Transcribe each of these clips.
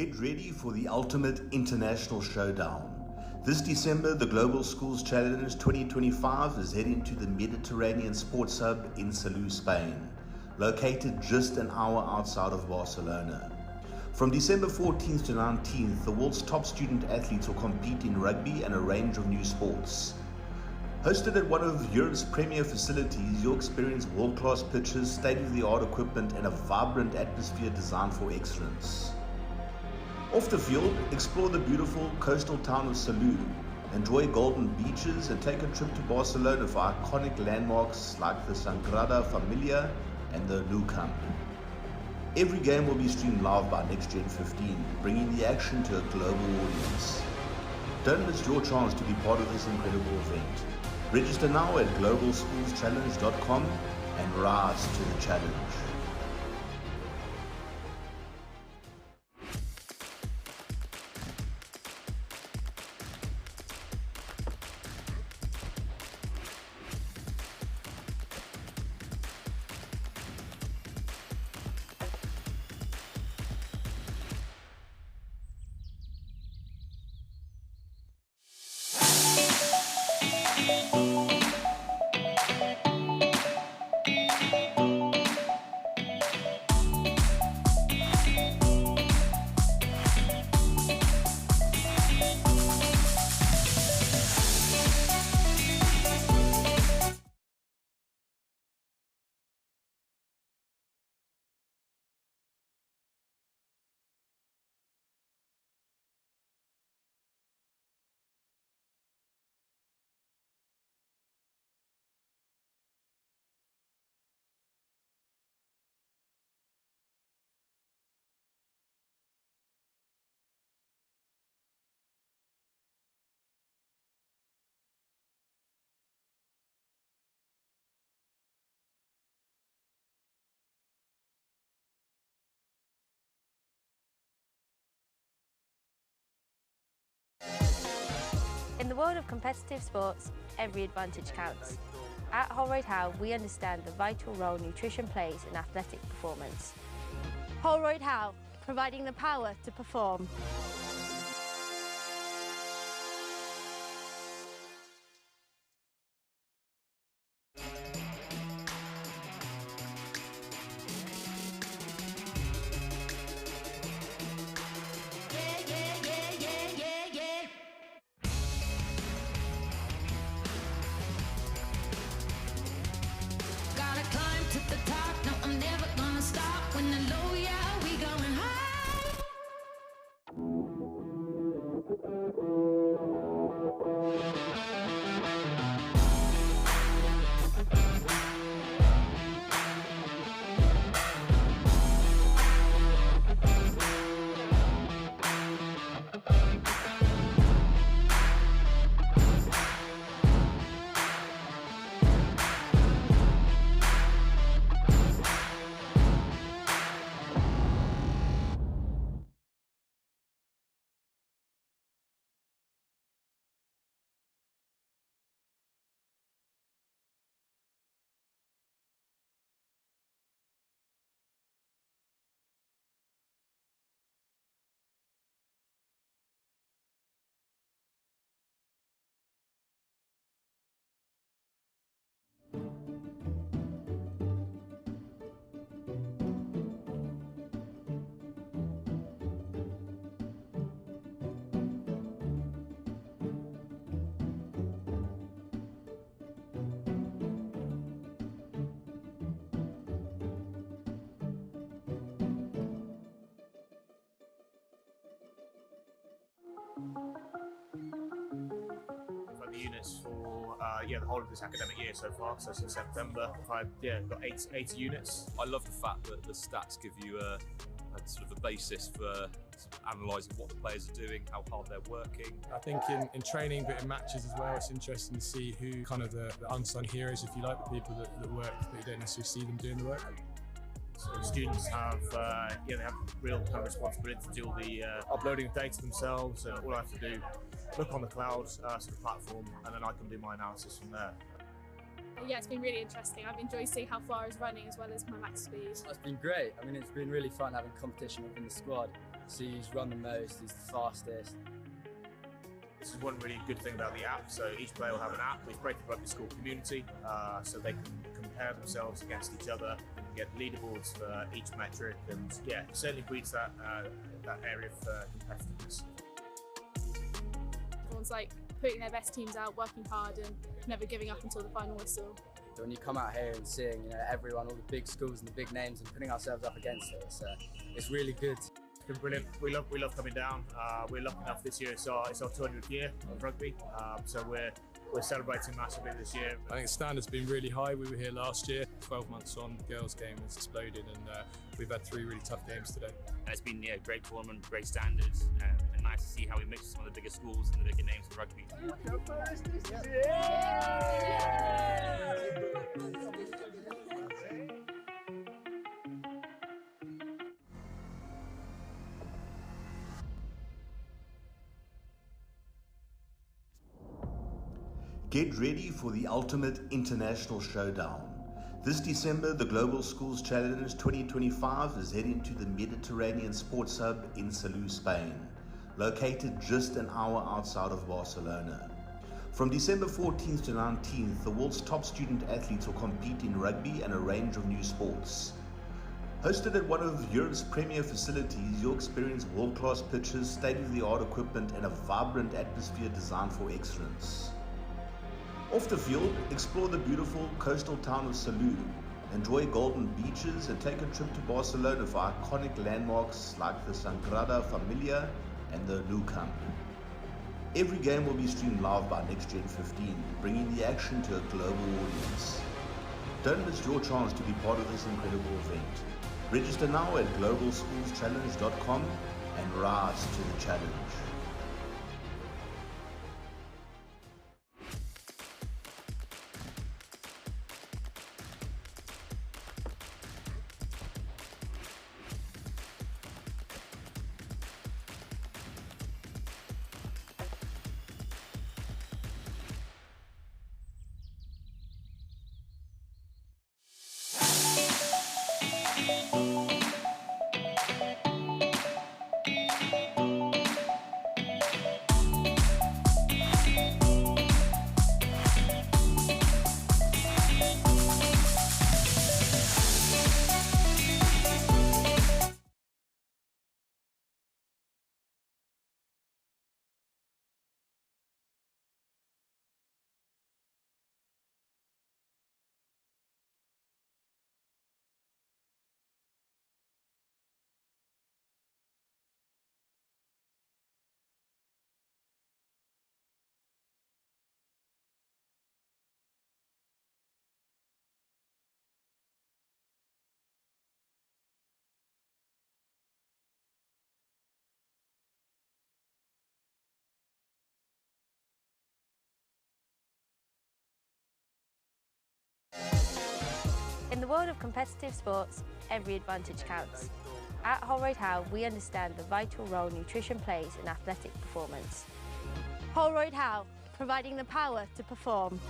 Get ready for the ultimate international showdown. This December, the Global Schools Challenge 2025 is heading to the Mediterranean Sports Hub in Salou, Spain, located just an hour outside of Barcelona. From December 14th to 19th, the world's top student athletes will compete in rugby and a range of new sports. Hosted at one of Europe's premier facilities, you'll experience world-class pitches, state-of-the-art equipment, and a vibrant atmosphere designed for excellence. Off the field, explore the beautiful coastal town of Salou, enjoy golden beaches, and take a trip to Barcelona for iconic landmarks like the Sagrada Familia and the Nou Camp. Every game will be streamed live by NextGenXV, bringing the action to a global audience. Don't miss your chance to be part of this incredible event. Register now at globalschoolschallenge.com and rise to the challenge. In the world of competitive sports, every advantage counts. At Holroyd How, we understand the vital role nutrition plays in athletic performance. Holroyd How, providing the power to perform. The units for the whole of this academic year so far, so since September. I've got 80 units. I love the fact that the stats give you a sort of a basis for analysing what the players are doing, how hard they're working. I think in training, but in matches as well, it's interesting to see who kind of the unsung heroes, if you like, the people that work, but you don't necessarily see them doing the work. So the students have, they have real kind of responsibility to do all the uploading of data themselves. All I have to do, look on the cloud sort of platform, and then I can do my analysis from there. Yeah, it's been really interesting. I've enjoyed seeing how far I was running as well as my max speed. It's been great. I mean, it's been really fun having competition within the squad. see who's run the most, who's the fastest. This is one really good thing about the app. So each player will have an app. It's great for the rugby school community, so they can compare themselves against each other, get leaderboards for each metric, and yeah, certainly breeds that area of competitiveness. Everyone's like putting their best teams out, working hard, and never giving up until the final whistle. So when you come out here and seeing, everyone, all the big schools and the big names, and putting ourselves up against it, it's really good. It's been brilliant. We love coming down. We're lucky enough this year. It's our 200th year of rugby, so we're celebrating massively this year. I think the standard's been really high. We were here last year. 12 months on, the girls' game has exploded, and we've had 3 really tough games today. And it's been a great tournament, great standards, and nice to see how we mix some of the bigger schools and the bigger names in rugby. Get ready for the ultimate international showdown. This December, the Global Schools Challenge 2025 is heading to the Mediterranean Sports Hub in Salou, Spain, located just an hour outside of Barcelona. From December 14th to 19th, the world's top student athletes will compete in rugby and a range of new sports. Hosted at one of Europe's premier facilities, you'll experience world-class pitches, state-of-the-art equipment, and a vibrant atmosphere designed for excellence. Off the field, explore the beautiful coastal town of Salou, enjoy golden beaches, and take a trip to Barcelona for iconic landmarks like the Sagrada Familia and the Nou Camp. Every game will be streamed live by NextGenXV, bringing the action to a global audience. Don't miss your chance to be part of this incredible event. Register now at globalschoolschallenge.com and rise to the challenge. In the world of competitive sports, every advantage counts. At Holroyd Howe, we understand the vital role nutrition plays in athletic performance. Holroyd Howe, providing the power to perform.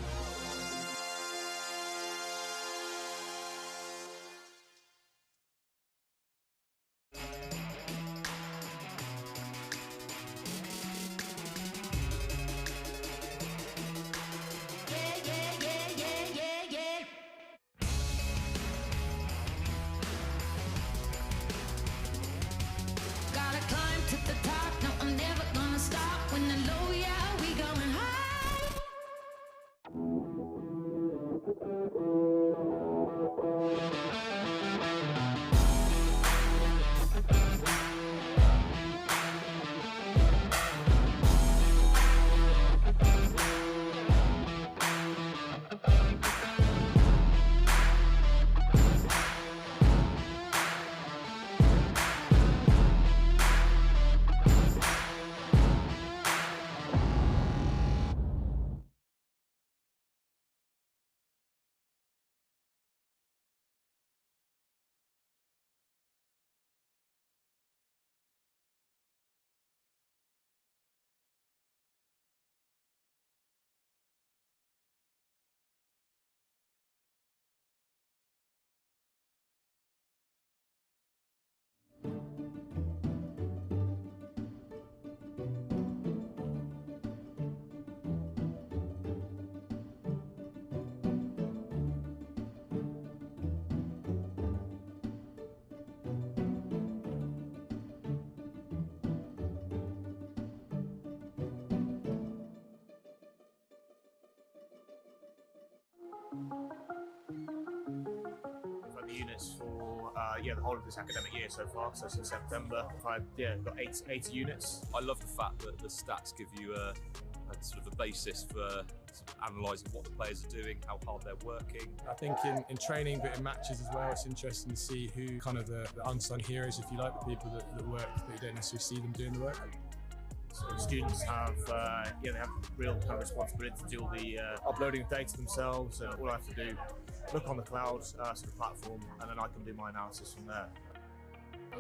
units for the whole of this academic year so far. So since September, I've got 80 units. I love the fact that the stats give you a sort of a basis for sort of analysing what the players are doing, how hard they're working. I think in training but in matches as well, it's interesting to see who kind of the unsung heroes, if you like, the people that work but you don't necessarily see them doing the work. So students have they have real kind of responsibility to do all the uploading of data themselves. All I have to do, look on the cloud sort of platform, and then I can do my analysis from there.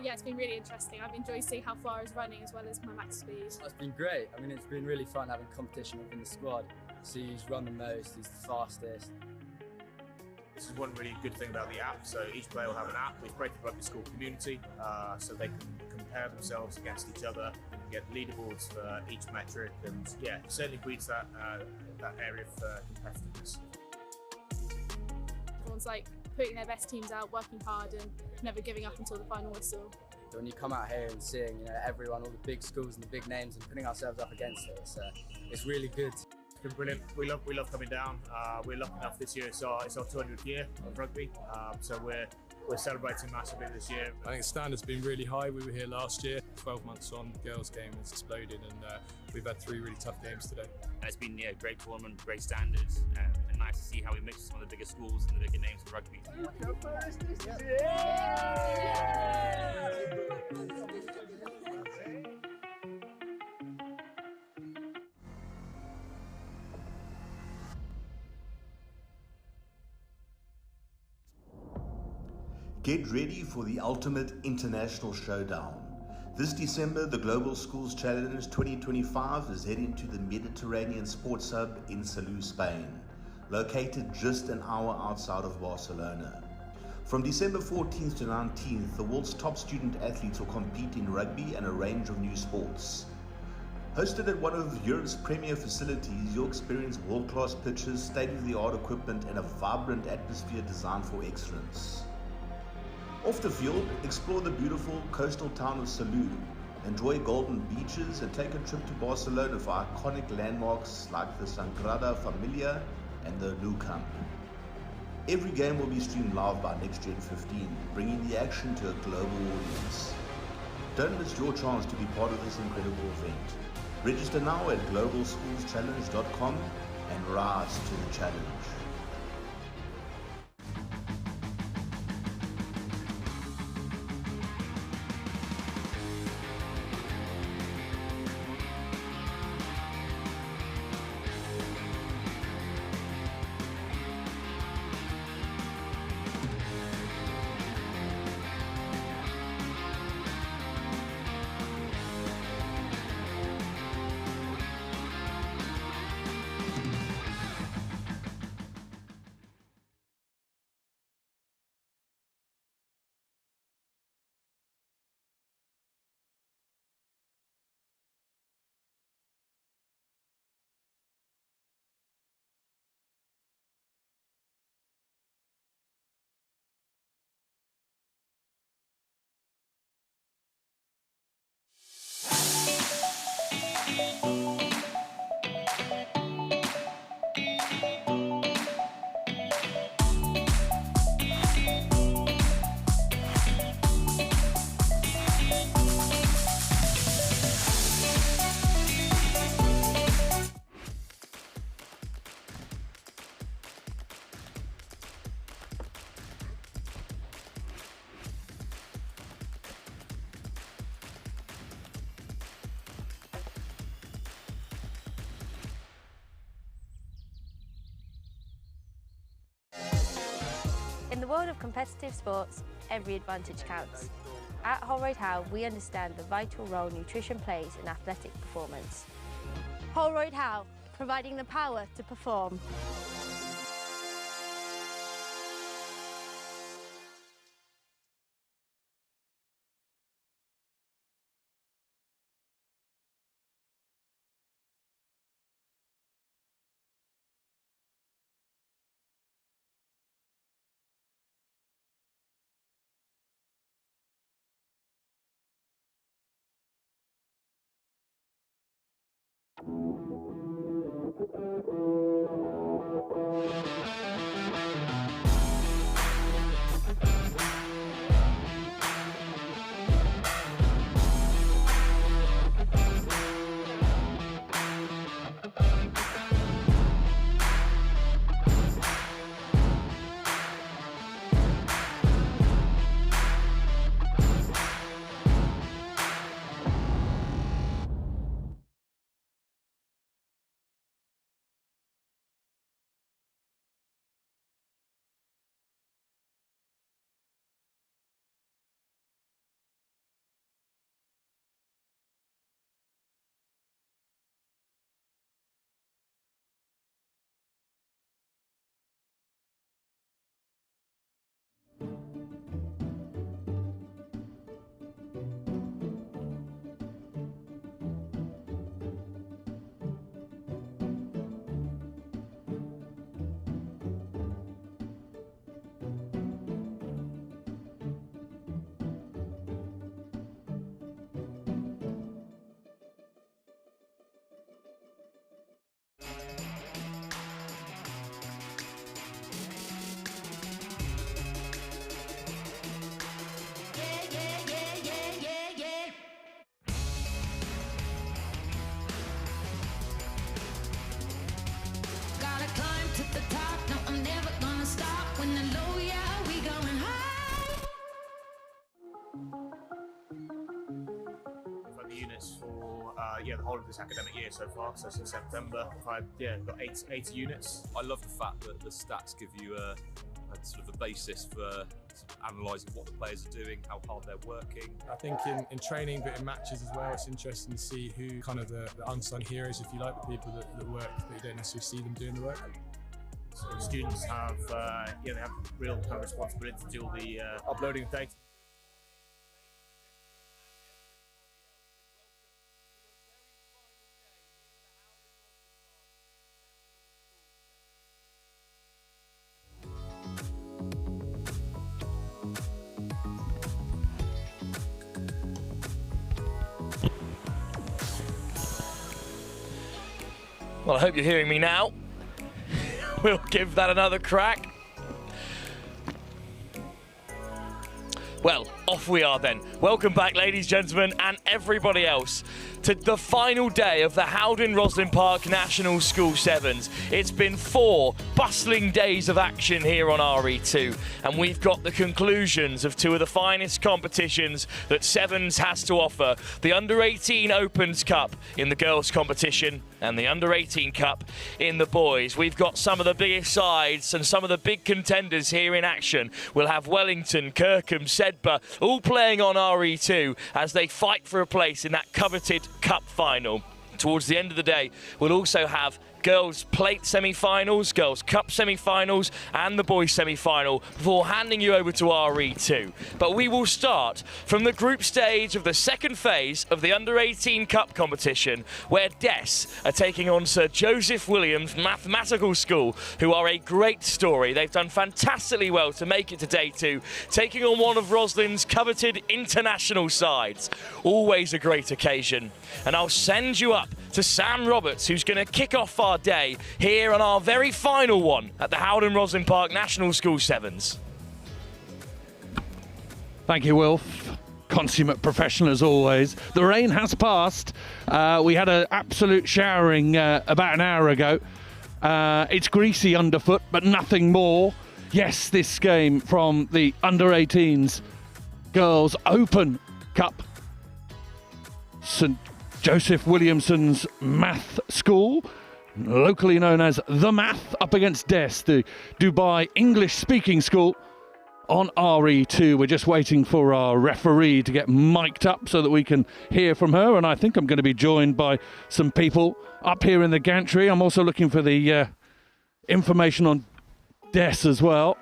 Yeah, it's been really interesting. I've enjoyed seeing how far I was running as well as my max speed. It's been great. I mean, it's been really fun having competition within the squad. See who's run the most, who's the fastest. This is one really good thing about the app. So each player will have an app. We've created a rugby school community, so they can compare themselves against each other and get leaderboards for each metric. And yeah, it certainly breeds that area of competitiveness. Everyone's like putting their best teams out, working hard, and never giving up until the final whistle. When you come out here and seeing everyone, all the big schools and the big names, and putting ourselves up against it, it's really good. It's been brilliant. We love coming down. We're lucky enough this year. It's our 200th year of rugby, so we're celebrating massively this year. I think the standard's been really high. We were here last year. 12 months on, the girls' game has exploded, and we've had 3 really tough games today. It's been a great tournament, great standards, and nice to see how we mix some of the bigger schools and the bigger names in rugby. Get ready for the ultimate international showdown. This December, the Global Schools Challenge 2025 is heading to the Mediterranean Sports Hub in Salou, Spain, located just an hour outside of Barcelona. From December 14th to 19th, the world's top student athletes will compete in rugby and a range of new sports. Hosted at one of Europe's premier facilities, you'll experience world-class pitches, state-of-the-art equipment, and a vibrant atmosphere designed for excellence. Off the field, explore the beautiful coastal town of Salou, enjoy golden beaches, and take a trip to Barcelona for iconic landmarks like the Sagrada Familia and the Nou Camp. Every game will be streamed live by NextGenXV, bringing the action to a global audience. Don't miss your chance to be part of this incredible event. Register now at globalschoolschallenge.com and rise to the challenge. In the world of competitive sports, every advantage counts. At Holroyd Howe, we understand the vital role nutrition plays in athletic performance. Holroyd Howe, providing the power to perform. to the top. No, I'm never gonna stop. When the low, yeah, we going high. I've had the units for the whole of this academic year so far. So since September, I've got 80 units. I love the fact that the stats give you a sort of a basis for analysing what the players are doing, how hard they're working. I think in training but in matches as well, it's interesting to see who kind of the unsung heroes, if you like, the people that work but you don't necessarily see them doing the work. So the students have they have real kind of responsibility to do all the uploading of data. Well, I hope you're hearing me now. We'll give that another crack. Well, off we are then. Welcome back, ladies, gentlemen, and everybody else, to the final day of the HOWDEN ROSSLYN Park National School Sevens. It's been 4 bustling days of action here on RE2, and we've got the conclusions of 2 of the finest competitions that Sevens has to offer. The Under-18 Opens Cup in the girls' competition and the Under-18 Cup in the boys. We've got some of the biggest sides and some of the big contenders here in action. We'll have Wellington, Kirkham, Sedbergh all playing on RE2 as they fight for a place in that coveted Cup final. Towards the end of the day, we'll also have girls' plate semi-finals, girls' cup semi-finals, and the boys' semi-final before handing you over to RE2. But we will start from the group stage of the second phase of the Under-18 Cup competition, where Des are taking on Sir Joseph Williams Mathematical School, who are a great story. They've done fantastically well to make it to day 2, taking on one of Roslyn's coveted international sides. Always a great occasion. And I'll send you up to Sam Roberts, who's going to kick off our day here on our very final one at the HOWDEN ROSSLYN Park National School Sevens. Thank you, Wilf. Consummate professional as always. The rain has passed. We had an absolute showering about an hour ago. It's greasy underfoot, but nothing more. Yes, this game from the Under-18s Girls Open Cup. St. Joseph Williamson's Math School, locally known as The Math, up against Des, the Dubai English-speaking school on RE2. We're just waiting for our referee to get mic'd up so that we can hear from her, and I think I'm going to be joined by some people up here in the gantry. I'm also looking for the information on Des as well.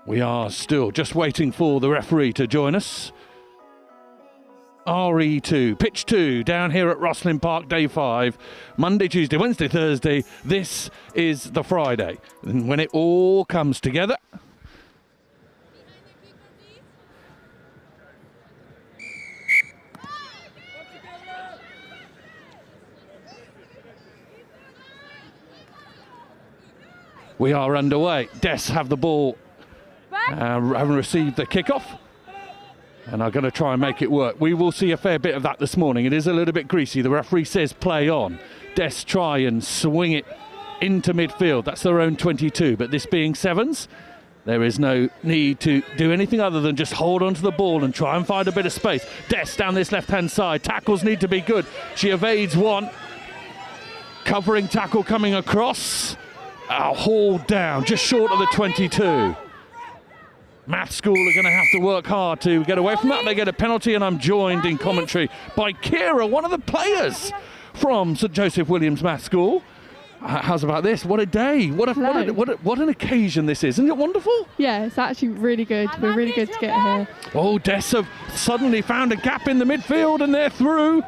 We are still just waiting for the referee to join us. RE2, pitch 2, down here at Rosslyn Park, day 5. Monday, Tuesday, Wednesday, Thursday. This is the Friday. And when it all comes together. We are underway. Des have the ball. Having received the kickoff, and I'm going to try and make it work. We will see a fair bit of that this morning. It is a little bit greasy. The referee says play on. Des try and swing it into midfield. That's their own 22, but this being Sevens, there is no need to do anything other than just hold onto the ball and try and find a bit of space. Des down this left-hand side. Tackles need to be good. She evades one. Covering tackle coming across. Hauled down, just short of the 22. Math School are going to have to work hard to get away from that. They get a penalty, and I'm joined in commentary by Kira, one of the players from St. Joseph Williams Math School. How's about this? What a day. What an occasion this is. Isn't it wonderful? Yeah, it's actually really good. We're really good to get here. Oh, Des have suddenly found a gap in the midfield, and they're through.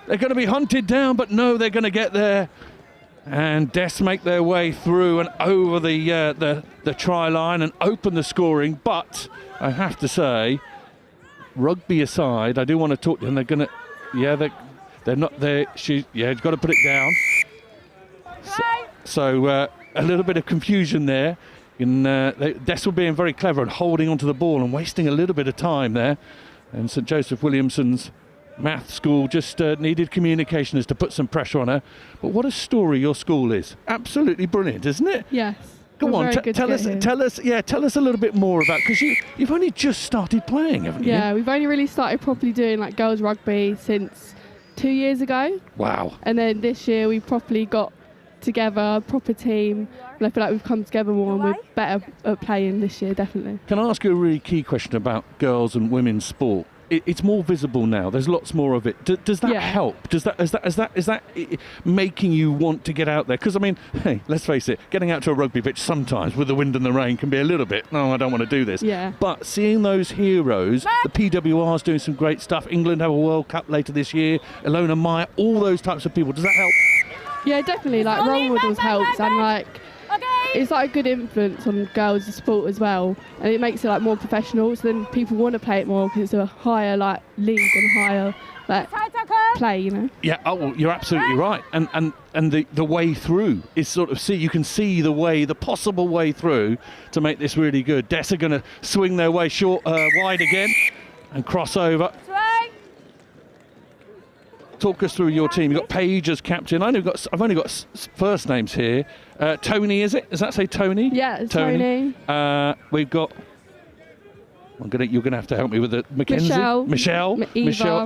They're going to be hunted down, but no, they're going to get there. And Des make their way through and over the try line and open the scoring. But I have to say, rugby aside, I do want to talk to them. They're going to, they're not there. You've got to put it down. So a little bit of confusion there. And Des were being very clever and holding onto the ball and wasting a little bit of time there. And St. Joseph Williamson's Math school just needed communicationers to put some pressure on her. But what a story your school is. Absolutely brilliant, isn't it? Yes. Go on, tell us a little bit more about, because you've only just started playing, haven't you? Yeah, we've only really started properly doing like girls rugby since 2 years ago. Wow. And then this year we properly got together, a proper team, and I feel like we've come together more and we're better at playing this year, definitely. Can I ask you a really key question about girls and women's sport? It's more visible now. There's lots more of it. Does that help? Is that making you want to get out there? Because I mean, hey, let's face it, getting out to a rugby pitch sometimes with the wind and the rain can be a little bit, no, I don't want to do this. Yeah. But seeing those heroes, the PWR's doing some great stuff. England have a World Cup later this year. Ilona Meyer, all those types of people. Does that help? Yeah, definitely. Like role models helps, and like it's like a good influence on girls' sport as well, and it makes it like more professional. So then people want to play it more because it's a higher like league and higher like play, you know. Yeah, oh, well, you're absolutely right. And the way through is sort of you can see the possible way through to make this really good. Des are going to swing their way wide again and cross over. Talk us through your team. You've got Paige as captain. I've only got first names here. Tony, is it? Does that say Tony? Yeah, it's Tony. We've got. You're gonna have to help me with the Mackenzie, Michelle,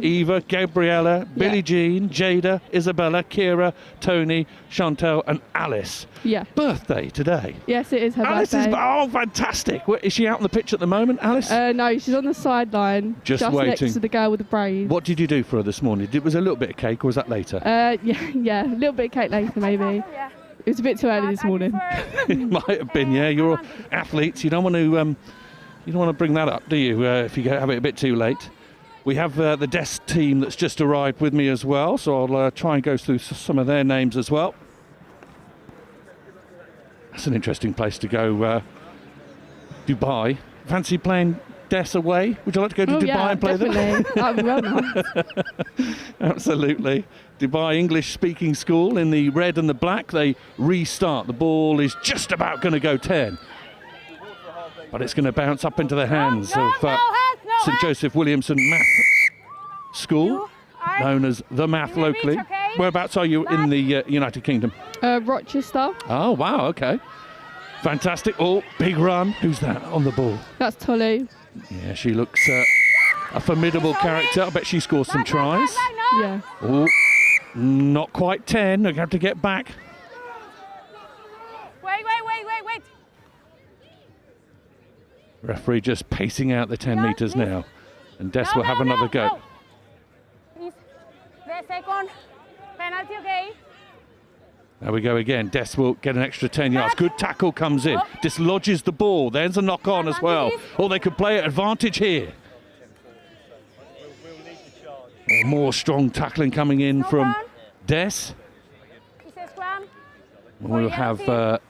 Eva, Gabriella, Billie Jean, Jada, Isabella, Kira, Tony, Chantel, and Alice. Yeah. Birthday today. Yes, it is her birthday. Oh, fantastic! Is she out on the pitch at the moment, Alice? No, she's on the sideline, just waiting next to the girl with the braids. What did you do for her this morning? Was it a little bit of cake, or was that later? Yeah, a little bit of cake later, maybe. It was a bit too early this morning. It might have been. Yeah, you're all athletes. You don't want to. You don't want to bring that up, do you, if you have it a bit too late? We have the Des team that's just arrived with me as well, so I'll try and go through some of their names as well. That's an interesting place to go, Dubai. Fancy playing Des away? Would you like to go to Dubai and play them? That would be well nice. Absolutely. Dubai English-speaking school in the red and the black. They restart. The ball is just about going to go 10. But it's going to bounce up into the hands of St Joseph Williamson Math School, known as the Math locally. Whereabouts are you in the United Kingdom? Rochester. Oh, wow, okay. Fantastic. Oh, big run. Who's that on the ball? That's Tolly. Yeah, she looks a formidable character. I bet she scores some tries. Yeah. Oh, not quite 10. They're going to have to get back. Wait. Referee just pacing out the 10 metres now. And Des will have another go. Please. The second penalty, okay? There we go again. Des will get an extra 10 yards. Good tackle comes in. Dislodges the ball. There's a knock on as well. Oh, they could play at advantage here. More strong tackling coming in from Des. We'll have a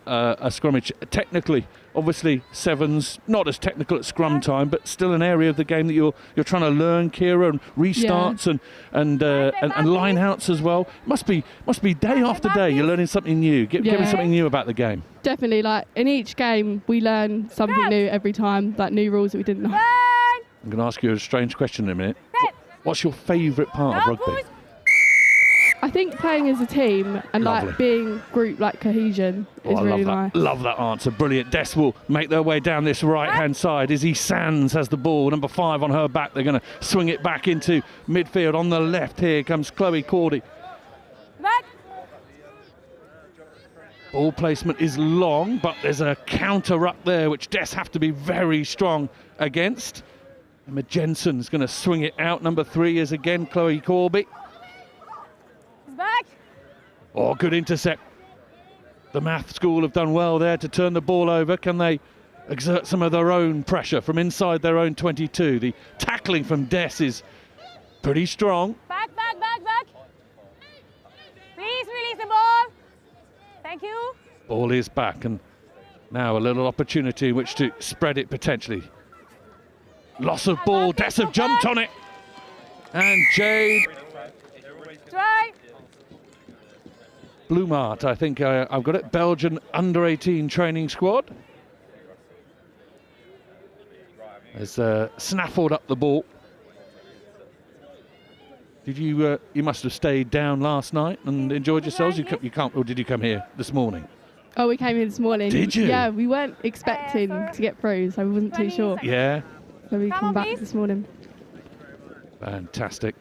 scrummage. Technically, obviously, sevens, not as technical at scrum time, but still an area of the game that you're trying to learn, Kira, and restarts and line outs as well. Must be day after day you're learning something new, getting something new about the game. Definitely, like in each game we learn something new every time, like new rules that we didn't know. I'm going to ask you a strange question in a minute. What's your favourite part of rugby? I think playing as a team and like being group, like cohesion, is really nice. Love that answer. Brilliant. Des will make their way down this right-hand side. Izzy Sands has the ball. Number 5 on her back. They're going to swing it back into midfield. On the left here comes Chloe Cordy. Ball placement is long, but there's a counter up there, which Des have to be very strong against. Emma Jensen's going to swing it out. Number 3 is again Chloe Corby. Back. Oh, good intercept. The Math School have done well there to turn the ball over. Can they exert some of their own pressure from inside their own 22? The tackling from Des is pretty strong. Back. Please release the ball. Thank you. Ball is back, and now a little opportunity in which to spread it potentially. Loss of ball. Des have jumped on it. And Jade. Try. Blumart, I think I've got it. Belgian under-18 training squad. Has snaffled up the ball. Did you? You must have stayed down last night and enjoyed yourselves. You can't, or did you come here this morning? Oh, we came in this morning. Did you? Yeah, we weren't expecting to get through, so we wasn't too sure. Yeah. So we come back this morning. Fantastic.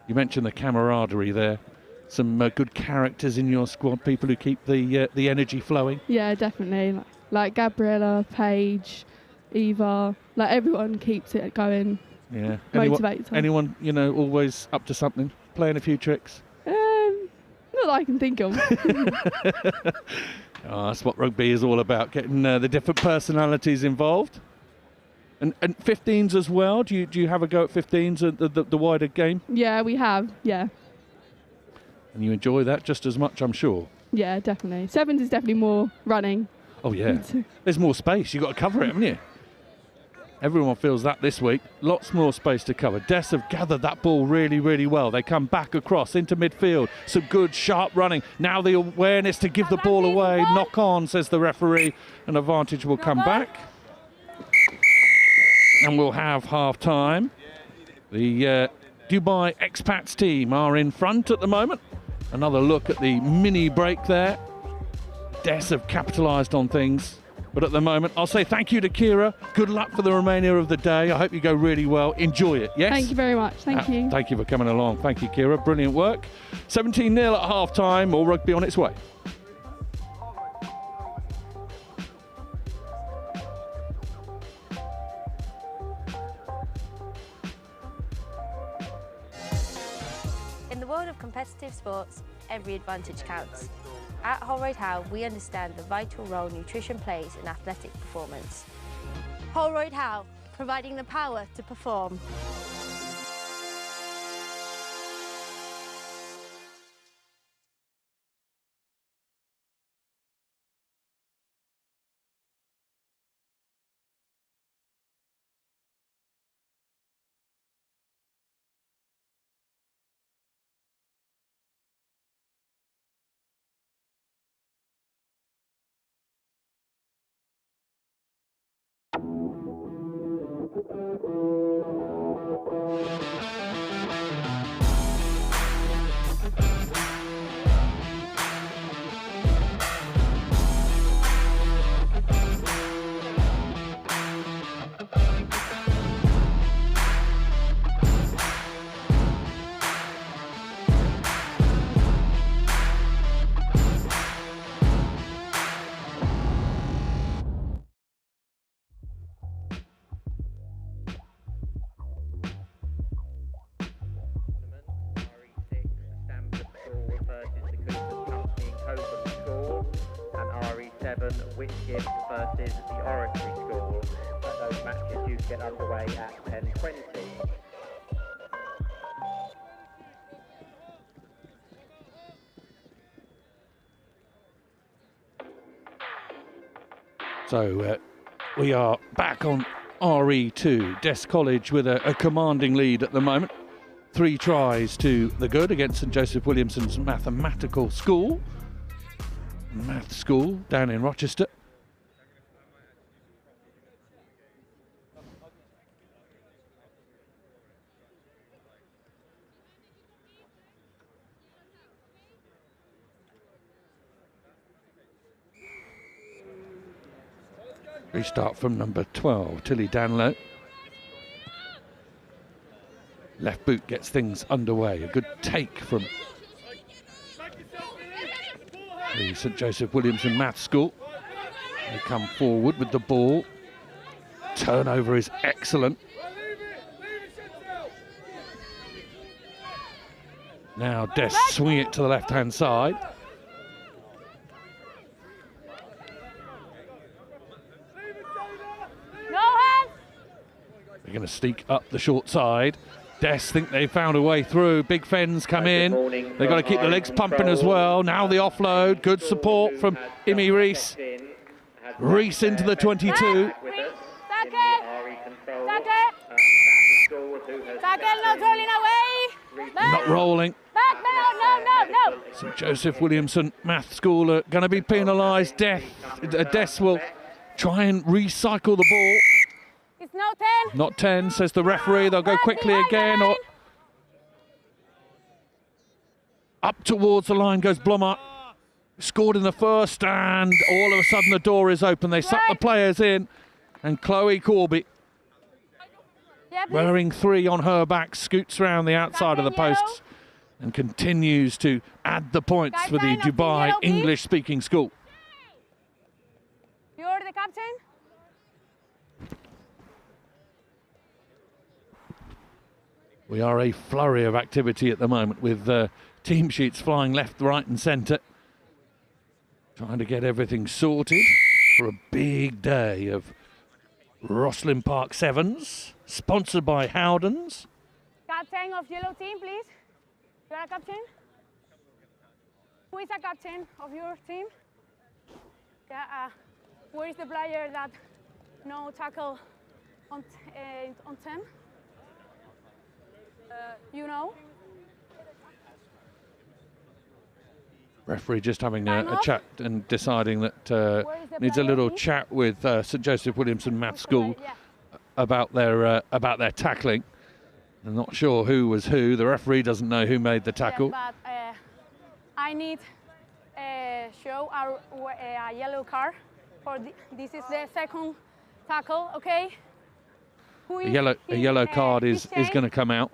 You mentioned the camaraderie there. Some good characters in your squad, people who keep the energy flowing. Yeah, definitely. Like Gabriella, Paige, Eva, like everyone keeps it going. Yeah. Motivates. Anyone, you know, always up to something, playing a few tricks? Not that I can think of. Oh, that's what rugby is all about, getting the different personalities involved. And 15s as well. Do you have a go at 15s at the wider game? Yeah, we have. Yeah. And you enjoy that just as much, I'm sure. Yeah, definitely. 7s is definitely more running. Oh yeah. There's more space. You've got to cover it, haven't you? Everyone feels that this week. Lots more space to cover. Des have gathered that ball really, really well. They come back across into midfield. Some good, sharp running. Now the awareness to give the ball away. Knock on, says the referee. An advantage will come back. And we'll have half-time. The Dubai expats team are in front at the moment. Another look at the mini break there. Des have capitalised on things. But at the moment, I'll say thank you to Kira. Good luck for the remainder of the day. I hope you go really well. Enjoy it, yes? Thank you very much. Thank you. Thank you for coming along. Thank you, Kira. Brilliant work. 17-0 at half-time. All rugby on its way. In the world of competitive sports, every advantage counts. At Holroyd Howe, we understand the vital role nutrition plays in athletic performance. Holroyd Howe, providing the power to perform. Which gives versus the Oratory School. Those matches due to get underway at 10:20. So we are back on RE2. Des College with a commanding lead at the moment. 3 tries to the good against St Joseph Williamson's Mathematical School. Math School down in Rochester. Restart from number 12, Tilly Danlow. Left boot gets things underway. A good take from the St Joseph Williamson Math School. They come forward with the ball. Turnover is excellent. Now Des swing it to the left-hand side. They're going to sneak up the short side. Des think they found a way through. Big Fens come in. They've got to keep the legs pumping as well. Now the offload. Good support from Imi Reese. Reese into the 22. Not rolling. No. St Joseph Williamson Math School are going to be penalised. Des will try and recycle the ball. It's no 10. Not 10, says the referee. They'll go quickly again. Or up towards the line goes Blommer. Scored in the first, and all of a sudden the door is open. They suck the players in, and Chloe Corby, wearing 3 on her back, scoots round the outside of the posts and continues to add the points for the Dubai English-speaking school. You're the captain. We are a flurry of activity at the moment with team sheets flying left, right and centre. Trying to get everything sorted for a big day of Rosslyn Park Sevens, sponsored by Howden's. Captain of yellow team, please. You are a captain? Who is a captain of your team? Yeah, where is the player that no tackle on 10? You know? Referee just having a chat and deciding that needs a little chat with St Joseph Williamson Maths School about their tackling. I'm not sure who was who. The referee doesn't know who made the tackle. Yes, but I need show a yellow card for this is the second tackle, okay? A yellow card is going to come out.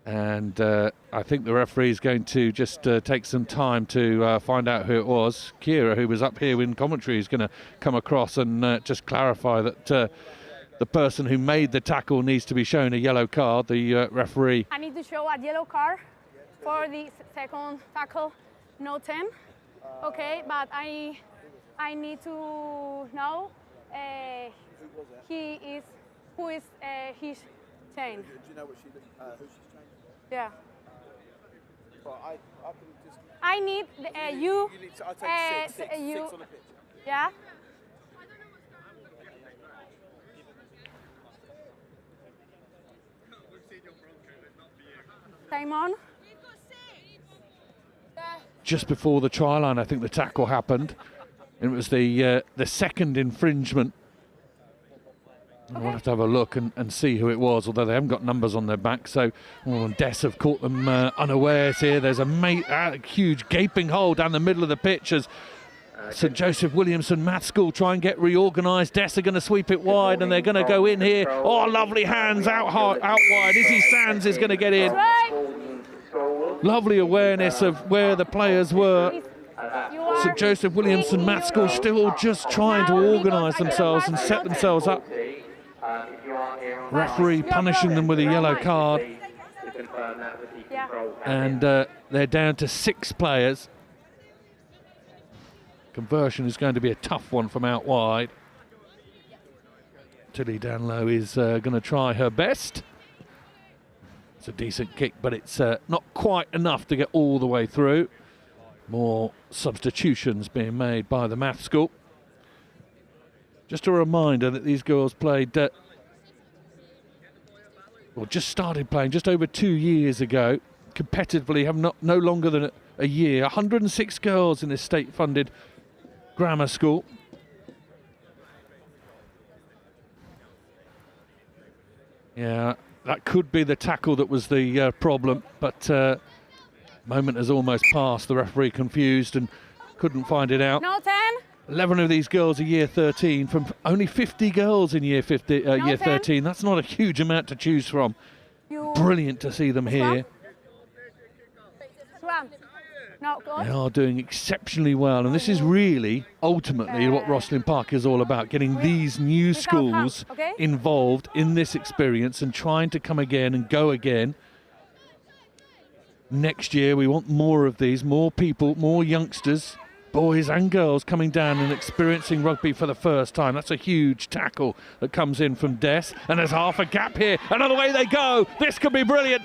And I think the referee is going to just take some time to find out who it was. Kira, who was up here in commentary, is going to come across and just clarify that the person who made the tackle needs to be shown a yellow card. The referee. I need to show a yellow card for the second tackle, no 10. Okay, but I need to know who is his chain. Do you know what who she's trained? Yeah. Well, I can just. I need you. You need to, I'll take six on the pitch. Yeah. Time on. Just before the try line, I think the tackle happened. It was the second infringement. Okay. We'll have to have a look and see who it was, although they haven't got numbers on their back. So Des have caught them unawares here. There's a huge gaping hole down the middle of the pitch as St Joseph Williamson Maths School try and get reorganised. Des are going to sweep it wide and they're going to go in here. Oh, lovely hands out wide. Izzy Sands is going to get in. Lovely awareness of where the players were. St Joseph Williamson Maths School still just trying to organise themselves and set themselves up. Referee punishing them with a yellow card. And they're down to 6 players. Conversion is going to be a tough one from out wide. Tilly Danlow is going to try her best. It's a decent kick, but it's not quite enough to get all the way through. More substitutions being made by the Maths School. Just a reminder that these girls played, just started playing just over 2 years ago. Competitively, have no longer than a year. 106 girls in this state-funded grammar school. Yeah, that could be the tackle that was the problem, but moment has almost passed. The referee confused and couldn't find it out. No 10. 11 of these girls are year 13 from only 50 girls in year 13. That's not a huge amount to choose from. Brilliant to see them here. They are doing exceptionally well, and this is really ultimately what Rosslyn Park is all about, getting these new schools involved in this experience and trying to come again and go again. Next year we want more of these, more people, more youngsters, boys and girls coming down and experiencing rugby for the first time. That's a huge tackle that comes in from Des, and there's half a gap here, and away they go. This could be brilliant.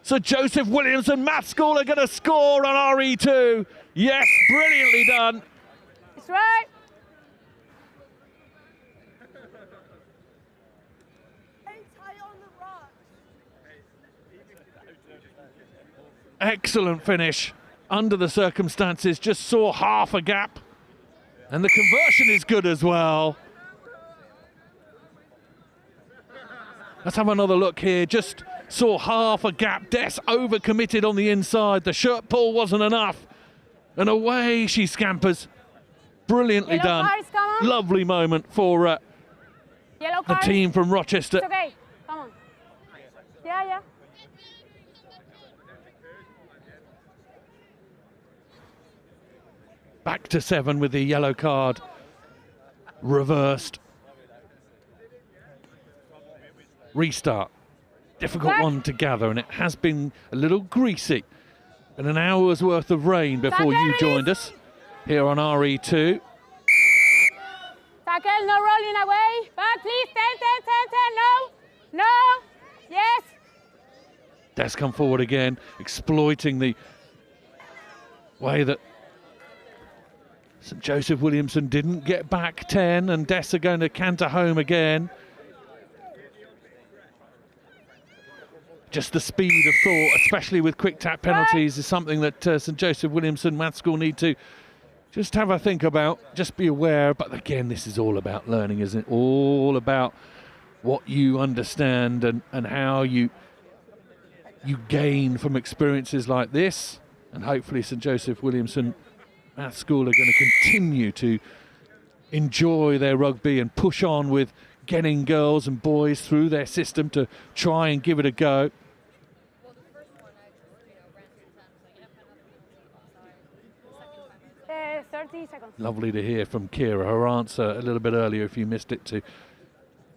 So Joseph Williamson Maths School are going to score on RE2. Yes, brilliantly done. It's right. Excellent finish. Under the circumstances, just saw half a gap. And the conversion is good as well. Let's have another look here. Just saw half a gap. Des overcommitted on the inside. The shirt pull wasn't enough. And away she scampers. Brilliantly Yellow done. cards, come on. Lovely moment for Yellow the cards. team from Rochester. It's okay. Come on. Yeah. Back to 7 with the yellow card reversed. Restart. Difficult one to gather, and it has been a little greasy. And an hour's worth of rain before you joined us here on RE2. Tackle, no rolling away. Back, please. 10. No. Yes. Des come forward again, exploiting the way that St Joseph Williamson didn't get back 10, and Des are going to canter home again. Just the speed of thought, especially with quick tap penalties, is something that St Joseph Williamson Math School need to just have a think about, just be aware. But again, this is all about learning, isn't it? All about what you understand and how you gain from experiences like this. And hopefully St Joseph Williamson Math School are going to continue to enjoy their rugby and push on with getting girls and boys through their system to try and give it a go. 30 seconds. Lovely to hear from Kira. Her answer a little bit earlier, if you missed it, to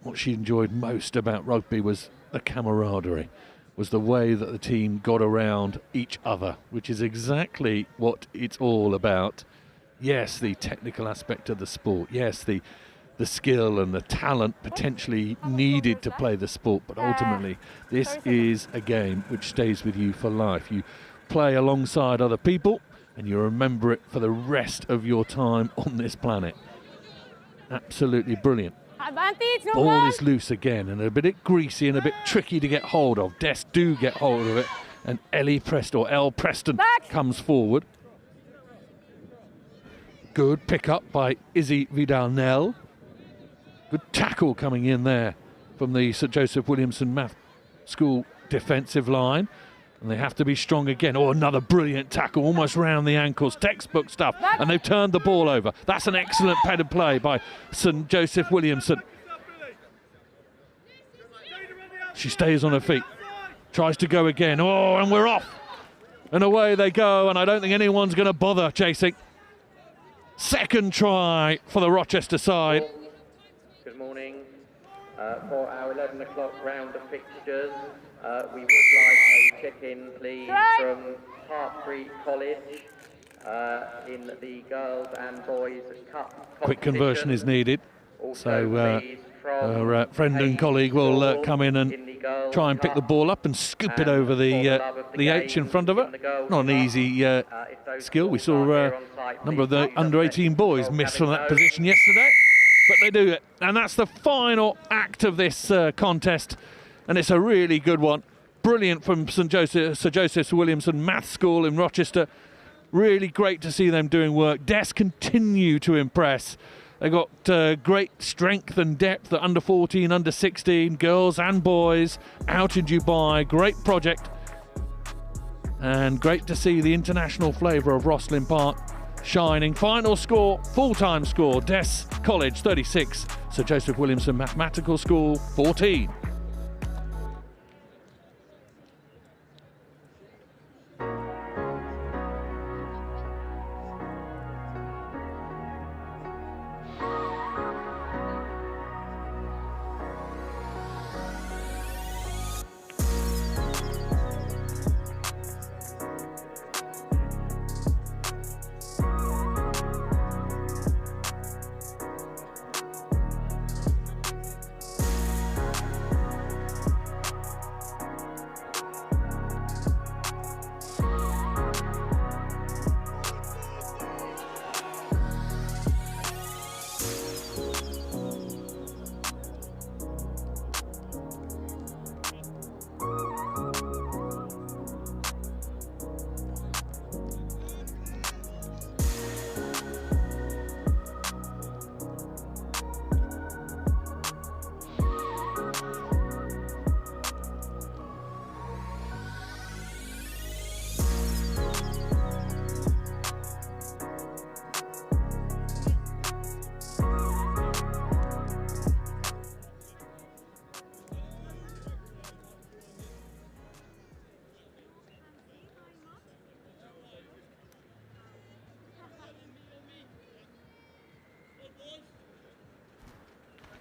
what she enjoyed most about rugby was the camaraderie, was the way that the team got around each other, which is exactly what it's all about. Yes, the technical aspect of the sport. Yes, the skill and the talent potentially needed to play the sport, but ultimately this is a game which stays with you for life. You play alongside other people and you remember it for the rest of your time on this planet. Absolutely brilliant. Advantage, no Ball ball. is loose again and a bit greasy and a bit tricky to get hold of. Des do get hold of it, and Elle Preston comes forward. Good pick up by Izzy Vidal-Nell. Good tackle coming in there from the St Joseph Williamson Math School defensive line. And they have to be strong again. Oh, another brilliant tackle, almost round the ankles. Textbook stuff. And they've turned the ball over. That's an excellent padded play by St Joseph Williamson. She stays on her feet. Tries to go again. Oh, and we're off. And away they go. And I don't think anyone's going to bother chasing. Second try for the Rochester side. Good morning. For our 11 o'clock round of fixtures, we would like a check-in, please, from Park Street College in the girls and boys cup. Quick conversion is needed. So our friend and colleague will come in and try and pick the ball up and scoop it over the H in front of her. Not an easy skill. We saw a number of the under-18 boys miss from that position yesterday, but they do it. And that's the final act of this contest, and it's a really good one. Brilliant from Sir Joseph's Williamson Math School in Rochester. Really great to see them doing work. Des continue to impress. They got great strength and depth at under 14, under 16, girls and boys out in Dubai. Great project. And great to see the international flavour of Rosslyn Park shining. Final score, full-time score, Des College 36, Sir Joseph Williamson Mathematical School 14.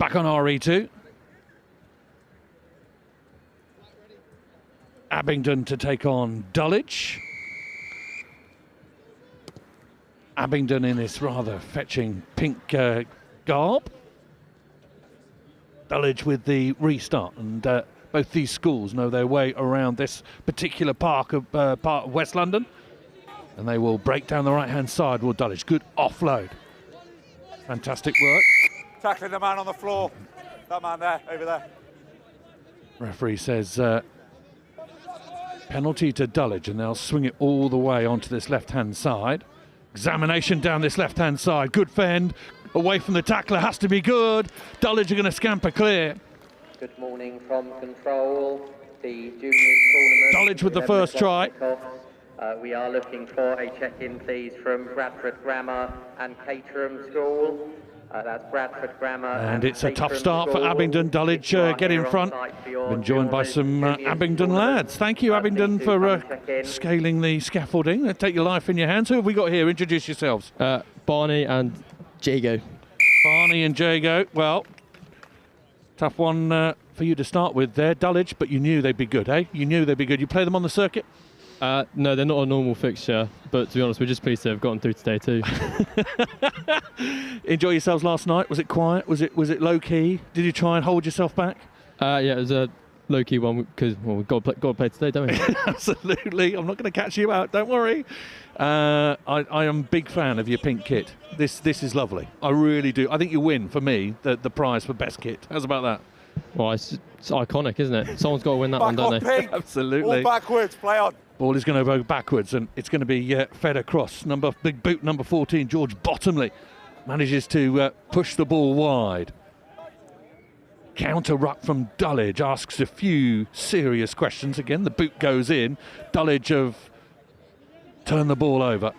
Back on RE2. Abingdon to take on Dulwich. Abingdon in this rather fetching pink garb. Dulwich with the restart, and both these schools know their way around this particular part of West London, and they will break down the right-hand side. Will Dulwich? Good offload. Fantastic work. Tackling the man on the floor. That man there, over there. Referee says penalty to Dulwich, and they'll swing it all the way onto this left-hand side. Examination down this left-hand side. Good fend. Away from the tackler. Has to be good. Dulwich are going to scamper clear. Good morning from control. The juniors tournament. Dulwich with the first try. We are looking for a check-in, please, from Bradford Grammar and Caterham School. That's Bradford Grammar. And it's a tough start for Abingdon. Dulwich get in front. Been joined by some Abingdon lads. Thank you, Abingdon, for scaling the scaffolding. Take your life in your hands. Who have we got here? Introduce yourselves. Barney and Jago. Barney and Jago. Well, tough one for you to start with there, Dulwich, but you knew they'd be good, eh? You knew they'd be good. You play them on the circuit? No, they're not a normal fixture, but to be honest, we're just pleased to have gotten through today too. Enjoy yourselves last night? Was it quiet? Was it low key? Did you try and hold yourself back? Yeah, it was a low key one because we've got to play today, don't we? Absolutely. I'm not going to catch you out. Don't worry. I am a big fan of your pink kit. This is lovely. I really do. I think you win for me the prize for best kit. How's about that? Well, it's iconic, isn't it? Someone's got to win that one, don't they? Absolutely. All backwards. Play on. Ball is going to go backwards, and it's going to be fed across. Big boot number 14, George Bottomley, manages to push the ball wide. Counter ruck from Dulwich, asks a few serious questions. Again, the boot goes in. Dulwich have turned the ball over.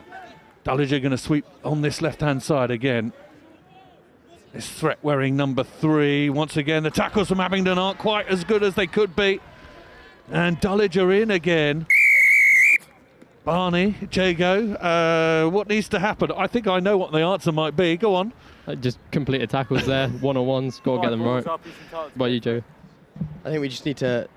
Dulwich are going to sweep on this left-hand side again. This threat wearing number 3. Once again, the tackles from Abingdon aren't quite as good as they could be. And Dulwich are in again. Barney, Jago, what needs to happen? I think I know what the answer might be. Go on. Just completed tackles there, one-on-ones, got to get them right. What about you, Joe? I think we just need to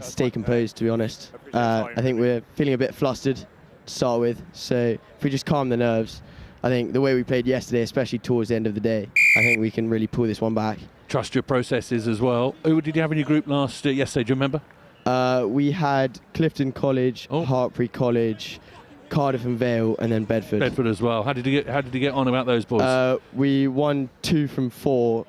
stay composed, to be honest. I think we're feeling a bit flustered to start with, so if we just calm the nerves, I think the way we played yesterday, especially towards the end of the day, I think we can really pull this one back. Trust your processes as well. Who did you have in your group yesterday? Do you remember? We had Clifton College, Hartpury College, Cardiff and Vale, and then Bedford. Bedford as well. How did you get on about those boys? We won 2 from 4,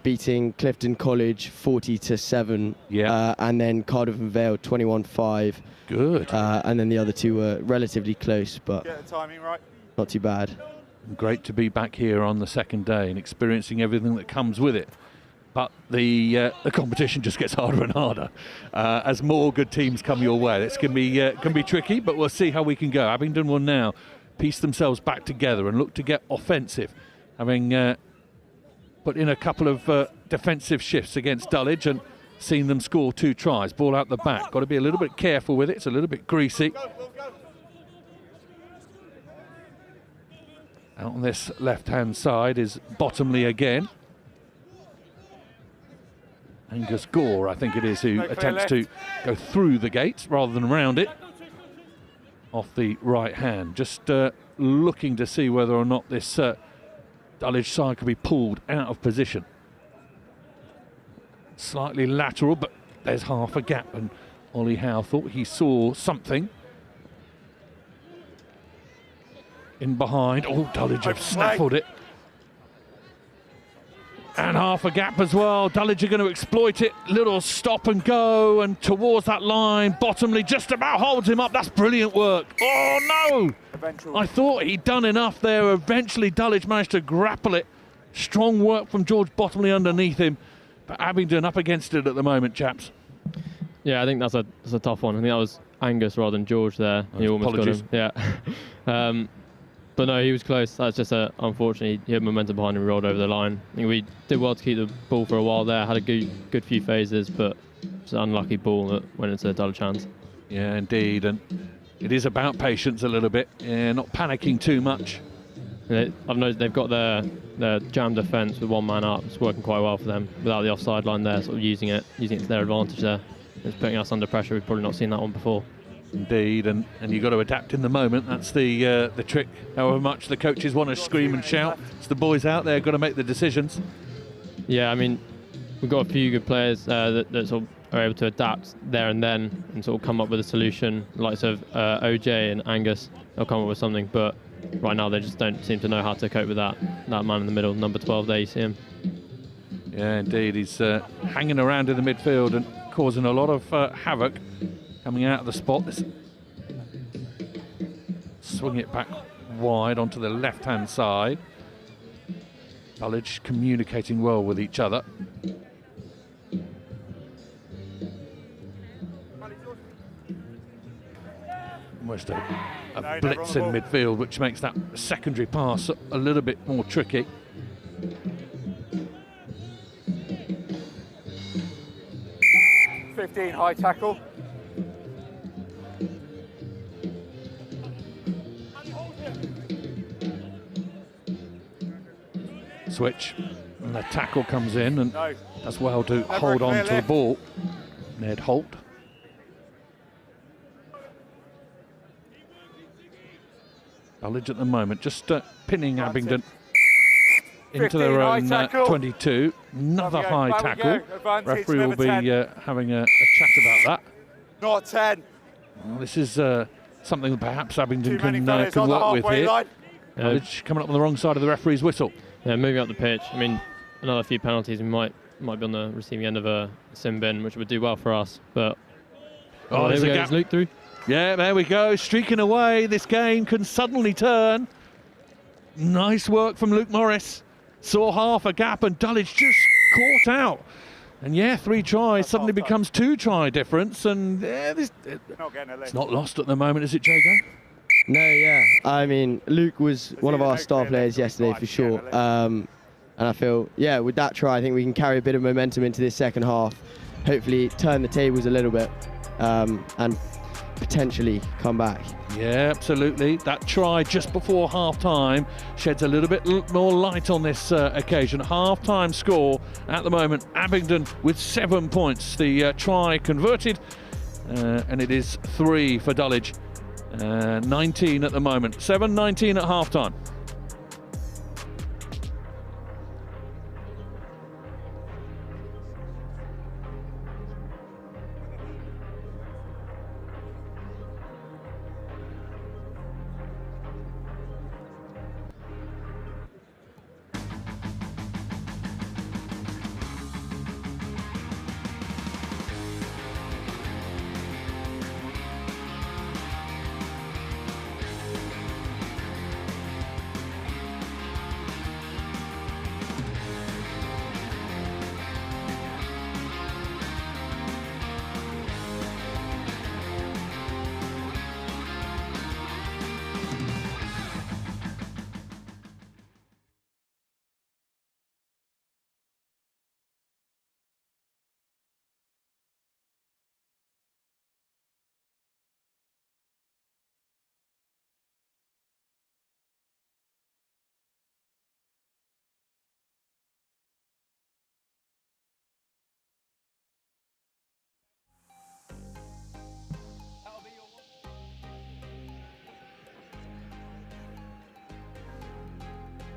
beating Clifton College 40-7. Yeah. And then Cardiff and Vale 21-5. Good. And then the other 2 were relatively close, but get the timing right. Not too bad. Great to be back here on the second day and experiencing everything that comes with it. But the competition just gets harder and harder as more good teams come your way. It's can be tricky, but we'll see how we can go. Abingdon will now piece themselves back together and look to get offensive, having put in a couple of defensive shifts against Dulwich and seen them score 2 tries. Ball out the back. Got to be a little bit careful with it. It's a little bit greasy. Out on this left-hand side is Bottomley again. Angus Gore, I think it is, who attempts to go through the gates rather than around it. Off the right hand. Just looking to see whether or not this Dulwich side could be pulled out of position. Slightly lateral, but there's half a gap, and Ollie Howe thought he saw something. In behind. Oh, Dulwich have snaffled it. And half a gap as well. Dulwich are going to exploit it. Little stop and go, and towards that line. Bottomley just about holds him up. That's brilliant work. Oh, no! Eventually. I thought he'd done enough there. Eventually, Dulwich managed to grapple it. Strong work from George Bottomley underneath him. But Abingdon up against it at the moment, chaps. Yeah, I think that's a tough one. I think that was Angus rather than George there. He almost apologies. got him. Yeah. But no, he was close. That's just unfortunately, he had momentum behind him and rolled over the line. I think we did well to keep the ball for a while there. Had a good few phases, but it's an unlucky ball that went into Dulwich hands. Yeah, indeed. And it is about patience a little bit. Yeah, not panicking too much. I've noticed they've got their jam defence with one man up. It's working quite well for them without the offside line there, sort of using it to their advantage there. It's putting us under pressure. We've probably not seen that one before. Indeed, and you've got to adapt in the moment. That's the trick. However much the coaches want to scream and shout, it's the boys out there got to make the decisions. Yeah, I mean, we've got a few good players that sort of are able to adapt there and then and sort of come up with a solution. The likes of OJ and Angus, they'll come up with something, but right now they just don't seem to know how to cope with that man in the middle, number 12 there, you see him. Yeah, indeed, he's hanging around in the midfield and causing a lot of havoc coming out of the spot. Swing it back wide onto the left-hand side. Dulwich communicating well with each other. Almost a blitz in midfield, which makes that secondary pass a little bit more tricky. High tackle. Switch, and the tackle comes in, and does well to Never hold on to the lift. ball. Ned Holt. Dulwich at the moment, just pinning Abingdon into their own 22. Another high tackle. Referee will be having a chat about that. Not 10. Well, this is something that perhaps Abingdon can players on the work with halfway here. line. Dulwich coming up on the wrong side of the referee's whistle. Yeah, moving up the pitch. I mean, another few penalties, we might be on the receiving end of a sin bin, which would do well for us. But there's a gap. There's Luke through. Yeah, there we go, streaking away. This game can suddenly turn. Nice work from Luke Morris. Saw half a gap and Dulwich just caught out. And yeah, 3 tries suddenly becomes 2 try difference. And it's not lost at the moment, is it, Jago? No, yeah. I mean, Luke was one of our star players yesterday for sure. And I feel, yeah, with that try, I think we can carry a bit of momentum into this second half. Hopefully turn the tables a little bit and potentially come back. Yeah, absolutely. That try just before half-time sheds a little bit more light on this occasion. Half-time score at the moment, Abingdon with 7 points. The try converted, and it is 3 for Dulwich. 19 at the moment. 7-19 at half-time.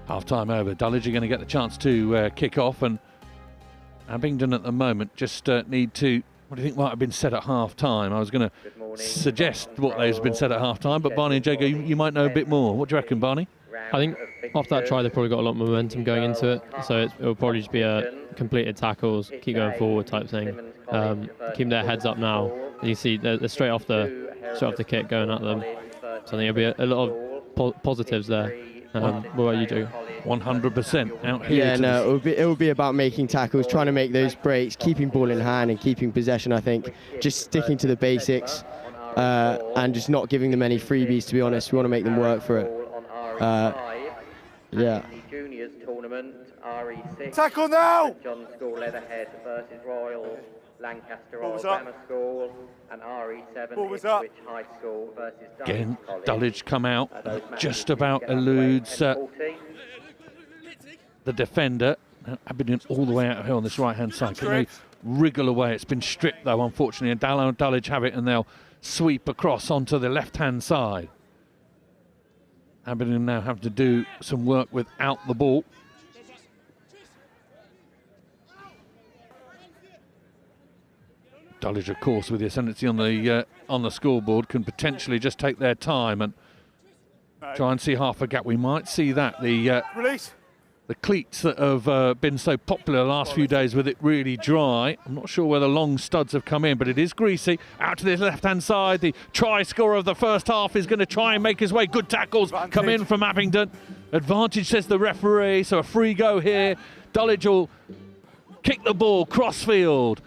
Half-time over. Dulwich are going to get the chance to kick off, and Abingdon at the moment just need to... What do you think might have been said at half-time? I was going to suggest what has been said at half-time, but Barney and Jago, you might know a bit more. What do you reckon, Barney? I think after that try, they've probably got a lot of momentum going into it, so it'll probably just be a completed tackles, keep going forward type thing. Keep their heads up now. You see they're straight off the kick going at them. So I think there'll be a lot of positives there. What about you, Joe? 100% out here. Yeah, no, it will be about making tackles, trying to make those breaks, keeping ball in hand and keeping possession, I think. Just sticking to the basics and just not giving them any freebies, to be honest. We want to make them work for it. Yeah. The juniors tournament RE6. Tackle now! St John's School Leatherhead versus Royal Lancaster Ball Royal was up. Grammar School, and RE7 Ball was up. Ipswich High School versus Again, Dulwich College. Dulwich come out, Those matches just will about get underway at eludes 10:40. the defender. Aberdeen all the way out here on this right-hand side. Can they wriggle away? It's been stripped though, unfortunately, and Dulwich have it, and they'll sweep across onto the left-hand side. Aberdeen now have to do some work without the ball. Dulwich, of course, with the ascendancy on the scoreboard, can potentially just take their time and try and see half a gap. We might see that Release. the cleats that have been so popular the last few days with it really dry. I'm not sure where the long studs have come in, but it is greasy. Out to the left-hand side, the try scorer of the first half is going to try and make his way. Good tackles come in from Abingdon. Advantage, says the referee, so a free go here. Dulwich will kick the ball crossfield.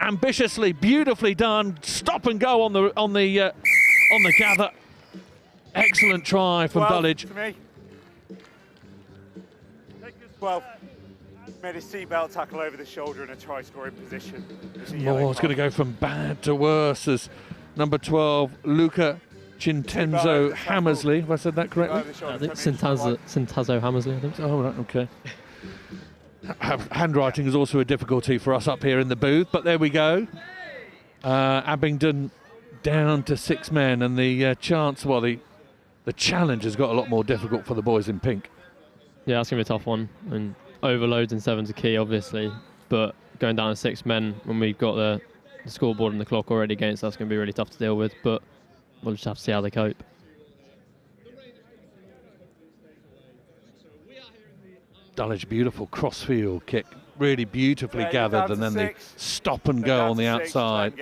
Ambitiously, beautifully done. Stop and go on the gather. Excellent try from Dulwich. To me. 12. Made a seatbelt tackle over the shoulder in a try-scoring position. It's going to go from bad to worse as number 12, Luca Cintenzo Hammersley. Have I said that correctly? I think Cintazo Hammersley, I think. Oh, right, okay. Handwriting is also a difficulty for us up here in the booth, but there we go. Abingdon down to 6 men, and the challenge has got a lot more difficult for the boys in pink. Yeah, that's going to be a tough one. I mean, overloads and 7's a key, obviously, but going down to 6 men when we've got the scoreboard and the clock already against us, going to be really tough to deal with, but we'll just have to see how they cope. Dulwich, beautiful crossfield kick, really beautifully gathered, and then the stop and go on the outside.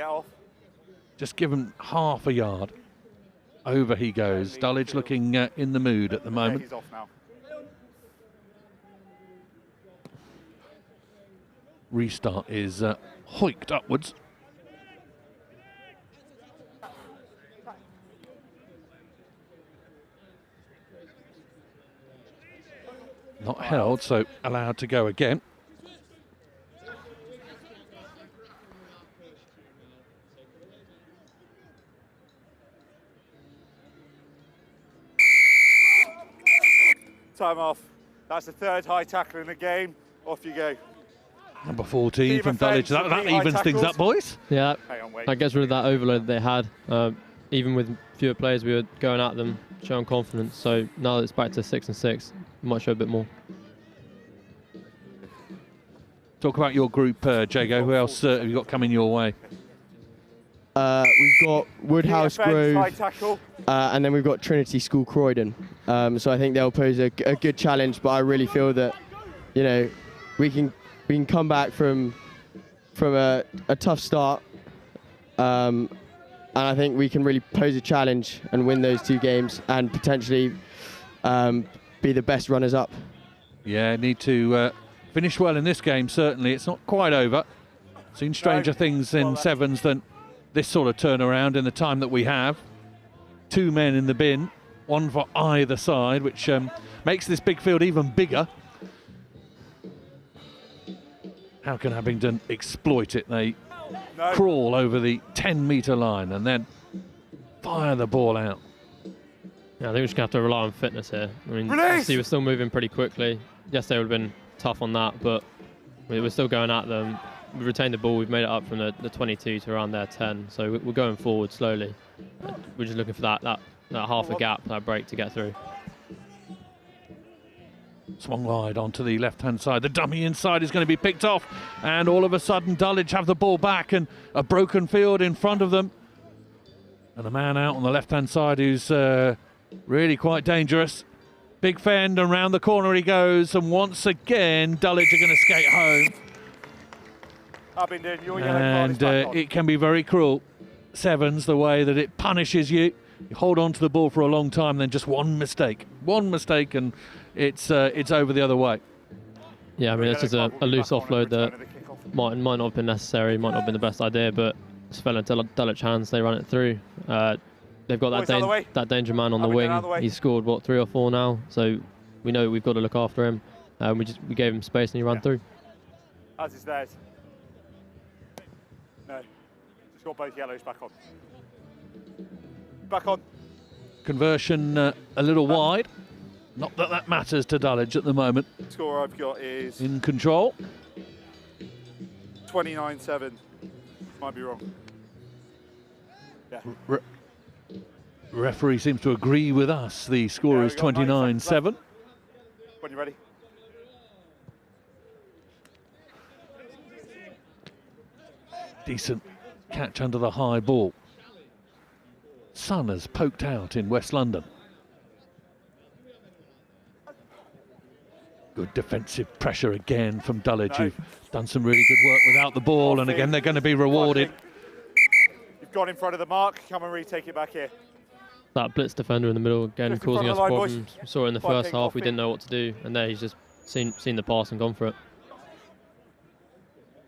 Just give him half a yard. Over he goes. Dulwich looking in the mood at the moment. He's off now. Restart is hoiked upwards. Not held, so allowed to go again. Time off. That's the 3rd high tackle in the game. Off you go. Number 14 from Dulwich. That evens things up, boys. Yeah, that gets rid of that overload that they had. Even with fewer players, we were going at them, showing confidence. So now that it's back to 6 and 6, we might show a bit more. Talk about your group, Jago. Who else have you got coming your way? We've got Woodhouse Grove, and then we've got Trinity School Croydon. So I think they'll pose a good challenge, but I really feel that, you know, we can come back from a tough start, and I think we can really pose a challenge and win those 2 games and potentially be the best runners-up. Yeah, need to finish well in this game, certainly. It's not quite over. Seen stranger things in 7s than this sort of turnaround in the time that we have. 2 men in the bin, 1 for either side, which makes this big field even bigger. How can Abingdon exploit it? They crawl over the 10-metre line and then fire the ball out. Yeah, I think we're just going to have to rely on fitness here. I mean, obviously we're still moving pretty quickly. Yesterday would have been tough on that, but we're still going at them. We've retained the ball. We've made it up from the 22 to around their 10. So we're going forward slowly. We're just looking for that half a gap, that break to get through. Swung wide onto the left-hand side. The dummy inside is going to be picked off, and all of a sudden Dulwich have the ball back and a broken field in front of them. And a man out on the left-hand side who's really quite dangerous. Big fend, and round the corner he goes, and once again Dulwich are going to skate home. Abingdon, your yellow card And is back on. it can be very cruel. 7's the way that it punishes you. You hold on to the ball for a long time, then just one mistake, and it's over the other way. Yeah, I mean, it's just a loose offload that might not have been necessary, might not have been the best idea, but it's fell into Dulwich hands. They run it through. They've got that danger man on the wing. He's scored, what, 3 or 4 now, so we know we've got to look after him. We gave him space and he ran through. As is theirs. No. Just got both yellows back on. Back on. Conversion a little wide. Not that that matters to Dulwich at the moment. Score I've got is in control. 29-7. Might be wrong. Yeah. Referee seems to agree with us. The score is 29-7. When you're ready. Decent catch under the high ball. Sun has poked out in West London. Good defensive pressure again from Dulwich, who've done some really good work without the ball, and again they're going to be rewarded. You've gone in front of the mark. Come and retake it back here. That blitz defender in the middle again, Just in causing front us of the line, problems. boys. We saw it in the first half. We didn't know what to do, and there he's just seen the pass and gone for it.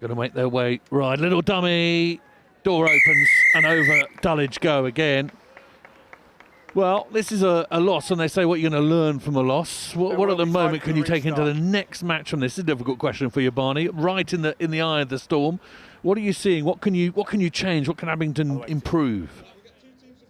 Going to make their way right. Little dummy. Door opens and over Dulwich go again. Well, this is a loss, and they say what you're going to learn from a loss. What at the moment can you take into the next match from this? This is a difficult question for you, Barney. Right in the eye of the storm. What are you seeing? What can you change? What can Abingdon improve?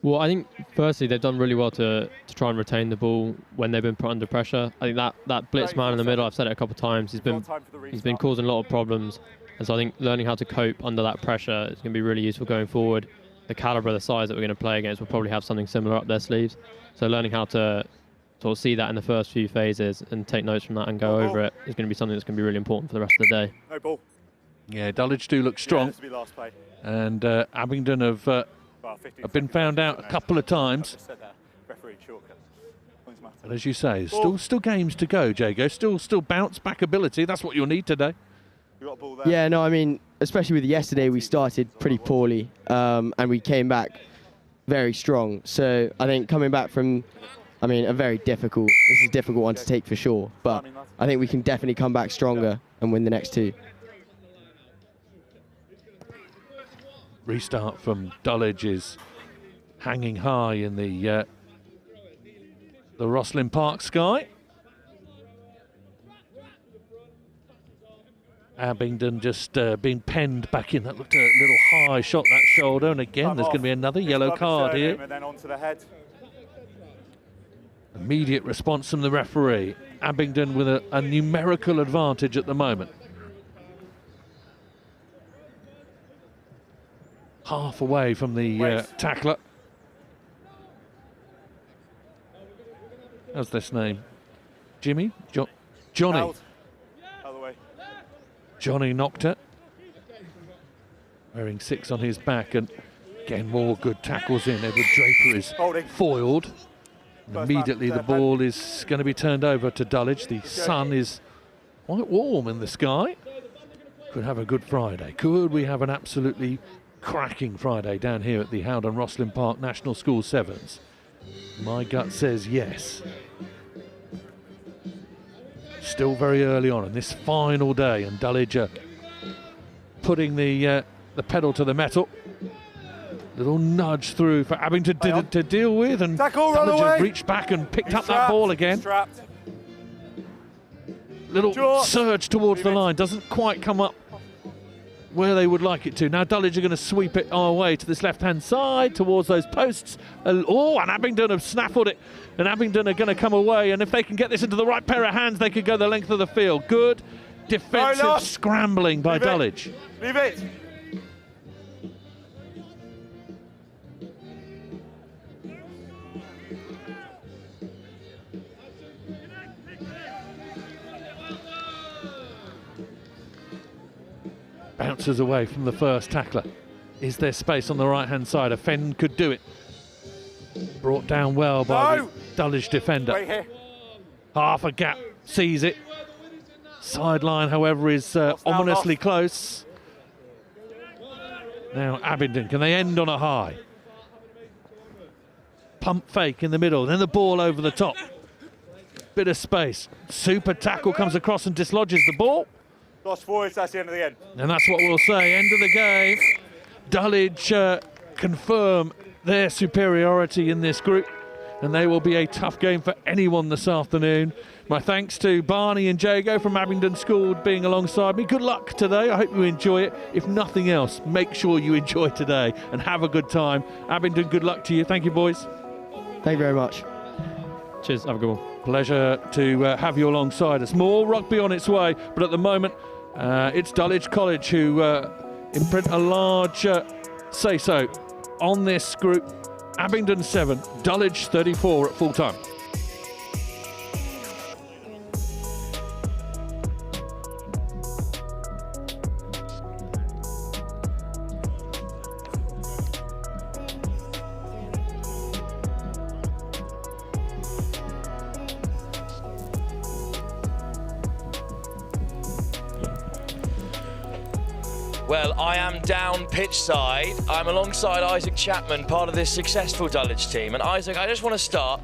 Well, I think firstly they've done really well to try and retain the ball when they've been put under pressure. I think that blitz man in the middle, I've said it a couple of times, he's been causing a lot of problems. And so I think learning how to cope under that pressure is going to be really useful going forward. The calibre, the size that we're going to play against will probably have something similar up their sleeves. So learning how to sort of see that in the first few phases and take notes from that and go over it is going to be something that's going to be really important for the rest of the day. No ball. Yeah, Dulwich do look strong. Yeah, this will be last play. And Abingdon have been found out a couple of times. And as you say, still games to go, Jago. Still bounce back ability. That's what you'll need today. Yeah, no, I mean, especially with yesterday, we started pretty poorly and we came back very strong. So I think coming back from, I mean, this is a difficult one to take for sure, but I think we can definitely come back stronger and win the next two. Restart from Dulwich is hanging high in the Rosslyn Park sky. Abingdon just being penned back in. That looked a little high, shot that shoulder, and again there's going to be another yellow card here. And then onto the head. Immediate response from the referee. Abingdon with a numerical advantage at the moment. Half away from the tackler. How's this name? Jimmy? Johnny. Out. Other way. Johnny knocked it. Wearing 6 on his back, and again more good tackles in. Edward Draper is foiled. And immediately the ball is going to be turned over to Dulwich. The sun is quite warm in the sky. Could have a good Friday. Could we have an absolutely cracking Friday down here at the Howden Rosslyn Park National School Sevens? My gut says yes. Still very early on in this final day, and Dulwich are putting the pedal to the metal. Little nudge through for Abingdon to deal with, and Dulwich have reached back and picked up that ball again. Little surge towards the line, doesn't quite come up where they would like it to. Now Dulwich are going to sweep it our way to this left-hand side towards those posts. And Abingdon have snaffled it, and Abingdon are going to come away, and if they can get this into the right pair of hands, they could go the length of the field. Good defensive scrambling by Dulwich. Leave it. Bounces away from the first tackler. Is there space on the right-hand side? A Fenn could do it. Brought down well by the Dulwich defender. Wait here. Half a gap, sees it. Sideline, however, is ominously close. Now Abingdon, can they end on a high? Pump fake in the middle, then the ball over the top. Bit of space. Super tackle comes across and dislodges the ball. Lost forwards, that's the end of the end. And that's what we'll say, end of the game. Dulwich confirm their superiority in this group. and they will be a tough game for anyone this afternoon. My thanks to Barney and Jago from Abingdon School being alongside me. Good luck today. I hope you enjoy it. If nothing else, make sure you enjoy today and have a good time. Abingdon, good luck to you. Thank you, boys. Thank you very much. Cheers, have a good one. Pleasure to have you alongside us. More rugby on its way, but at the moment, it's Dulwich College who imprint a large say-so on this group. Abingdon 7, Dulwich 34 at full time. Well, I am down pitch side. I'm alongside Isaac Chapman, part of this successful Dulwich team. And Isaac, I just want to start.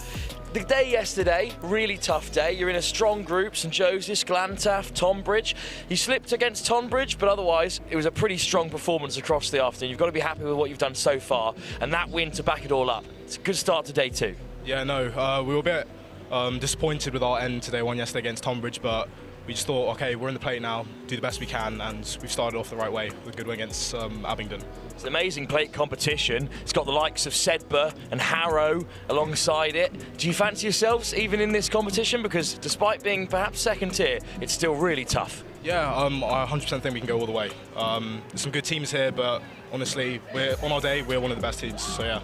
The day yesterday, really tough day. You're in a strong group, St Joseph's, Glantaff, Tonbridge. You slipped against Tonbridge, but otherwise it was a pretty strong performance across the afternoon. You've got to be happy with what you've done so far, and that win to back it all up. It's a good start to day 2. Yeah, no, we were a bit disappointed with our end today one yesterday against Tonbridge, but we just thought, okay, we're in the plate now, do the best we can, and we've started off the right way with a good win against Abingdon. It's an amazing plate competition. It's got the likes of Sedbergh and Harrow alongside it. Do you fancy yourselves even in this competition? Because despite being perhaps second tier, it's still really tough. Yeah, I 100% think we can go all the way. There's some good teams here, but honestly, on our day, we're one of the best teams, so yeah.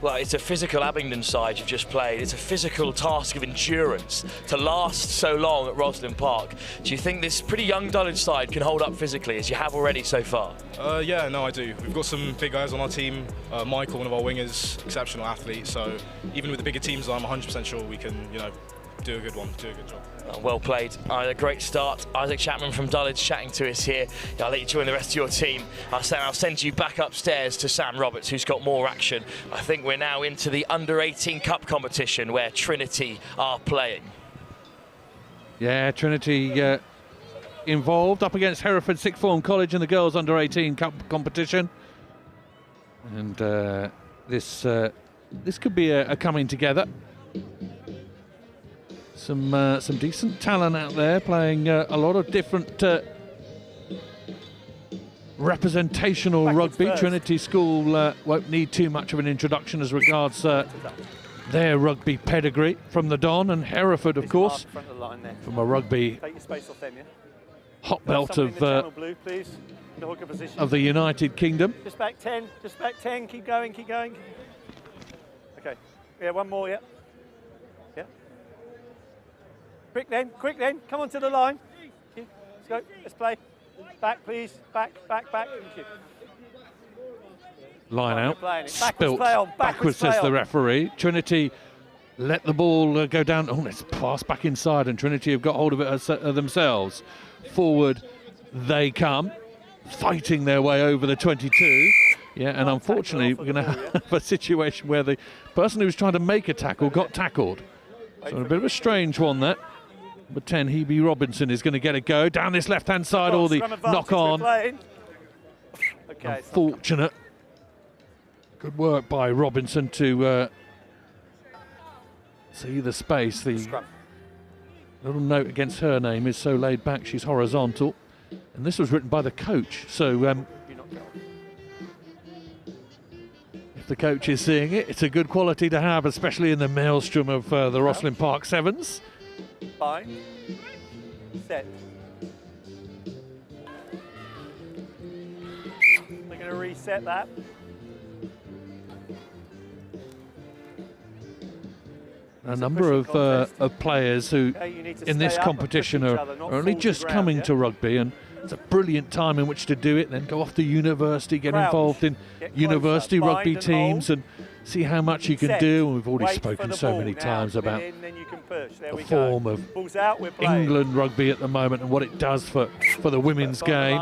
Well, it's a physical Abingdon side you've just played. It's a physical task of endurance to last so long at Roslyn Park. Do you think this pretty young Dulwich side can hold up physically, as you have already so far? Yeah, no, I do. We've got some big guys on our team. Michael, one of our wingers, exceptional athlete. So even with the bigger teams, I'm 100% sure we can, do a good one, do a good job. Well played. A great start. Isaac Chapman from Dulwich chatting to us here. I'll let you join the rest of your team. I'll send you back upstairs to Sam Roberts, who's got more action. I think we're now into the Under-18 Cup competition where Trinity are playing. Yeah, Trinity involved up against Hereford Sixth Form College in the girls Under-18 Cup competition. And this could be a coming together. Some decent talent out there playing a lot of different representational rugby. First. Trinity School won't need too much of an introduction as regards their rugby pedigree from the Don, and Hereford, of course, from a rugby hot belt of the United Kingdom. Just back 10, keep going. Okay, yeah, one more, yeah. Quick then, come on to the line. Let's go, let's play. Back, please, back. Thank you. Line out, spilt play on, backwards, says the referee. Trinity let the ball go down. Oh, let's pass back inside, and Trinity have got hold of it themselves. Forward they come, fighting their way over the 22. Yeah, and unfortunately, we're going to have a situation where the person who was trying to make a tackle got tackled. So a bit of a strange one, that. Number 10, Hebe Robinson, is going to get a go down this left-hand side, or the knock-on. Unfortunate. Good work by Robinson to see the space. The little note against her name is so laid back, she's horizontal. And this was written by the coach, so if the coach is seeing it, it's a good quality to have, especially in the maelstrom of the Roslyn Park Sevens. Fine. Set. We're going to reset that. A number of players who in this competition are only just coming to rugby, and it's a brilliant time in which to do it, then go off to university, get involved in university rugby teams and see how much you can do. And we've already spoken so many times about the form of England rugby at the moment and what it does for the women's game.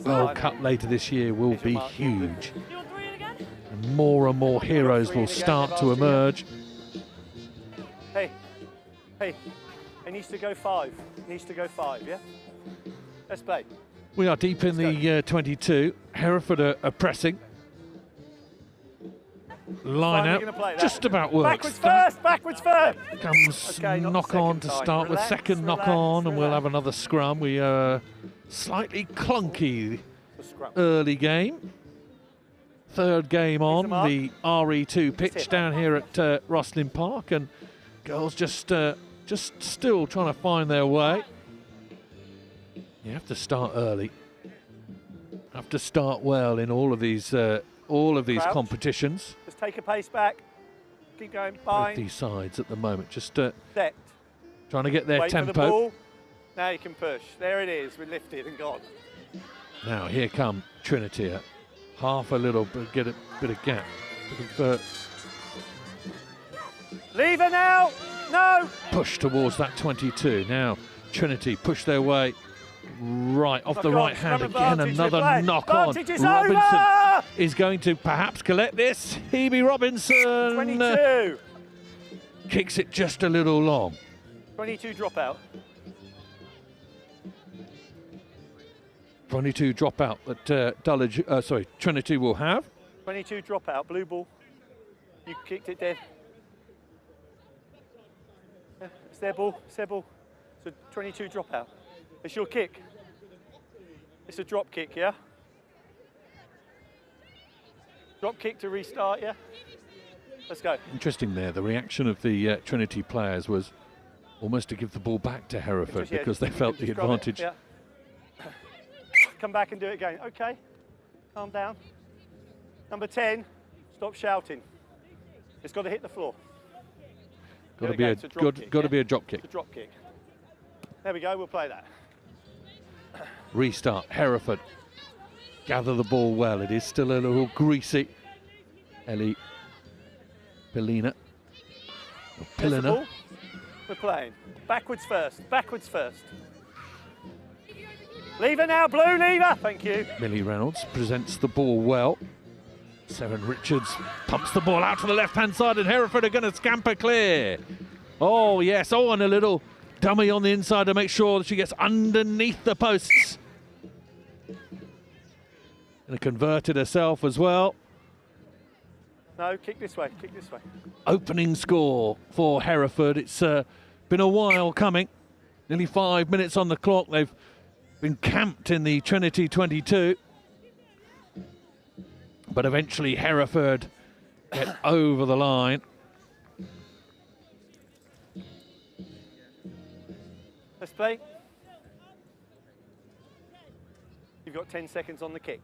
World Cup later this year will be huge. And more heroes will start to emerge. Hey, it needs to go 5. Yeah? Let's play. We are deep in the 22. Hereford are pressing. line out just about works. Backwards first. Comes knock on to start with, second knock on, and we'll have another scrum. We are slightly clunky early game. Third game on the RE2 pitch down here at Rosslyn Park, and girls just still trying to find their way. You have to start early. Have to start well in all of these competitions. Just take a pace back. Keep going. Both these sides at the moment, just trying to get their Wait tempo. For the ball. Now you can push. There it is. We're lifted and gone. Now here come Trinity. Half a little bit, get a bit of gap. Leave her now. No. Push towards that 22. Now Trinity push their way right off the right hand again. Another knock on. Robinson is going to perhaps collect this. Hebe Robinson 22. Kicks it just a little long. 22 dropout. 22 dropout that Trinity will have. 22 dropout, blue ball. You kicked it dead. Yeah, it's their ball, it's their ball. So 22 dropout. It's your kick. It's a drop kick, yeah? Drop kick to restart, yeah? Let's go. Interesting there, the reaction of the Trinity players was almost to give the ball back to Hereford because they felt the advantage. Yeah. Come back and do it again. Okay, calm down. Number 10, stop shouting. It's got to hit the floor. Got to be a drop kick. It's a drop kick. There we go, we'll play that. Restart, Hereford. Gather the ball well. It is still a little greasy. Ellie Pillina. We're playing. Backwards first, backwards first. Leave her now, blue, leave her. Thank you. Millie Reynolds presents the ball well. Seren Richards pumps the ball out to the left-hand side, and Hereford are going to scamper clear. Oh, yes. Oh, and a little dummy on the inside to make sure that she gets underneath the posts. And converted herself as well. No, kick this way, kick this way. Opening score for Hereford. It's been a while coming. Nearly 5 minutes on the clock. They've been camped in the Trinity 22. But eventually Hereford get over the line. Let's play. You've got 10 seconds on the kick.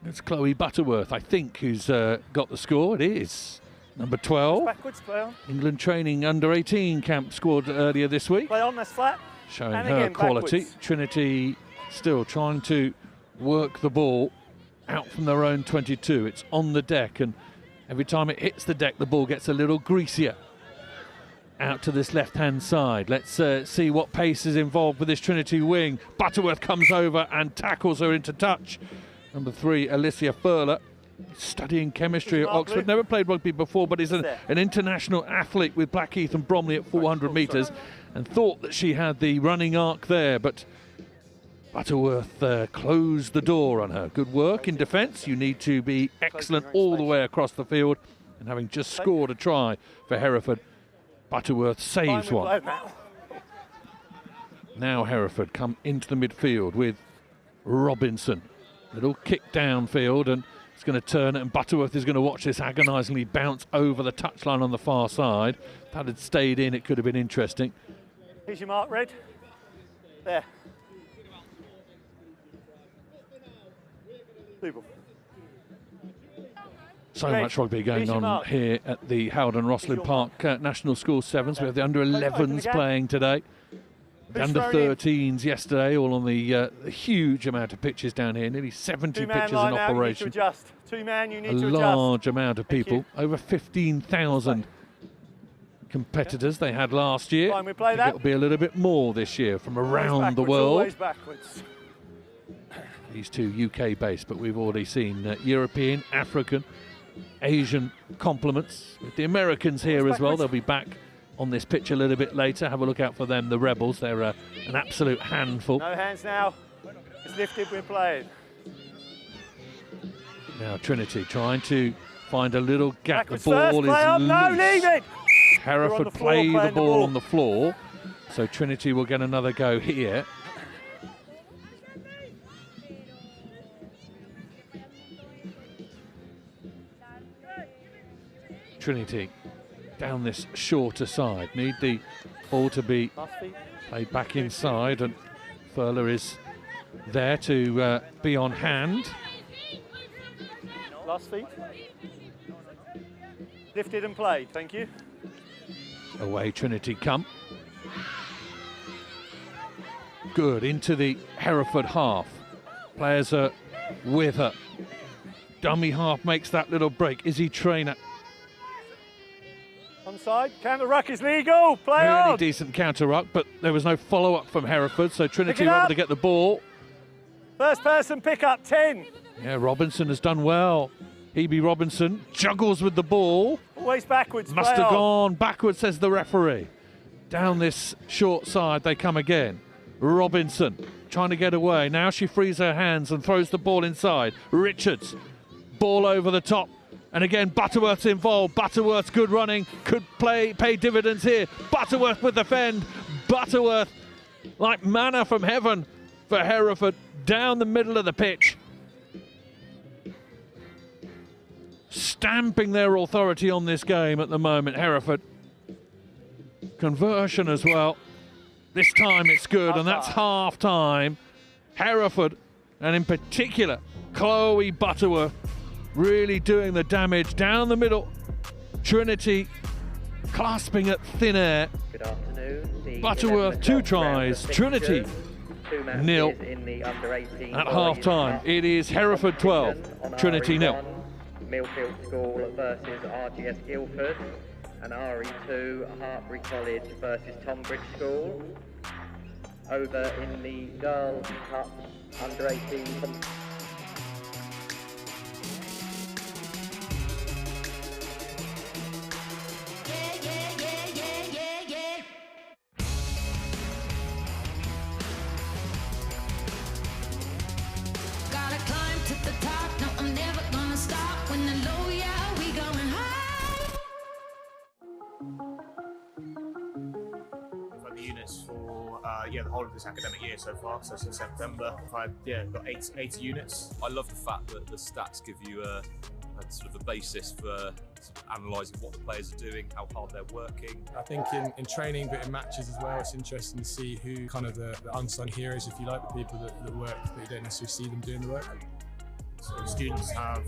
It's Chloe Butterworth, I think, who's got the score. It is number 12. Backwards, play on. England training under 18 camp squad earlier this week. Play on, that's flat. Showing and her again, quality. Backwards. Trinity still trying to work the ball out from their own 22. It's on the deck, and every time it hits the deck, the ball gets a little greasier. Out to this left-hand side. Let's see what pace is involved with this Trinity wing. Butterworth comes over and tackles her into touch. Number 3, Alicia Furler, studying chemistry at Oxford. Never played rugby before, but is an international athlete with Blackheath and Bromley at 400 metres, and thought that she had the running arc there, but Butterworth closed the door on her. Good work in defence. You need to be excellent all the way across the field, and having just scored a try for Hereford, Butterworth saves one. Now Hereford come into the midfield with Robinson. Little kick downfield, and it's going to turn it, and Butterworth is going to watch this agonisingly bounce over the touchline on the far side. If that had stayed in, it could have been interesting. Here's your mark, Red. There. People. So much rugby going on here at the HOWDEN ROSSLYN Park National School Sevens. We have the under-11s playing today. The under-13s yesterday, all on the huge amount of pitches down here. Nearly 70 pitches in operation. Two-man, you need to adjust. A large amount of people. Over 15,000 competitors they had last year. Fine, we play that. It'll be a little bit more this year from around the world. Always backwards. These two UK-based, but we've already seen European, African, Asian complements. With the Americans here as well, they'll be back on this pitch a little bit later. Have a look out for them, the Rebels. They're an absolute handful. No hands now. It's lifted, we're playing. Now Trinity trying to find a little gap. Backwards The ball first, is play on, no, loose. leave it! Hereford play the ball on the floor, so Trinity will get another go here. Trinity down this shorter side. Need the ball to be played back inside, and Furler is there to be on hand. Last feet. Lifted and played, thank you. Away Trinity come. Good, into the Hereford half. Players are with her. Dummy half makes that little break. Izzy Trainer. Onside, counter ruck is legal, play on! Really decent counter ruck, but there was no follow-up from Hereford, so Trinity were able to get the ball. First person pick up, 10. Yeah, Robinson has done well. Hebe Robinson juggles with the ball. Always backwards, Must have gone backwards, says the referee. Down this short side they come again. Robinson trying to get away. Now she frees her hands and throws the ball inside. Richards, ball over the top. And again, Butterworth's involved. Butterworth's good running, could pay dividends here. Butterworth with the fend. Butterworth, like manna from heaven for Hereford, down the middle of the pitch. Stamping their authority on this game at the moment, Hereford. Conversion as well. This time it's good, and that's half time. Hereford, and in particular, Chloe Butterworth, really doing the damage down the middle. Trinity clasping at thin air. Good afternoon. Butterworth 2 tries, Trinity 0 at half time. It is Hereford 12, Trinity 0. Millfield School versus RGS Guildford, and RE2 Hartbury College versus Tonbridge School. Over in the Girls Cup under 18. Gotta climb to the top, no, I'm never gonna stop. When the low, yeah, we going high. We've had the units for the whole of this academic year so far, so since September. I've got 80 units. I love the fact that the stats give you a sort of a basis for analysing what the players are doing, how hard they're working. I think in training, but in matches as well, it's interesting to see who kind of the unsung heroes, if you like, the people that work, but you don't necessarily see them doing the work. So students have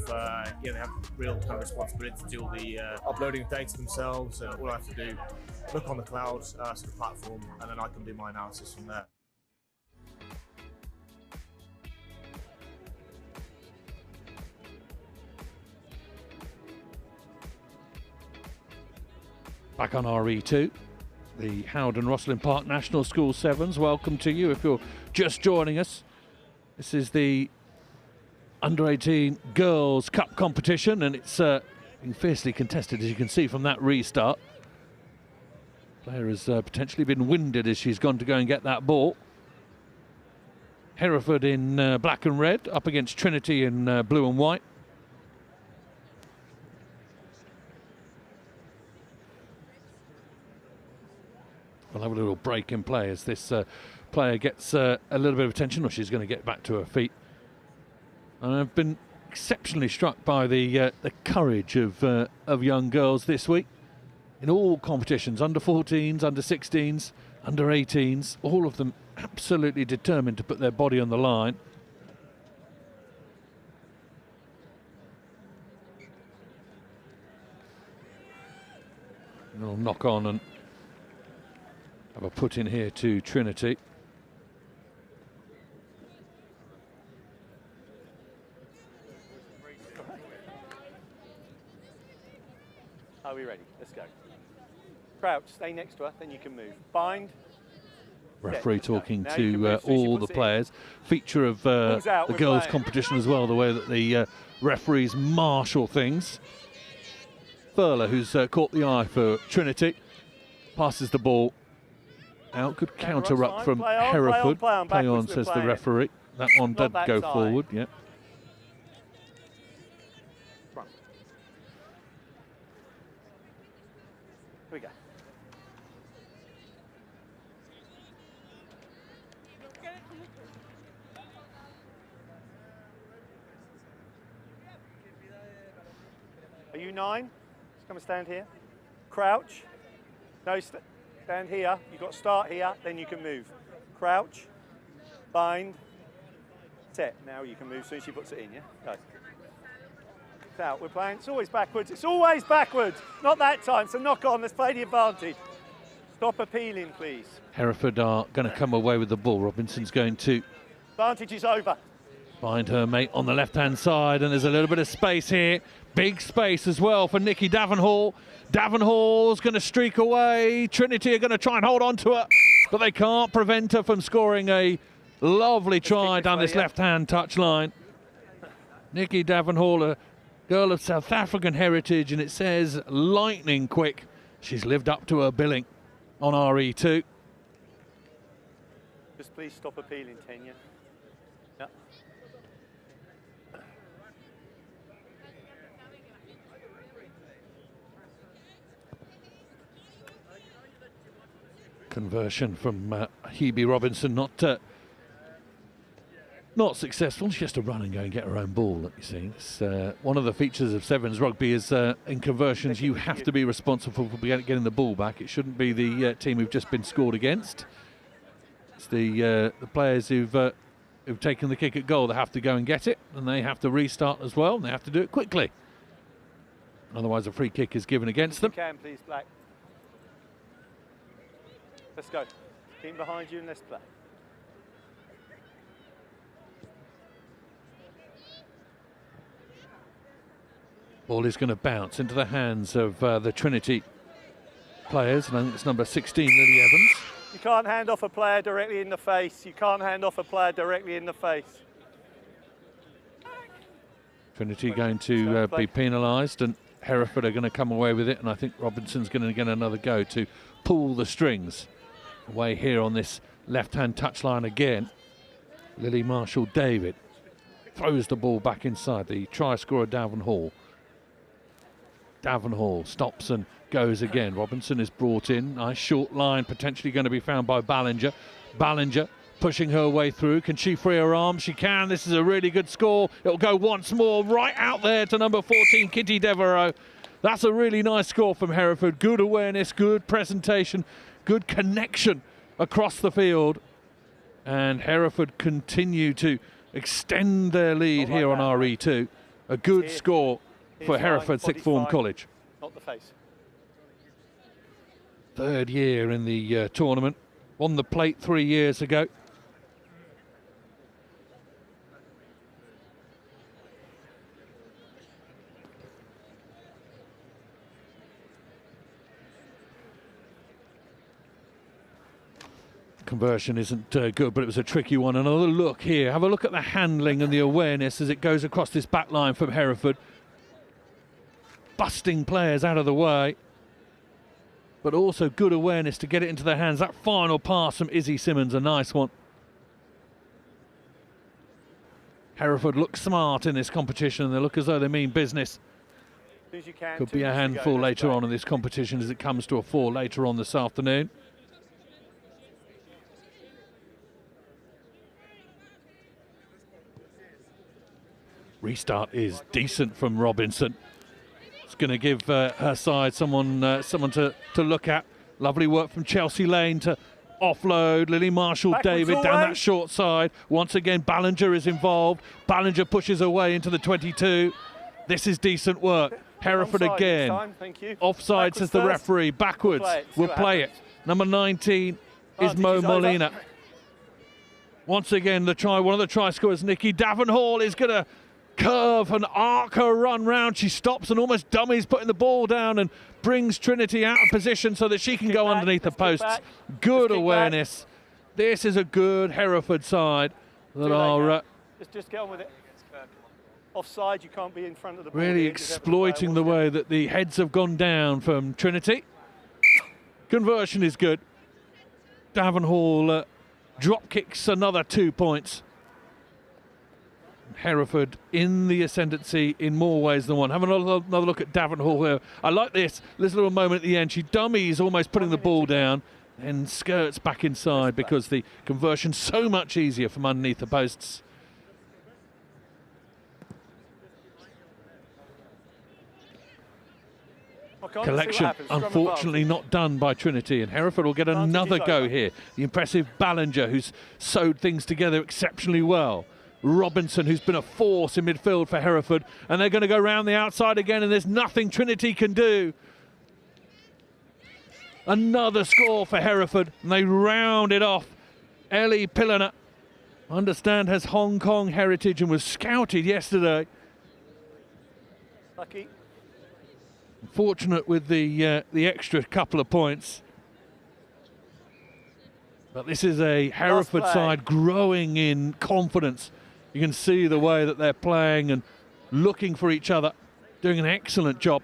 they have real kind of responsibility to do all the uploading of data themselves. All I have to do, look on the cloud sort of platform, and then I can do my analysis from there. Back on RE2, the Howden Rosslyn Park National School Sevens. Welcome to you if you're just joining us. This is the Under-18 Girls Cup competition, and it's been fiercely contested, as you can see from that restart. Player has potentially been winded as she's gone to go and get that ball. Hereford in black and red, up against Trinity in blue and white. We'll have a little break in play as this player gets a little bit of attention, or she's going to get back to her feet. And I've been exceptionally struck by the courage of young girls this week in all competitions, under 14s, under 16s, under 18s, all of them absolutely determined to put their body on the line. A little knock on and have a put in here to Trinity. Are we ready? Let's go. Crouch, stay next to her, then you can move. Bind. Referee talking to all the players. Feature of the girls' competition as well, the way that the referees marshal things. Furler, who's caught the eye for Trinity, passes the ball out. Good counter ruck from Hereford. Play on, says the referee. That one did go forward, yeah. Are you 9? Just come and stand here. Crouch. No, stand here. You've got to start here, then you can move. Crouch, bind, set. Now you can move as soon as she puts it in, yeah? Go. It's out. We're playing. It's always backwards. It's always backwards. Not that time, so knock on. Let's play the advantage. Stop appealing, please. Hereford are going to come away with the ball. Robinson's going to Advantage is over. find her mate on the left-hand side, and there's a little bit of space here. Big space as well for Nikki Davenhall. Davenhall's going to streak away. Trinity are going to try and hold on to her, but they can't prevent her from scoring a lovely try down this left-hand touchline. Nikki Davenhall, a girl of South African heritage, and it says lightning quick. She's lived up to her billing on RE2. Just please stop appealing, Tanya. Yeah. Conversion from Hebe Robinson, not successful. She has to run and go and get her own ball, like you see. It's, one of the features of Sevens rugby is in conversions you have to be responsible for getting the ball back. It shouldn't be the team who've just been scored against. It's the players who've taken the kick at goal that have to go and get it, and they have to restart as well, and they have to do it quickly. Otherwise a free kick is given against them. If you can, please, Black. Let's go. Team behind you and let's play. Ball is going to bounce into the hands of the Trinity players, and I think it's number 16, Lily Evans. You can't hand off a player directly in the face. You can't hand off a player directly in the face. Trinity going to be penalised, and Hereford are going to come away with it, and I think Robinson's going to get another go to pull the strings away here on this left-hand touchline again. Lily Marshall-David throws the ball back inside. The try scorer, Davenhall. Davenhall stops and goes again. Robinson is brought in. Nice short line, potentially going to be found by Ballinger. Ballinger pushing her way through. Can she free her arm? She can. This is a really good score. It'll go once more right out there to number 14, Kitty Devereaux. That's a really nice score from Hereford. Good awareness, good presentation, good connection across the field. And Hereford continue to extend their lead here on RE2. A good score for Hereford Sixth Form College. Not the face. Third year in the tournament. Won the plate 3 years ago. Conversion isn't good, but it was a tricky one. Another look here. Have a look at the handling and the awareness as it goes across this back line from Hereford. Busting players out of the way, but also good awareness to get it into their hands. That final pass from Izzy Simmons, a nice one. Hereford look smart in this competition. They look as though they mean business. Could be a handful later on in this competition as it comes to a 4 later on this afternoon. Restart is decent from Robinson. It's going to give her side someone to look at. Lovely work from Chelsea Lane to offload. Lily Marshall-David down that short side. Once again, Ballinger is involved. Ballinger pushes her way into the 22. This is decent work. Hereford again. Offside, says the referee. Backwards. We'll play it. Number 19 is Mo Molina. Once again, one of the try scorers, Nikki Davenhall, is going to curve and arc her run round. She stops and almost dummies, putting the ball down and brings Trinity out of position so that she can go underneath the posts. Good awareness. This is a good Hereford side that are just get on with it. Offside, you can't be in front of the ball. Really exploiting the way that the heads have gone down from Trinity. Conversion is good. Davenhall drop kicks another 2 points. Hereford in the ascendancy in more ways than one. Have another look at Davenhall here. I like this little moment at the end. She dummies, almost putting the ball down, and skirts back inside because the conversion's so much easier from underneath the posts. on, collection unfortunately not done by Trinity, and Hereford will get another go here. The impressive Ballinger, who's sewed things together exceptionally well. Robinson, who's been a force in midfield for Hereford, and they're going to go round the outside again, and there's nothing Trinity can do. Another score for Hereford, and they round it off. Ellie Pilliner, I understand, has Hong Kong heritage and was scouted yesterday. Lucky. Fortunate with the extra couple of points. But this is a Hereford side growing in confidence. You can see the way that they're playing and looking for each other, doing an excellent job.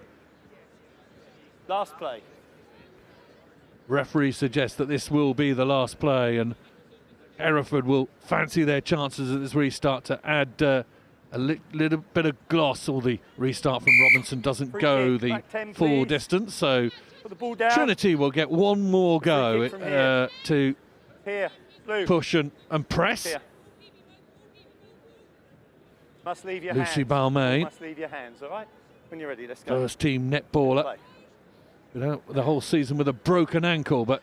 Last play. Referee suggests that this will be the last play, and Hereford will fancy their chances at this restart to add a little bit of gloss. Or the restart from Robinson doesn't go the full distance, so Trinity will get one more go to push and press. Here. Must leave your Lucy hands. Balmain. Must leave your hands, all right? When you're ready, let's go. First team netballer. The whole season with a broken ankle, but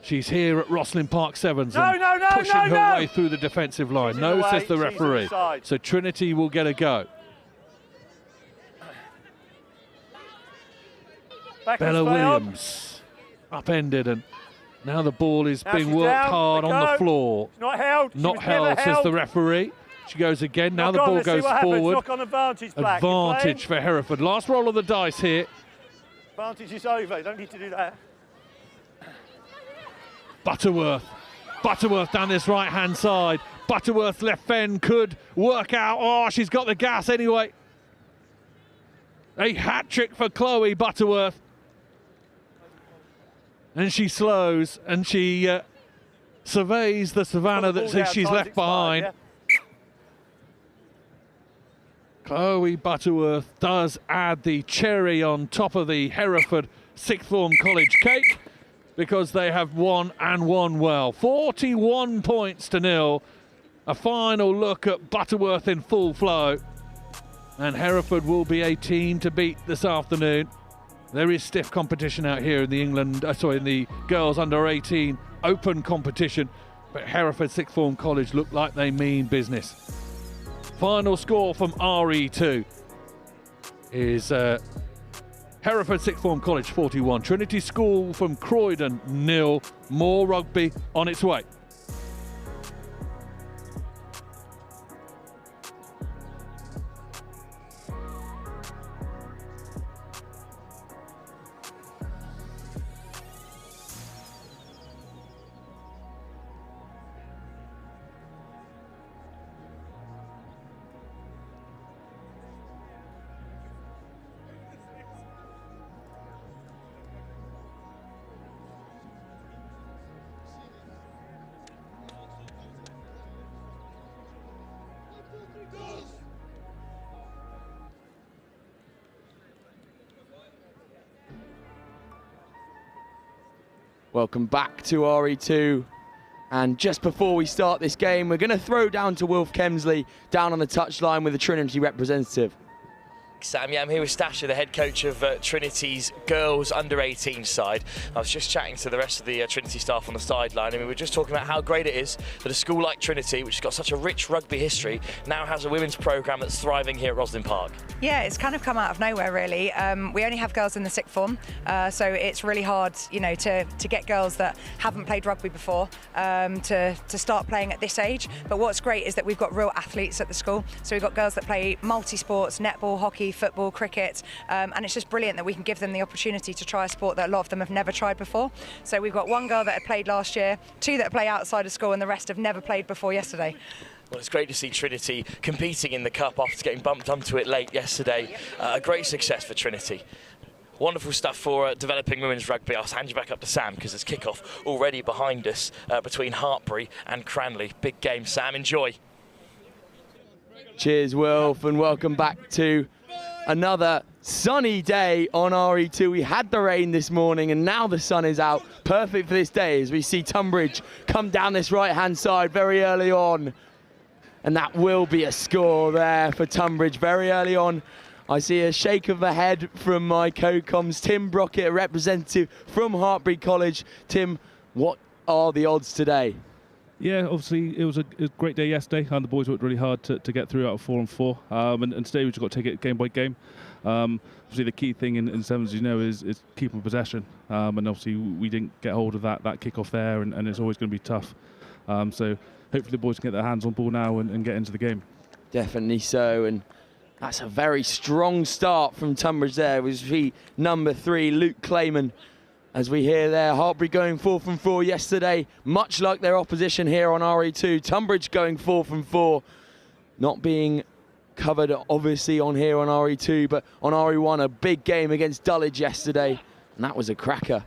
she's here at Rosslyn Park Sevens pushing her way through the defensive line. No, says the referee. So Trinity will get a go. Bella Williams upended, and now the ball is being worked hard on the floor. Not held. Not held, says the referee. She goes again. Now the ball goes forward. Advantage for Hereford. Last roll of the dice here. Advantage is over. You don't need to do that. Butterworth down this right-hand side. Butterworth left fend could work out. Oh, she's got the gas anyway. A hat-trick for Chloe Butterworth. And she slows, and she surveys the savannah that she's left behind. Yeah. Chloe Butterworth does add the cherry on top of the Hereford sixth form college cake, because they have won and won well. 41 points to 0. A final look at Butterworth in full flow. And Hereford will be a team to beat this afternoon. There is stiff competition out here in the in the girls under 18 open competition. But Hereford sixth form college look like they mean business. Final score from RE2 is Hereford sixth form college 41, Trinity School from Croydon 0. More rugby on its way. Welcome back to RE2. And just before we start this game, we're going to throw down to Wilf Kemsley down on the touchline with the Trinity representative. Sam, yeah, I'm here with Stasha, the head coach of Trinity's girls under 18 side. I was just chatting to the rest of the Trinity staff on the sideline, and we were just talking about how great it is that a school like Trinity, which has got such a rich rugby history, now has a women's programme that's thriving here at Rosslyn Park. Yeah, it's kind of come out of nowhere, really. We only have girls in the sixth form, so it's really hard, you know, to get girls that haven't played rugby before to start playing at this age. But what's great is that we've got real athletes at the school. So we've got girls that play multi-sports, netball, hockey, football, cricket, and it's just brilliant that we can give them the opportunity to try a sport that a lot of them have never tried before. So we've got one girl that had played last year, two that play outside of school, and the rest have never played before yesterday. Well, it's great to see Trinity competing in the Cup after getting bumped onto it late yesterday. A great success for Trinity. Wonderful stuff for developing women's rugby. I'll hand you back up to Sam, because there's kick-off already behind us between Hartbury and Cranley. Big game, Sam. Enjoy. Cheers, Wilf, and welcome back to another sunny day on RE2. We had the rain this morning, and now the sun is out. Perfect for this day as we see Tunbridge come down this right-hand side very early on. And that will be a score there for Tunbridge very early on. I see a shake of the head from my co-coms, Tim Brockett, a representative from Hartbury College. Tim, what are the odds today? Yeah, obviously it was a great day yesterday, and the boys worked really hard to get through out of 4 on 4. And today we've just got to take it game by game. Obviously the key thing in sevens, you know, is keeping possession. And obviously we didn't get hold of that kick-off there, and it's always going to be tough. So hopefully the boys can get their hands on ball now and get into the game. Definitely so, and that's a very strong start from Tunbridge there. It was number 3, Luke Clayman. As we hear there, Hartbury going 4 from 4 yesterday, much like their opposition here on RE2. Tunbridge going 4 from 4, not being covered obviously on here on RE2, but on RE1, a big game against Dulwich yesterday, and that was a cracker.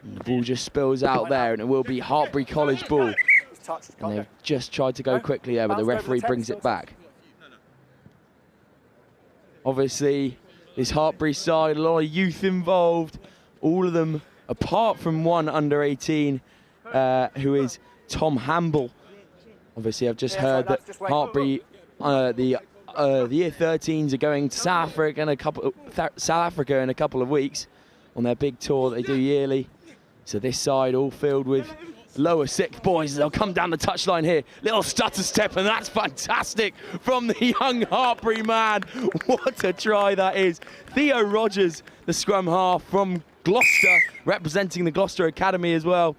And the ball just spills out there, and it will be Hartbury College ball. And they've just tried to go quickly there, but the referee brings it back. Obviously, this Hartbury side, a lot of youth involved. All of them, apart from one under 18, who is Tom Hamble. Obviously, I've just heard that Hartbury, the year 13s are going to South Africa in a couple of weeks on their big tour that they do yearly. So this side all filled with lower 6th boys. They'll come down the touchline here. Little stutter step, and that's fantastic from the young Hartbury man. What a try that is. Theo Rogers, the scrum half from Gloucester, representing the Gloucester Academy as well.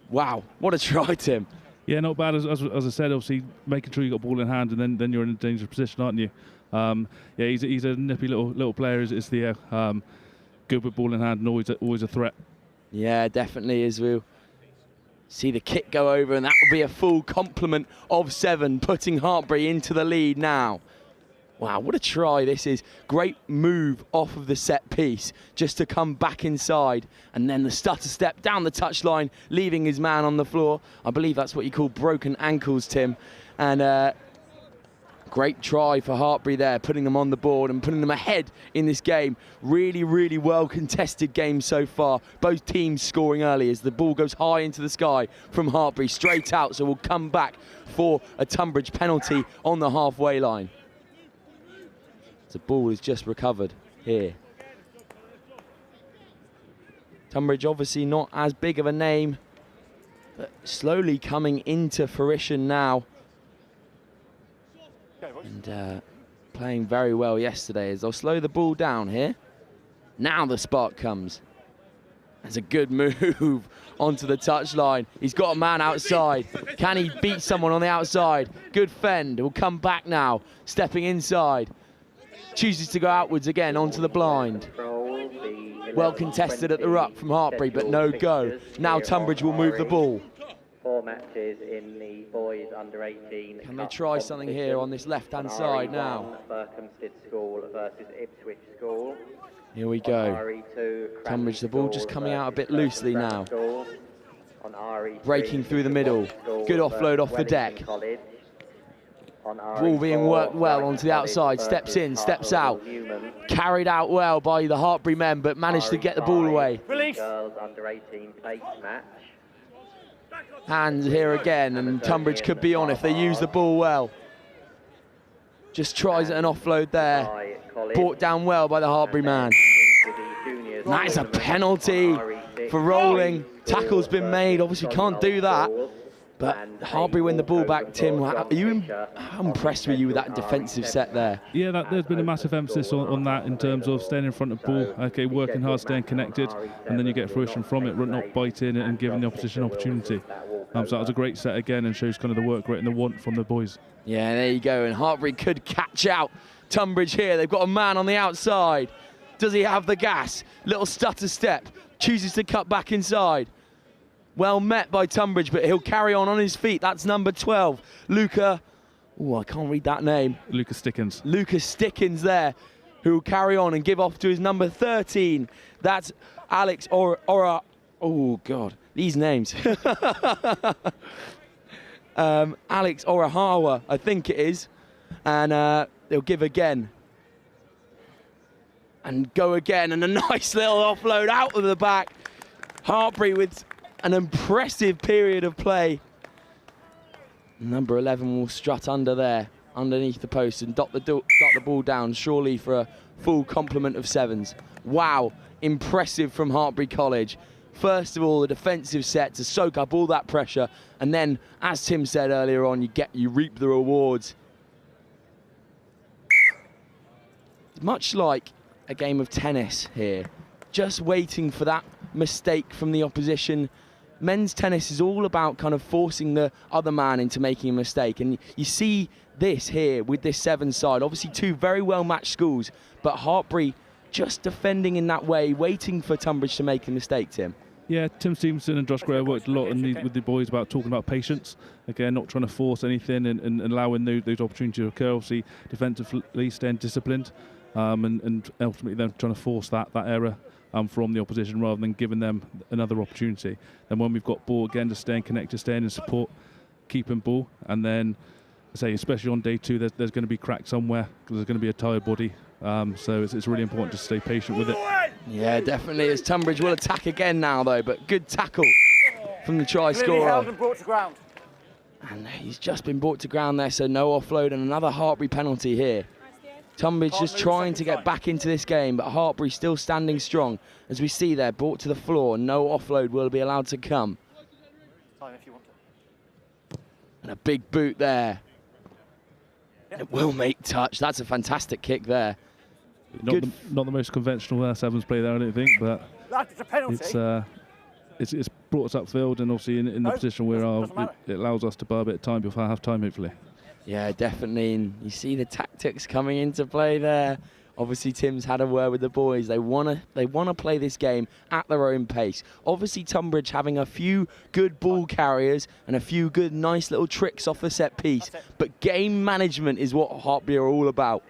Wow, what a try, Tim. Yeah, not bad. As I said, obviously making sure you got ball in hand, and then you're in a dangerous position, aren't you? Yeah, he's a nippy little player, is Theo. Good with ball in hand and always a threat. Yeah, definitely, as we'll see the kick go over, and that will be a full complement of 7, putting Hartbury into the lead now. Wow, what a try this is. Great move off of the set piece, just to come back inside, and then the stutter step down the touchline, leaving his man on the floor. I believe that's what you call broken ankles, Tim. And great try for Hartbury there, putting them on the board and putting them ahead in this game. Really, really well contested game so far. Both teams scoring early as the ball goes high into the sky from Hartbury, straight out. So we'll come back for a Tunbridge penalty on the halfway line. The ball is just recovered here. Tunbridge obviously not as big of a name, but slowly coming into fruition now. And playing very well yesterday as they'll slow the ball down here. Now the spark comes. That's a good move onto the touchline. He's got a man outside. Can he beat someone on the outside? Good fend. Will come back now, stepping inside. Chooses to go outwards again onto the blind. Well contested at the ruck from Hartbury, but no go. Now Tunbridge will move the ball. 4 matches in the boys under 18. Can they try something here on this left-hand side now? Berkhamsted School versus Ipswich School. Here we go. RE2, Tunbridge, the ball just coming out a bit loosely now. On RE3, breaking through the middle. Good offload off the deck. Ball being worked well onto the outside. Steps in, steps out. Carried out well by the Hartbury men, but managed to get the ball away. Girls under 18 place match. Hands here again, and Tunbridge could be on if they use the ball well. Just tries an offload there. Brought down well by the Hartbury man. That is a penalty for rolling. Tackle's been made, obviously can't do that. But Hartbury win the ball back. Tim, how impressed were you with that defensive set there? Yeah, there's been a massive emphasis on that in terms of staying in front of ball, okay, working hard, staying connected, and then you get fruition from it, not biting it and giving the opposition opportunity. So that was a great set again and shows kind of the work rate and the want from the boys. Yeah, there you go, and Hartbury could catch out Tunbridge here. They've got a man on the outside. Does he have the gas? Little stutter step, chooses to cut back inside. Well met by Tunbridge, but he'll carry on his feet. That's number 12, Luca. Oh, I can't read that name. Lucas Stickens. Lucas Stickens there, who will carry on and give off to his number 13. That's Alex Ora. Oh, God, these names. Alex Orahawa, I think it is. And they'll give again. And go again, and a nice little offload out of the back. Hartbury with an impressive period of play. Number 11 will strut under there. underneath the post and dot the ball down, surely for a full complement of sevens. Wow, impressive from Hartbury College. First of all, the defensive set to soak up all that pressure, and then, as Tim said earlier on, you reap the rewards. Much like a game of tennis here, just waiting for that mistake from the opposition. Men's tennis is all about kind of forcing the other man into making a mistake, and you see this here with this seven side. Obviously two very well matched schools, but Hartbury just defending in that way, waiting for Tunbridge to make a mistake, Tim. Yeah, Tim Stevenson and Josh Gray worked a lot with the boys about talking about patience. Again, not trying to force anything and allowing those opportunities to occur. Obviously, defensively staying disciplined, and ultimately then trying to force that error from the opposition rather than giving them another opportunity. And when we've got ball again, just staying connected, staying in support, keeping ball, and then say especially on day two, there's going to be cracks somewhere because there's going to be a tired body. So it's really important to stay patient with it. Yeah, definitely. As Tunbridge will attack again now, though, but good tackle from the try scorer. Held and brought to ground. And he's just been brought to ground there, so no offload and another Hartbury penalty here. Tunbridge just trying to get back into this game, but Hartbury still standing strong. As we see there, brought to the floor, no offload will be allowed to come. Time if you want to. And a big boot there. It will make touch. That's a fantastic kick there. Not the most conventional sevens play there, I don't think, but It's a penalty. It's brought us upfield, and obviously in the position we are, it allows us to buy a bit of time before half time, hopefully. Yeah, definitely. And you see the tactics coming into play there. Obviously, Tim's had a word with the boys. They wanna play this game at their own pace. Obviously, Tunbridge having a few good ball carriers and a few good, nice little tricks off the set piece. But game management is what Hartbury are all about.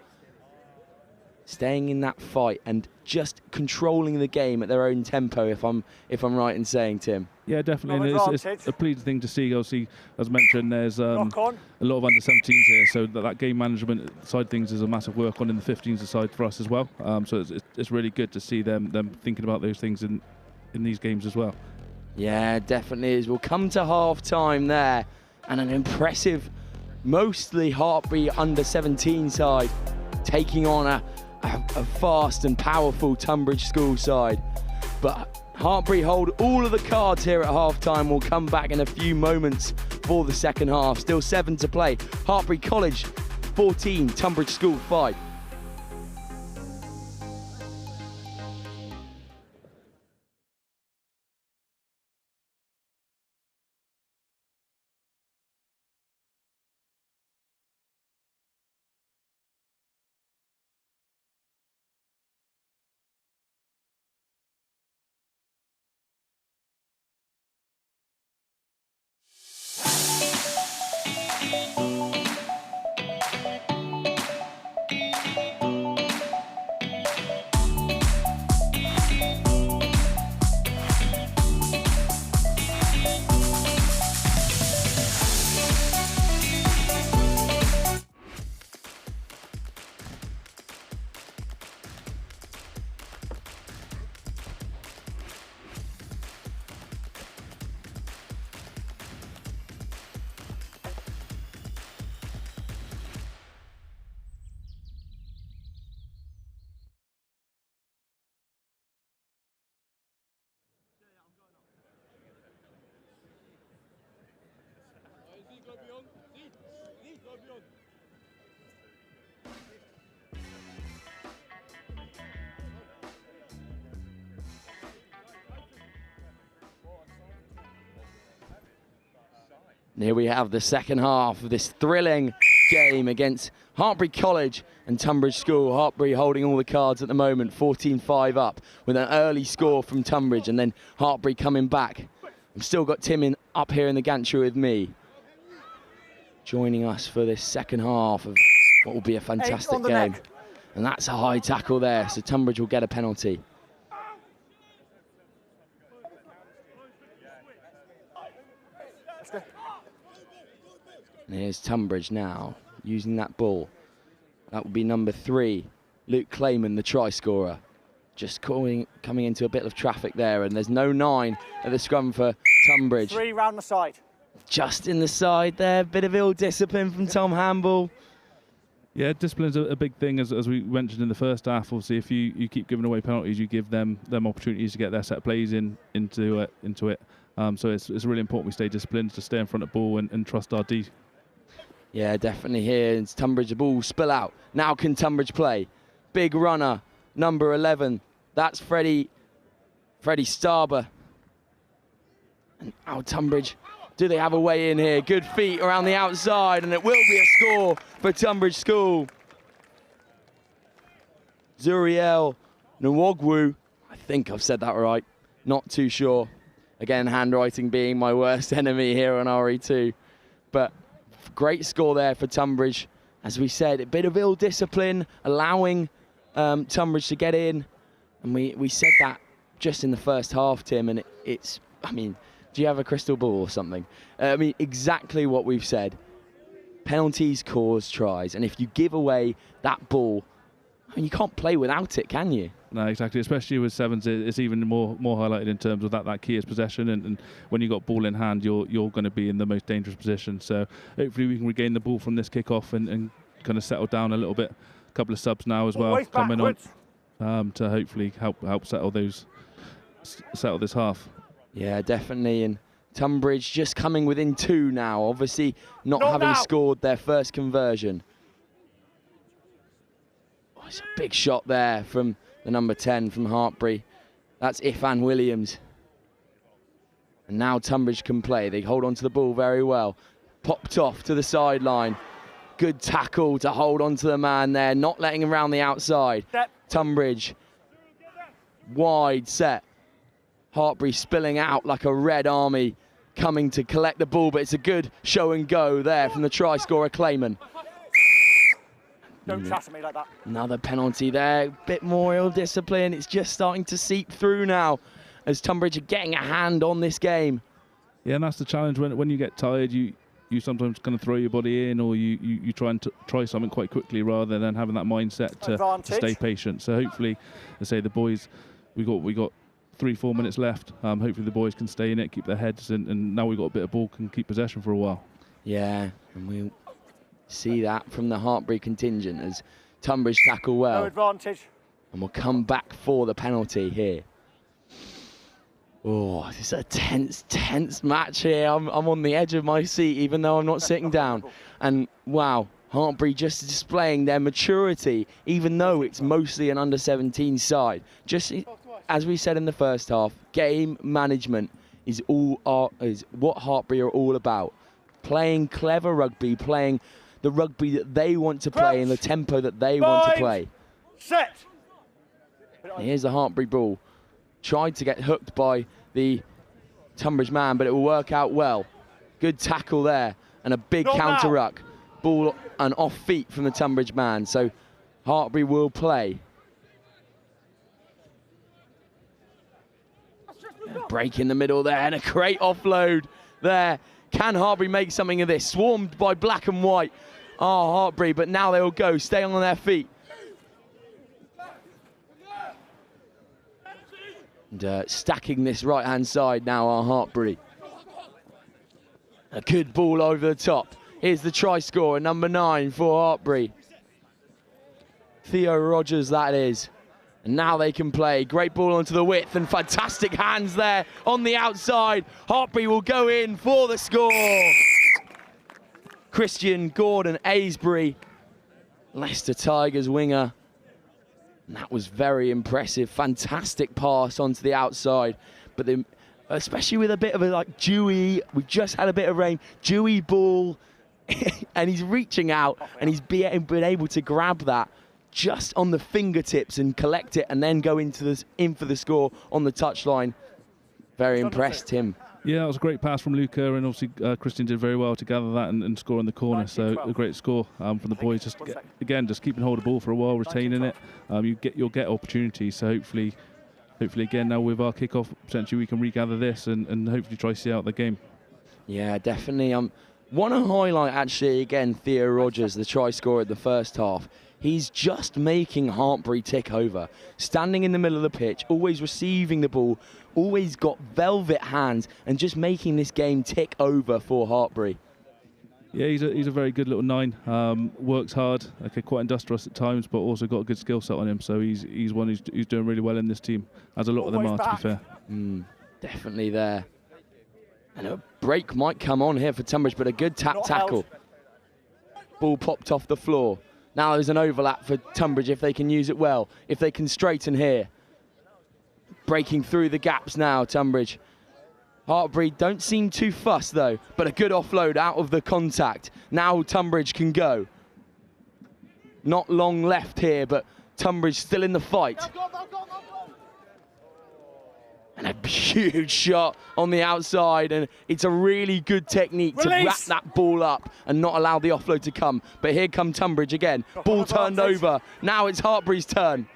Staying in that fight and just controlling the game at their own tempo, if I'm right in saying, Tim. Yeah, definitely. And it's a pleasing thing to see. Obviously, as mentioned, there's a lot of under-17s here, so that game management side of things is a massive work on in the 15s side for us as well. So it's really good to see them thinking about those things in these games as well. Yeah, definitely is. We'll come to half-time there, and an impressive, mostly Hartbury under-17 side taking on a fast and powerful Tunbridge school side. But Hartbury hold all of the cards here at half-time. We'll come back in a few moments for the second half. Still 7 to play. Hartbury College 14, Tunbridge School 5. And here we have the second half of this thrilling game against Hartbury College and Tunbridge School. Hartbury holding all the cards at the moment, 14-5 up with an early score from Tunbridge, and then Hartbury coming back. I've still got Tim up here in the gantry with me, joining us for this second half of what will be a fantastic game. And that's a high tackle there, so Tunbridge will get a penalty. And here's Tunbridge now, using that ball. That will be number 3, Luke Clayman, the try scorer. Just coming into a bit of traffic there, and there's no 9 at the scrum for Tunbridge. 3 round the side. Just in the side there, bit of ill discipline from Tom Hamble. Yeah, discipline's a big thing, as we mentioned in the first half. Obviously, if you keep giving away penalties, you give them opportunities to get their set plays into it. So it's really important we stay disciplined, to stay in front of ball and trust our D. Yeah, definitely here. It's Tunbridge, the ball spill out. Now can Tunbridge play? Big runner, number 11. That's Freddie Starber. And now Tunbridge, do they have a way in here? Good feet around the outside, and it will be a score for Tunbridge School. Zuriel Nwogwu, I think I've said that right. Not too sure. Again, handwriting being my worst enemy here on RE2. But great score there for Tunbridge. As we said, a bit of ill discipline, allowing Tunbridge to get in. And we said that just in the first half, Tim, and it's, I mean, do you have a crystal ball or something? I mean, exactly what we've said. Penalties cause tries, and if you give away that ball, I mean, you can't play without it, can you? No, exactly. Especially with sevens, it's even more highlighted in terms of that key is possession, and when you got ball in hand, you're going to be in the most dangerous position. So hopefully we can regain the ball from this kickoff and kind of settle down a little bit. A couple of subs now as well coming on to hopefully help settle this half. Yeah, definitely. And Tunbridge just coming within 2 now, obviously not having scored their first conversion. Oh, it's a big shot there from the number 10 from Hartbury. That's Ifan Williams. And now Tunbridge can play. They hold on to the ball very well. Popped off to the sideline. Good tackle to hold on to the man there, not letting him round the outside. Tunbridge, wide set. Hartbury spilling out like a red army, coming to collect the ball, but it's a good show and go there from the try scorer, Clayman. Don't chat at me like that. Another penalty there, bit more ill discipline. It's just starting to seep through now as Tunbridge are getting a hand on this game. Yeah, and that's the challenge. When you get tired, you sometimes kind of throw your body in, or you try and try something quite quickly rather than having that mindset to stay patient. So hopefully, let's say the boys, we got 3-4 minutes left. Hopefully the boys can stay in it, keep their heads, and now we've got a bit of ball, can keep possession for a while. Yeah, and we'll see that from the Hartbury contingent as Tunbridge tackle well. No advantage. And we'll come back for the penalty here. Oh, this is a tense match here. I'm on the edge of my seat, even though I'm not sitting down. And wow, Hartbury just displaying their maturity, even though it's mostly an under-17 side. Just as we said in the first half, game management is what Hartbury are all about. Playing clever rugby, playing the rugby that they want to play in the tempo that they want to play. Set. Here's the Hartbury ball. Tried to get hooked by the Tunbridge man, but it will work out well. Good tackle there and a big counter ruck. Ball and off feet from the Tunbridge man. So Hartbury will play. Break in the middle there and a great offload there. Can Hartbury make something of this? Swarmed by black and white. Oh, Hartbury, but now they will go, stay on their feet. And stacking this right-hand side now are Hartbury. A good ball over the top. Here's the try scorer, number 9 for Hartbury. Theo Rogers, that is. And now they can play. Great ball onto the width and fantastic hands there on the outside. Hartbury will go in for the score. Christian Gordon Aysbury, Leicester Tigers winger. And that was very impressive. Fantastic pass onto the outside. But then, especially with a bit of a dewy, we've just had a bit of rain, dewy ball. And he's reaching out and he's been able to grab that just on the fingertips and collect it and then go in for the score on the touchline. Very impressed, Tim. Yeah, it was a great pass from Luca, and obviously Christian did very well to gather that and score in the corner. So a great score from the boys. Just keeping hold of the ball for a while, retaining it. You'll get opportunities. So hopefully again now with our kickoff, potentially we can regather this and hopefully try to see out the game. Yeah, definitely. Want to highlight actually again Theo Rogers, the try scorer at the first half. He's just making Hartbury tick over. Standing in the middle of the pitch, always receiving the ball, always got velvet hands, and just making this game tick over for Hartbury. Yeah, he's a very good little 9. Works hard, okay, quite industrious at times, but also got a good skill set on him. So he's one who's doing really well in this team, as a lot of them are, to be fair. Definitely there. And a break might come on here for Tunbridge, but a good tackle. Ball popped off the floor. Now there's an overlap for Tunbridge if they can use it well, if they can straighten here. Breaking through the gaps now, Tunbridge. Hartbury don't seem too fussed though, but a good offload out of the contact. Now Tunbridge can go. Not long left here, but Tunbridge still in the fight. And a huge shot on the outside, and it's a really good technique to wrap that ball up and not allow the offload to come. But here come Tunbridge again. Ball turned over. Now it's Hartbury's turn.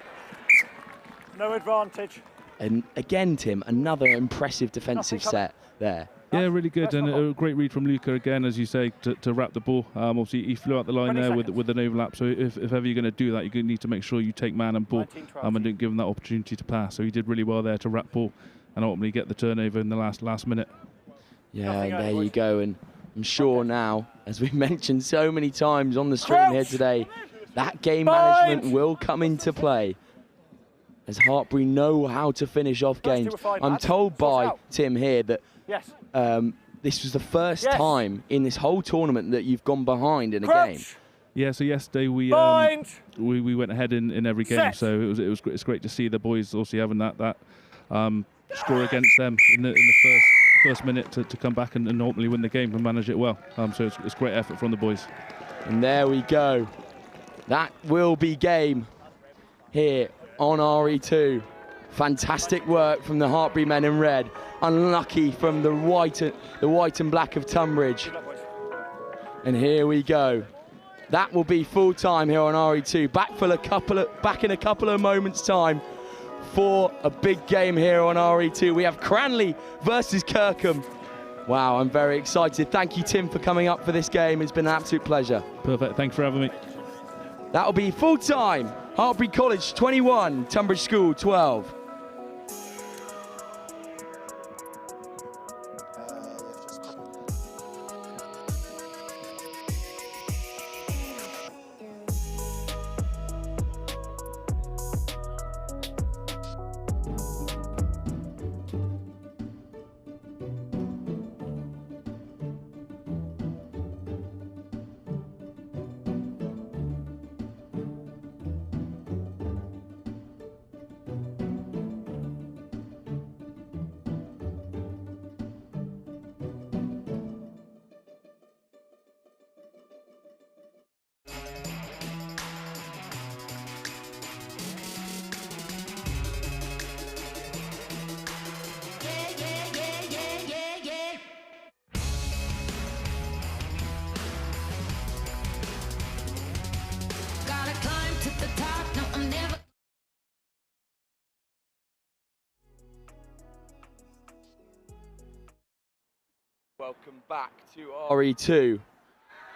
No advantage. And again, Tim, another impressive defensive set there. Yeah, really good, and a great read from Luca again, as you say, to wrap the ball. Obviously, he flew out the line there with an overlap, so if ever you're going to do that, you need to make sure you take man and ball and don't give him that opportunity to pass. So he did really well there to wrap ball and ultimately get the turnover in the last minute. Yeah, and there you go, and I'm sure now, as we mentioned so many times on the stream here today, that game management will come into play, as Hartbury know how to finish off games. I'm told by Tim here that this was the first time in this whole tournament that you've gone behind in a game. Yeah, so yesterday we went ahead in every game, so it's great to see the boys also having that score against them in the first minute to come back and ultimately win the game and manage it well. So it's great effort from the boys. And there we go. That will be game here on RE2. Fantastic work from the Hartbury men in red. Unlucky from the white and black of Tunbridge. And here we go. That will be full time here on RE2. Back in a couple of moments' time for a big game here on RE2. We have Cranley versus Kirkham. Wow, I'm very excited. Thank you, Tim, for coming up for this game. It's been an absolute pleasure. Perfect. Thanks for having me. That'll be full time. Hartbury College 21, Tunbridge School 12. Welcome back to RE2,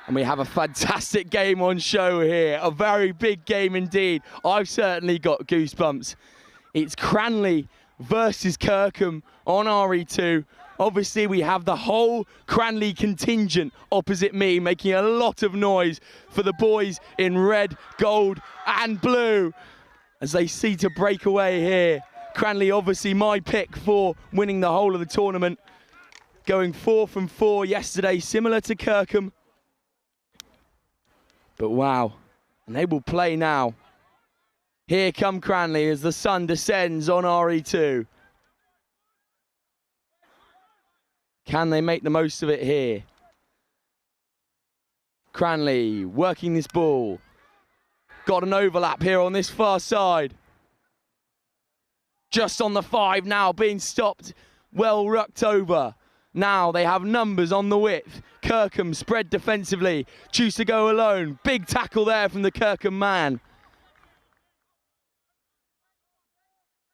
and we have a fantastic game on show here, a very big game indeed. I've certainly got goosebumps. It's Cranley versus Kirkham on RE2. Obviously we have the whole Cranley contingent opposite me, making a lot of noise for the boys in red, gold and blue as they see to break away here. Cranley obviously my pick for winning the whole of the tournament, going 4 from 4 yesterday, similar to Kirkham. But wow, and they will play now. Here come Cranley as the sun descends on RE2. Can they make the most of it here? Cranley working this ball. Got an overlap here on this far side. Just on the 5 now, being stopped, well rucked over. Now they have numbers on the width. Kirkham spread defensively. Choose to go alone. Big tackle there from the Kirkham man.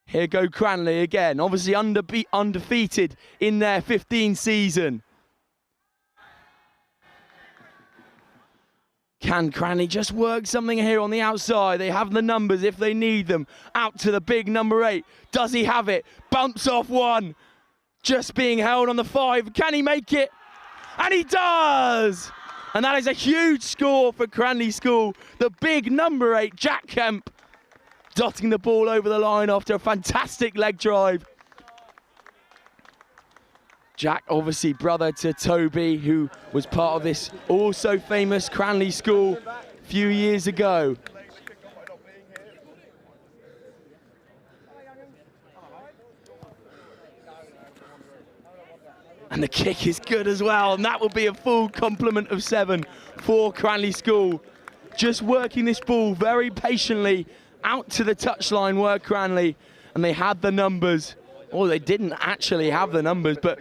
Here go Cranley again. Obviously undefeated in their 15 season. Can Cranley just work something here on the outside? They have the numbers if they need them. Out to the big number 8. Does he have it? Bumps off one. Just being held on the 5. Can he make it? And he does! And that is a huge score for Cranley School. The big number 8, Jack Kemp, dotting the ball over the line after a fantastic leg drive. Jack, obviously brother to Toby, who was part of this also famous Cranley School a few years ago. And the kick is good as well, and that will be a full complement of 7 for Cranley School. Just working this ball very patiently out to the touchline were Cranley, and they had the numbers. Or they didn't actually have the numbers, but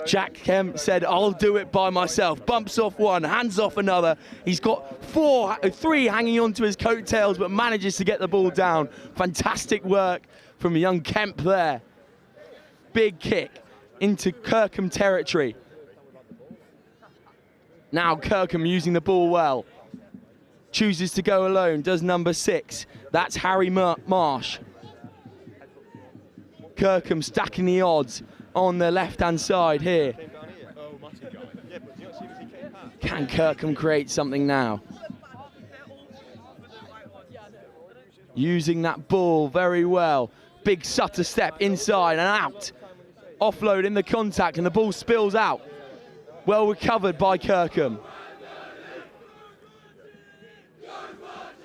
Jack Kemp said, I'll do it by myself. Bumps off one, hands off another. He's got 3 hanging onto his coattails, but manages to get the ball down. Fantastic work from young Kemp there. Big kick into Kirkham territory. Now Kirkham using the ball well. Chooses to go alone, does number 6. That's Harry Marsh. Kirkham stacking the odds on the left-hand side here. Can Kirkham create something now? Using that ball very well. Big Sutter step inside and out. Offload in the contact and the ball spills out. Well recovered by Kirkham.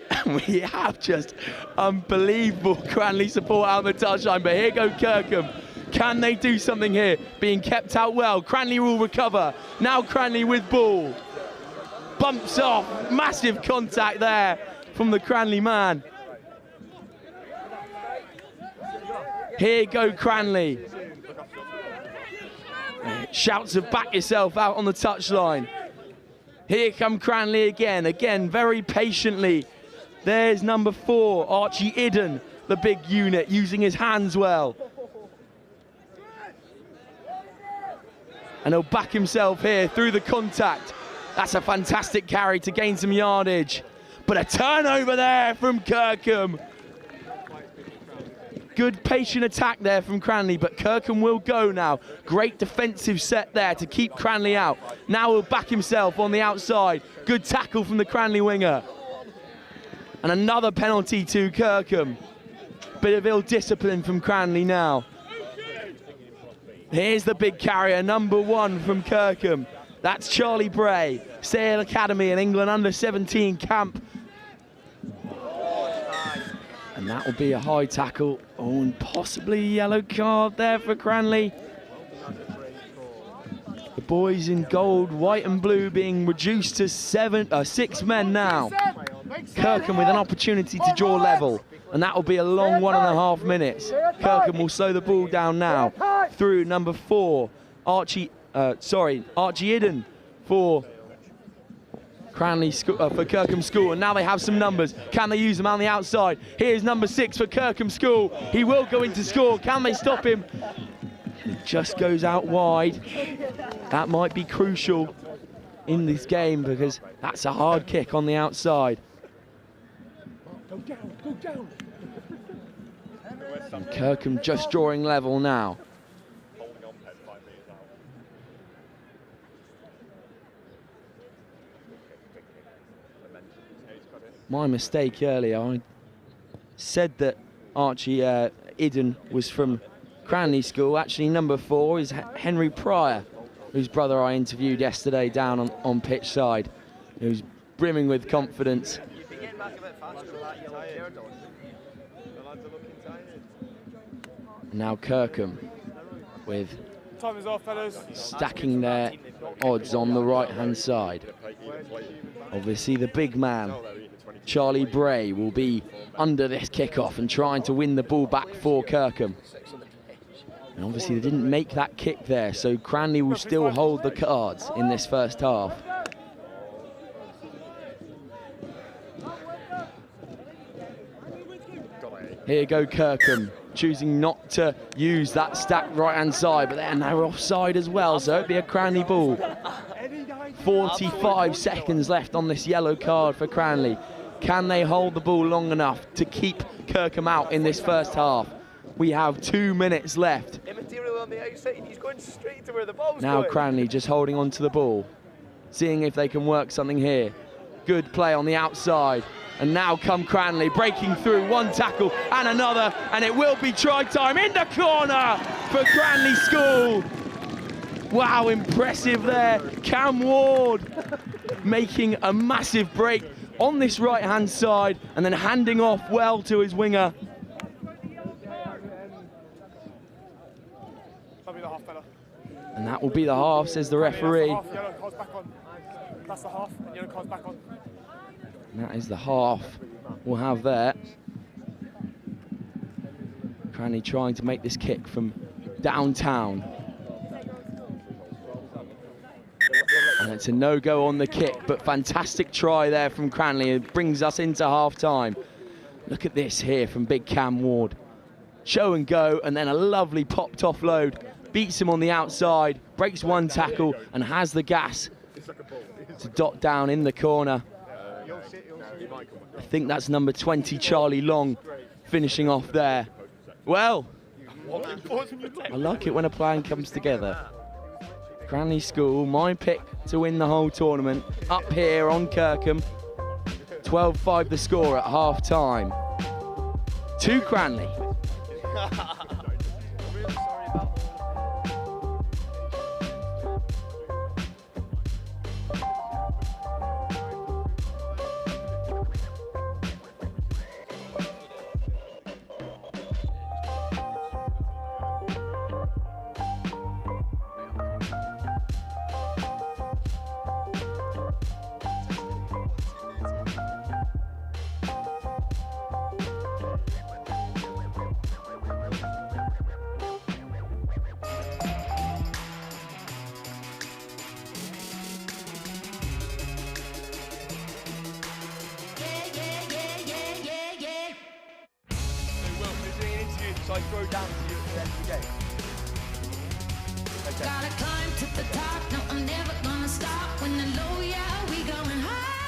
And we have just unbelievable Cranley support out on the touchline, but here go Kirkham. Can they do something here? Being kept out well. Cranley will recover. Now Cranley with ball. Bumps off. Massive contact there from the Cranley man. Here go Cranley. Shouts of back yourself out on the touchline. Here come Cranley again. Again, very patiently. There's number 4, Archie Idden, the big unit, using his hands well. And he'll back himself here through the contact. That's a fantastic carry to gain some yardage. But a turnover there from Kirkham. Good patient attack there from Cranley, but Kirkham will go now. Great defensive set there to keep Cranley out. Now he'll back himself on the outside. Good tackle from the Cranley winger. And another penalty to Kirkham. Bit of ill discipline from Cranley now. Here's the big carrier, number 1 from Kirkham. That's Charlie Bray, Sale Academy in England under-17 camp. And that will be a high tackle. Oh, and possibly a yellow card there for Cranley. The boys in gold, white and blue being reduced to 6 men now. Kirkham with an opportunity to draw level, and that will be a long 1.5 minutes. Kirkham will slow the ball down now through number 4, Archie Idden for for Kirkham School, and now they have some numbers. Can they use them on the outside? Here's number 6 for Kirkham School. He will go in to score. Can they stop him? He just goes out wide. That might be crucial in this game because that's a hard kick on the outside. Go down. And Kirkham just drawing level now. My mistake earlier, I said that Archie Idden was from Cranley School. Actually, number 4 is Henry Pryor, whose brother I interviewed yesterday down on pitch side, who's brimming with confidence. Now Kirkham with Time is off, fellas. stacking their odds on the right-hand side. Obviously, the big man, Charlie Bray, will be under this kickoff and trying to win the ball back for Kirkham. And obviously, they didn't make that kick there, so Cranley will still hold the cards in this first half. Here go Kirkham, choosing not to use that stacked right-hand side, but then they're offside as well, so it'll be a Cranley ball. 45 seconds left on this yellow card for Cranley. Can they hold the ball long enough to keep Kirkham out in this first half? We have 2 minutes left. Now Cranley just holding on to the ball. seeing if they can work something here. Good play on the outside. And now come Cranley, breaking through, one tackle and another, and it will be try time in the corner for Cranley School. Wow, impressive there. Cam Ward making a massive break on this right-hand side and then handing off well to his winger. And that will be the half, says the referee. That's the half, and yellow card's back on. And that is the half we'll have there. Cranley trying to make this kick from downtown. And it's a no-go on the kick, but fantastic try there from Cranley. It brings us into half-time. Look at this here from big Cam Ward. Show and go, and then a lovely popped offload. Beats him on the outside, breaks one tackle, and has the gas to dot down in the corner. I think that's number 20, Charlie Long, finishing off there. Well, I like it when a plan comes together. Cranley School, my pick to win the whole tournament, up here on Kirkham. 12-5 the score at half-time. To Cranley. So I throw down to you at the end of the game. Okay. Gotta climb to the top, no, I'm never gonna stop. When the low, yeah, we going high.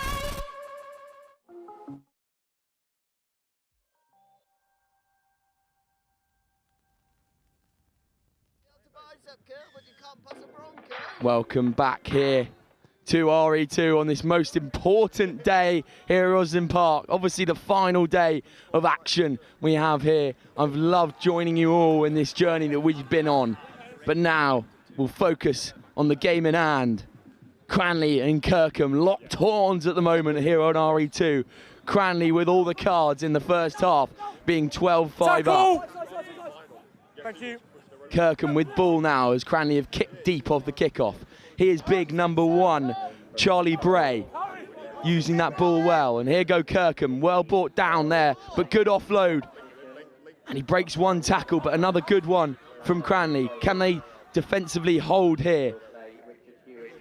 Welcome back here to RE2 on this most important day here at Roslyn Park. Obviously the final day of action we have here. I've loved joining you all in this journey that we've been on. But now we'll focus on the game in hand. Cranley and Kirkham locked horns at the moment here on RE2. Cranley with all the cards in the first half, being 12-5 up. Thank you. Kirkham with ball now as Cranley have kicked deep off the kickoff. Here's big number 1, Charlie Bray, using that ball well. And here go Kirkham, well brought down there, but good offload. And he breaks one tackle, but another good one from Cranley. Can they defensively hold here?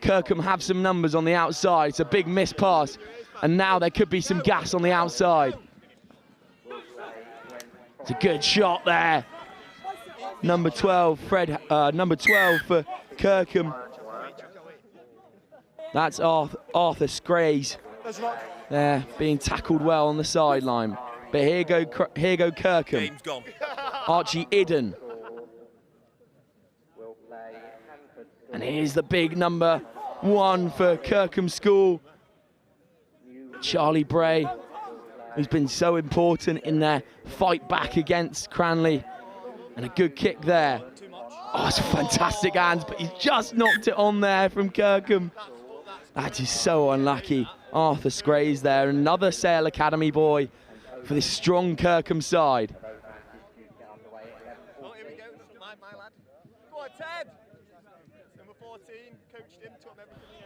Kirkham have some numbers on the outside. It's a big miss pass. And now there could be some gas on the outside. It's a good shot there. Number 12, number 12 for Kirkham. That's Arthur Scrays there, being tackled well on the sideline. But here go Kirkham. Game's gone. Archie Idden. And here's the big number 1 for Kirkham School. Charlie Bray, who's been so important in their fight back against Cranley. And a good kick there. Oh, it's a fantastic hands, but he's just knocked it on there from Kirkham. That is so unlucky. Arthur Scrays there, another Sale Academy boy for this strong Kirkham side.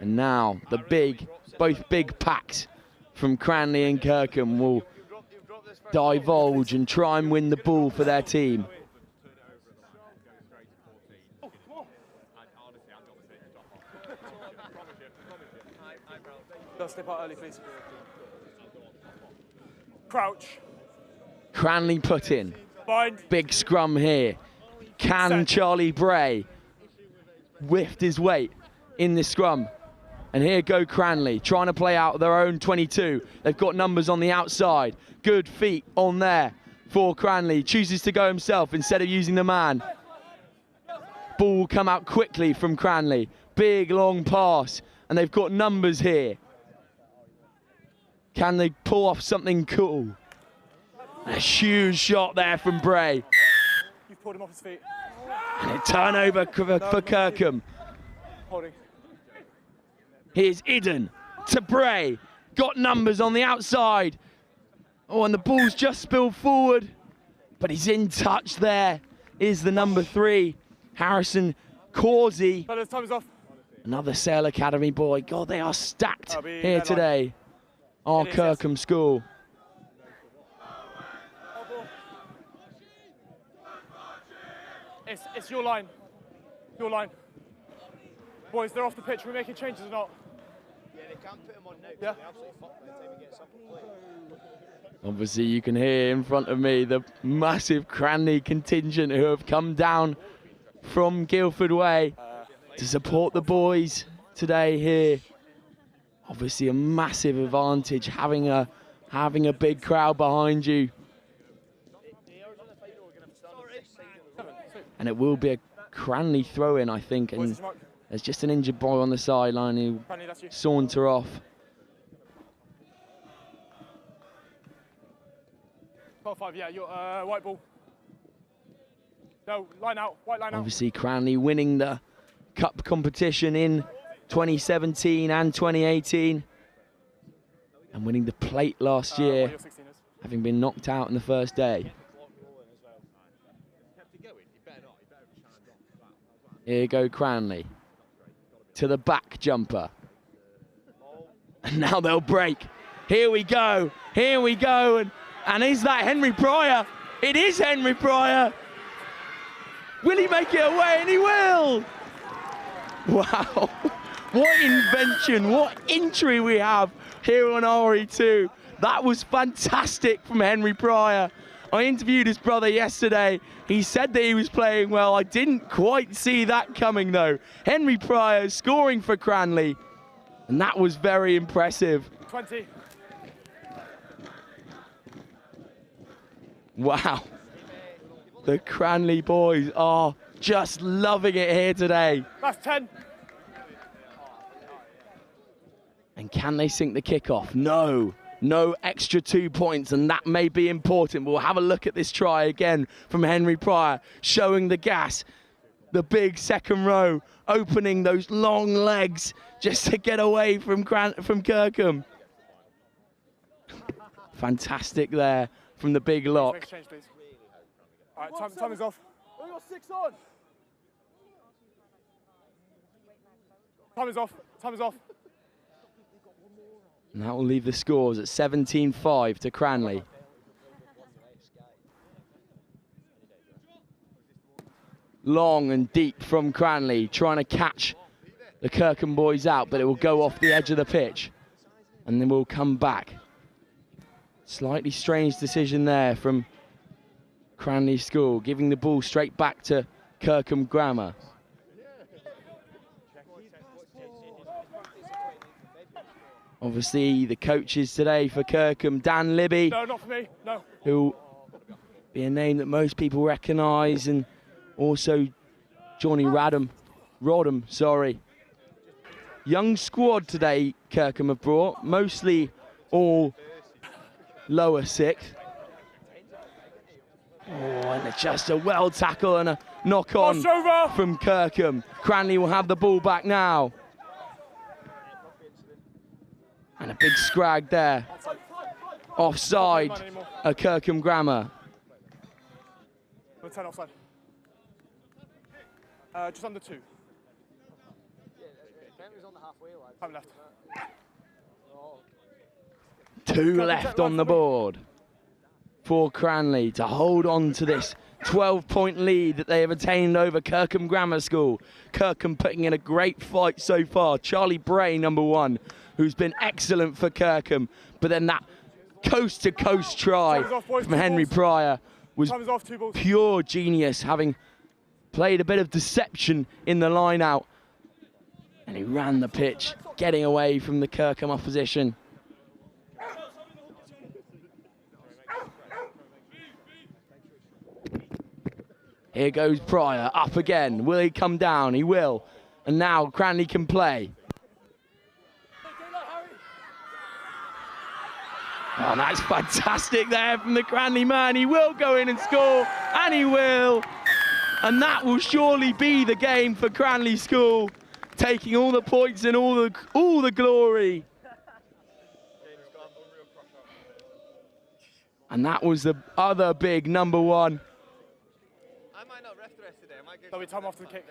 And now the both big packs from Cranley and Kirkham will divulge and try and win the ball for their team. Step out early, please. Crouch. Cranley put in. Bind. Big scrum here. Can Charlie Bray whiffed his weight in the scrum? And here go Cranley, trying to play out their own 22. They've got numbers on the outside. Good feet on there for Cranley. Chooses to go himself instead of using the man. Ball will come out quickly from Cranley. Big long pass. and they've got numbers here. Can they pull off something cool? A huge shot there from Bray. You've pulled him off his feet. And a turnover for Kirkham. Holding. Here's Iden to Bray. Got numbers on the outside. Oh, and the ball's just spilled forward. But he's in touch there. Is the number 3, Harrison Causey. Fellas, time is off. Another Sale Academy boy. God, they are stacked here deadline. today. Our Kirkham school. It's your line. Your line. Boys, they're off the pitch. Are we making changes or not? Yeah, they can't put them on now. Yeah. They absolutely fucked by the time we get something to play. Obviously, you can hear in front of me the massive Cranley contingent who have come down from Guildford Way to support the boys today here. Obviously, a massive advantage having a big crowd behind you. And it will be a Cranley throw-in, I think. And there's just an injured boy on the sideline who saunter off. 12-5, yeah, you're white ball. No, line out, white line out. Obviously, Cranley winning the cup competition in 2017 and 2018. And winning the plate last year, having been knocked out in the first day. Here go Cranley. To the back jumper. And now they'll break. Here we go. Here we go. And is that Henry Pryor? It is Henry Pryor. Will he make it away? And he will. Wow. What invention, what entry we have here on RE2. That was fantastic from Henry Pryor. I interviewed his brother yesterday. He said that he was playing well. I didn't quite see that coming though. Henry Pryor scoring for Cranley. And that was very impressive. 20. Wow. The Cranley boys are just loving it here today. That's 10. And can they sink the kickoff? No. No extra 2 points, and that may be important. We'll have a look at this try again from Henry Pryor, showing the gas. The big second row, opening those long legs just to get away from Kirkham. Fantastic there from the big lock. Make a change, please. All right, time is off. We got 6 on. Time is off. Time is off. And that will leave the scores at 17-5 to Cranley. Long and deep from Cranley, trying to catch the Kirkham boys out, but it will go off the edge of the pitch. And then we'll come back. Slightly strange decision there from Cranley School, giving the ball straight back to Kirkham Grammar. Obviously, the coaches today for Kirkham, Dan Libby. No, not for me, no. Who be a name that most people recognise, and also Johnny Rodham, sorry. Young squad today Kirkham have brought, mostly all lower sixth. Oh, and just a well tackle and a knock on from Kirkham. Cranley will have the ball back now. And a big scrag there. Offside, a Kirkham Grammar. 10 offside. Just under 2. Time left. 2 left on the board for Cranley to hold on to this 12-point lead that they have attained over Kirkham Grammar School. Kirkham putting in a great fight so far. Charlie Bray, number 1, who's been excellent for Kirkham. But then that coast-to-coast try from Henry Pryor was pure genius, having played a bit of deception in the line-out. And he ran the pitch, getting away from the Kirkham opposition. Here goes Pryor, up again. Will he come down? He will. And now Cranley can play. Oh, that's fantastic there from the Cranley man. He will go in and score, and he will. And that will surely be the game for Cranley School, taking all the points and all the glory. And that was the other big number one.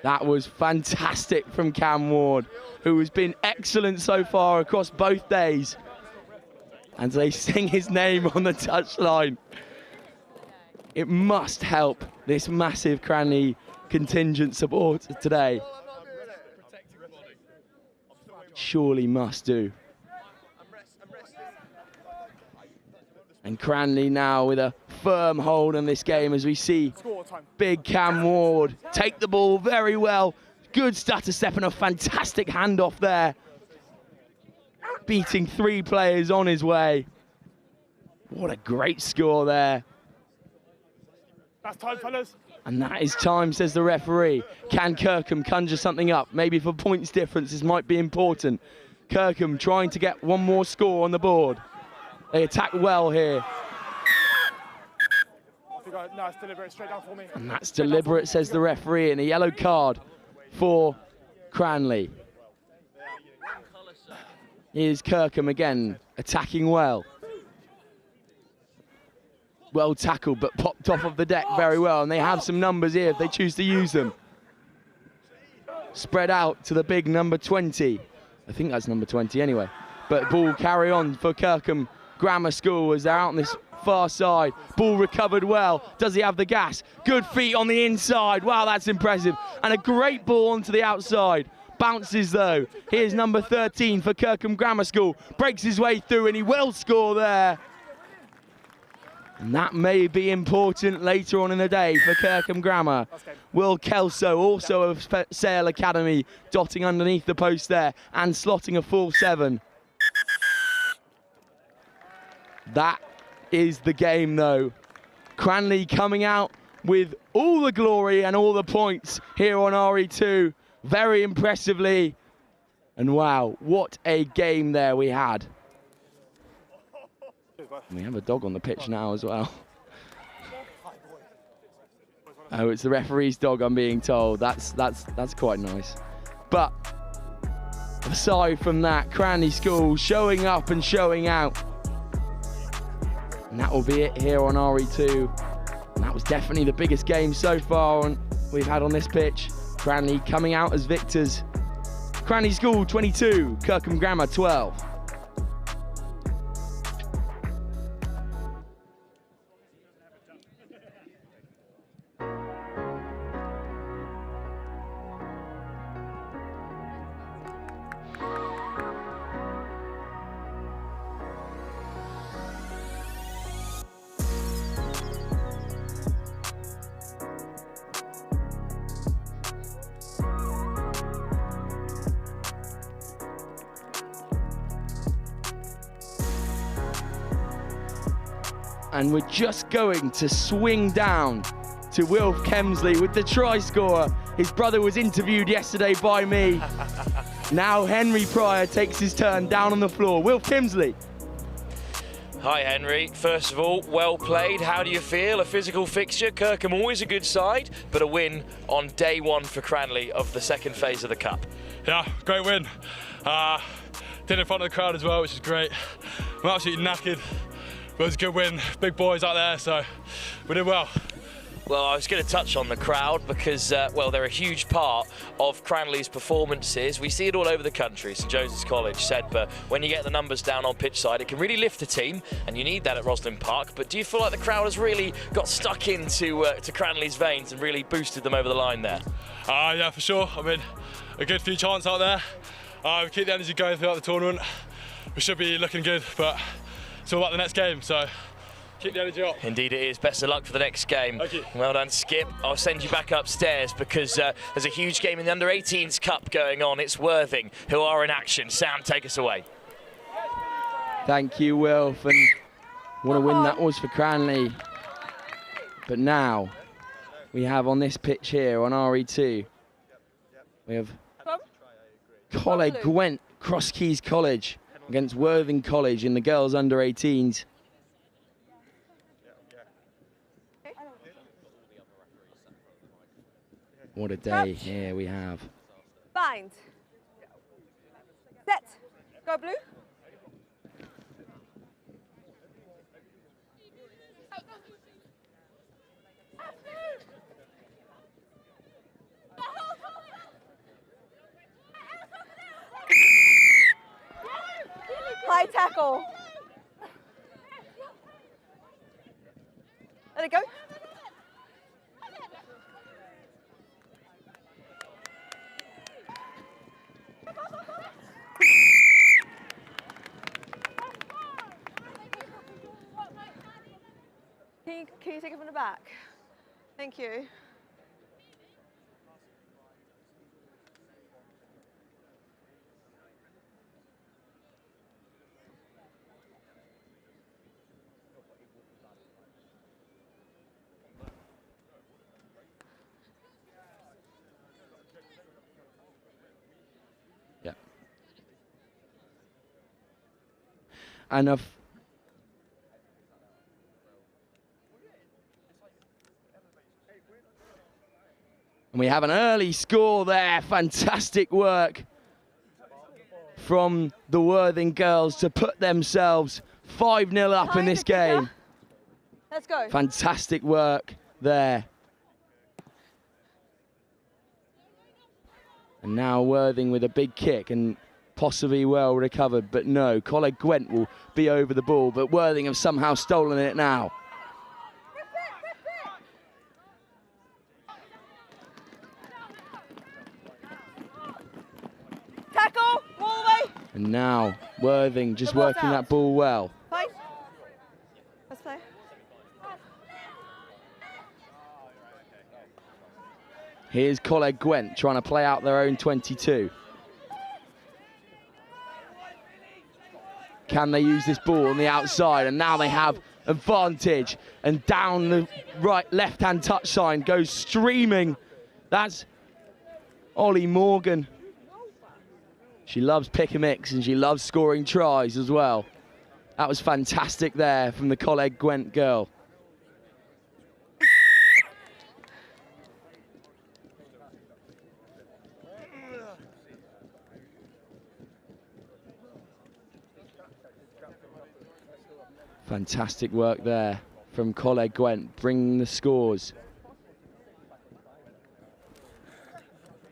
That was fantastic from Cam Ward, who has been excellent so far across both days. And they sing his name on the touchline. It must help this massive Cranley contingent support today. Surely must do. And Cranley now with a firm hold on this game as we see big Cam Ward take the ball very well. Good stutter step and a fantastic handoff there. Beating 3 players on his way. What a great score there. That's time, fellas. And that is time, says the referee. Can Kirkham conjure something up? Maybe for points difference, this might be important. Kirkham trying to get one more score on the board. They attack well here. No, it's deliberate, straight down for me. And that's deliberate, says the referee, and a yellow card for Cranley. Here's Kirkham again, attacking well. Well tackled, but popped off of the deck very well, and they have some numbers here if they choose to use them. Spread out to the big number 20. I think that's number 20 anyway. But ball carry on for Kirkham Grammar School as they're out on this far side. Ball recovered well. Does he have the gas? Good feet on the inside. Wow, that's impressive. And a great ball onto the outside. Bounces though. Here's number 13 for Kirkham Grammar School. Breaks his way through and he will score there. And that may be important later on in the day for Kirkham Grammar. Will Kelso, also of Sale Academy, dotting underneath the post there and slotting a full 7. That is the game though. Cranley coming out with all the glory and all the points here on RE2. Very impressively. And wow, what a game there we had. We have a dog on the pitch now as well. Oh, it's the referee's dog, I'm being told. That's quite nice. But aside from that, Cranley School showing up and showing out. And that will be it here on RE2. And that was definitely the biggest game so far we've had on this pitch. Cranley coming out as victors. Cranley School 22, Kirkham Grammar 12. And we're just going to swing down to Wilf Kemsley with the try scorer. His brother was interviewed yesterday by me. Now Henry Pryor takes his turn down on the floor. Wilf Kemsley. Hi Henry, first of all, well played. How do you feel? A physical fixture, Kirkham always a good side, but a win on day 1 for Cranley of the second phase of the Cup. Yeah, great win. Did in front of the crowd as well, which is great. I'm absolutely knackered. But it was a good win, big boys out there, so we did well. Well, I was going to touch on the crowd because, well, they're a huge part of Cranley's performances. We see it all over the country, St Joseph's College said, but when you get the numbers down on pitch side, it can really lift a team, and you need that at Roslyn Park. But do you feel like the crowd has really got stuck into to Cranley's veins and really boosted them over the line there? Yeah, for sure. I mean, a good few chants out there. We keep the energy going throughout the tournament. We should be looking good, but it's all about the next game, so keep the energy up. Indeed it is. Best of luck for the next game. Thank you. Well done, Skip. I'll send you back upstairs because there's a huge game in the Under-18s Cup going on. It's Worthing who are in action. Sam, take us away. Thank you, Wilf. And what a win that was for Cranley. But now we have on this pitch here on RE2, we have Coleg Gwent Cross Keys College against Worthing College in the girls Under-18s. What a day here we have. Bind. Set. Go blue. High tackle. Let it go. Can you take it from the back? Thank you. Yeah. And and we have an early score there. Fantastic work from the Worthing girls to put themselves 5-0 up in this game. Let's go. Fantastic work there. And now Worthing with a big kick and possibly well recovered, but no, Coleg Gwent will be over the ball, but Worthing have somehow stolen it now. Tackle, all the way. And now Worthing just working that ball well. Fine. Let's play. Here's Coleg Gwent trying to play out their own 22. Can they use this ball on the outside? And now they have advantage. And down the left-hand touch sign goes streaming. That's Ollie Morgan. She loves pick and mix and she loves scoring tries as well. That was fantastic there from the Coleg Gwent girl. Fantastic work there from Coleg Gwent, bringing the scores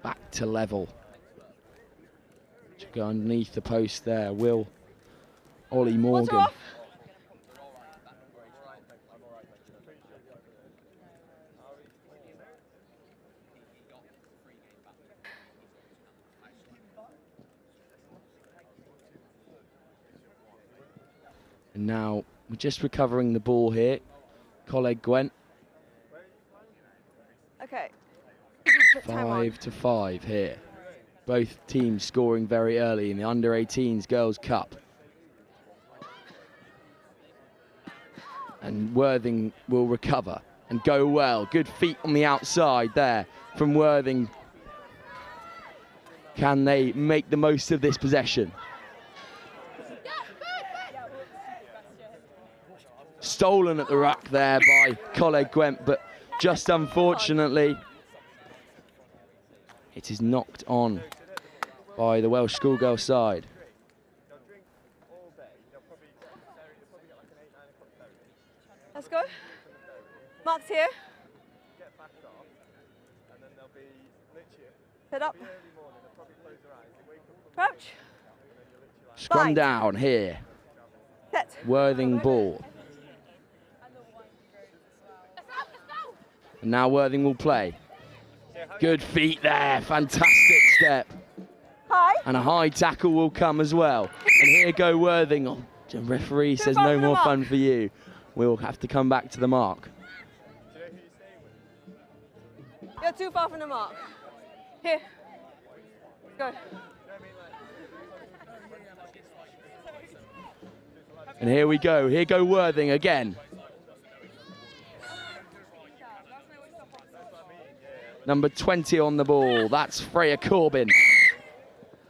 back to level. Should go underneath the post there. Will Ollie Morgan. And now we're just recovering the ball here. Coleg Gwent. Okay. 5-5 here. Both teams scoring very early in the under-18s Girls' Cup. And Worthing will recover and go well. Good feet on the outside there from Worthing. Can they make the most of this possession? Stolen at the ruck there by Coleg Gwent, but just unfortunately, it is knocked on by the Welsh schoolgirl side. Let's go. Mark's here. Set up. Crouch. Scrum down here. Set. Worthing ball. And now Worthing will play. Good feet there, fantastic step. High. And a high tackle will come as well. And here go Worthing. Oh, the referee says no more fun for you. We'll have to come back to the mark. You're too far from the mark. Here. Go. And here we go. Here go Worthing again. Number 20 on the ball. That's Freya Corbin.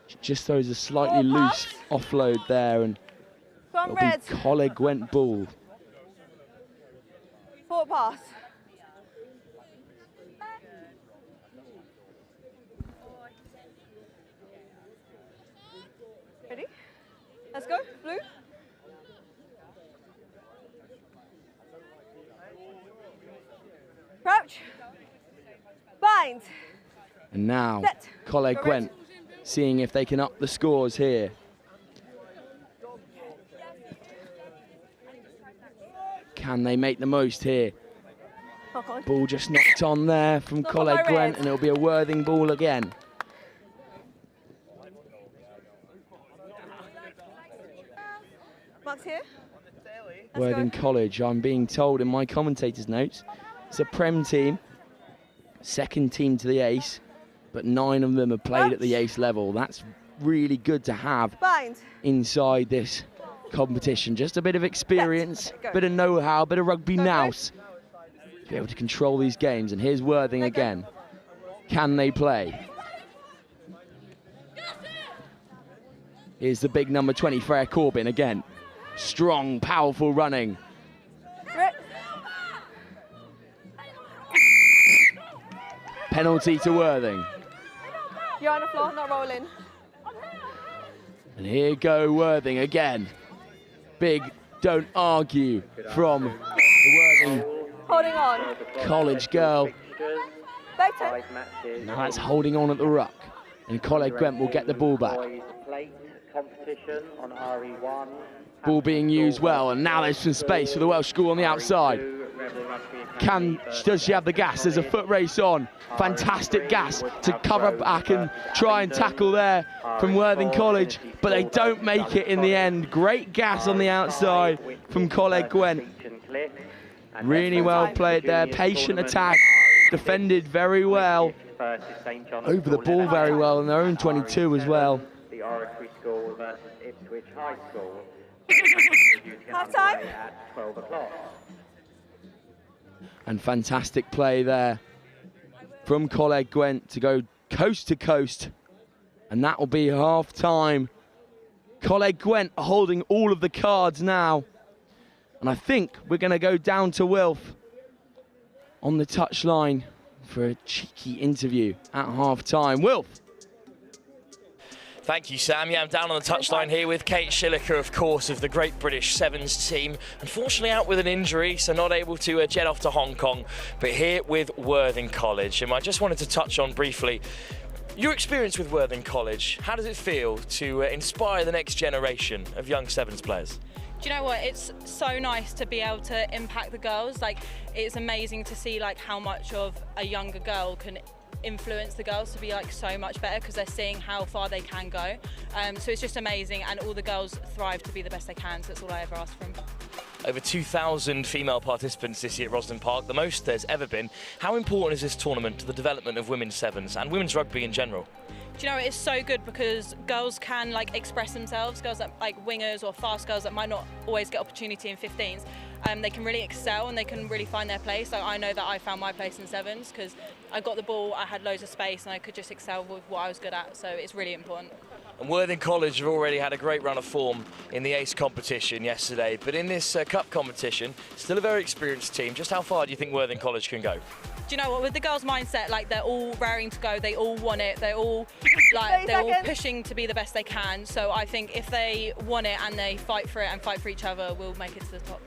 She just throws a slightly loose offload there, and it'll be Coleg Gwent ball. Forward pass. Let's go, blue. Crouch. Bind. And now, Set. Coleg Go Gwent seeing if they can up the scores here. Can they make the most here? Ball just knocked on there from Coleg Gwent, and it'll be a Worthing ball again. Mark's here. Worthing College, I'm being told in my commentator's notes, it's a Prem team, second team to the ace, but 9 of them have played at the ace level. That's really good to have inside this competition. Just a bit of experience, bit of know-how, bit of rugby nous to be able to control these games. And here's Worthing again. Can they play? Here's the big number 20, Freya Corbin again. Strong, powerful running. Penalty to Worthing. You're on the floor, not rolling. And here go Worthing again. Big don't argue from the Worthing Holding on. College girl. Back turn. Now that's holding on at the ruck. And Coleg Gwent will get the ball back. Competition on RE1. Ball being used well, and now there's some space for the Welsh school on the outside. Does she have the gas? There's a foot race on. Fantastic gas to cover back and try and tackle there from Worthing College, but they don't make it in the end. Great gas on the outside from Coleg Gwent. Really well played there. Patient attack, defended very well. Over the ball very well, and their own 22 as well. The Oratory School versus Ipswich High School. Half time. At 12 o'clock. And fantastic play there from Coleg Gwent to go coast to coast. And that will be half time. Coleg Gwent holding all of the cards now. And I think we're going to go down to Wilf on the touchline for a cheeky interview at half time. Wilf. Thank you, Sam. Yeah, I'm down on the touchline here with Kate Schilliker, of course, of the Great British Sevens team. Unfortunately out with an injury, so not able to jet off to Hong Kong, but here with Worthing College. And I just wanted to touch on briefly your experience with Worthing College. How does it feel to inspire the next generation of young Sevens players? Do you know what? It's so nice to be able to impact the girls. Like, it's amazing to see like how much of a younger girl can influence the girls to be like so much better, because they're seeing how far they can go. So it's just amazing, and all the girls thrive to be the best they can, so that's all I ever ask from. Over 2,000 female participants this year at Roslyn Park, the most there's ever been. How important is this tournament to the development of women's sevens and women's rugby in general? Do you know, it's so good because girls can like express themselves. Girls that like wingers or fast girls that might not always get opportunity in 15s, they can really excel and they can really find their place. So I know that I found my place in sevens because I got the ball, I had loads of space, and I could just excel with what I was good at. So it's really important. And Worthing College have already had a great run of form in the ace competition yesterday, but in this cup competition, still a very experienced team. Just how far do you think Worthing College can go? Do you know what, with the girls' mindset, like they're all raring to go, they all want it, they're all like they're all pushing to be the best they can. So I think if they want it and they fight for it and fight for each other, we'll make it to the top.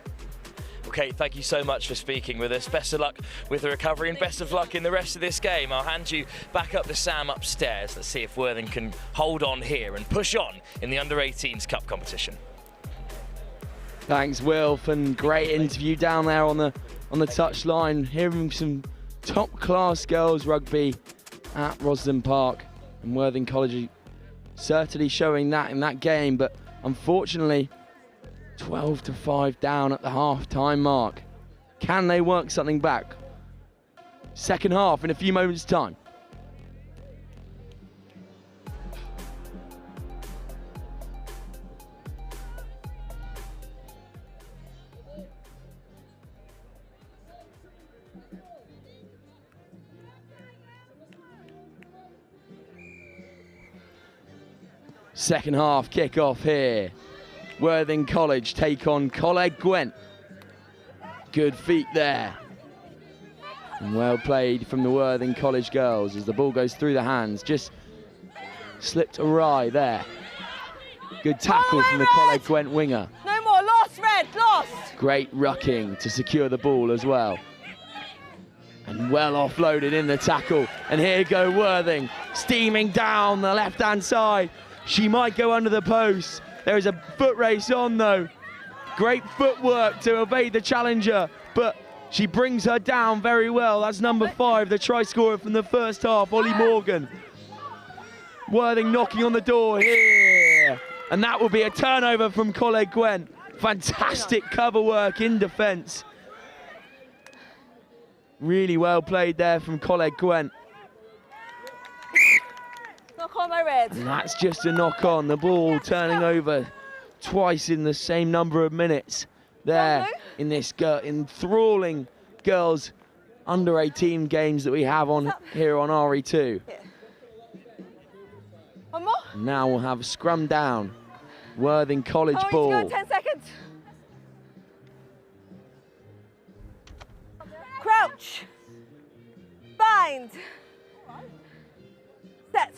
Okay, thank you so much for speaking with us. Best of luck with the recovery and best of luck in the rest of this game. I'll hand you back up to Sam upstairs. Let's see if Worthing can hold on here and push on in the Under-18s Cup competition. Thanks, Wilf, and great interview down there on the touchline, hearing some top-class girls rugby at Roslyn Park, and Worthing College certainly showing that in that game, but unfortunately 12-5 down at the half-time mark. Can they work something back? Second half in a few moments' time. Second half kick-off here. Worthing College take on Coleg Gwent. Good feet there. And well played from the Worthing College girls as the ball goes through the hands. Just slipped awry there. Good tackle from the Coleg Gwent winger. No more, lost, Red, lost. Great rucking to secure the ball as well. And well offloaded in the tackle. And here go Worthing, steaming down the left-hand side. She might go under the post. There is a foot race on though. Great footwork to evade the challenger, but she brings her down very well. That's number 5, the try scorer from the first half, Ollie Morgan. Worthing knocking on the door here. And that will be a turnover from Coleg Gwent. Fantastic cover work in defence. Really well played there from Coleg Gwent. Knock on my Red. And that's just a knock on. The ball turning over twice in the same number of minutes there in this enthralling girls under 18 games that we have on here on RE2. One more. Now we'll have a scrum down. Worthing College ball. Go 10 seconds. Crouch. Bind. Set.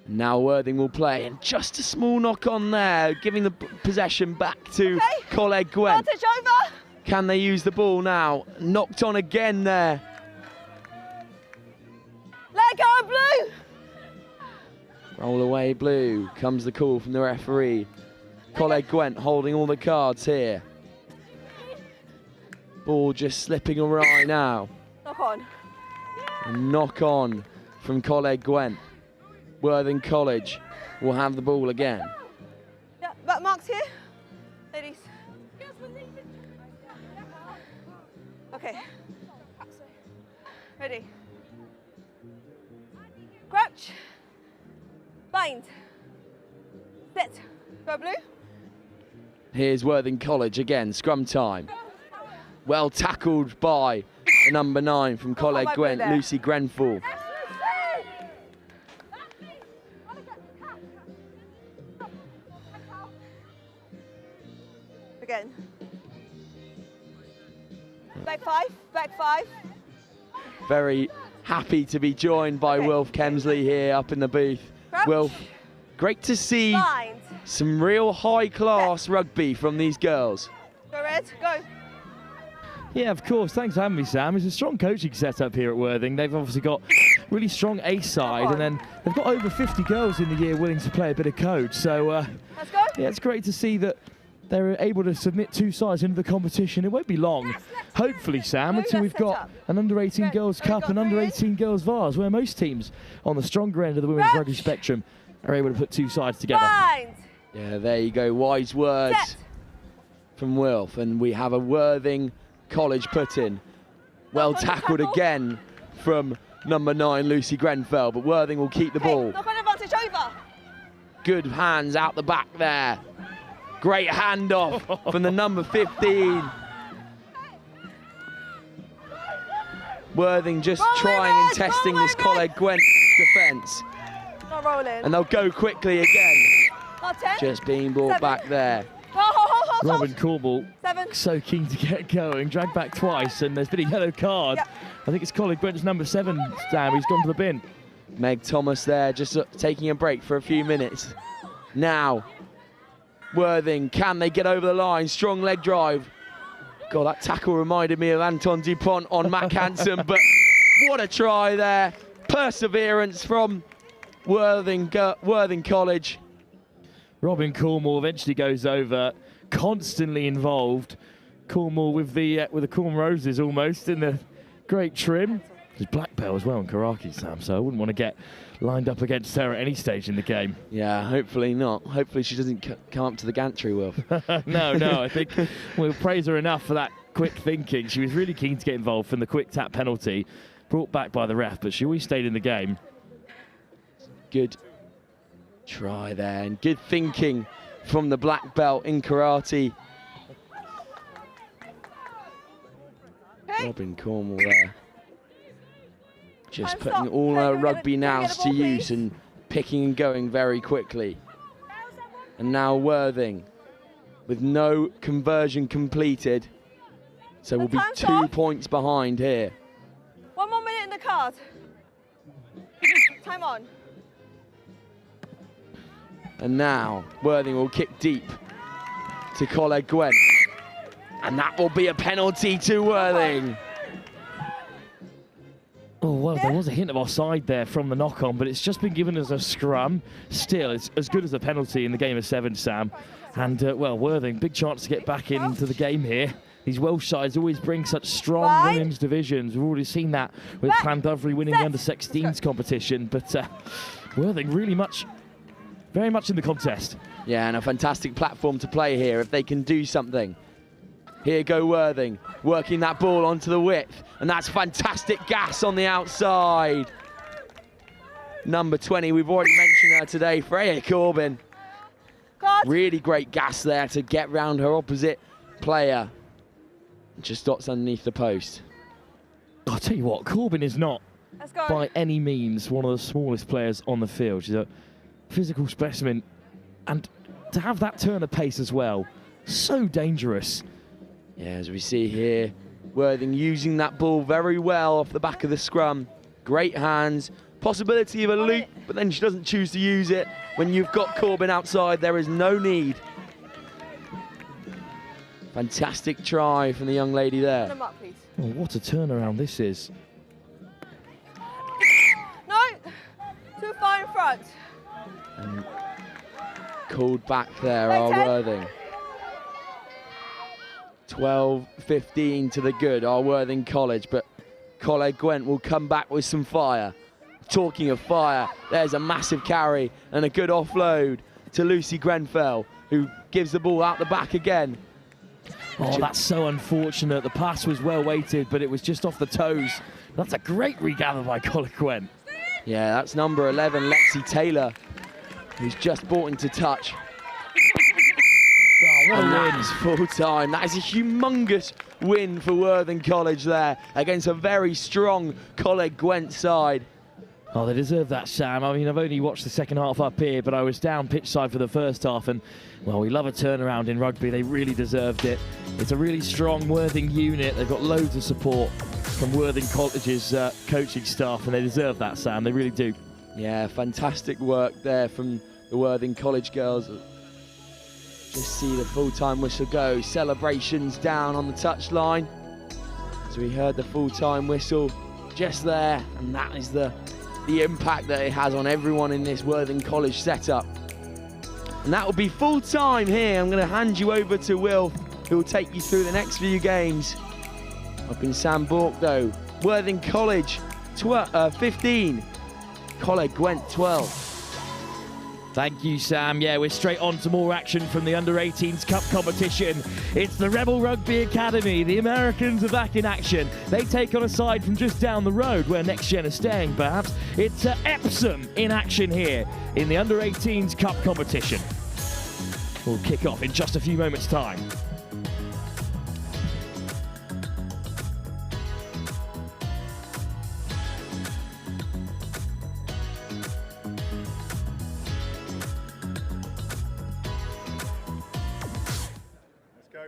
Now Worthing will play, and just a small knock on there, giving the possession back to Coleg Gwent. Advantage over. Can they use the ball now? Knocked on again there. Let go, Blue. Roll away, Blue. Comes the call from the referee. Coleg Gwent holding all the cards here. Ball just slipping awry now. Knock on. Knock on from Coleg Gwent. Worthing College will have the ball again. Yeah, back marks here. Ladies. Okay. Ready. Crouch. Bind. Set. Go Blue. Here's Worthing College again, scrum time. Well tackled by the number 9 from Coleg Gwent, Lucy Grenfell. Again. Back 5, back 5. Very happy to be joined by Wilf Kemsley here up in the booth. Crouch. Wilf, great to see Bind. some real high-class rugby from these girls. Go Red, go. Yeah, of course. Thanks for having me, Sam. It's a strong coaching setup here at Worthing. They've obviously got really strong ace side, and then they've got over 50 girls in the year willing to play a bit of coach. So, let's go. Yeah, it's great to see that they're able to submit 2 sides into the competition. It won't be long, hopefully, Sam, until we've got an under-18 Girls Cup and under-18 Girls Vars, where most teams on the stronger end of the women's rugby spectrum are able to put 2 sides together. Bind. Yeah, there you go. Wise words from Wilf, and we have a Worthing College put in. Well tackled again from number 9, Lucy Grenfell, but Worthing will keep the ball. Knock on advantage over. Good hands out the back there. Great handoff from the number 15. Worthing just trying and testing this Coleg Gwent defence. Not rolling. And they'll go quickly again. Not 10. Just being brought back there. Hold. Robin Cornwall, 7. so keen to get going, dragged back twice, and there's been a yellow card. Yep. I think it's Coleg Gwent's number 7, Sam. He's gone to the bin. Meg Thomas there, just taking a break for a few minutes. Now, Worthing, can they get over the line? Strong leg drive. God, that tackle reminded me of Anton Dupont on Matt Hansen, but what a try there. Perseverance from Worthing College. Robin Cornwall eventually goes over, constantly involved. Cornwall with the Corn Roses almost in the great trim. There's black belt as well in karate, Sam, so I wouldn't want to get lined up against her at any stage in the game. Yeah, hopefully not. Hopefully she doesn't come up to the gantry, Wilf. No, I think we'll praise her enough for that quick thinking. She was really keen to get involved from the quick tap penalty, brought back by the ref, but she always stayed in the game. Good try there, and good thinking from the black belt in karate. Robin Cornwall there. Just putting all her rugby nous to use and picking and going very quickly. And now Worthing with no conversion completed. So we'll be 2 points behind here. 1 more minute in the card. Time on. And now Worthing will kick deep to Coleg Gwent. And that will be a penalty to Worthing. Oh, well, there was a hint of offside there from the knock-on, but it's just been given as a scrum. Still, it's as good as a penalty in the game of 7, Sam. And, well, Worthing, big chance to get back into the game here. These Welsh sides always bring such strong women's divisions. We've already seen that with Llandovery winning the under-16s competition. But Worthing really very much in the contest. Yeah, and a fantastic platform to play here if they can do something. Here go Worthing, working that ball onto the width, and that's fantastic gas on the outside. Number 20, we've already mentioned her today, Freya Corbin. Really great gas there to get round her opposite player. Just dots underneath the post. I'll tell you what, Corbin is not by any means one of the smallest players on the field. She's a physical specimen, and to have that turn of pace as well, so dangerous. Yeah, as we see here, Worthing using that ball very well off the back of the scrum. Great hands, possibility of a loop, but then she doesn't choose to use it. When you've got Corbin outside, there is no need. Fantastic try from the young lady there. Turn them up, please. Oh, what a turnaround this is. No, too far in front. And called back there are Worthing. 12-15 to the good, our Worthing College, but Coleg Gwent will come back with some fire. Talking of fire, there's a massive carry and a good offload to Lucy Grenfell, who gives the ball out the back again. Oh, that's so unfortunate. The pass was well weighted, but it was just off the toes. That's a great regather by Coleg Gwent. Yeah, that's number 11, Lexi Taylor, who's just brought into touch. Oh, what a and win. that is full time. That is a humongous win for Worthing College there against a very strong Coleg Gwent side. Oh, they deserve that, Sam. I mean, I've only watched the second half up here, but I was down pitch side for the first half, and, well, we love a turnaround in rugby. They really deserved it. It's a really strong Worthing unit. They've got loads of support from Worthing College's coaching staff, and they deserve that, Sam. They really do. Yeah, fantastic work there from the Worthing College girls. Just see the full-time whistle go. Celebrations down on the touchline. So we heard the full-time whistle just there, and that is the impact that it has on everyone in this Worthing College setup. And that will be full-time here. I'm going to hand you over to Will, who will take you through the next few games. Up in Sandbork, though, Worthing College 15, Coleg Gwent 12. Thank you, Sam. Yeah, we're straight on to more action from the Under-18s Cup competition. It's the Rebel Rugby Academy. The Americans are back in action. They take on a side from just down the road where NextGen is staying, perhaps. It's Epsom in action here in the Under-18s Cup competition. We'll kick off in just a few moments' time.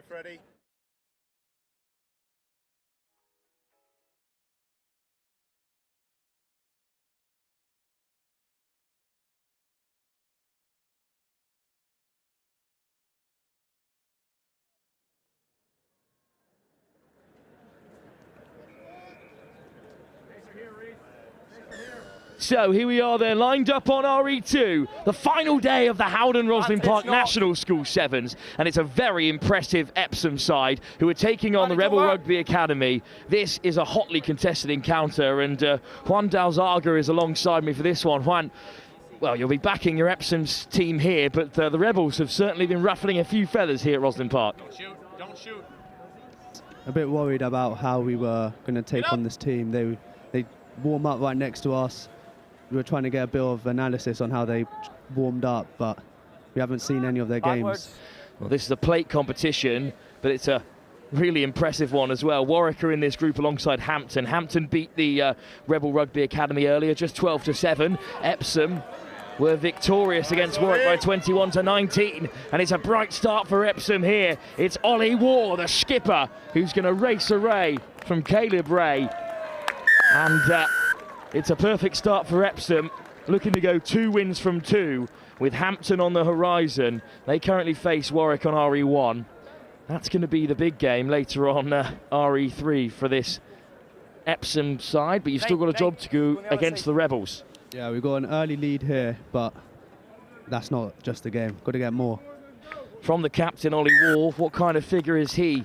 Freddie. So here we are, they're lined up on RE2, the final day of the Howden Roslyn Park National School Sevens, and it's a very impressive Epsom side who are taking on the Rebel Rugby Academy. This is a hotly contested encounter, and Juan Dalzaga is alongside me for this one. Juan, well, you'll be backing your Epsom's team here, but the Rebels have certainly been ruffling a few feathers here at Roslyn Park. Don't shoot, don't shoot. A bit worried about how we were going to take on this team. They warm up right next to us. We were trying to get a bit of analysis on how they warmed up, but we haven't seen any of their games. Well, this is a plate competition, but it's a really impressive one as well. Warwick are in this group alongside Hampton. Hampton beat the Rebel Rugby Academy earlier, just 12-7. Epsom were victorious against Warwick by 21-19, and it's a bright start for Epsom here. It's Ollie Waugh, the skipper, who's going to race away from Caleb Ray. And It's a perfect start for Epsom, looking to go 2 wins from 2 with Hampton on the horizon. They currently face Warwick on RE1. That's going to be the big game later on RE3 for this Epsom side, but you've still got a job to do against the Rebels. Yeah, we've got an early lead here, but that's not just the game. Got to get more. From the captain, Ollie Wall, what kind of figure is he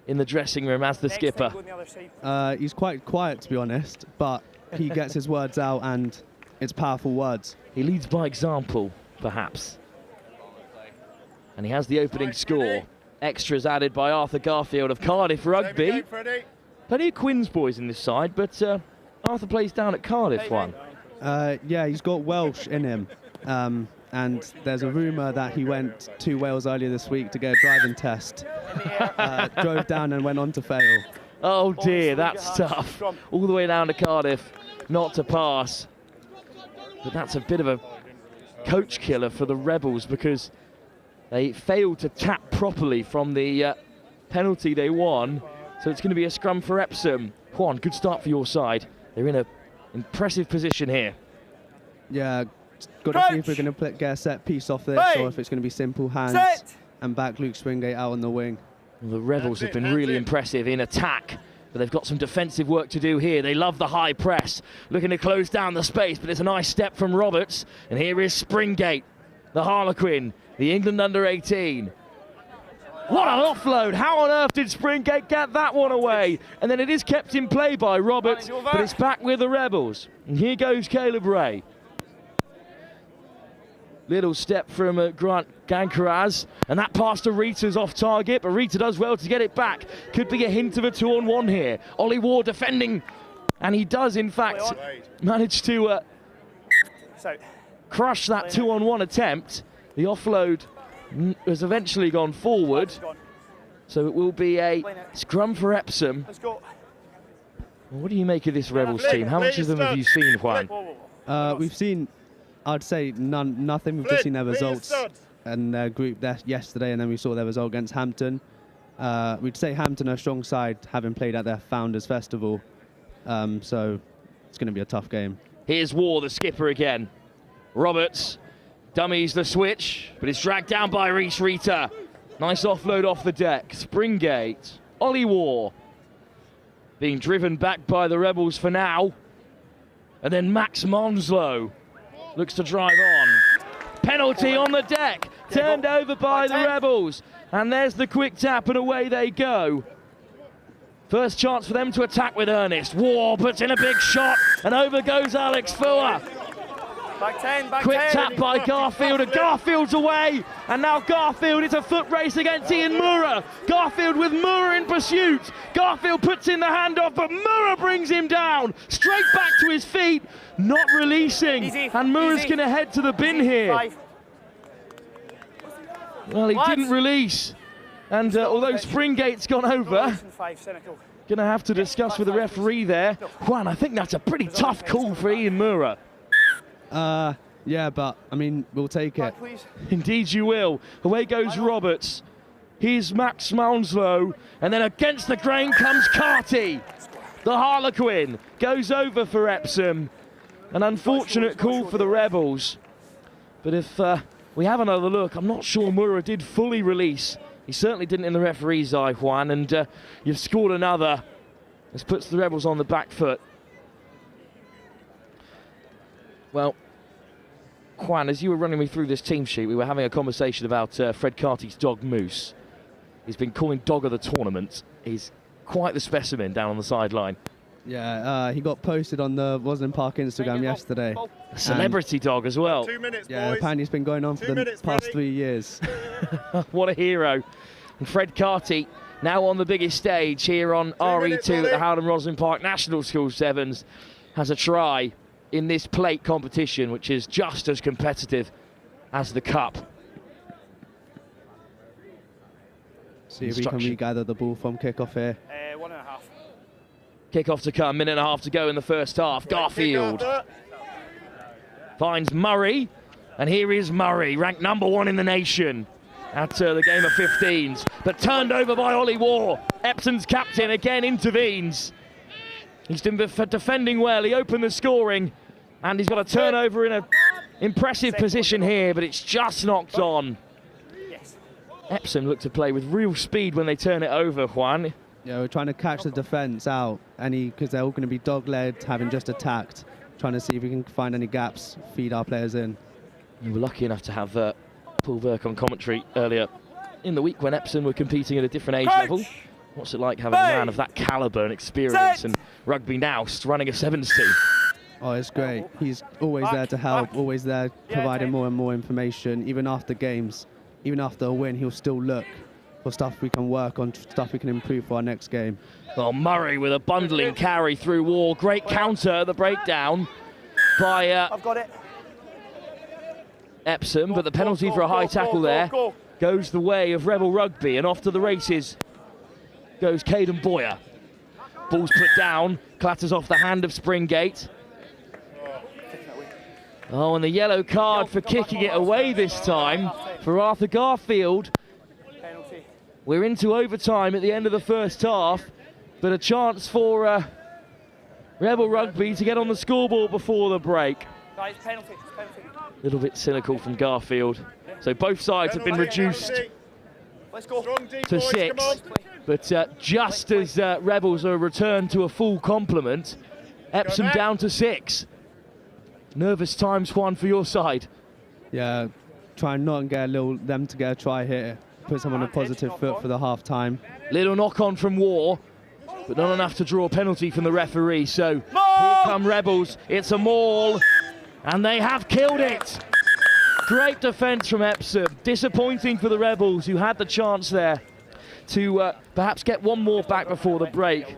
in the dressing room as the skipper? He's quite quiet, to be honest, but he gets his words out, and it's powerful words. He leads by example, perhaps. And he has the opening score. Extras added by Arthur Garfield of Cardiff Rugby. Plenty of Quins boys in this side, but Arthur plays down at Cardiff one. Yeah, he's got Welsh in him. And there's a rumour that he went to Wales earlier this week to get a driving test. Drove down and went on to fail. Oh dear, that's tough. All the way down to Cardiff, not to pass. But that's a bit of a coach killer for the Rebels because they failed to tap properly from the penalty they won. So it's going to be a scrum for Epsom. Juan, good start for your side. They're in an impressive position here. Yeah, got to see if we're going to get a set piece off this or if it's going to be simple hands and back Luke Springate out on the wing. Well, the Rebels have been really impressive in attack, but they've got some defensive work to do here. They love the high press, looking to close down the space, but it's a nice step from Roberts. And here is Springate, the Harlequin, the England under-18. What an offload! How on earth did Springate get that one away? And then it is kept in play by Roberts, but it's back with the Rebels. And here goes Caleb Ray. Little step from Grant Gankaraz, and that pass to Rita's off target, but Rita does well to get it back. Could be a hint of a 2-on-1 here. Ollie Ward defending, and he does in fact manage to crush that 2-on-1 attempt. The offload has eventually gone forward, so it will be a scrum for Epsom. What do you make of this Rebels team? How much of them have you seen, Juan? We've seen, I'd say nothing. We've just seen their results and their group there yesterday, and then we saw their result against Hampton. We'd say Hampton are a strong side, having played at their Founders Festival, so it's going to be a tough game. Here's War, the skipper again. Roberts dummies the switch, but it's dragged down by Reese Rita. Nice offload off the deck. Springate, Ollie War, being driven back by the Rebels for now. And then Max Monslow looks to drive on. Penalty on the deck, turned over by the Rebels. And there's the quick tap, and away they go. First chance for them to attack with earnest. War puts in a big shot, and over goes Alex Fuller. Back 10, back Quick 10. tap by Garfield, and Garfield's away. And now Garfield, it's a foot race against Ian Murrah. Garfield with Murrah in pursuit. Garfield puts in the handoff, but Murrah brings him down. Straight back to his feet, not releasing. And Murrah's going to head to the bin here. Well, he didn't release. And although Springate's gone over, going to have to discuss with the referee there. Juan, I think that's a pretty tough call for Ian Murrah. Yeah, but I mean, we'll take it. Indeed you will. Away goes Roberts. Here's Max Mounslow, and then against the grain comes Carty. The Harlequin goes over for Epsom. An unfortunate call for the Rebels. But if we have another look, I'm not sure Murrah did fully release. He certainly didn't in the referee's eye, Juan, and you've scored another. This puts the Rebels on the back foot. Well, Juan, as you were running me through this team sheet, we were having a conversation about Fred Carty's dog Moose. He's been coined dog of the tournament. He's quite the specimen down on the sideline. Yeah, he got posted on the Roslyn Park Instagram yesterday. A celebrity dog as well. 2 minutes, yeah, apparently it's been going on for the past 3 years. What a hero. And Fred Carty, now on the biggest stage here on RE2 at the Howden Roslyn Park National School Sevens, has a try in this plate competition, which is just as competitive as the Cup. See if we can regather the ball from kickoff here. 1.5. Kickoff to come, minute and a half to go in the first half. Garfield finds Murray, and here is Murray, ranked #1 in the nation at the game of 15s, but turned over by Ollie War. Epsom's captain again intervenes. He's been defending well. He opened the scoring, and he's got a turnover in an impressive position here, but it's just knocked on. Epsom look to play with real speed when they turn it over, Juan. Yeah, we're trying to catch the defence out, because they're all going to be dog-led, having just attacked, trying to see if we can find any gaps, feed our players in. We were lucky enough to have Paul Burke on commentary earlier in the week when Epsom were competing at a different age level. What's it like having a man of that calibre and experience and Rugby Now running a sevens team? Oh, it's great. He's always there to help, always there providing more and more information. Even after games, even after a win, he'll still look for stuff we can work on, stuff we can improve for our next game. Well, Murray with a bundling carry through War. Great counter at the breakdown by I've got it. Epsom, but the penalty for a high tackle there goes the way of Rebel Rugby, and off to the races goes Caden Boyer. Ball's put down, clatters off the hand of Springgate. Oh, and the yellow card for kicking it away this time for Arthur Garfield. We're into overtime at the end of the first half, but a chance for Rebel Rugby to get on the scoreboard before the break. Penalty. A little bit cynical from Garfield. So both sides have been reduced to 6, but just as Rebels are returned to a full complement, Epsom down to 6. Nervous times, Juan, for your side. Yeah, try and not get them to get a try here, put them on a positive foot for the half-time. Little knock-on from War, but not enough to draw a penalty from the referee, so here come Rebels. It's a maul, and they have killed it. Great defence from Epsom. Disappointing for the Rebels, who had the chance there to perhaps get one more back before the break.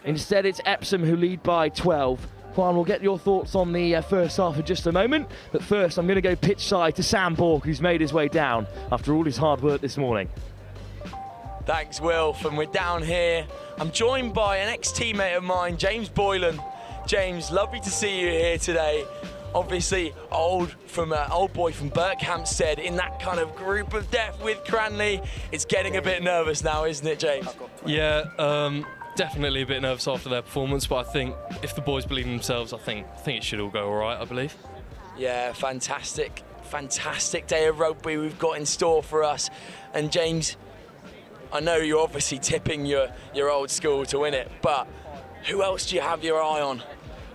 Instead, it's Epsom who lead by 12. Juan, we'll get your thoughts on the first half in just a moment, but first I'm going to go pitch side to Sam Bork, who's made his way down after all his hard work this morning. Thanks, Wilf, and we're down here. I'm joined by an ex-teammate of mine, James Boylan. James, lovely to see you here today. Obviously, old boy from Berkhamsted in that kind of group of death with Cranley. It's getting a bit nervous now, isn't it, James? Yeah, definitely a bit nervous after their performance, but I think if the boys believe in themselves, I think it should all go all right, I believe. Yeah, fantastic day of rugby we've got in store for us. And James, I know you're obviously tipping your old school to win it, but who else do you have your eye on?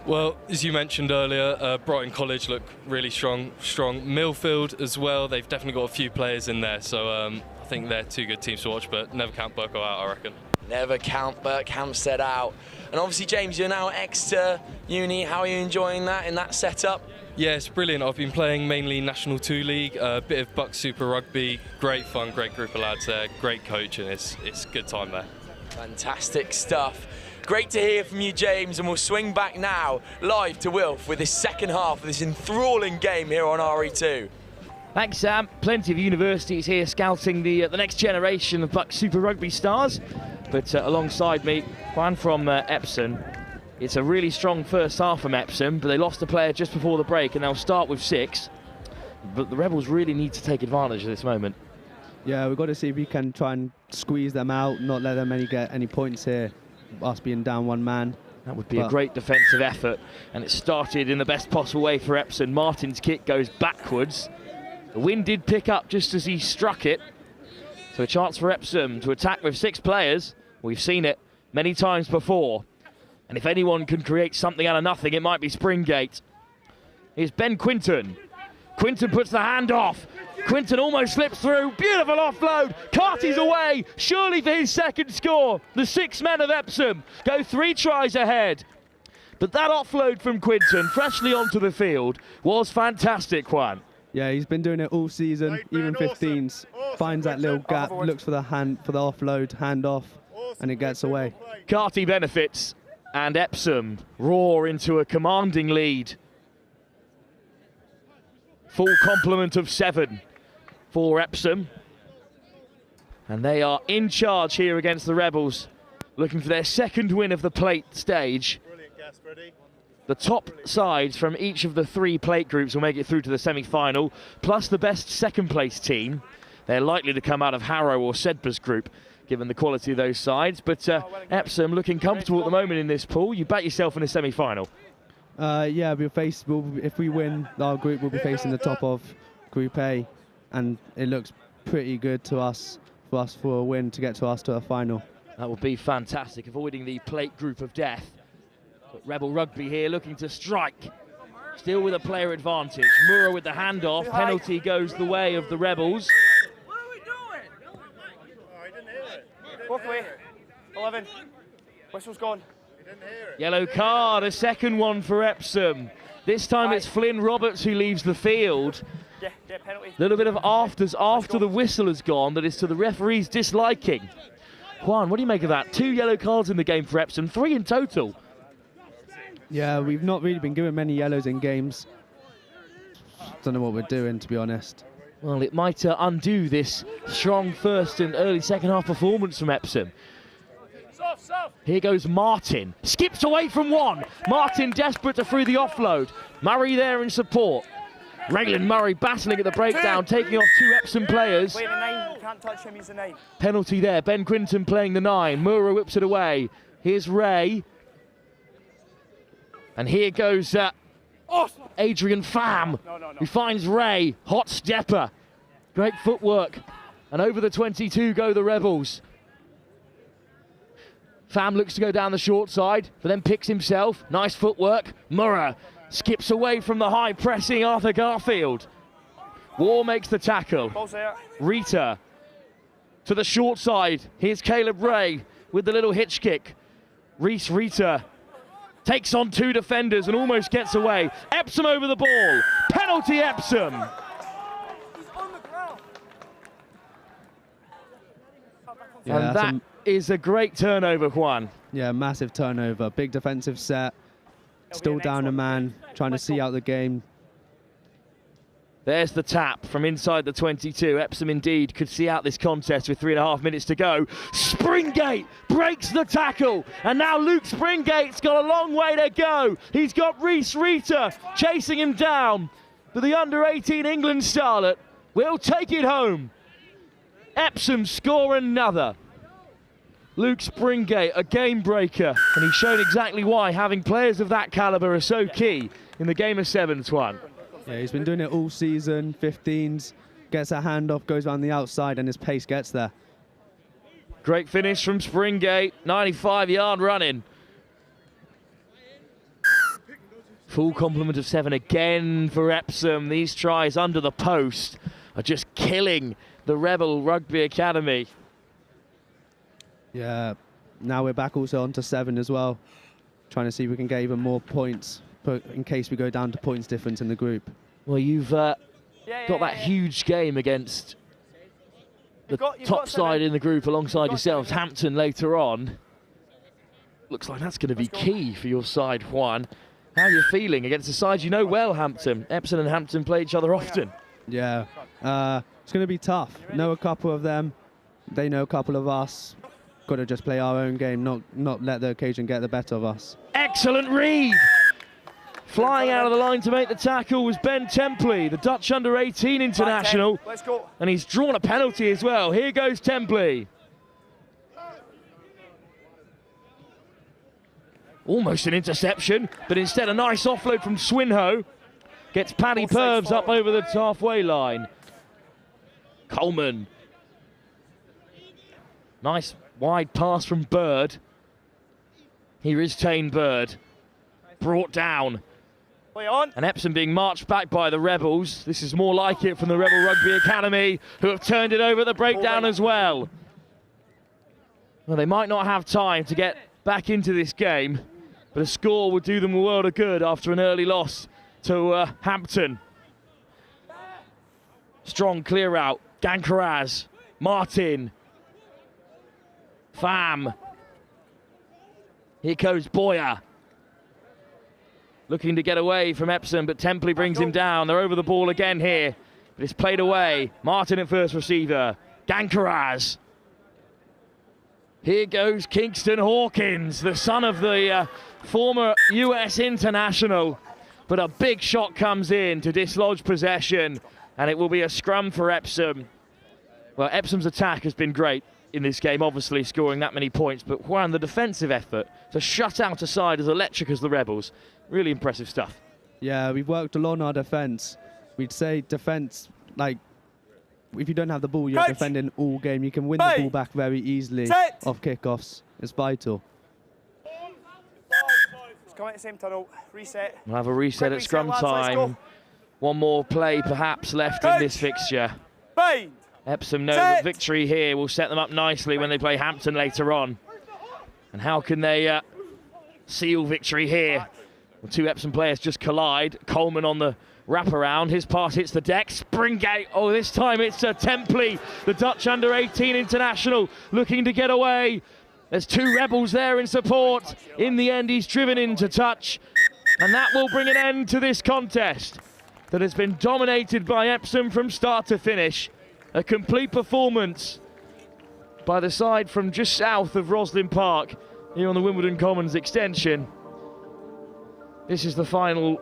Well, as you mentioned earlier, Brighton College look really strong. Millfield as well, they've definitely got a few players in there, so I think they're two good teams to watch, but never count Burko out, I reckon. Never count Berkhamsted out. And obviously, James, you're now at Exeter Uni. How are you enjoying that in that setup? Yeah, it's brilliant. I've been playing mainly National 2 League, a bit of Buck Super Rugby. Great fun, great group of lads there, great coach, and it's a good time there. Fantastic stuff. Great to hear from you, James, and we'll swing back now live to Wilf with this second half of this enthralling game here on RE2. Thanks, Sam. Plenty of universities here scouting the next generation of Buck Super Rugby stars. But alongside me, Juan from Epsom. It's a really strong first half from Epsom, but they lost a player just before the break, and they'll start with 6. But the Rebels really need to take advantage of this moment. Yeah, we've got to see if we can try and squeeze them out, not let them get any points here, us being down one man. That would be a great defensive effort, and it started in the best possible way for Epsom. Martin's kick goes backwards. The wind did pick up just as he struck it. So a chance for Epsom to attack with 6 players. We've seen it many times before. And if anyone can create something out of nothing, it might be Springgate. Here's Ben Quinton. Quinton puts the hand off. Quinton almost slips through. Beautiful offload. Carty's away. Surely for his second score. The 6 men of Epsom go 3 tries ahead. But that offload from Quinton, freshly onto the field, was fantastic, Juan. Yeah, he's been doing it all season, even 15s. Finds that little gap, looks for the offload, hand off, and it gets away. Carty benefits, and Epsom roar into a commanding lead. Full complement of 7 for Epsom. And they are in charge here against the Rebels, looking for their second win of the plate stage. The top sides from each of the 3 plate groups will make it through to the semi-final, plus the best second place team. They're likely to come out of Harrow or Sedber's group, given the quality of those sides. But Epsom looking comfortable at the moment in this pool. You back yourself in a semi-final. Yeah, if we win our group, we'll be facing the top of Group A, and it looks pretty good to us for a win to get to us to a final. That would be fantastic, avoiding the plate group of death. But Rebel Rugby here looking to strike. Still with a player advantage. Mura with the handoff. Penalty goes the way of the Rebels. Walk away. 11. Whistle's gone. Yellow card, a second one for Epsom. This time it's Flynn Roberts who leaves the field. Yeah, penalty. A little bit of afters after the whistle has gone that is to the referee's disliking. Juan, what do you make of that? 2 yellow cards in the game for Epsom, 3 in total. Yeah, we've not really been given many yellows in games. Don't know what we're doing, to be honest. Well, it might undo this strong first and early second half performance from Epsom. Here goes Martin. Skips away from one. Martin desperate to free the offload. Murray there in support. Raylan Murray battling at the breakdown, taking off 2 Epsom players. Wait, the 9. You can't touch him, he's the 9. Penalty there. Ben Quinton playing the 9. Mura whips it away. Here's Ray. And here goes Adrian Pham, who finds Ray. Hot stepper. Great footwork. And over the 22 go the Rebels. Pham looks to go down the short side, but then picks himself. Nice footwork. Murrah skips away from the high pressing Arthur Garfield. War makes the tackle. Rita to the short side. Here's Caleb Ray with the little hitch kick. Reese Rita takes on 2 defenders and almost gets away. Epsom over the ball. Penalty Epsom. Yeah, and that is a great turnover, Juan. Yeah, massive turnover. Big defensive set. Still down a man, trying to see out the game. There's the tap from inside the 22. Epsom indeed could see out this contest with 3.5 minutes to go. Springate breaks the tackle, and now Luke Springate's got a long way to go. He's got Reese Rita chasing him down, but the under-18 England starlet will take it home. Epsom score another. Luke Springate, a game breaker, and he's shown exactly why having players of that calibre are so key in the game of sevens, Juan. Yeah, he's been doing it all season, 15s, gets a handoff, goes around the outside, and his pace gets there. Great finish from Springate, 95-yard running. Full complement of 7 again for Epsom. These tries under the post are just killing the Rebel Rugby Academy. Yeah, now we're back also onto 7 as well, trying to see if we can get even more points in case we go down to points difference in the group. Well, you've got that huge game against the top side in the group alongside yourselves, Hampton, later on. Looks like that's going to be key for your side, Juan. How are you feeling against the side you know well, Hampton? Epsom and Hampton play each other often. Yeah, it's going to be tough. Know a couple of them, they know a couple of us. Got to just play our own game, not let the occasion get the better of us. Excellent read! Flying out of the line to make the tackle was Ben Templey, the Dutch under-18 international. Let's go. And he's drawn a penalty as well. Here goes Templey. Almost an interception, but instead a nice offload from Swinho. Gets Paddy Purves up over the halfway line. Coleman. Nice wide pass from Bird. Here is Tane Bird. Brought down. And Epsom being marched back by the Rebels. This is more like it from the Rebel Rugby Academy, who have turned it over at the breakdown as well. Well, they might not have time to get back into this game, but a score would do them a world of good after an early loss to Hampton. Strong clear out. Gankaraz, Martin, Pham. Here goes Boyer. Looking to get away from Epsom, but Templey brings him down. They're over the ball again here, but it's played away. Martin at first receiver. Gankaraz. Here goes Kingston Hawkins, the son of the former US international. But a big shot comes in to dislodge possession, and it will be a scrum for Epsom. Well, Epsom's attack has been great. in this game, obviously scoring that many points, but Juan, the defensive effort to shut out a side as electric as the Rebels, really impressive stuff. Yeah, we've worked a lot on our defence. We'd say defence, like, if you don't have the ball, you're defending all game. You can win the ball back very easily off kickoffs. It's vital. Let's come at the same tunnel. Reset. We'll have a reset Quick at scrum lads, let's time. go. One more play perhaps left in this fixture. Epsom know that victory here will set them up nicely when they play Hampton later on. And how can they seal victory here? Well, two Epsom players just collide. Coleman on the wraparound. His pass hits the deck. Springate. Oh, this time it's Templey, the Dutch under-18 international, looking to get away. There's two Rebels there in support. In the end, he's driven into touch. And that will bring an end to this contest that has been dominated by Epsom from start to finish. A complete performance by the side from just south of Roslyn Park here on the Wimbledon Commons extension. This is the final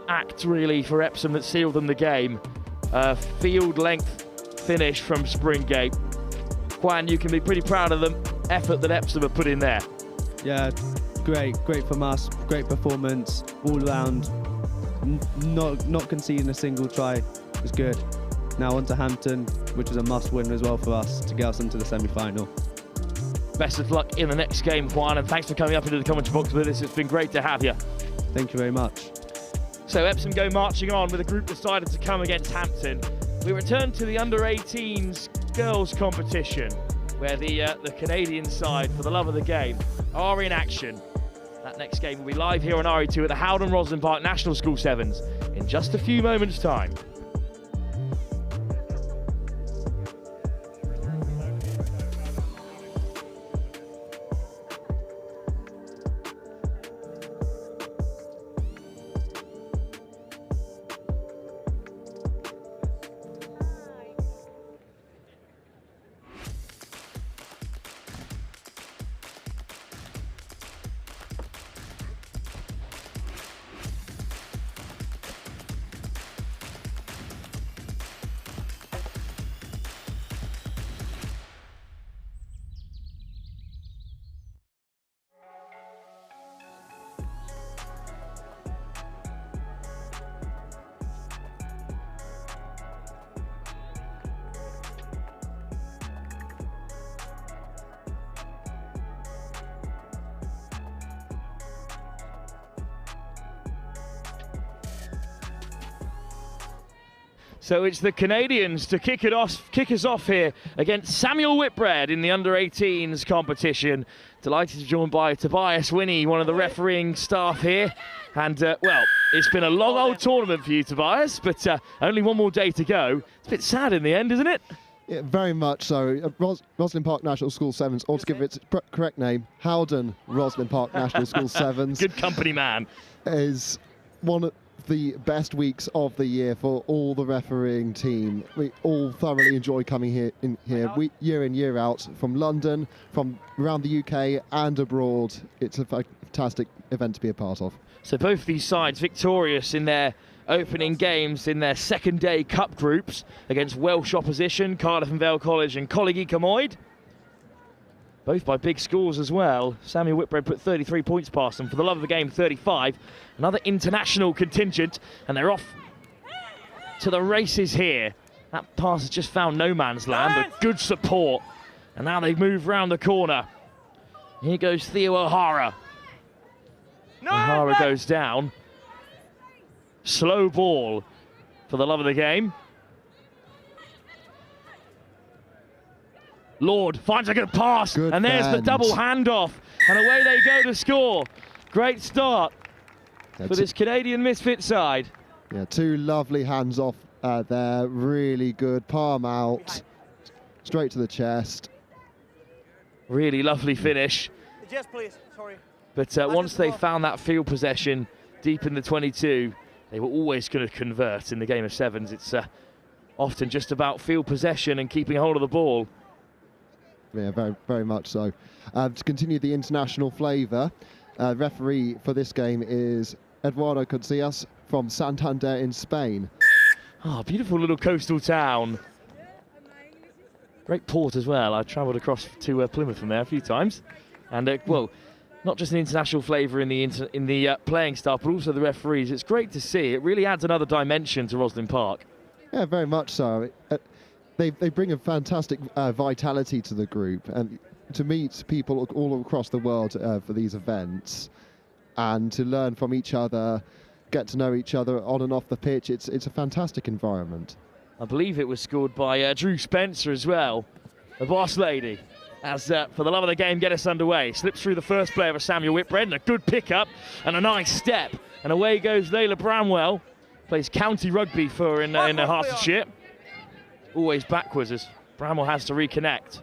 act really for Epsom that sealed them the game. Field length finish from Springate. Juan, you can be pretty proud of the effort that Epsom have put in there. Yeah, great from us, great performance all round. Not conceding a single try was good. Now on to Hampton, which is a must-win as well for us to get us into the semi-final. Best of luck in the next game, Juan, and thanks for coming up into the commentary box with us. It's been great to have you. Thank you very much. So Epsom go marching on with a group decided to come against Hampton. We return to the under-18s girls competition, where the Canadian side, for the love of the game, are in action. That next game will be live here on RE2 at the Howden Roslyn Park National School Sevens in just a few moments' time. So it's the Canadians to kick us off here against Samuel Whitbread in the under-18s competition. Delighted to be joined by Tobias Winnie, one of the refereeing staff here. And, well, it's been a long old tournament for you, Tobias, but only one more day to go. It's a bit sad in the end, isn't it? Yeah, very much so. Roslyn Park National School Sevens, or to give it its correct name, Howden Roslyn Park National School Sevens. Good company, man. Is one of the best weeks of the year for all the refereeing team. We all thoroughly enjoy coming here year in, year out, from London, from around the UK and abroad. It's a fantastic event to be a part of. So both these sides victorious in their opening games in their second day cup groups against Welsh opposition, Cardiff and Vale College and Colleague Camoid. Both by big scores as well. Samuel Whitbread put 33 points past them. For the love of the game, 35. Another international contingent, and they're off to the races here. That pass has just found no man's land, but good support. And now they move round the corner. Here goes Theo O'Hara. O'Hara goes down. Slow ball for the love of the game. Lord finds a good pass, and there's the double handoff, and away they go to score. Great start for this Canadian misfit side. Yeah, two lovely hands off there, really good. Palm out, straight to the chest. Really lovely finish. Yes, please. Sorry. But once they found that field possession deep in the 22, they were always going to convert in the game of sevens. It's often just about field possession and keeping hold of the ball. Yeah, very, very much so. To continue the international flavour, referee for this game is Eduardo Casillas from Santander in Spain. Oh, beautiful little coastal town. Great port as well. I travelled across to Plymouth from there a few times. And, well, not just an international flavour in the playing staff, but also the referees. It's great to see. It really adds another dimension to Roslyn Park. Yeah, very much so. They bring a fantastic vitality to the group, and to meet people all across the world for these events and to learn from each other, get to know each other on and off the pitch. It's a fantastic environment. I believe it was scored by Drew Spencer as well, the boss lady. As for the love of the game, get us underway. Slips through the first player of Samuel Whitbread, and a good pickup and a nice step. And away goes Layla Bramwell. Plays county rugby for in Hertfordshire. Always backwards as Bramwell has to reconnect.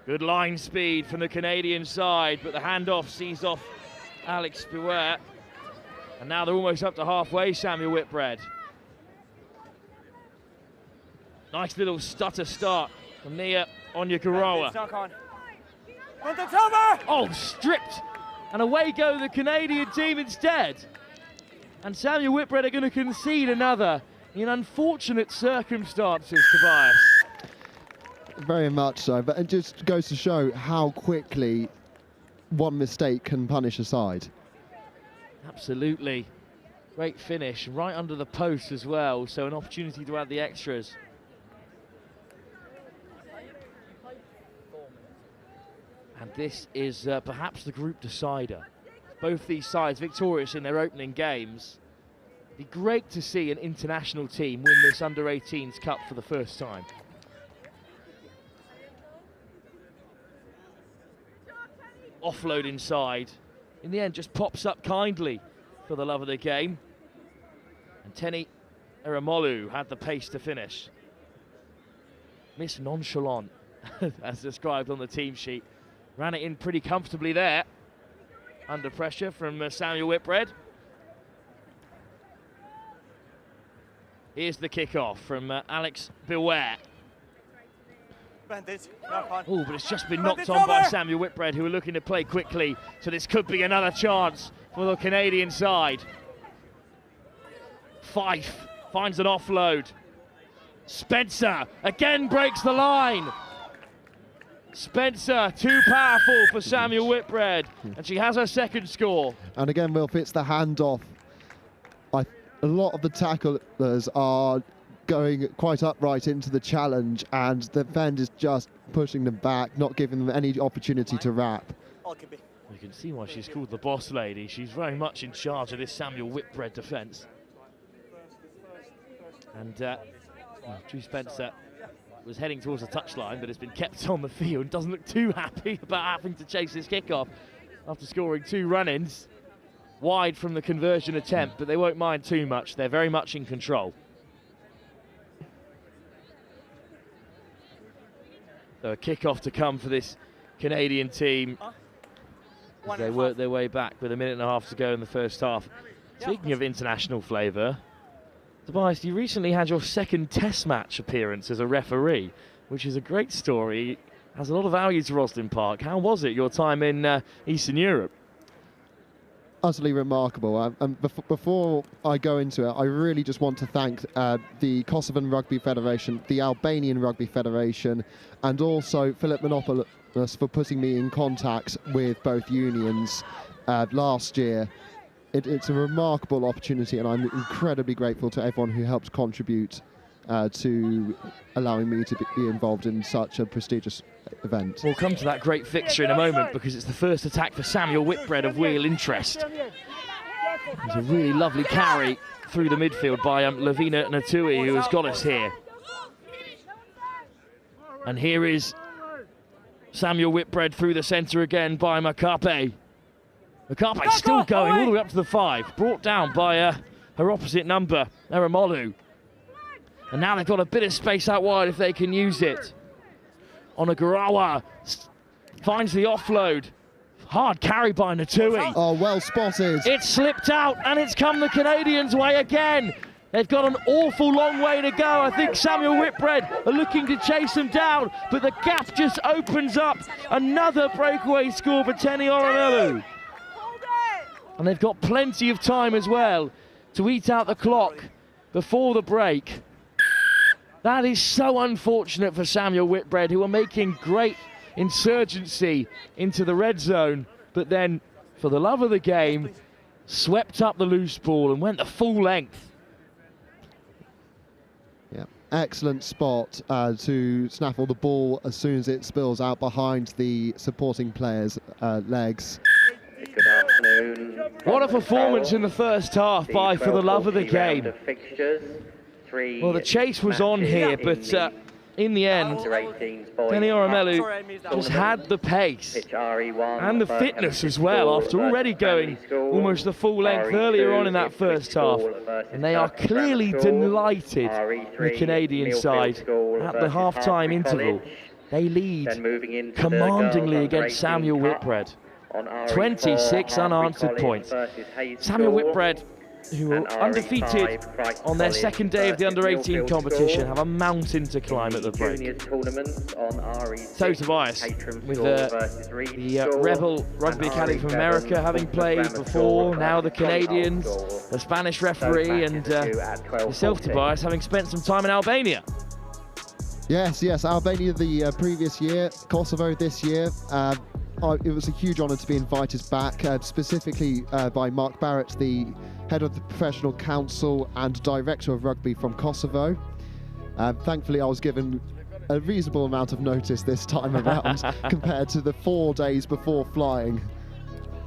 Good line speed from the Canadian side, but the handoff sees off Alex Beware. And now they're almost up to halfway, Samuel Whitbread. Nice little stutter start from Nia Onyekurawa. Oh, stripped. And away go the Canadian team instead. And Samuel Whitbread are going to concede another in unfortunate circumstances, Tobias. Very much so, but it just goes to show how quickly one mistake can punish a side. Absolutely. Great finish, right under the post as well, so an opportunity to add the extras. And this is perhaps the group decider. Both these sides victorious in their opening games. It'd be great to see an international team win this Under-18s Cup for the first time. Offload inside. In the end, just pops up kindly for the love of the game. And Teni Eramolu had the pace to finish. Miss Nonchalant, as described on the team sheet. Ran it in pretty comfortably there. Under pressure from Samuel Whitbread. Here's the kickoff from Alex Beware. Oh, but it's just been knocked on by Samuel Whitbread, who are looking to play quickly. So this could be another chance for the Canadian side. Fife finds an offload. Spencer again breaks the line. Spencer, too powerful for Samuel Whitbread, and she has her second score. And again, Wilf, it's the handoff. A lot of the tacklers are going quite upright into the challenge, and the defend is just pushing them back, not giving them any opportunity to wrap. You can see why she's called the boss lady. She's very much in charge of this Samuel Whitbread defence. And Drew Spencer was heading towards the touchline, but has been kept on the field and doesn't look too happy about having to chase this kickoff after scoring 2 run-ins. Wide from the conversion attempt, but they won't mind too much. They're very much in control. So a kickoff to come for this Canadian team as they work their way back with a minute and a half to go in the first half. Speaking of international flavour, Tobias, you recently had your second Test match appearance as a referee, which is a great story. Has a lot of value to Roslyn Park. How was it, your time in Eastern Europe? Utterly remarkable. And before I go into it, I really just want to thank the Kosovan Rugby Federation, the Albanian Rugby Federation, and also Philip Manopoulos for putting me in contact with both unions last year. It's a remarkable opportunity, and I'm incredibly grateful to everyone who helped contribute to allowing me to be involved in such a prestigious event. We'll come to that great fixture in a moment, because it's the first attack for Samuel Whitbread of real interest. It's a really lovely carry through the midfield by Lavina Natui, who has got us here. And here is Samuel Whitbread through the centre again by Makape. Makape still going all the way up to the 5, brought down by her opposite number, Eramolu. And now they've got a bit of space out wide if they can use it. Onagarawa finds the offload. Hard carry by Natui. Oh, well spotted. It slipped out, and it's come the Canadians' way again. They've got an awful long way to go. I think Samuel Whitbread are looking to chase them down, but the gap just opens up. Another breakaway score for Teni Eramolu. And they've got plenty of time as well to eat out the clock before the break. That is so unfortunate for Samuel Whitbread, who are making great insurgency into the red zone, but then, for the love of the game, swept up the loose ball and went the full length. Yeah, excellent spot to snaffle the ball as soon as it spills out behind the supporting players' legs. Good afternoon. What a performance in the first half by For the Love of the Game. Well, the chase was on here, but in the end, Penny Oramelu just had the pace and the fitness as well after already going almost the full length earlier on in that first half. And they are clearly delighted, the Canadian side, at the half-time interval. They lead commandingly against Samuel Whitbread. 26 unanswered points. Samuel Whitbread, who are undefeated on their second day of the under-18 competition, have a mountain to climb at the break. So Tobias, with the Rebel Rugby Academy from America having played before, now the Canadians, the Spanish referee, and yourself, Tobias, having spent some time in Albania. Yes, Albania the previous year, Kosovo this year. It was a huge honour to be invited back, specifically by Mark Barrett, the head of the Professional Council and Director of Rugby from Kosovo. Thankfully, I was given a reasonable amount of notice this time around compared to the 4 days before flying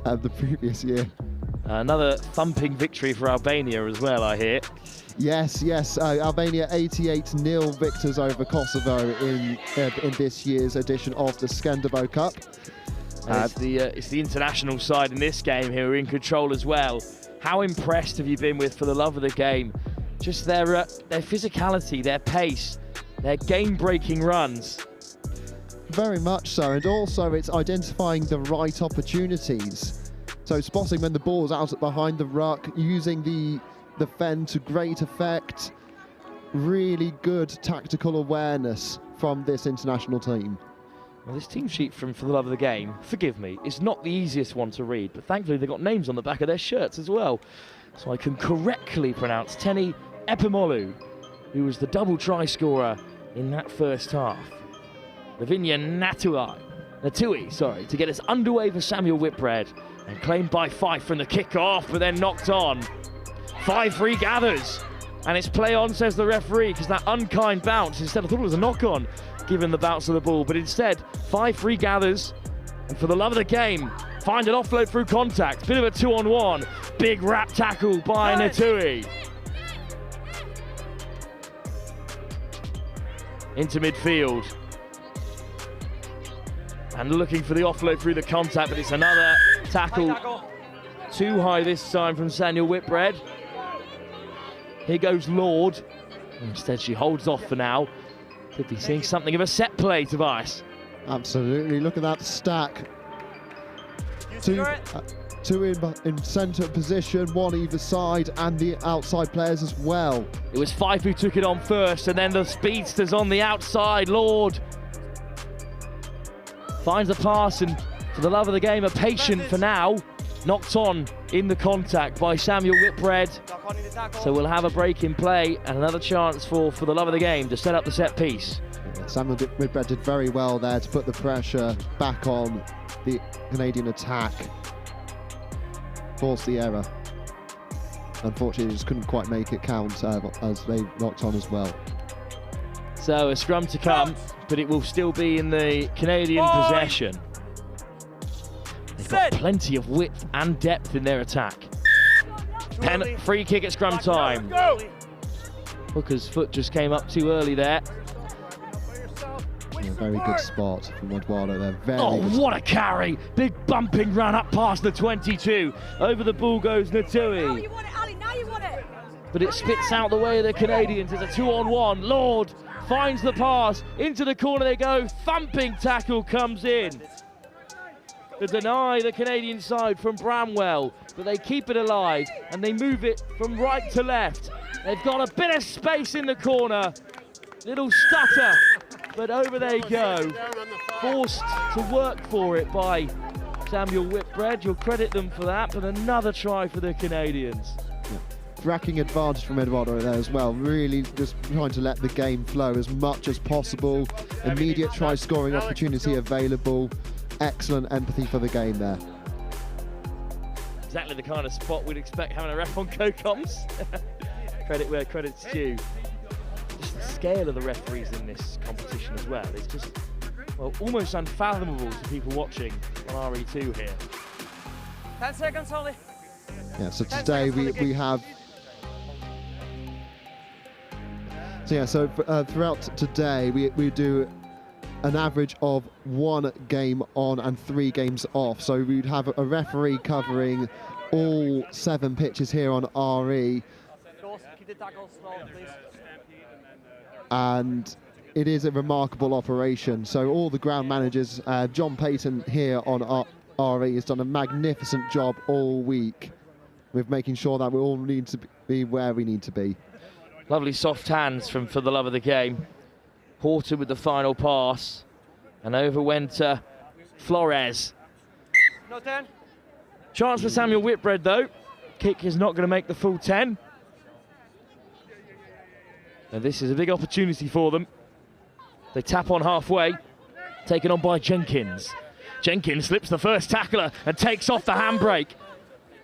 the previous year. Another thumping victory for Albania as well, I hear. Yes, Albania 88-0 victors over Kosovo in this year's edition of the Skenderbo Cup. It's the international side in this game who are in control as well. How impressed have you been with For the Love of the Game? Just their physicality, their pace, their game-breaking runs. Very much so, and also it's identifying the right opportunities. So spotting when the ball's out behind the ruck, using the fend to great effect. Really good tactical awareness from this international team. Well, this team sheet from For the Love of the Game, forgive me, is not the easiest one to read, but thankfully they've got names on the back of their shirts as well. So I can correctly pronounce Teni Epimolu, who was the double try scorer in that first half. Lavinia Natui, to get us underway for Samuel Whitbread, and claimed by Fife from the kick-off, but then knocked on. Fife regathers, and it's play on, says the referee, because that unkind bounce, instead I thought it was a knock-on, given the bounce of the ball, but instead Fife regathers, and For the Love of the Game, find an offload through contact, bit of a 2-on-1, big wrap tackle by Natui. Into midfield, and looking for the offload through the contact, but it's another tackle too high this time from Samuel Whitbread. Here goes Lord. Instead, she holds off for now. Could be seeing something of a set play, Tobias. Absolutely. Look at that stack. Two in centre position, one either side, and the outside players as well. It was Fife who took it on first, and then the speedsters on the outside. Lord finds a pass, and For the Love of the Game, a patient for now. Knocked on in the contact by Samuel Whitbread. So we'll have a break in play and another chance for the Love of the Game to set up the set piece. Samuel Whitbread did very well there to put the pressure back on the Canadian attack. Forced the error. Unfortunately, just couldn't quite make it count as they knocked on as well. So a scrum to come, but it will still be in the Canadian possession. They've got plenty of width and depth in their attack. Free kick at scrum time. Hooker's foot just came up too early there. A very good spot from Eduardo there. What a carry! Big bumping run up past the 22. Over the ball goes Natui. Now you want it, Ali, now you want it. But it spits out the way of the Canadians. It's a 2-on-1. Lord finds the pass. Into the corner they go. Thumping tackle comes in to deny the Canadian side from Bramwell. But they keep it alive and they move it from right to left. They've got a bit of space in the corner. Little stutter. But over they go, forced to work for it by Samuel Whitbread. You'll credit them for that, but another try for the Canadians. nerve-wracking advantage from Eduardo there as well. Really just trying to let the game flow as much as possible. Immediate try-scoring opportunity available. Excellent empathy for the game there. Exactly the kind of spot we'd expect having a ref on co-coms. Credit where credit's due. Just the scale of the referees in this competition as well is just, well, almost unfathomable to people watching on RE2 here. 10 seconds only. Yeah, so today we have... So yeah, so throughout today we do an average of 1 game on and 3 games off. So we'd have a referee covering all 7 pitches here on RE. Keep the tackles slow, please. And it is a remarkable operation. So all the ground managers, John Payton here on RE has done a magnificent job all week with making sure that we all need to be where we need to be. Lovely soft hands from For the Love of the Game. Horton with the final pass, and over went Flores. No 10. Chance for Samuel Whitbread though. Kick is not going to make the full 10. And this is a big opportunity for them. They tap on halfway, taken on by Jenkins. Jenkins slips the first tackler and takes off the handbrake.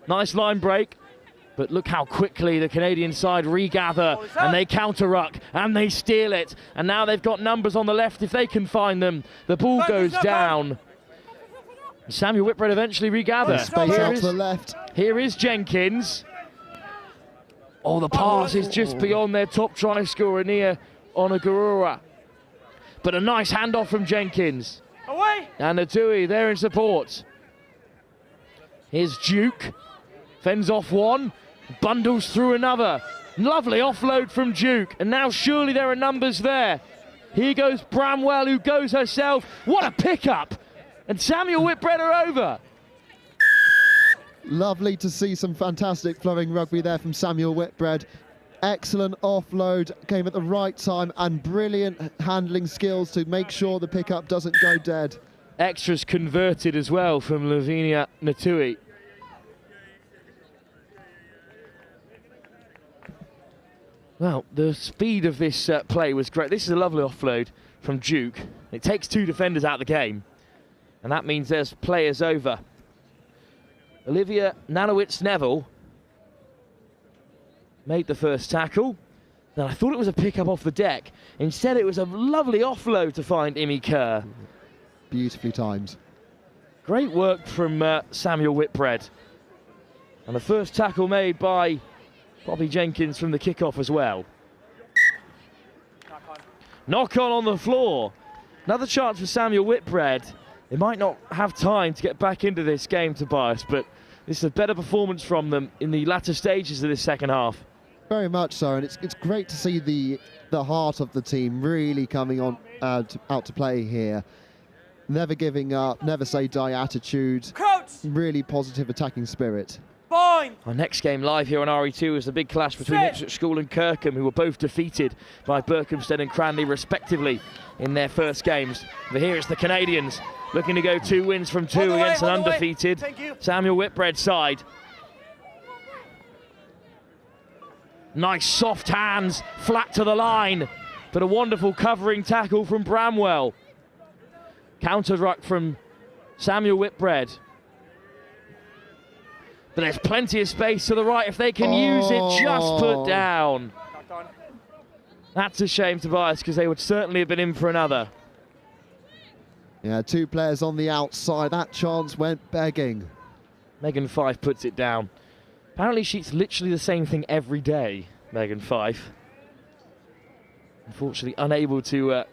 Nice line break. But look how quickly the Canadian side regather, and they counter-ruck, and they steal it. And now they've got numbers on the left if they can find them. The ball goes down. Samuel Whitbread eventually regather. Space out to the left. Here is Jenkins. Oh, the pass is just beyond their top try scorer, Nia Onagurua. But a nice handoff from Jenkins. Away! And Natui there in support. Here's Duke. Fends off one. Bundles through another. Lovely offload from Duke. And now surely there are numbers there. Here goes Bramwell, who goes herself. What a pickup. And Samuel Whitbread are over. Lovely to see some fantastic flowing rugby there from Samuel Whitbread. Excellent offload, came at the right time, and brilliant handling skills to make sure the pickup doesn't go dead. Extras converted as well from Lavinia Natui. Well, the speed of this play was great. This is a lovely offload from Duke. It takes 2 defenders out of the game, and that means there's players over. Olivia Nanowitz-Neville made the first tackle. Then I thought it was a pickup off the deck. Instead, it was a lovely offload to find Imi Kerr. Beautifully timed. Great work from Samuel Whitbread. And the first tackle made by Bobby Jenkins from the kickoff as well. Knock on the floor. Another chance for Samuel Whitbread. They might not have time to get back into this game, Tobias, but this is a better performance from them in the latter stages of this second half. Very much so, and it's great to see the heart of the team really coming on out to play here. Never giving up, never say die attitude. Crouch! Really positive attacking spirit. Bind! Our next game live here on RE2 is the big clash between Ipswich School and Kirkham, who were both defeated by Berkhamsted and Cranley respectively in their first games. But here it's the Canadians looking to go 2 wins from 2 against an undefeated Samuel Whitbread side. Nice soft hands, flat to the line, but a wonderful covering tackle from Bramwell. Counter ruck from Samuel Whitbread. But there's plenty of space to the right if they can use it, just put down. That's a shame, Tobias, because they would certainly have been in for another. Yeah, 2 players on the outside. That chance went begging. Megan Fife puts it down. Apparently she's literally the same thing every day, Megan Fife. Unfortunately unable to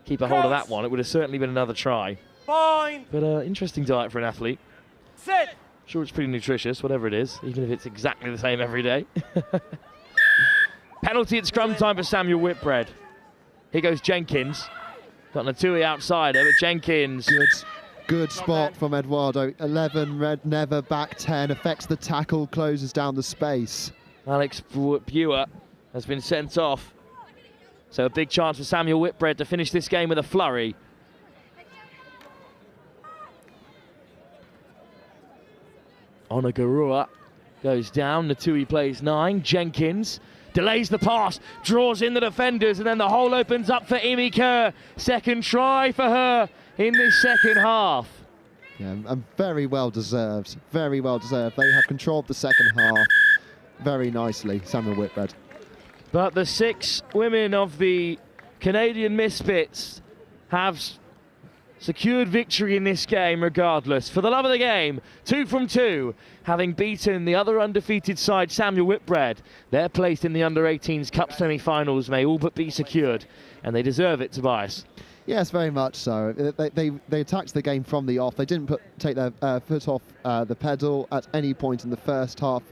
keep a hold of that one. It would have certainly been another try. Fine. But interesting diet for an athlete. Sit. Sure, it's pretty nutritious, whatever it is, even if it's exactly the same every day. Penalty at scrum time for Samuel Whitbread. Here goes Jenkins. Got Natui outside her, but Jenkins. Good spot from Eduardo. 11, red, never back 10, affects the tackle, closes down the space. Alex Buer has been sent off. So a big chance for Samuel Whitbread to finish this game with a flurry. Onagurua goes down. Natui plays 9. Jenkins delays the pass, draws in the defenders, and then the hole opens up for Imi Kerr. Second try for her in this second half. Yeah, and very well deserved. Very well deserved. They have controlled the second half very nicely, Samuel Whitbread. But the 6 women of the Canadian Misfits have secured victory in this game regardless. For the love of the game, 2 from 2, having beaten the other undefeated side, Samuel Whitbread. Their place in the Under-18s Cup semi-finals may all but be secured, and they deserve it, Tobias. Yes, very much so. They attacked the game from the off. They didn't take their foot off the pedal at any point in the first half.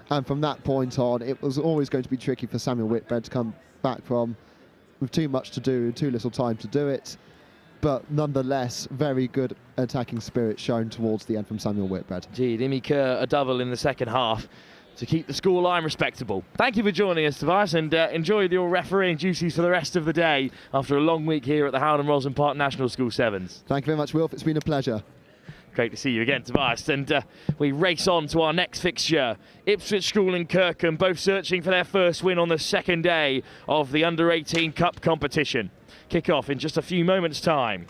And from that point on, it was always going to be tricky for Samuel Whitbread to come back from with too much to do, too little time to do it. But nonetheless, very good attacking spirit shown towards the end from Samuel Whitbread. Indeed, Imi Kerr a double in the second half to keep the scoreline respectable. Thank you for joining us, Tobias, and enjoy your refereeing duties for the rest of the day after a long week here at the Howden Roslyn Park National School Sevens. Thank you very much, Wilf. It's been a pleasure. Great to see you again, Tobias. And we race on to our next fixture. Ipswich School and Kirkham, both searching for their first win on the second day of the Under-18 Cup competition. Kick off in just a few moments' time.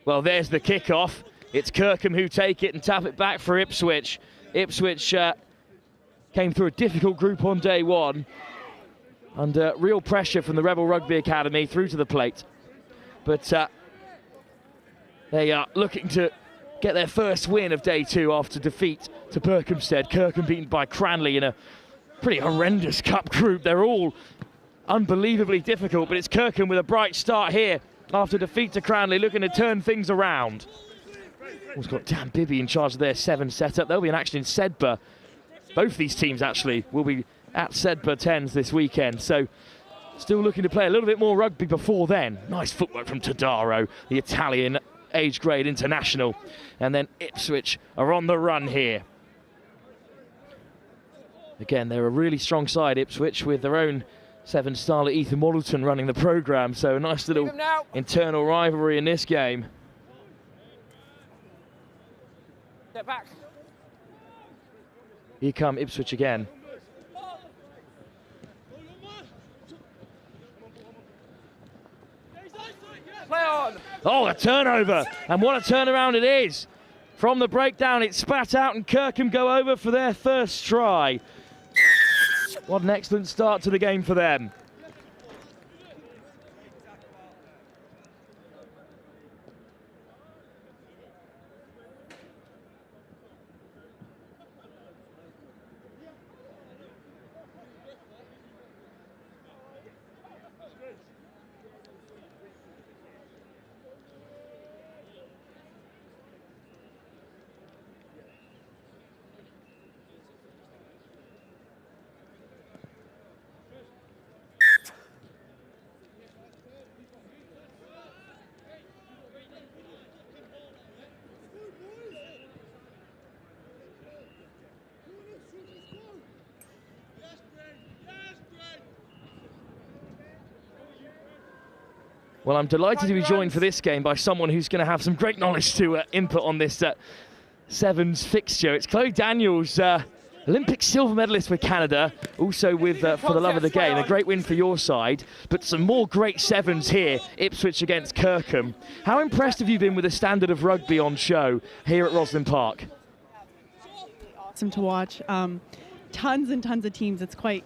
Well, there's the kickoff. It's Kirkham who take it and tap it back for Ipswich. Ipswich came through a difficult group on day one, under real pressure from the Rebel Rugby Academy through to the plate. But they are looking to get their first win of day 2 after defeat to Berkhamsted. Kirkham beaten by Cranley in a pretty horrendous cup group. They're all unbelievably difficult, but it's Kirkham with a bright start here after defeat to Cranley, looking to turn things around. We've got Dan Bibby in charge of their 7 setup. They'll be in action in Sedbergh. Both these teams actually will be at Sedbergh 10s this weekend. So still looking to play a little bit more rugby before then. Nice footwork from Todaro, the Italian age grade international. And then Ipswich are on the run here. Again, they're a really strong side, Ipswich, with their own 7-starler Ethan Waddleton running the programme. So a nice little internal rivalry in this game. Step back. Here come Ipswich again. Play on. Oh, a turnover, and what a turnaround it is. From the breakdown, it's spat out and Kirkham go over for their first try. What an excellent start to the game for them. Well, I'm delighted to be joined for this game by someone who's going to have some great knowledge to input on this Sevens fixture. It's Chloe Daniels, Olympic silver medalist for Canada, also with For the Love of the Game, a great win for your side, but some more great Sevens here, Ipswich against Kirkham. How impressed have you been with the standard of rugby on show here at Roslyn Park? Awesome to watch. Tons and tons of teams. It's quite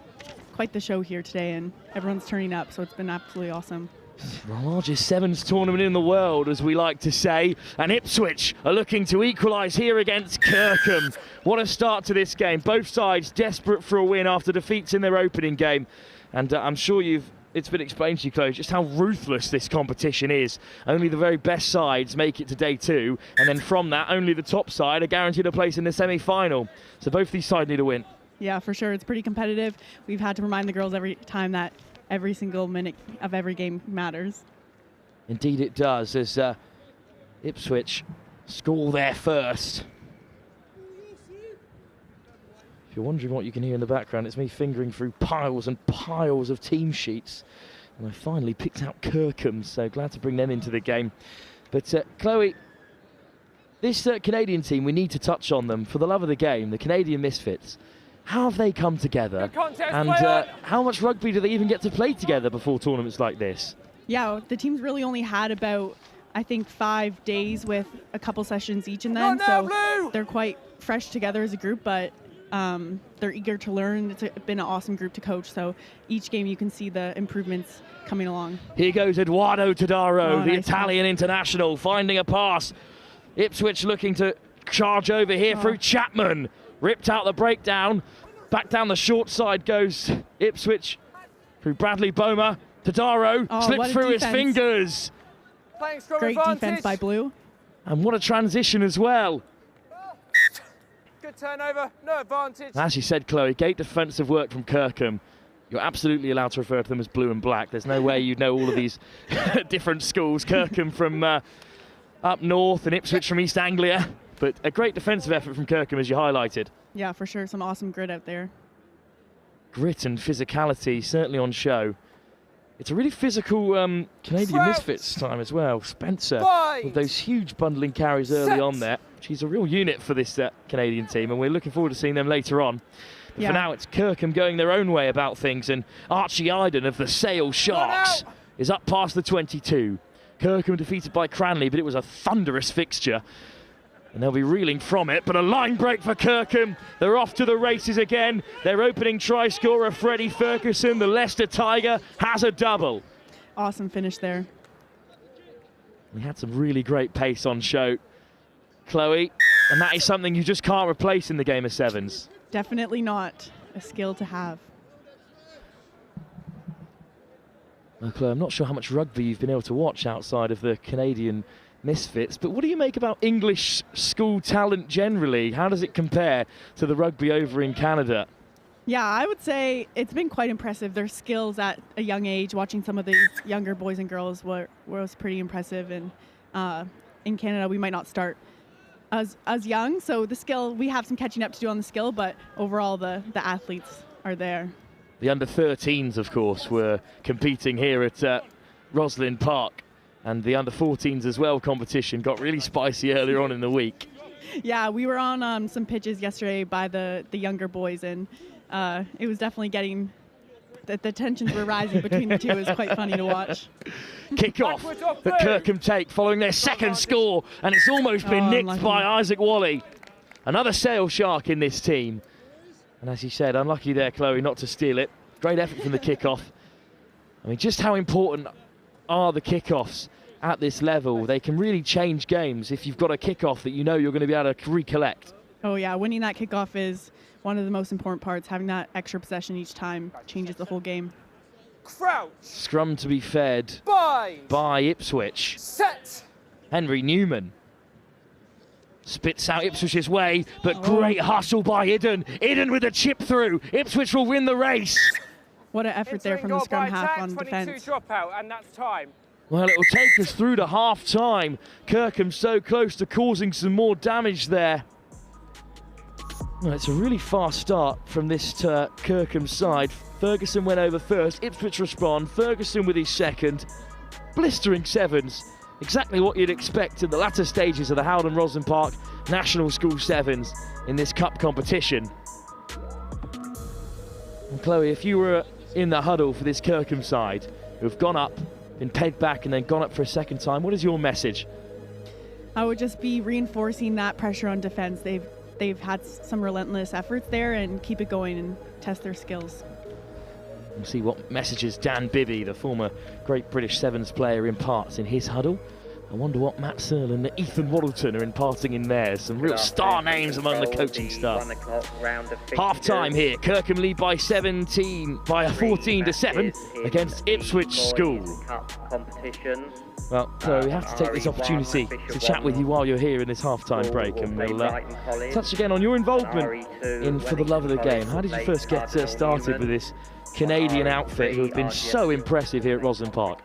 quite the show here today, and everyone's turning up, so it's been absolutely awesome. The largest sevens tournament in the world, as we like to say, and Ipswich are looking to equalise here against Kirkham. What a start to this game. Both sides desperate for a win after defeats in their opening game, and I'm sure it's been explained to you, Chloe, just how ruthless this competition is. Only the very best sides make it to day 2, and then from that, only the top side are guaranteed a place in the semi-final. So both these sides need a win. Yeah, for sure. It's pretty competitive. We've had to remind the girls every time that every single minute of every game matters. Indeed it does, as Ipswich score their first. If you're wondering what you can hear in the background, it's me fingering through piles and piles of team sheets. And I finally picked out Kirkham, so glad to bring them into the game. But Chloe, this Canadian team, we need to touch on them. For the love of the game, the Canadian Misfits. How have they come together? And how much rugby do they even get to play together before tournaments like this? Yeah, the team's really only had about, I think, 5 days with a couple sessions each in them. So they're quite fresh together as a group, but they're eager to learn. It's been an awesome group to coach. So each game you can see the improvements coming along. Here goes Eduardo Todaro, the nice Italian international, finding a pass. Ipswich looking to charge over here through Chapman. Ripped out the breakdown. Back down the short side goes Ipswich through Bradley Boma. Todaro slipped through his fingers. Great defense by Blue. And what a transition as well. Good turnover, no advantage. As you said, Chloe, great defensive work from Kirkham. You're absolutely allowed to refer to them as blue and black. There's no way you'd know all of these different schools. Kirkham from up north and Ipswich from East Anglia. But a great defensive effort from Kirkham, as you highlighted. Yeah, for sure. Some awesome grit out there. Grit and physicality certainly on show. It's a really physical Canadian Misfits time as well. Spencer with those huge bundling carries early on there. She's a real unit for this Canadian team, and we're looking forward to seeing them later on. But for now, it's Kirkham going their own way about things, and Archie Iden of the Sale Sharks is up past the 22. Kirkham defeated by Cranley, but it was a thunderous fixture. And they'll be reeling from it, but a line break for Kirkham. They're off to the races again. Their opening try scorer, Freddie Ferguson, the Leicester Tiger, has a double. Awesome finish there. We had some really great pace on show, Chloe, and that is something you just can't replace in the game of sevens. Definitely not a skill to have. Well, Chloe, I'm not sure how much rugby you've been able to watch outside of the Canadian Misfits, but what do you make about English school talent generally? How does it compare to the rugby over in Canada? Yeah, I would say it's been quite impressive. Their skills at a young age, watching some of the younger boys and girls was pretty impressive. And in Canada, we might not start as young, so the skill, we have some catching up to do on the skill, but overall the athletes are there. The under-13s, of course, were competing here at Rosslyn Park. And the under-14s as well competition got really spicy earlier on in the week. Yeah, we were on some pitches yesterday by the younger boys, and it was definitely getting, the tensions were rising between the two. It was quite funny to watch. Kick-off that Kirkham take following their second score, and it's almost been nicked by Isaac Wally. Another Sale Shark in this team. And as you said, unlucky there, Chloe, not to steal it. Great effort from the kick-off. I mean, just how important are the kick-offs at this level? They can really change games if you've got a kick-off that you know you're going to be able to recollect. Oh yeah, winning that kick-off is one of the most important parts. Having that extra possession each time changes the whole game. Crouch. Scrum to be fed by Ipswich. Set. Henry Newman spits out Ipswich's way, but great hustle by Iden. Iden with a chip through. Ipswich will win the race. What an effort there from the scrum half on defence. 22 dropout, and that's time. Well, it will take us through to half-time. Kirkham so close to causing some more damage there. Well, it's a really fast start from this Kirkham side. Ferguson went over first, Ipswich respond, Ferguson with his second. Blistering sevens, exactly what you'd expect in the latter stages of the Howden Roslyn Park National School Sevens in this cup competition. And Chloe, if you were in the huddle for this Kirkham side, who have gone up, been pegged back and then gone up for a second time, what is your message? I would just be reinforcing that pressure on defence. They've had some relentless efforts there, and keep it going and test their skills. We'll see what messages Dan Bibby, the former Great British Sevens player, imparts in his huddle. I wonder what Matt Searle and Ethan Waddleton are imparting in theirs. Some real star names among the coaching staff. Half time here. Kirkham lead by 14 to 7 against Ipswich School. Well, so we have to take this opportunity to chat with you while you're here in this half-time break, and we'll touch again on your involvement in For the Love of the Game. How did you first get started with this Canadian outfit who have been so impressive here at Roslyn Park?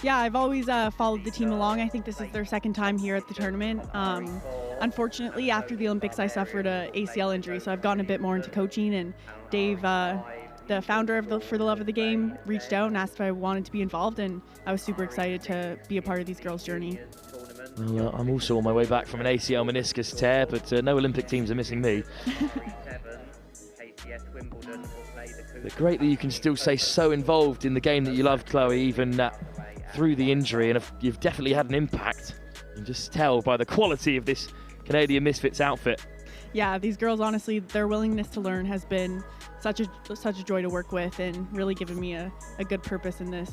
Yeah, I've always followed the team along. I think this is their second time here at the tournament. Unfortunately, after the Olympics, I suffered an ACL injury, so I've gotten a bit more into coaching, and Dave, the founder of For the Love of the Game, reached out and asked if I wanted to be involved, and I was super excited to be a part of these girls' journey. Well, I'm also on my way back from an ACL meniscus tear, but no Olympic teams are missing me. But great that you can still stay so involved in the game that you love, Chloe, even through the injury, and you've definitely had an impact. You can just tell by the quality of this Canadian Misfits outfit. Yeah, these girls, honestly, their willingness to learn has been such a joy to work with, and really given me a good purpose in this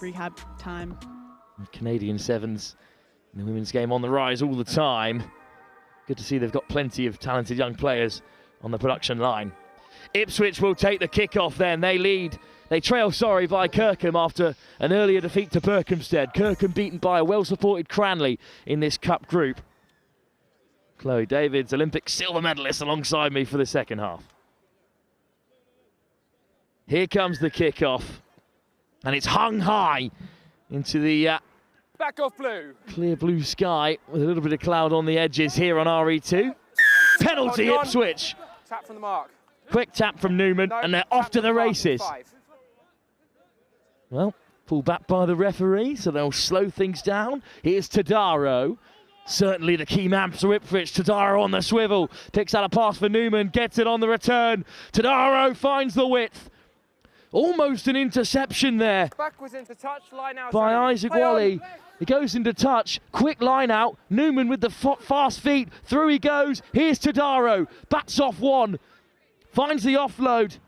rehab time. Canadian Sevens in the women's game on the rise all the time. Good to see they've got plenty of talented young players on the production line. Ipswich will take the kick-off then. They trail by Kirkham after an earlier defeat to Berkhamsted. Kirkham beaten by a well-supported Cranley in this cup group. Chloe Davids, Olympic silver medalist, alongside me for the second half. Here comes the kick-off, and it's hung high into the back off blue. Clear blue sky with a little bit of cloud on the edges here on RE2. Penalty Ipswich. Tap from the mark. Quick tap from Newman, and they're off to the races. Well, pulled back by the referee, so they'll slow things down. Here's Tadaro. Certainly the key man for Ipswich. Tadaro on the swivel. Picks out a pass for Newman. Gets it on the return. Tadaro finds the width. Almost an interception there. Backwards into touch, line out. By Isaac Wally. He goes into touch. Quick line out. Newman with the fast feet. Through he goes. Here's Tadaro. Bats off one. Finds the offload.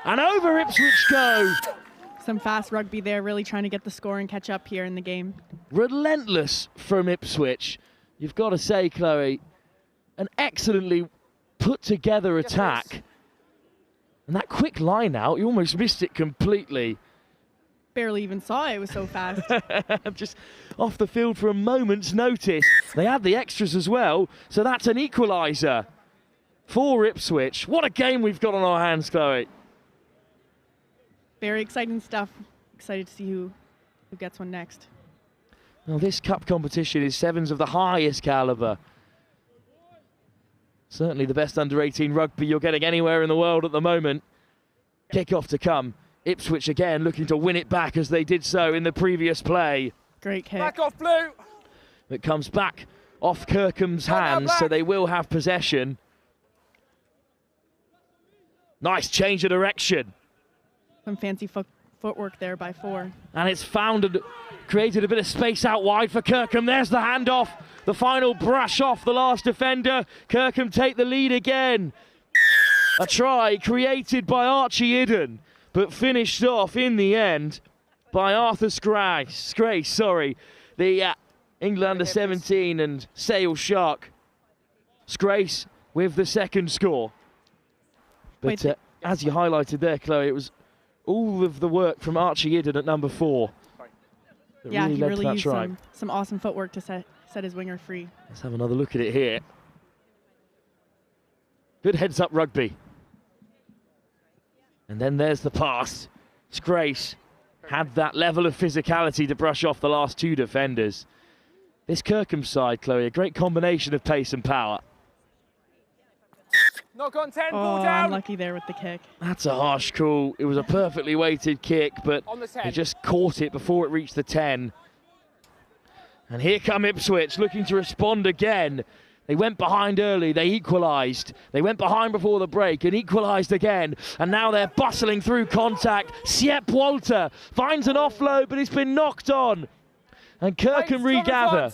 And over Ipswich go. Some fast rugby there, really trying to get the score and catch up here in the game. Relentless from Ipswich. You've got to say, Chloe, an excellently put together attack. And that quick line out, you almost missed it completely. Barely even saw it, it was so fast. Just off the field for a moment's notice. They had the extras as well, so that's an equaliser for Ipswich. What a game we've got on our hands, Chloe. Very exciting stuff. Excited to see who gets one next. Now this cup competition is sevens of the highest calibre. Certainly the best under-18 rugby you're getting anywhere in the world at the moment. Kick-off to come. Ipswich again looking to win it back as they did so in the previous play. Great kick. Back off blue. It comes back off Kirkham's hands, so they will have possession. Nice change of direction. Some fancy footwork there by 4. And it's created a bit of space out wide for Kirkham. There's the handoff. The final brush off the last defender. Kirkham take the lead again. A try created by Archie Idden, but finished off in the end by Arthur Scrace. The England under-17 and Sale Shark. Scrace with the second score. But as you highlighted there, Chloe, it was all of the work from Archie Idden at number 4. Yeah, he really used some awesome footwork to set his winger free. Let's have another look at it here. Good heads-up rugby. And then there's the pass. Scrace had that level of physicality to brush off the last 2 defenders. This Kirkham side, Chloe, a great combination of pace and power. Knock on 10, ball down. Unlucky there with the kick. That's a harsh call. It was a perfectly weighted kick, but he just caught it before it reached the 10. And here come Ipswich looking to respond again. They went behind early, they equalised. They went behind before the break and equalised again. And now they're bustling through contact. Siep Walter finds an offload, but it's been knocked on. And Kirkham regather.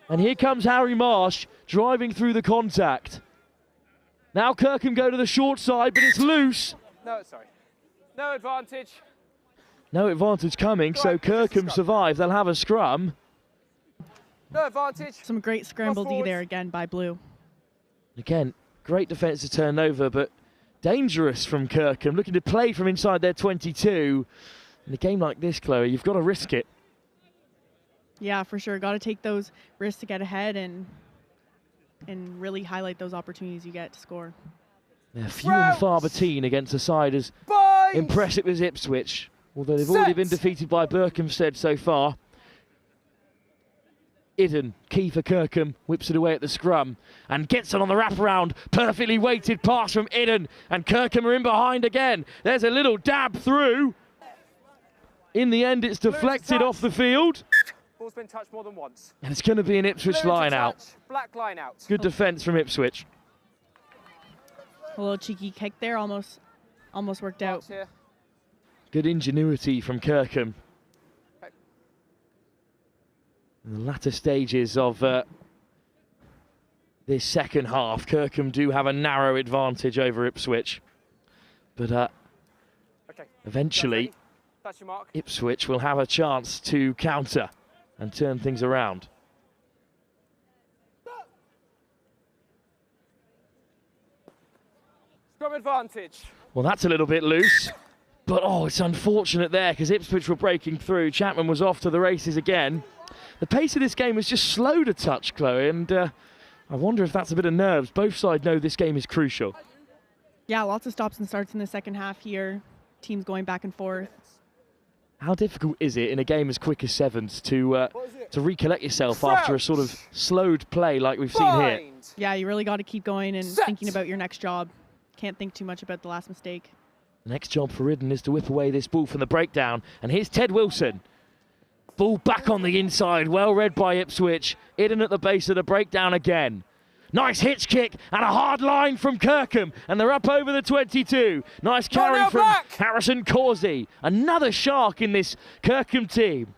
And here comes Harry Marsh driving through the contact. Now Kirkham go to the short side, but it's loose. No, sorry. No advantage. No advantage coming, so Kirkham survive. They'll have a scrum. No advantage. Some great scramble D there again by Blue. Again, great defensive turnover, but dangerous from Kirkham, looking to play from inside their 22. In a game like this, Chloe, you've got to risk it. Yeah, for sure. Got to take those risks to get ahead and really highlight those opportunities you get to score. They're few and far between against a side as impressive as Ipswich, although they've already been defeated by Berkhamsted so far. Idden, key for Kirkham, whips it away at the scrum and gets it on the wraparound. Perfectly weighted pass from Idden, and Kirkham are in behind again. There's a little dab through. In the end, it's deflected off the field. Ball's been touched more than once. And it's going to be an Ipswich line out. Black line out. Good defence from Ipswich. A little cheeky kick there, almost worked out. Good ingenuity from Kirkham. In the latter stages of this second half, Kirkham do have a narrow advantage over Ipswich. But eventually, Ipswich will have a chance to counter and turn things around. Scrum advantage. Well, that's a little bit loose. But, oh, it's unfortunate there because Ipswich were breaking through. Chapman was off to the races again. The pace of this game was just slowed a touch, Chloe, and I wonder if that's a bit of nerves. Both sides know this game is crucial. Yeah, lots of stops and starts in the second half here. Teams going back and forth. How difficult is it in a game as quick as Sevens to recollect yourself after a sort of slowed play like we've seen here? Yeah, you really got to keep going and thinking about your next job. Can't think too much about the last mistake. The next job for Idden is to whip away this ball from the breakdown. And here's Ted Wilson. Ball back on the inside, well read by Ipswich. Idden at the base of the breakdown again. Nice hitch kick and a hard line from Kirkham. And they're up over the 22. Nice carry from Harrison Causey. Another shark in this Kirkham team.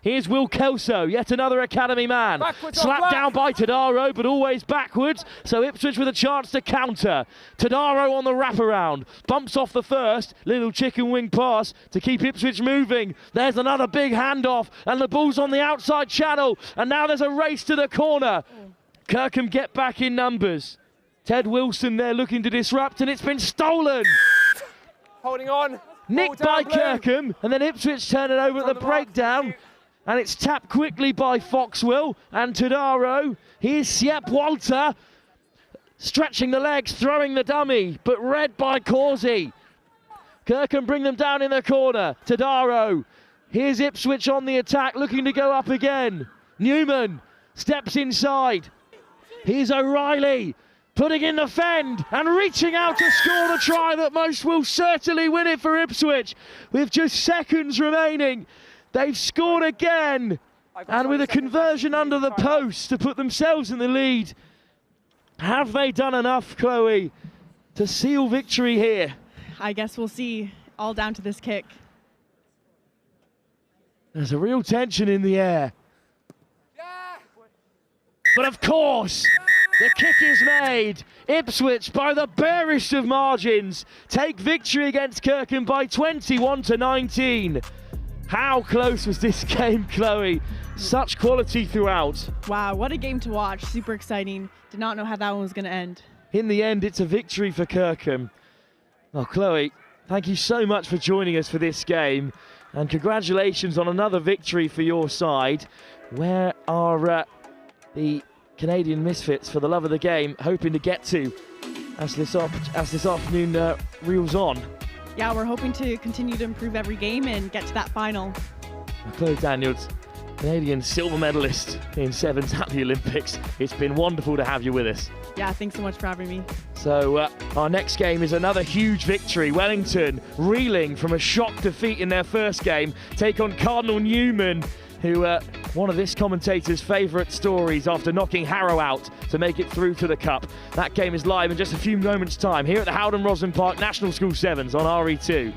Here's Will Kelso, yet another academy man. Slapped down by Tadaro, but always backwards. So Ipswich with a chance to counter. Tadaro on the wraparound. Bumps off the first. Little chicken wing pass to keep Ipswich moving. There's another big handoff. And the ball's on the outside channel. And now there's a race to the corner. Kirkham get back in numbers. Ted Wilson there looking to disrupt, and it's been stolen. Holding on. Nicked by Kirkham, and then Ipswich turn it over at the breakdown. And it's tapped quickly by Foxwell and Tadaro. Here's Siep Walter, stretching the legs, throwing the dummy, but read by Causey. Kirkham bring them down in the corner. Tadaro. Here's Ipswich on the attack, looking to go up again. Newman steps inside. Here's O'Reilly, putting in the fend and reaching out to score the try that most will certainly win it for Ipswich. With just seconds remaining, they've scored again, and with a conversion under the post to put themselves in the lead. Have they done enough, Chloe, to seal victory here? I guess we'll see, all down to this kick. There's a real tension in the air. But of course, the kick is made. Ipswich, by the barest of margins, take victory against Kirkham by 21-19. How close was this game, Chloe? Such quality throughout. Wow, what a game to watch. Super exciting. Did not know how that one was going to end. In the end, it's a victory for Kirkham. Well, Chloe, thank you so much for joining us for this game. And congratulations on another victory for your side. Where are the Canadian Misfits, for the love of the game, hoping to get to as this afternoon reels on? Yeah, we're hoping to continue to improve every game and get to that final. Chloe Daniels, Canadian silver medalist in Sevens at the Olympics. It's been wonderful to have you with us. Yeah, thanks so much for having me. So our next game is another huge victory. Wellington, reeling from a shock defeat in their first game, take on Cardinal Newman, who one of this commentator's favourite stories after knocking Harrow out to make it through to the Cup. That game is live in just a few moments' time here at the HOWDEN ROSSLYN Park National School Sevens on RE2.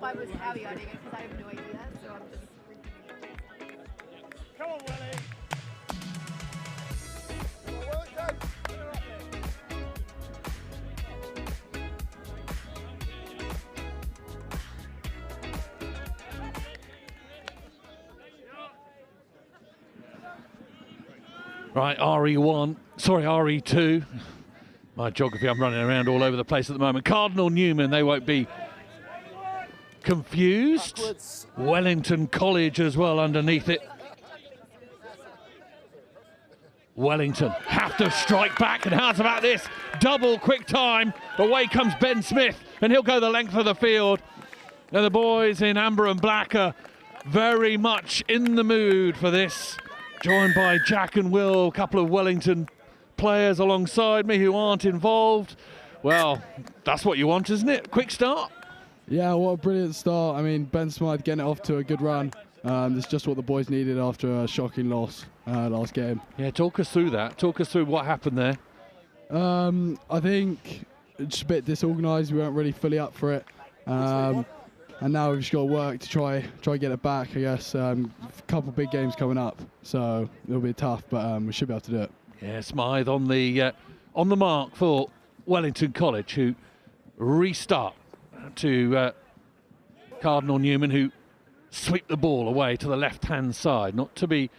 why I was heavy on it, because I have no idea. So I'm just. Come on, Willie. Right, RE1, sorry, RE2. My geography, I'm running around all over the place at the moment. Cardinal Newman, they won't be confused. Wellington College as well underneath it. Wellington have to strike back, and how's about this? Double quick time. Away comes Ben Smith, and he'll go the length of the field. Now the boys in amber and black are very much in the mood for this. Joined by Jack and Will, a couple of Wellington players alongside me who aren't involved. Well, that's what you want, isn't it? Quick start. Yeah, what a brilliant start. I mean, Ben Smythe getting it off to a good run. It's just what the boys needed after a shocking loss last game. Yeah, talk us through that. Talk us through what happened there. I think it's just a bit disorganised. We weren't really fully up for it. And now we've just got to work to try get it back, I guess. A couple big games coming up, so it'll be tough, but we should be able to do it. Yeah, Smythe on the mark for Wellington College, who restart to Cardinal Newman, who sweep the ball away to the left-hand side. Not to be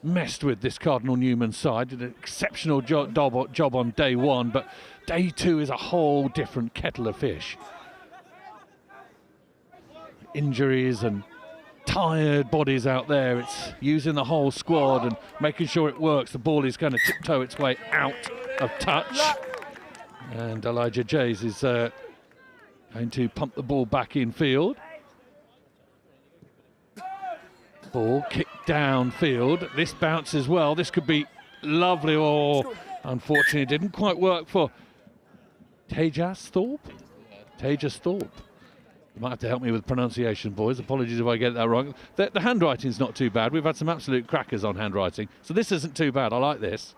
messed with, this Cardinal Newman side. Did an exceptional job on day one, but day two is a whole different kettle of fish. Injuries and tired bodies out there. It's using the whole squad and making sure it works. The ball is going to tiptoe its way out of touch. And Elijah Jays is going to pump the ball back in field. Ball kicked downfield. This bounces well. This could be lovely. Oh, unfortunately, it didn't quite work for Tejas Thorpe. You might have to help me with pronunciation, boys. Apologies if I get that wrong. The handwriting's not too bad. We've had some absolute crackers on handwriting, so this isn't too bad. I like this.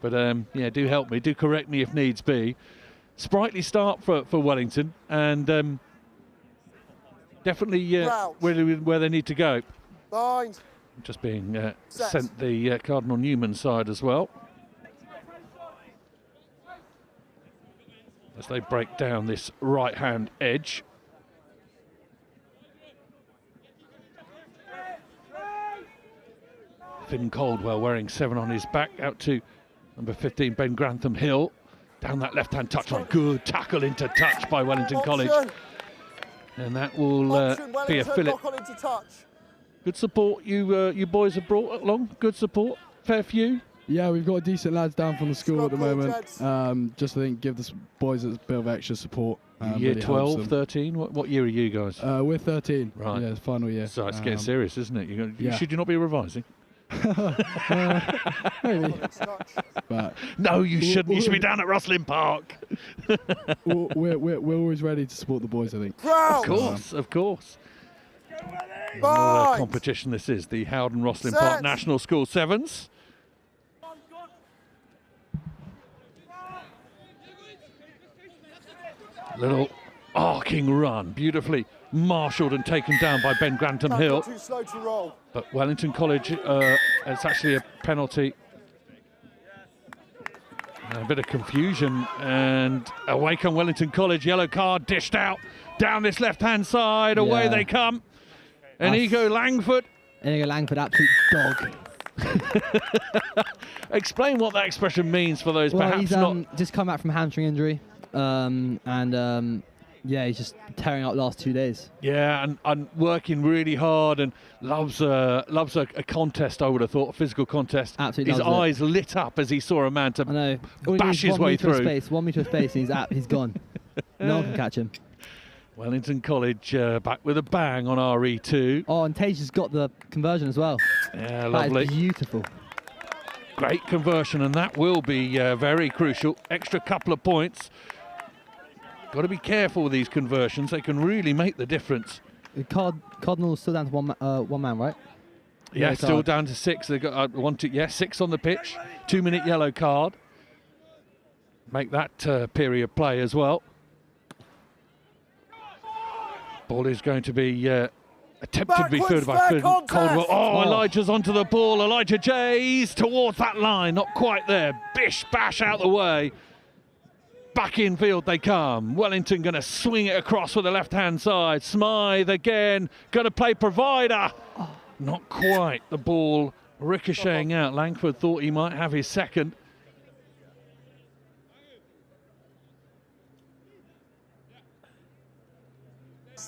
But yeah, do help me. Do correct me if needs be. Sprightly start for Wellington, and definitely where they need to go. Bind. Just being sent the Cardinal Newman side as well. As they break down this right-hand edge. Finn Caldwell wearing 7 on his back, out to number 15, Ben Grantham Hill. Down that left-hand touchline. Good tackle into touch by Wellington College. And that will be a fillip. Good support you boys have brought along. Good support. Fair few. Yeah, we've got decent lads down from the school at the moment. Just I think give the boys a bit of extra support. Year really 12, 13? What year are you guys? We're 13. Right. Yeah, it's final year. So it's getting serious, isn't it? Yeah. Should you not be revising? Maybe. But no, you shouldn't. You should be down at Rosslyn Park. we're always ready to support the boys, I think. Of course. What a competition this is, the Howden Rosslyn Park National School Sevens. Little arcing run, beautifully marshalled and taken down by Ben Grantham Hill. Too slow to roll. But Wellington College, it's actually a penalty. A bit of confusion, and away come Wellington College. Yellow card dished out down this left-hand side. Away they come. Inigo Langford. Absolute dog. Explain what that expression means for those perhaps he's, not. Just come back from hamstring injury, yeah, he's just tearing up last 2 days. Yeah, and working really hard, and loves a contest. I would have thought, a physical contest. Absolutely, his eyes lit up as he saw a man to bash his way through. 1 metre of space, and he's gone. No one can catch him. Wellington College back with a bang on RE2. Oh, and Tage has got the conversion as well. Yeah, lovely. That is beautiful. Great conversion, and that will be very crucial. Extra couple of points. Got to be careful with these conversions. They can really make the difference. Cardinal's still down to one man, right? Yeah, still down to 6. They got 6 on the pitch. 2-minute yellow card. Make that period play as well. Ball is going to be attempted to be fielded by Caldwell. Oh, Elijah's onto the ball. Elijah Jays towards that line. Not quite there. Bish, bash out the way. Back in field they come. Wellington going to swing it across with the left-hand side. Smythe again. Going to play provider. Not quite. The ball ricocheting out. Langford thought he might have his second.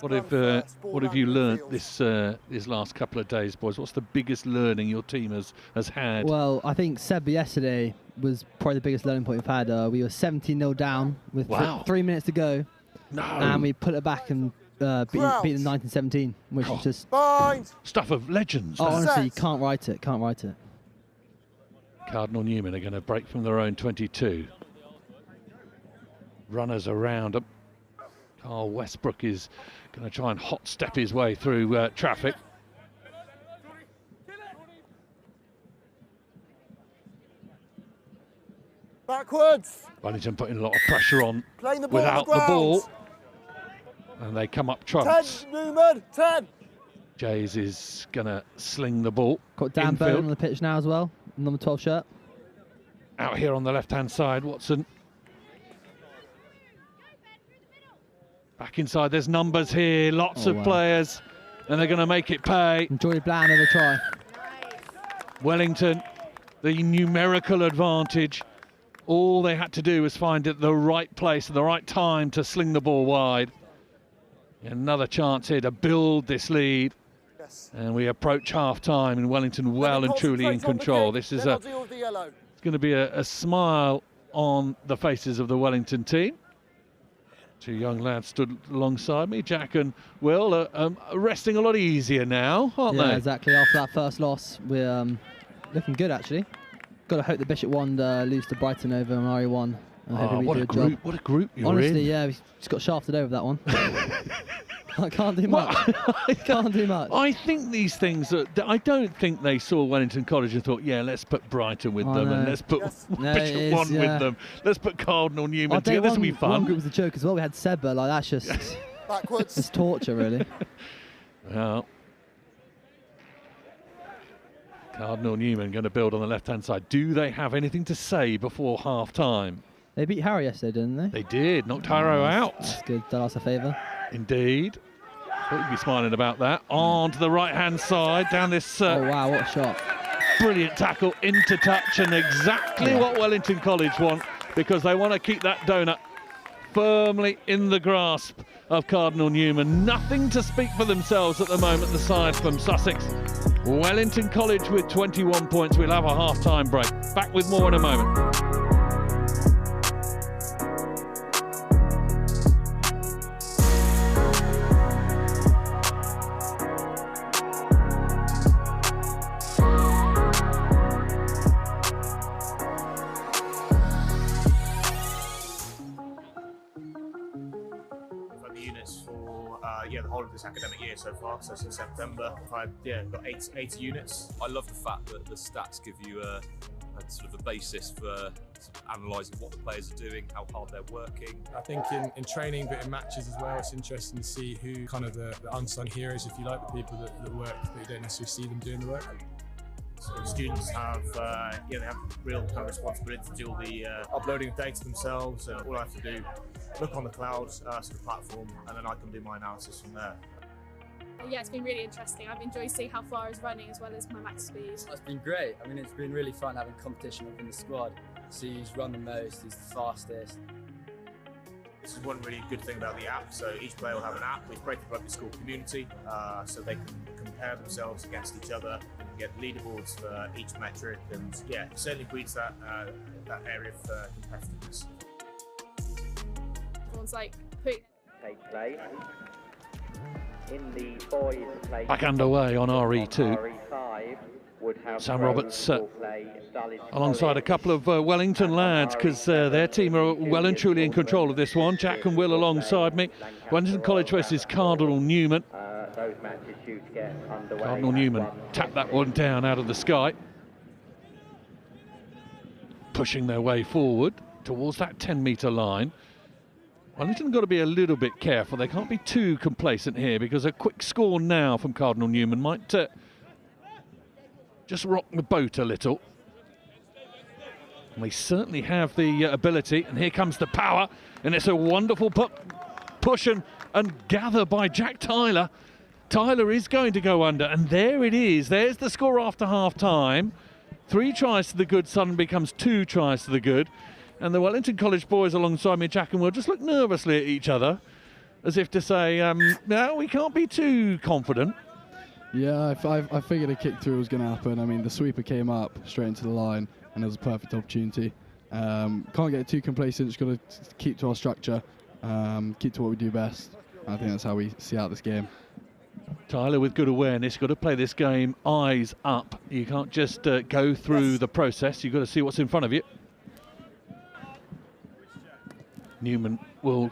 What have you learnt this last couple of days, boys? What's the biggest learning your team has had? Well, I think Seb yesterday was probably the biggest learning point we've had. We were 17-0 down with 3 minutes to go, and we put it back and beat them 19-17, which is just stuff of legends. Oh, honestly, you can't write it. Can't write it. Cardinal Newman are going to break from their own 22. Runners around them. Carl Westbrook is going to try and hot step his way through traffic. Backwards. Wellington putting a lot of pressure on The without the ball. And they come up trumps. 10, Newman, 10. Jays is going to sling the ball. Got Dan Byrne on the pitch now as well, number 12 shirt. Out here on the left-hand side, Watson. Back inside, there's numbers here, lots of players, and they're going to make it pay. Enjoy Bland in the try. Wellington, the numerical advantage. All they had to do was find it the right place at the right time to sling the ball wide. Another chance here to build this lead. Yes. And we approach half-time, and Wellington well and truly in control. This is it's going to be a smile on the faces of the Wellington team. Two young lads stood alongside me, Jack and Will, resting a lot easier now, aren't they? Yeah, exactly. After that first loss, we're looking good, actually. Got to hope the Bishop won lose to Brighton over on RE1. What a group! What a group you're in. Honestly, yeah, we just got shafted over that one. Can't do much. Can't do much. I think these things I don't think they saw Wellington College and thought, yeah, let's put Brighton with them, and let's put Bishop One with them. Let's put Cardinal Newman together. This will be fun. One group was a joke as well. We had Seba, like that's just backwards. It's torture, really. Well, Cardinal Newman going to build on the left-hand side. Do they have anything to say before half-time? They beat Harrow yesterday, didn't they? They did. Knocked Harrow out. That's good. Done us a favour. Indeed. Thought you'd be smiling about that. On to the right-hand side, down this... oh, wow, what a shot. Brilliant tackle, into touch, and exactly what Wellington College want, because they want to keep that donut firmly in the grasp of Cardinal Newman. Nothing to speak for themselves at the moment, the side from Sussex. Wellington College with 21 points. We'll have a half-time break. Back with more in a moment. The whole of this academic year so far, so since September, I've got 80 units. I love the fact that the stats give you a sort of a basis for analysing what the players are doing, how hard they're working. I think in training, but in matches as well, it's interesting to see who kind of the unsung heroes, if you like, the people that work, but you don't necessarily see them doing the work. So the students have, they have real kind of responsibility to do all the uploading of data themselves. All I have to do, look on the cloud sort of platform, and then I can do my analysis from there. Yeah, it's been really interesting. I've enjoyed seeing how far I was running as well as my max speed. It's been great. I mean, it's been really fun having competition within the squad. See who's run the most, who's the fastest. This is one really good thing about the app. So each player will have an app. We've created a rugby school community, so they can compare themselves against each other and get leaderboards for each metric. And yeah, it certainly breeds that area of competitiveness. Everyone's like, put. Take place. In the boys' place. Back underway on RE2. RE5 would have Sam Roberts alongside a couple of Wellington lads, because their team are well and truly in control of this one. Jack and Will alongside me. Wellington College versus Cardinal Newman. Those matches due to get underway. Cardinal Newman tapped that one down out of the sky. Pushing their way forward towards that 10-metre line. Wellington got to be a little bit careful. They can't be too complacent here because a quick score now from Cardinal Newman might just rock the boat a little. And they certainly have the ability, and here comes the power, and it's a wonderful push and gather by Jack Tyler. Tyler is going to go under, and there it is. There's the score after half-time. 3 tries to the good suddenly becomes 2 tries to the good. And the Wellington College boys alongside me, Jack and Will, just look nervously at each other, as if to say, no, we can't be too confident. Yeah, I figured a kick through was going to happen. I mean, the sweeper came up straight into the line, and it was a perfect opportunity. Can't get too complacent, just got to keep to our structure, keep to what we do best. I think that's how we see out this game. Tyler with good awareness, got to play this game eyes up. You can't just go through the process, you've got to see what's in front of you.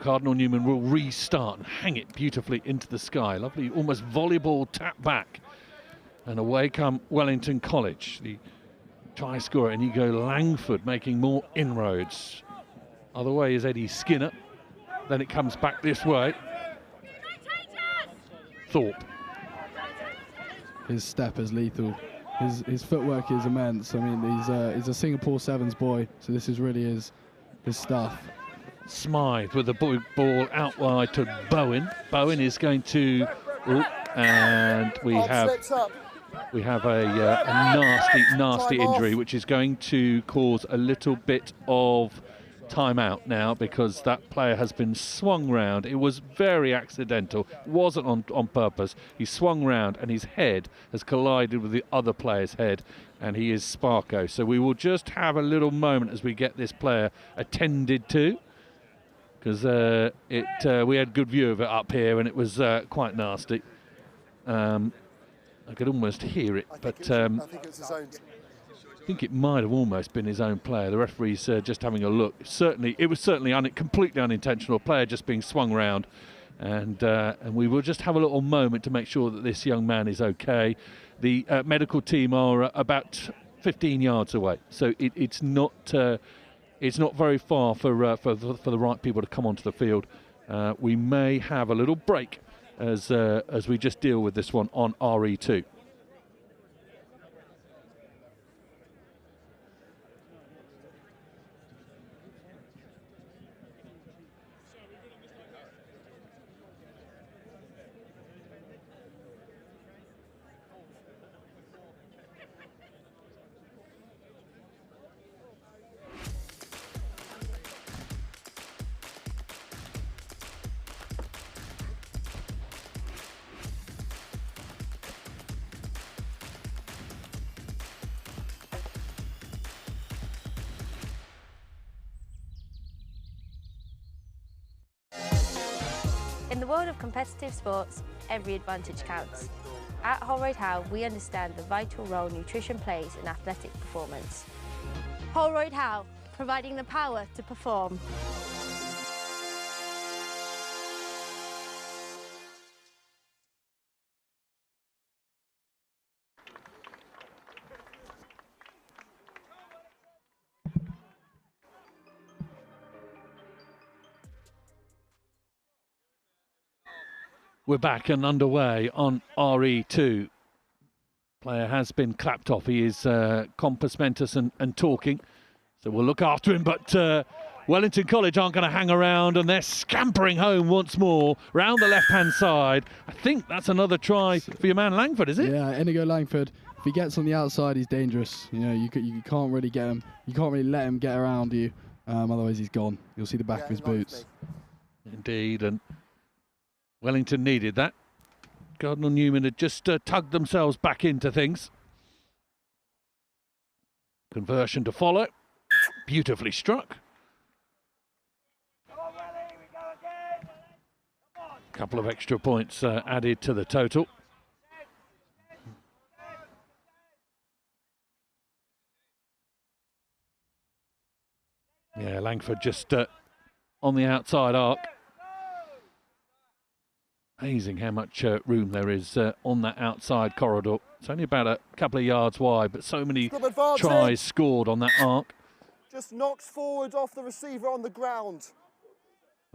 Cardinal Newman will restart and hang it beautifully into the sky. Lovely, almost volleyball tap back. And away come Wellington College, the try scorer, Inigo Langford making more inroads. Other way is Eddie Skinner. Then it comes back this way. Thorpe. His step is lethal. His footwork is immense. I mean, he's a Singapore Sevens boy, so this is really his stuff. Smythe with the ball out wide to Bowen. Bowen is going to, and we have a nasty injury, which is going to cause a little bit of timeout now because that player has been swung round. It was very accidental, wasn't on purpose. He swung round and his head has collided with the other player's head, and he is Sparko. So we will just have a little moment as we get this player attended to, because we had good view of it up here and it was quite nasty. I could almost hear it, but I think it's his own. I think it might have almost been his own player. The referee's just having a look. It was certainly completely unintentional. Player just being swung round, and we will just have a little moment to make sure that this young man is okay. The medical team are about 15 yards away, so it's not very far for the right people to come onto the field. We may have a little break as we just deal with this one on RE2. In the world of competitive sports, every advantage counts. At Holroyd Howe, we understand the vital role nutrition plays in athletic performance. Holroyd Howe, providing the power to perform. We're back and underway on RE2. Player has been clapped off. He is compos mentis and talking, so we'll look after him. But Wellington College aren't going to hang around, and they're scampering home once more round the left-hand side. I think that's another try for your man Langford, is it? Yeah, Inigo Langford. If he gets on the outside, he's dangerous. You know, you can't really get him. You can't really let him get around you. Otherwise, he's gone. You'll see the back of his boots. Indeed, and Wellington needed that. Cardinal Newman had just tugged themselves back into things. Conversion to follow. Beautifully struck. Couple of extra points added to the total. Yeah, Langford just on the outside arc. Amazing how much room there is on that outside corridor. It's only about a couple of yards wide, but so many tries scored on that arc. Just knocks forward off the receiver on the ground.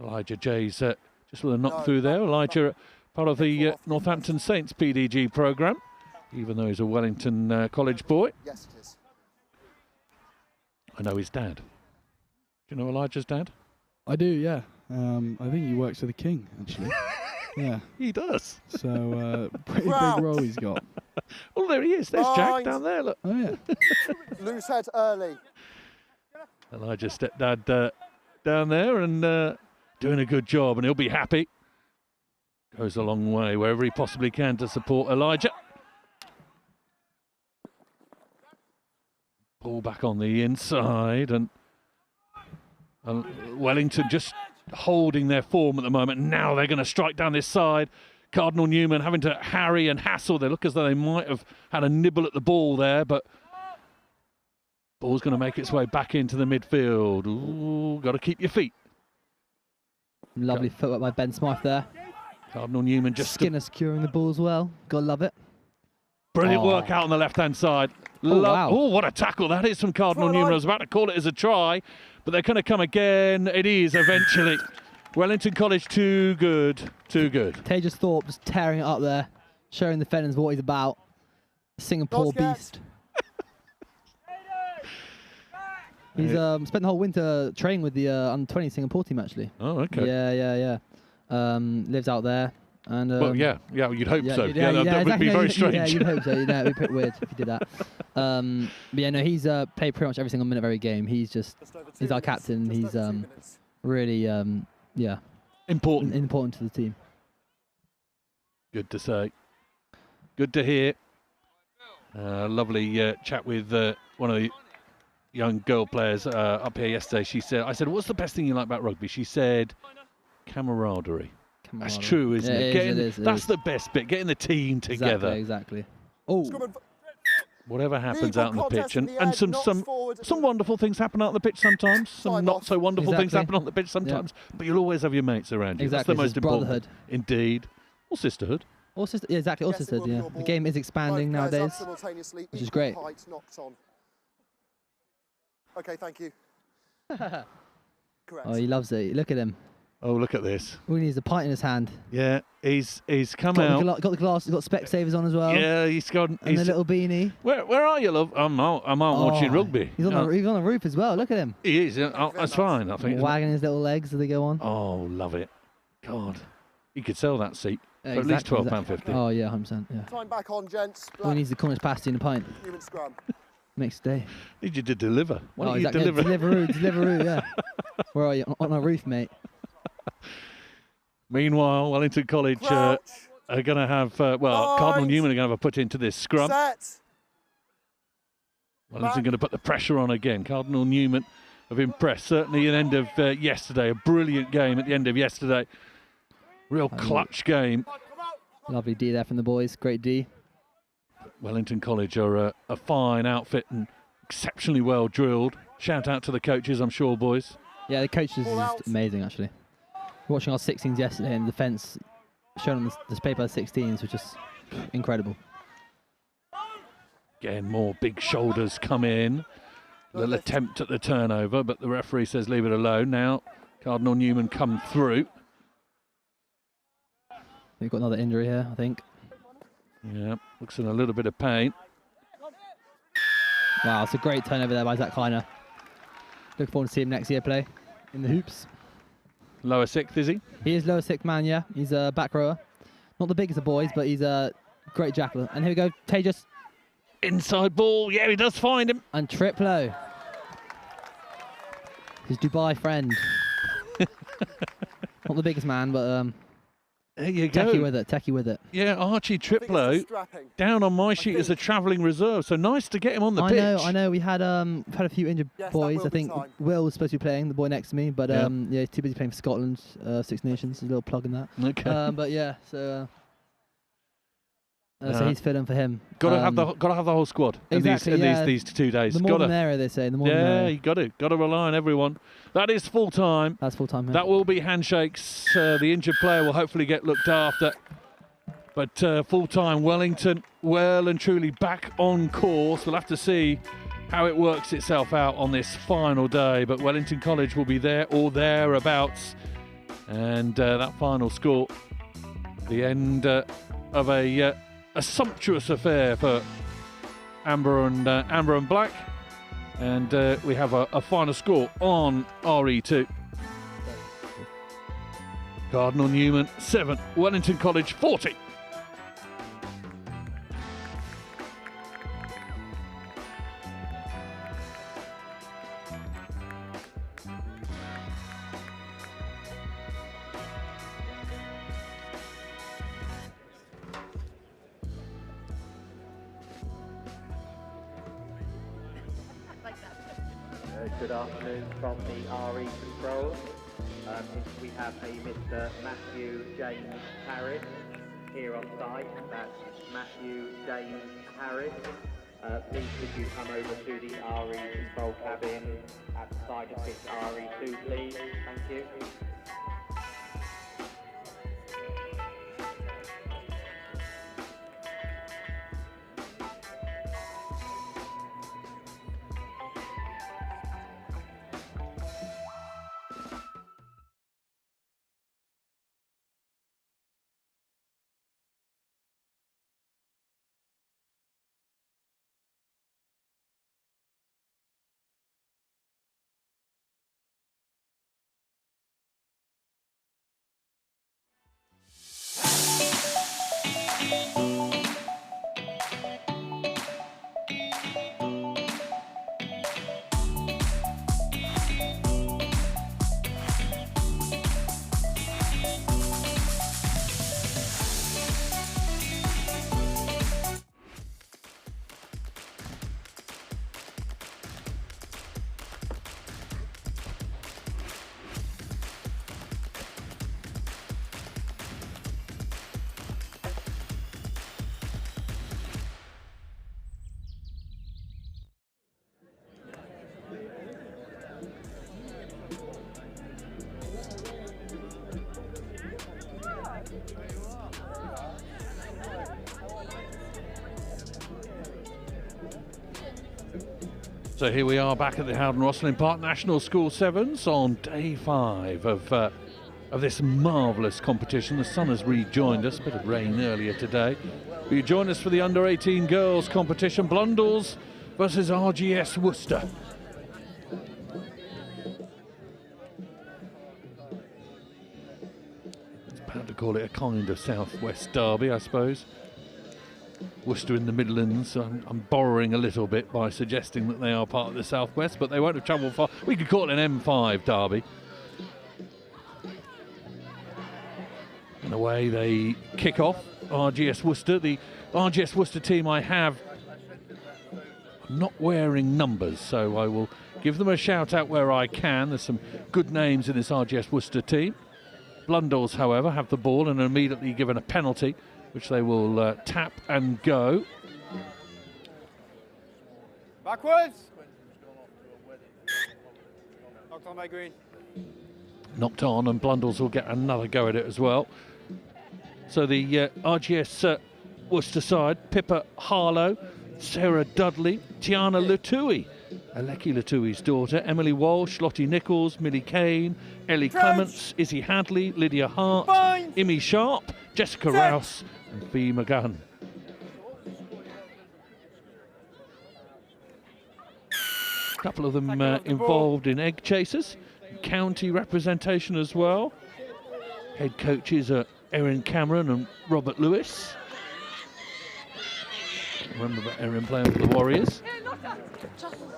Elijah Jay's just with a knock through there. Elijah, part of the Northampton Saints PDG programme, even though he's a Wellington College boy. Yes, it is. I know his dad. Do you know Elijah's dad? I do, yeah. I think he works for the King, actually. Yeah. He does. So, pretty big role he's got. Oh, there he is. There's Jack down there, look. Oh, yeah. Loose head early. Elijah's stepdad down there and doing a good job, and he'll be happy. Goes a long way wherever he possibly can to support Elijah. Ball back on the inside, and Wellington just holding their form at the moment. Now they're going to strike down this side. Cardinal Newman having to harry and hassle. They look as though they might have had a nibble at the ball there, but ball's going to make its way back into the midfield. Ooh, got to keep your feet. Lovely footwork by Ben Smythe there. Cardinal Newman just... Skinner securing the ball as well. Gotta love it. Brilliant work out on the left-hand side. Oh, wow. Oh, what a tackle that is from Cardinal Newman. I was about to call it as a try, but they're going to come again. It is eventually. Wellington College too good, too good. Tejas Thorpe just tearing it up there, showing the Fennons what he's about. Singapore beast. He's spent the whole winter training with the under-20 Singapore team, actually. Oh, okay. Yeah. Lives out there. And, well, yeah, you'd hope so. Yeah, that would be very strange. Yeah, you'd hope so. It'd be pretty weird if you did that. But yeah, no, he's played pretty much every single minute of every game. He's our captain. He's really, important to the team. Good to say. Good to hear. Lovely chat with one of the young girl players up here yesterday. She said, I said, what's the best thing you like about rugby? She said, camaraderie. That's true, isn't it? It is. That's the best bit, getting the team together. Exactly. Oh. Whatever happens out on the pitch, and some wonderful things happen out on the pitch sometimes, some not so wonderful things happen on the pitch sometimes, but you'll always have your mates around you. Exactly. That's the most important. Brotherhood. Indeed. Or sisterhood. Yeah, exactly. Or sisterhood, yeah. The game is expanding nowadays, which is great. Okay, thank you. Oh, he loves it. Look at him. Oh, look at this. All he needs is a pint in his hand. Yeah, he's come out. Got the glass. He's got Specsavers on as well. Yeah, he's got. And a little beanie. Where are you, love? I'm out watching rugby. He's on the roof as well. Look at him. He is. That's fine. I think. Wagging his little legs as they go on. Oh, love it. God, you could sell that seat for at least £12.50. Oh yeah, 100%. Yeah. Time back on, gents. All he needs is the cornish pasty and a pint. Human scrum. Next day. Need you to deliver. Why don't you exactly. deliver? Deliveroo, yeah. Where are you? On our roof, mate. Meanwhile, Wellington College are going to have, Cardinal Newman are going to have a put into this scrum. Wellington going to put the pressure on again. Cardinal Newman have impressed. Certainly at the end of yesterday, a brilliant game at the end of yesterday. Real clutch game. Lovely D there from the boys. Great D. Wellington College are a fine outfit and exceptionally well drilled. Shout out to the coaches, I'm sure, boys. Yeah, the coaches is amazing, actually. Watching our 16s yesterday and the defence shown on the display by the 16s was just incredible. Again, more big shoulders come in. Little attempt at the turnover, but the referee says leave it alone. Now, Cardinal Newman come through. We've got another injury here, I think. Yeah, looks in a little bit of pain. Wow, it's a great turnover there by Zach Kleiner. Looking forward to see him next year play in the hoops. Lower sixth, is he? He is lower sixth man, yeah. He's a back rower. Not the biggest of boys, but he's a great jackal. And here we go, Tejas. Inside ball, yeah, he does find him. And Triplo. His Dubai friend. Not the biggest man, but there you go. Techie with it. Yeah, Archie Triplo down on my sheet as a travelling reserve. So nice to get him on the pitch. I know. We had a few injured boys. I think Will was supposed to be playing, the boy next to me, but yeah, he's too busy playing for Scotland, Six Nations. A little plug in that. Okay. But yeah, so he's filling for him. Got to have the whole squad. Exactly. In these 2 days. The more the merrier, they say. The more the merrier. You got to rely on everyone. That is full time. That's full time. Yeah. That will be handshakes. The injured player will hopefully get looked after. But full time, Wellington well and truly back on course. We'll have to see how it works itself out on this final day. But Wellington College will be there or thereabouts And that final score, the end of a sumptuous affair for Amber and Black. And we have a final score on RE2. Cardinal Newman 7, Wellington College 40. Good afternoon from the RE controls. We have a Mr. Matthew James Harris here on site. That's Matthew James Harris. Please could you come over to the RE control cabin at the side of pitch RE2, please. Thank you. So here we are back at the Howden Rosslyn Park National School Sevens on day 5 of this marvellous competition. The sun has rejoined us, a bit of rain earlier today. Will you join us for the under 18 girls competition? Blundells versus RGS Worcester. It's bad to call it a kind of southwest derby, I suppose. Worcester in the Midlands. I'm borrowing a little bit by suggesting that they are part of the southwest, but they won't have travelled far. We could call it an M5 derby. And away they kick off. RGS Worcester. The RGS Worcester team I have not wearing numbers, so I will give them a shout out where I can. There's some good names in this RGS Worcester team. Blundells, however, have the ball and are immediately given a penalty, which they will tap and go. Backwards. Knocked on by Green. Knocked on, and Blundells will get another go at it as well. So the RGS Worcester side: Pippa Harlow, Sarah Dudley, Tiana Latui, Aleki Latui's daughter, Emily Walsh, Lottie Nichols, Millie Kane, Ellie Clements, Izzy Hadley, Lydia Hart, Imi Sharp, Jessica Rouse, and Fee McGann. A couple of them involved in egg chasers, county representation as well. Head coaches are Erin Cameron and Robert Lewis. Remember about Erin playing for the Warriors.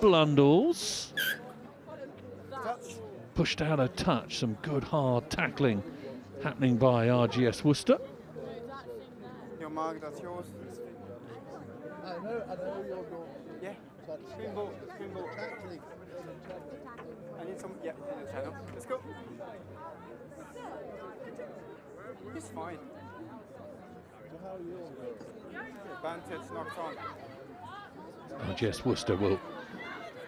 Blundells pushed out a touch, some good hard tackling happening by RGS Worcester. Your mark, that's yours. I know you're going. Yeah. Screen ball. I need some. Yeah, in the channel. Let's go. He's fine. Vantage knocked on. RGS Worcester will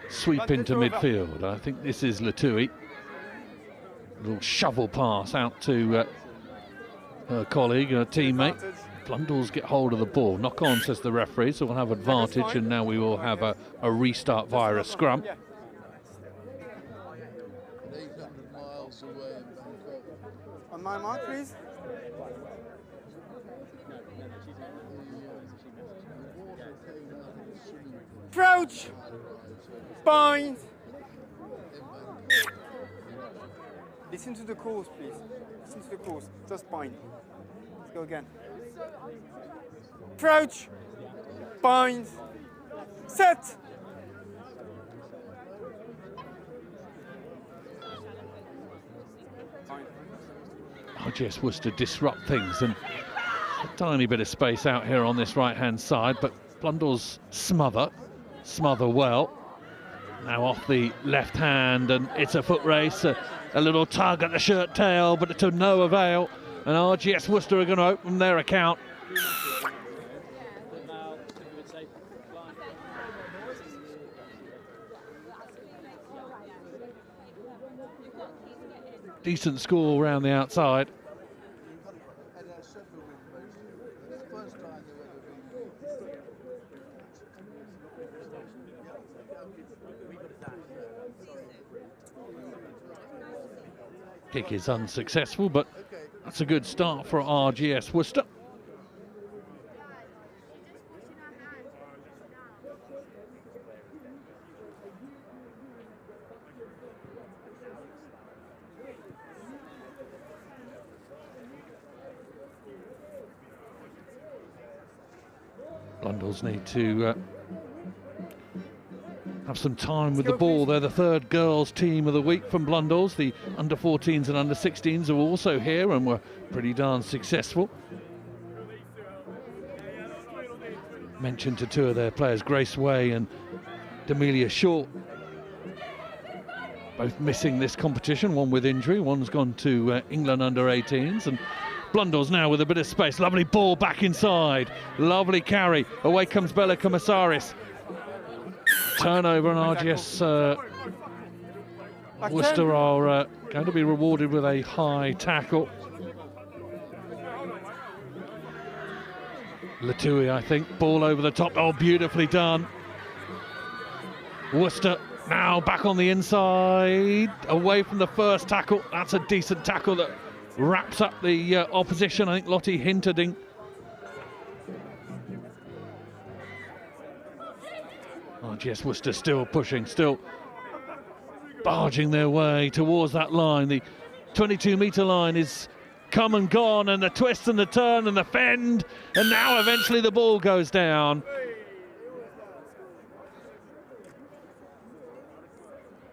sweep into midfield. I think this is Latui. A little shovel pass out to her colleague, her teammate. Blundells get hold of the ball. Knock on, says the referee, so we'll have advantage, and now we will have a restart via a scrum. On my mark, please. Approach. Point. Listen to the calls, please. Listen to the calls. Just point. Let's go again. Approach. Point. Set. RGS Worcester disrupt things, and a tiny bit of space out here on this right-hand side, but Blundell's smother well. Now off the left hand, and it's a foot race, a little tug at the shirt tail, but to no avail, and RGS Worcester are going to open their account. Decent score around the outside. Kick is unsuccessful, but that's a good start for RGS Worcester. Blundell's need to have some time with the ball. They're the third girls team of the week from Blundell's. The under-14s and under-16s are also here and were pretty darn successful. Mentioned to two of their players, Grace Way and Demelia Short, both missing this competition, one with injury, one's gone to England under-18s, and Blundell's now with a bit of space. Lovely ball back inside. Lovely carry. Away comes Bella Komisaris. Turnover, and RGS Worcester are going to be rewarded with a high tackle. Latui, I think, ball over the top. Oh, beautifully done. Worcester now back on the inside, away from the first tackle. That's a decent tackle that wraps up the opposition. I think Lottie Hinterding. RGS Worcester still pushing, still barging their way towards that line. The 22-metre line is come and gone, and the twist and the turn and the fend, and now eventually the ball goes down.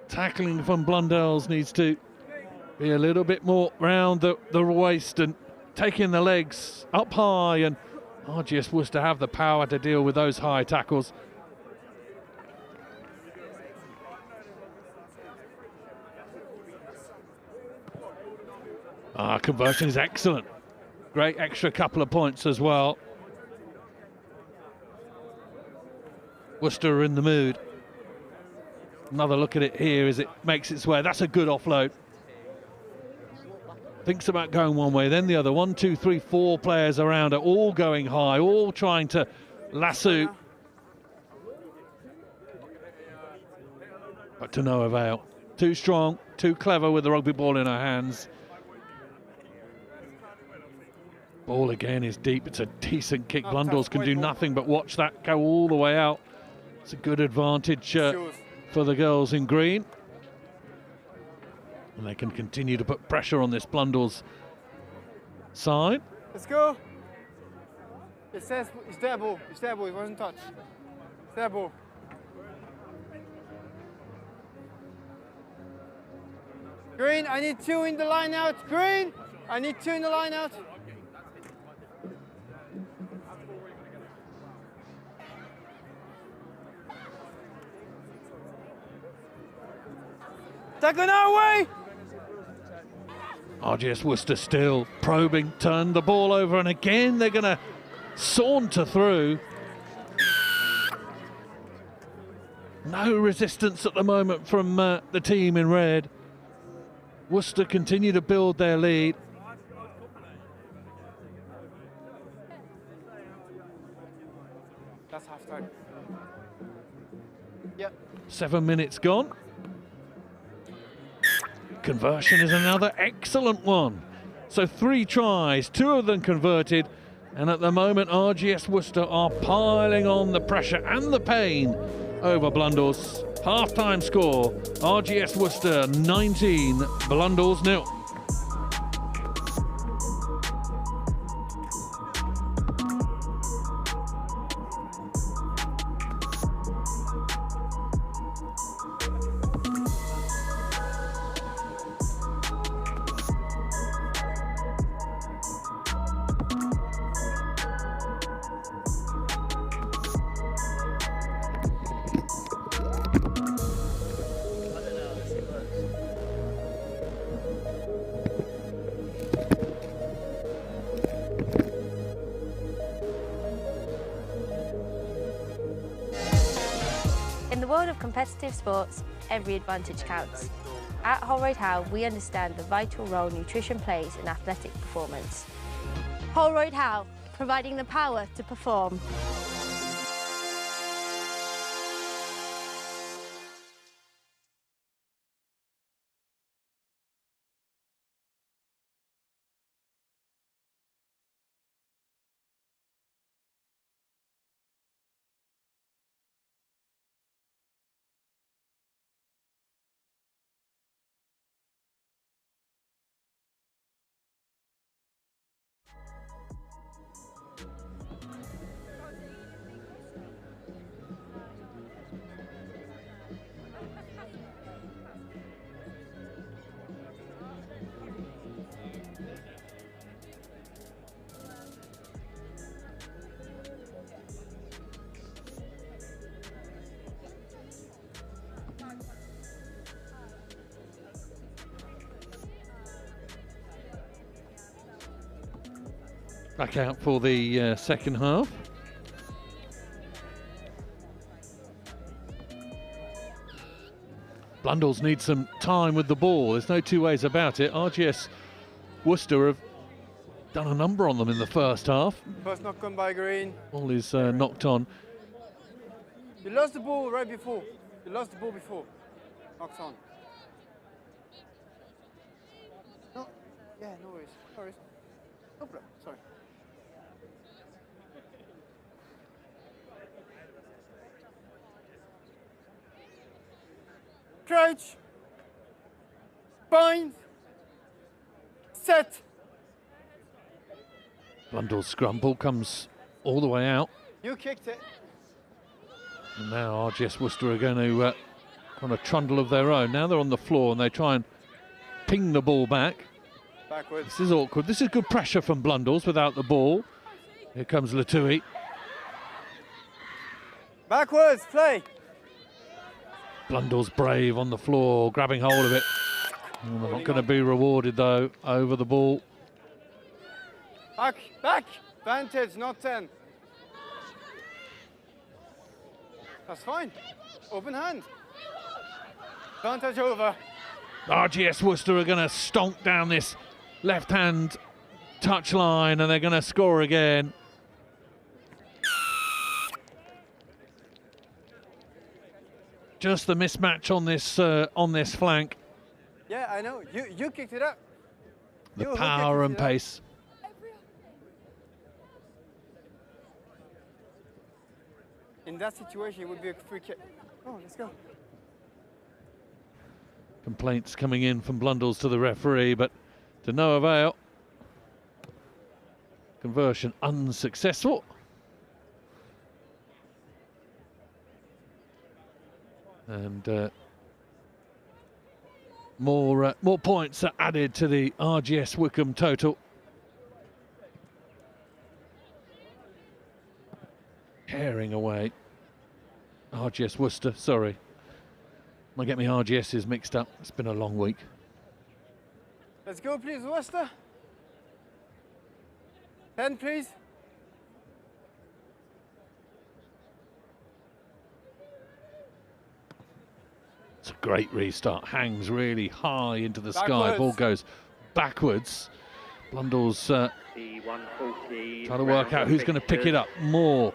Tackling from Blundell's needs to be a little bit more round the waist and taking the legs up high, and RGS Worcester have the power to deal with those high tackles. Conversion is excellent. Great extra couple of points as well. Worcester are in the mood. Another look at it here as it makes its way. That's a good offload. Thinks about going one way, then the other. 1, 2, 3, 4 players around it, all going high, all trying to lasso. But to no avail. Too strong, too clever with the rugby ball in her hands. Ball again is deep. It's a decent kick. Blundell's can do nothing but watch that go all the way out. It's a good advantage for the girls in green. And they can continue to put pressure on this Blundell's side. Let's go. It says it's their ball. It's their ball. It wasn't touched. It's their ball. Green, I need 2 in the line out. Green, I need 2 in the line out. Tackle our way! RGS Worcester still probing, turned the ball over, and again they're going to saunter through. No resistance at the moment from the team in red. Worcester continue to build their lead. That's half time. Yep. 7 minutes gone. conversion is another excellent one. So 3 tries, 2 of them converted, and at the moment RGS Worcester are piling on the pressure and the pain over Blundell's. Half-time score, RGS Worcester 19, Blundell's 0. In the world of competitive sports, every advantage counts. At Holroyd Howe, we understand the vital role nutrition plays in athletic performance. Holroyd Howe, providing the power to perform. Back out for the second half. Blundell's need some time with the ball. There's no two ways about it. RGS Worcester have done a number on them in the first half. First knock on by Green. Ball is knocked on. You lost the ball right before. You lost the ball before. Knocked on. No. Yeah, no worries. No worries. No problem. Sorry. Crouch. Bind. Set. Blundell's scrum ball comes all the way out. You kicked it. And now RGS Worcester are going to on a trundle of their own. Now they're on the floor and they try and ping the ball back. Backwards. This is awkward. This is good pressure from Blundell's without the ball. Here comes Latui. Backwards, play. Blundell's brave on the floor, grabbing hold of it. Oh, they're not going to be rewarded though over the ball. Back, back. Vantage, not 10. That's fine. Open hand. Vantage over. RGS Worcester are going to stonk down this left-hand touch line and they're going to score again. Just the mismatch on this flank. Yeah, I know. You kicked it up. The power and pace. In that situation, it would be a free kick. Oh, let's go. Complaints coming in from Blundell's to the referee, but to no avail. Conversion unsuccessful. And more points are added to the RGS Wickham total. Herring away. RGS Worcester, sorry. I get my RGS's mixed up. It's been a long week. Let's go, please, Worcester. 10, please. It's a great restart. Hangs really high into the sky. Backwards. Ball goes backwards. Blundell's trying to work out who's going to pick it up. More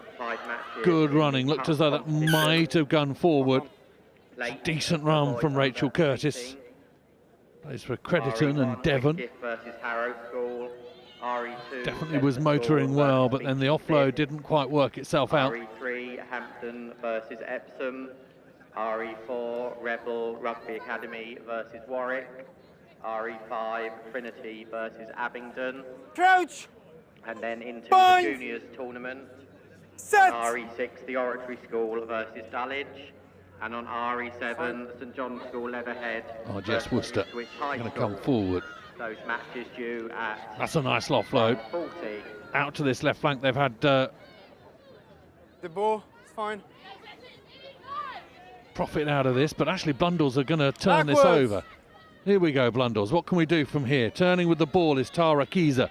good running. Looked as though that might have gone forward. Decent run from Rachel Curtis. Plays for Crediton and Devon. Versus Harrow School. RE2 Definitely was motoring well, but then the offload didn't quite work itself out. RE3 Hampton versus Epsom. RE4 Rebel Rugby Academy versus Warwick. RE5 Trinity versus Abingdon. Crouch! And then into Bind! the juniors tournament. Set! On RE6 the Oratory School versus Dulwich. And on RE7 St John's School Leatherhead. Jess Worcester going to come forward. Those matches due at That's a nice offload. 40. Out to this left flank, they've had The ball, it's fine. profit out of this, but actually Blundell's are going to turn this Backwards. over. Here we go, Blundell's. What can we do from here? Turning with the ball is Tara Keyser.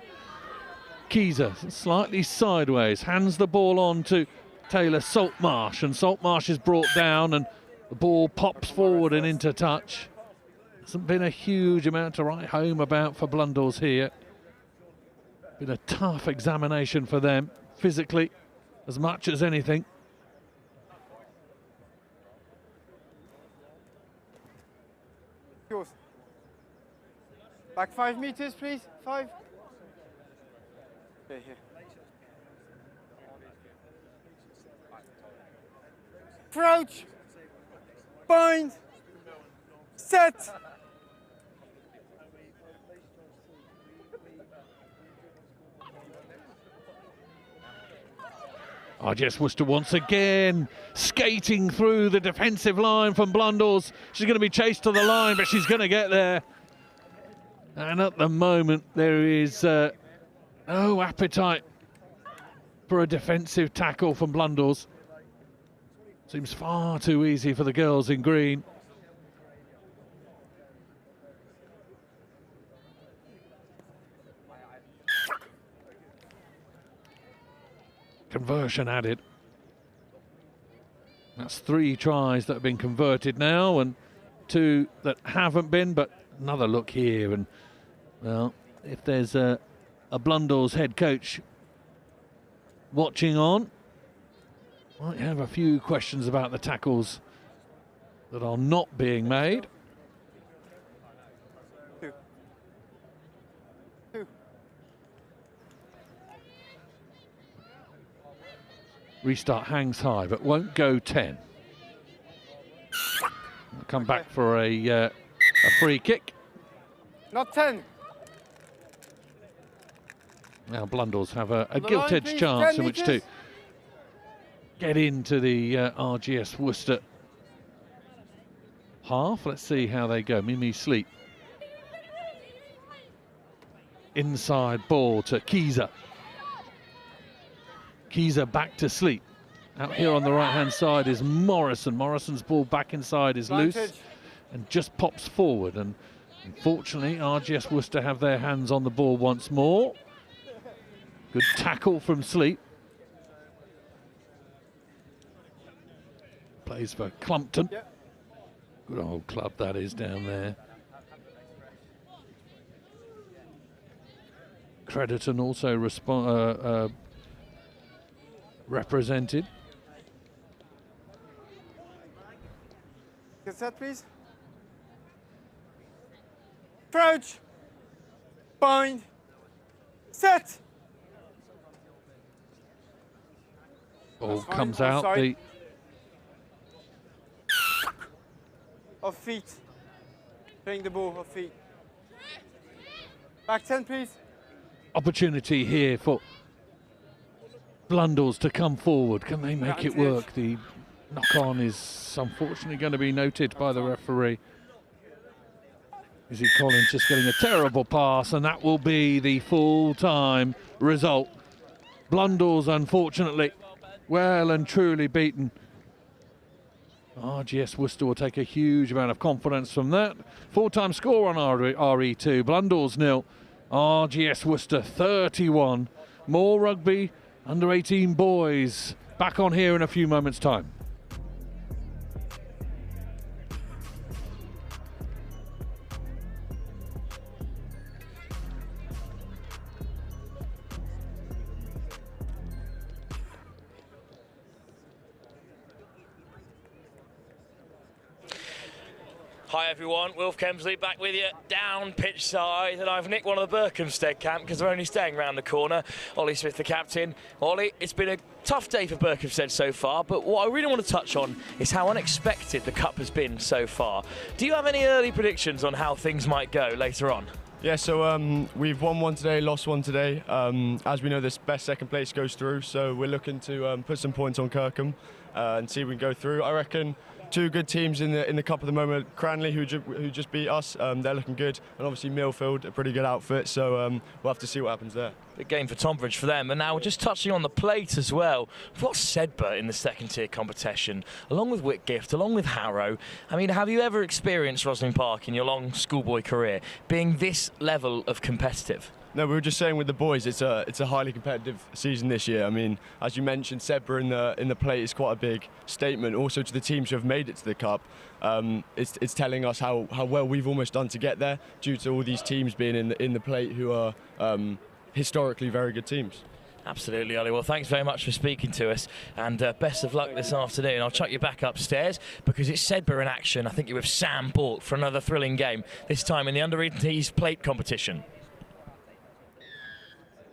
Keyser slightly sideways, hands the ball on to Taylor Saltmarsh, and Saltmarsh is brought down and the ball pops forward and into touch. Hasn't been a huge amount to write home about for Blundell's here. Been a tough examination for them, physically, as much as anything. Yours. Back 5 meters, please. 5. Okay, here. Crouch. Bind. Set. Jess Worcester once again skating through the defensive line from Blundell's. She's going to be chased to the line, but she's going to get there. And at the moment, there is no appetite for a defensive tackle from Blundell's. Seems far too easy for the girls in green. Conversion added. That's 3 tries that have been converted now and 2 that haven't been, but another look here. And, well, if there's a Blundell's head coach watching on, might have a few questions about the tackles that are not being made. Restart hangs high, but won't go 10. We'll come back for a free kick. Not 10. Now Blundell's have a On the gilt-edged line, please. chance 10 in which to meters. get into the RGS Worcester half. Let's see how they go. Mimi Sleep. Inside ball to Keyser. Keyser back to Sleep. Out here on the right-hand side is Morrison. Morrison's ball back inside is loose and just pops forward. And unfortunately, RGS Worcester have their hands on the ball once more. Good tackle from Sleep. Plays for Clumpton. Good old club that is down there. Crediton also represented. Get set, please. Crouch. Bind. Set. Ball That's fine. comes out. Offside. Off feet. Playing the ball off feet. Back 10, please. Opportunity here for Blundell's to come forward. Can they make it work? The knock-on is unfortunately going to be noted by the referee. Izzy Collins just getting a terrible pass, and that will be the full-time result. Blundell's, unfortunately, well and truly beaten. RGS Worcester will take a huge amount of confidence from that. Full-time score on RE2. Blundell's 0. RGS Worcester 31. More rugby, under 18 boys. Back on here in a few moments' time. Hi everyone, Wilf Kemsley back with you down pitch side, and I've nicked one of the Berkhamsted camp because they're only staying round the corner. Ollie Smith, the captain. Ollie, it's been a tough day for Berkhamsted so far, but what I really want to touch on is how unexpected the cup has been so far. Do you have any early predictions on how things might go later on? Yeah, so we've won one today, lost one today. As we know, this best second place goes through, so we're looking to put some points on Kirkham and see if we can go through. I reckon two good teams in the cup at the moment. Cranley, who just beat us, they're looking good, and obviously Millfield, a pretty good outfit. So we'll have to see what happens there. Big game for Tonbridge for them. And now we're just touching on the plate as well. We've got Sedbergh in the second tier competition, along with Whitgift, along with Harrow. I mean, have you ever experienced Roslyn Park in your long schoolboy career being this level of competitive? No, we were just saying with the boys, it's a highly competitive season this year. I mean, as you mentioned, Sedbergh in the plate is quite a big statement. Also to the teams who have made it to the cup, it's telling us how well we've almost done to get there, due to all these teams being in the plate who are historically very good teams. Absolutely, Ollie. Well, thanks very much for speaking to us, and best of luck this afternoon. I'll chuck you back upstairs because it's Sedbergh in action. I think you're with Sam Bork for another thrilling game, this time in the under-18s plate competition.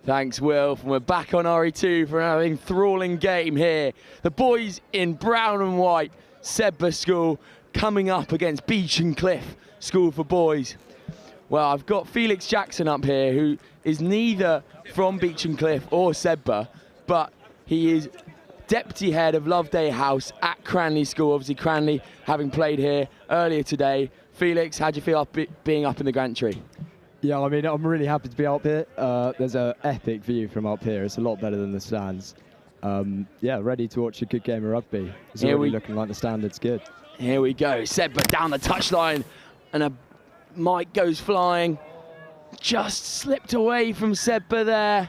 Thanks, Will. And we're back on RE2 for another enthralling game here. The boys in brown and white, Sedbergh School, coming up against Beach and Cliff School for Boys. Well, I've got Felix Jackson up here, who is neither from Beach and Cliff or Sedbergh, but he is deputy head of Loveday House at Cranley School. Obviously, Cranley having played here earlier today. Felix, how do you feel being up in the gantry? Yeah, I mean, I'm really happy to be up here. There's an epic view from up here. It's a lot better than the stands. Yeah, ready to watch a good game of rugby. It's already looking like the standard's good. Here we go. Sedbergh down the touchline, and a mic goes flying. Just slipped away from Sedbergh there.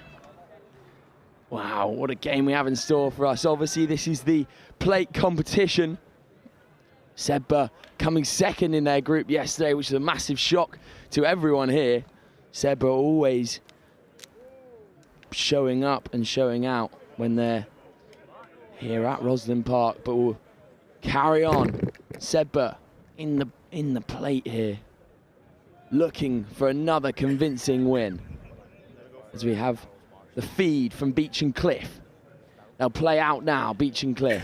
Wow, what a game we have in store for us. Obviously, this is the plate competition. Sedbergh coming second in their group yesterday, which is a massive shock to everyone here. Sedbergh always showing up and showing out when they're here at Roslyn Park, but we'll carry on. Sedbergh in the plate here, looking for another convincing win. As we have the feed from Beach and Cliff. They'll play out now, Beach and Cliff.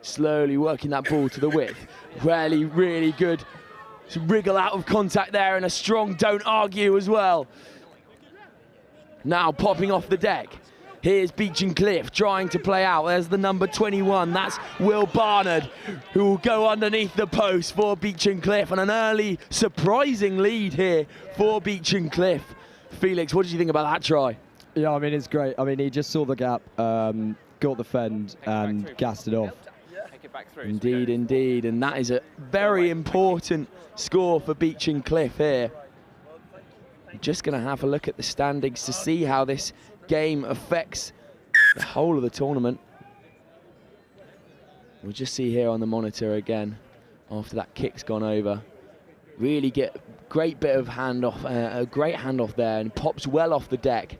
Slowly working that ball to the width. Really good to wriggle out of contact there, and a strong don't argue as well. Now popping off the deck. Here's Beach and Cliff trying to play out. There's the number 21. That's Will Barnard, who will go underneath the post for Beach and Cliff, and an early surprising lead here for Beach and Cliff. Felix, what did you think about that try? Yeah, I mean, it's great. I mean, he just saw the gap, got the fend, and gassed it off. Indeed, indeed, and that is a very important score for Beach and Cliff here. I'm just going to have a look at the standings to see how this game affects the whole of the tournament. We'll just see here on the monitor again, after that kick's gone over. Really get great bit of handoff, a great handoff there, and pops well off the deck.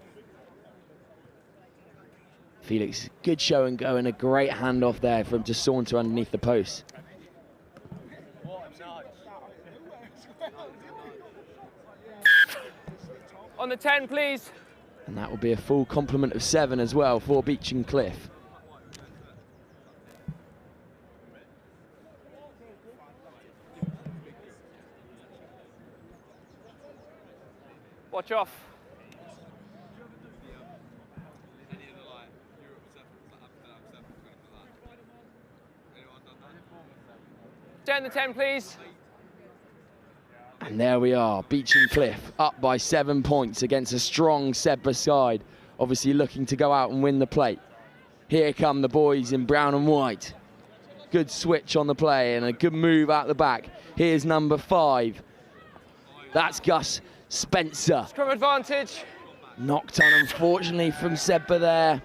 Felix, good show and go, and a great handoff there from to saunter underneath the post. On the 10, please. And that will be a full complement of 7 as well for Beach and Cliff. Watch off. Turn the 10, please. And there we are, Beach and Cliff up by 7 points against a strong Sedbergh side, obviously looking to go out and win the plate. Here come the boys in brown and white. Good switch on the play and a good move out the back. Here's number 5. That's Gus Spencer. Scrum advantage. Knocked on, unfortunately, from Sedbergh there.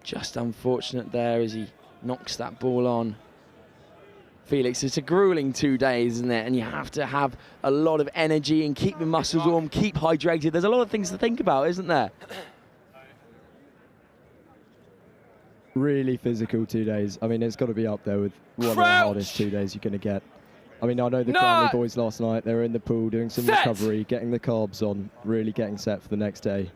Just unfortunate there as he knocks that ball on. Felix, it's a grueling 2 days, isn't it? And you have to have a lot of energy and keep your muscles warm, keep hydrated. There's a lot of things to think about, isn't there? really physical 2 days. I mean, it's got to be up there with one of the hardest 2 days you're going to get. I mean, I know the Cranley boys last night, they were in the pool doing some recovery, getting the carbs on, really getting set for the next day.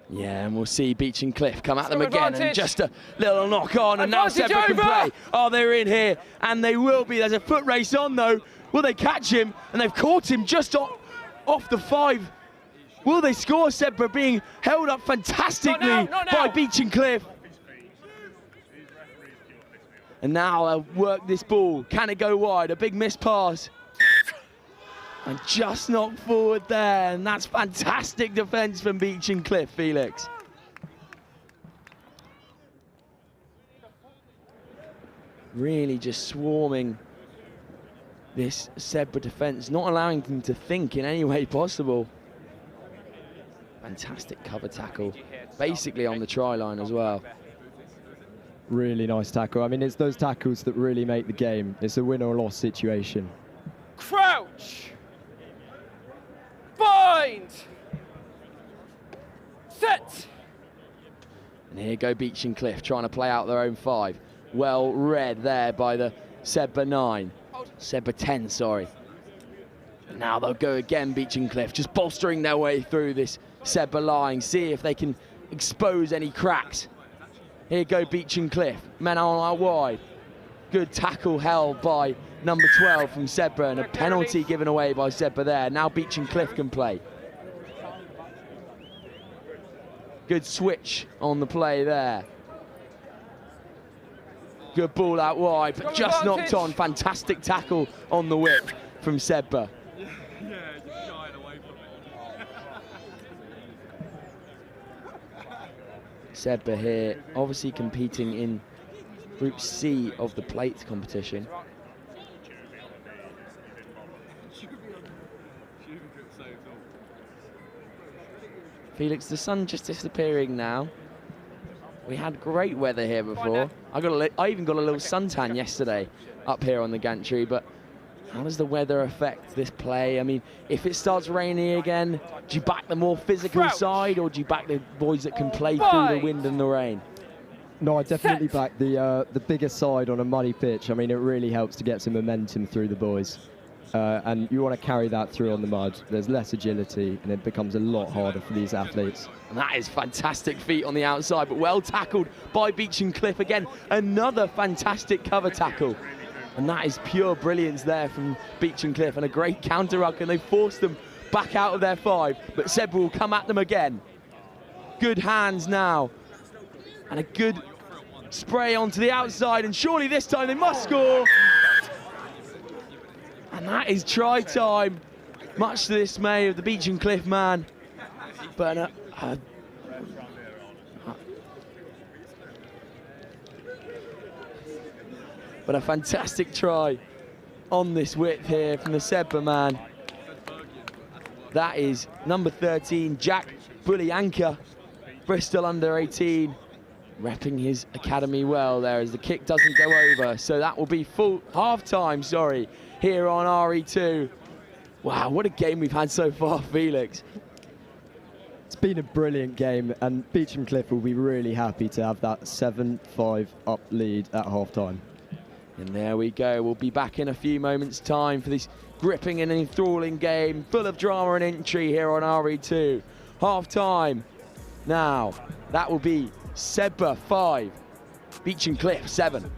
Yeah, and we'll see Beach and Cliff come at them again, and just a little knock on, and now Sebra can play. Oh, they're in here, and they will be. There's a foot race on, though. Will they catch him? And they've caught him just off the 5. Will they score? Sebra being held up fantastically by Beach and Cliff. And now they'll work this ball. Can it go wide? A big missed pass. And just knocked forward there, and that's fantastic defence from Beach and Cliff, Felix. Really just swarming this Sebra defence, not allowing them to think in any way possible. Fantastic cover tackle, basically on the try line as well. Really nice tackle. I mean, it's those tackles that really make the game. It's a win or loss situation. Crouch. Bind. Set. And here go Beach and Cliff trying to play out their own 5. Well read there by the Sebra 9. Sebra 10, sorry. And now they'll go again, Beach and Cliff, just bolstering their way through this Sebra line, see if they can expose any cracks. Here go Beach and Cliff, men on out wide. Good tackle held by number 12 from Sebra, and a penalty given away by Sebra there. Now Beach and Cliff can play. Good switch on the play there. Good ball out wide, but just knocked on. Fantastic tackle on the whip from Sebra. Sebra here, obviously competing in Group C of the plate competition. Felix, the sun just disappearing now. We had great weather here before. I even got a little suntan yesterday up here on the gantry, but how does the weather affect this play? I mean, if it starts raining again, do you back the more physical side, or do you back the boys that can play through the wind and the rain? No, I definitely back the bigger side on a muddy pitch. I mean, it really helps to get some momentum through the boys. And you want to carry that through on the mud. There's less agility, and it becomes a lot harder for these athletes. And that is fantastic feet on the outside, but well tackled by Beach and Cliff again. Another fantastic cover tackle. And that is pure brilliance there from Beach and Cliff, and a great counter ruck, and they forced them back out of their 5, but Sebra will come at them again. Good hands now, and a good spray onto the outside, and surely this time they must score. And that is try time, much to the dismay of the Beach and Cliff man. But a fantastic try on this whip here from the Sebra man. That is number 13, Jack Bullianka, Bristol under 18, repping his academy well there as the kick doesn't go over. So that will be full half-time, sorry, here on RE2. Wow, what a game we've had so far, Felix. It's been a brilliant game, and Beach and Cliff will be really happy to have that 7-5 up lead at half-time. And there we go. We'll be back in a few moments' time for this gripping and enthralling game, full of drama and intrigue here on RE2. Half-time. Now, that will be Sebra 5, Beach and Cliff 7.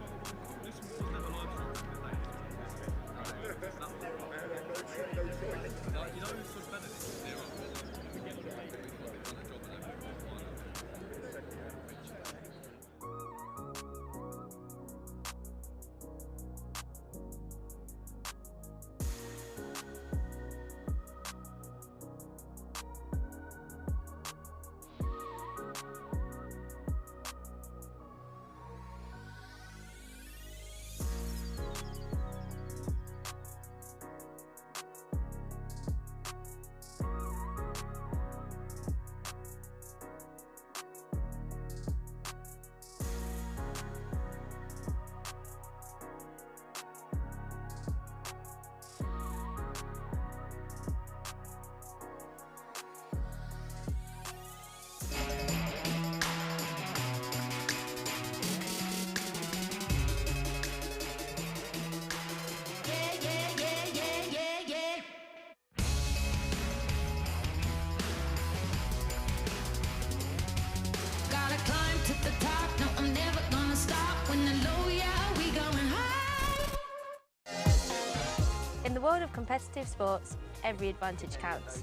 In the world of competitive sports, every advantage counts.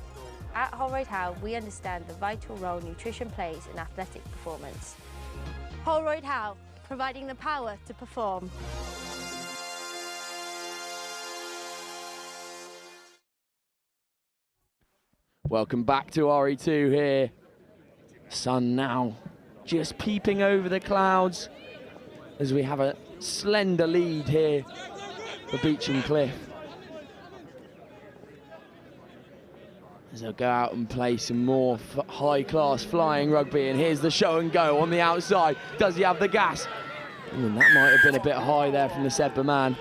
At Holroyd Howe, we understand the vital role nutrition plays in athletic performance. Holroyd Howe, providing the power to perform. Welcome back to RE2 here. Sun now just peeping over the clouds as we have a slender lead here for Beach and Cliff. As they'll go out and play some more high-class flying rugby, and here's the show and go on the outside. Does he have the gas? That might have been a bit high there from the Sedbergh man.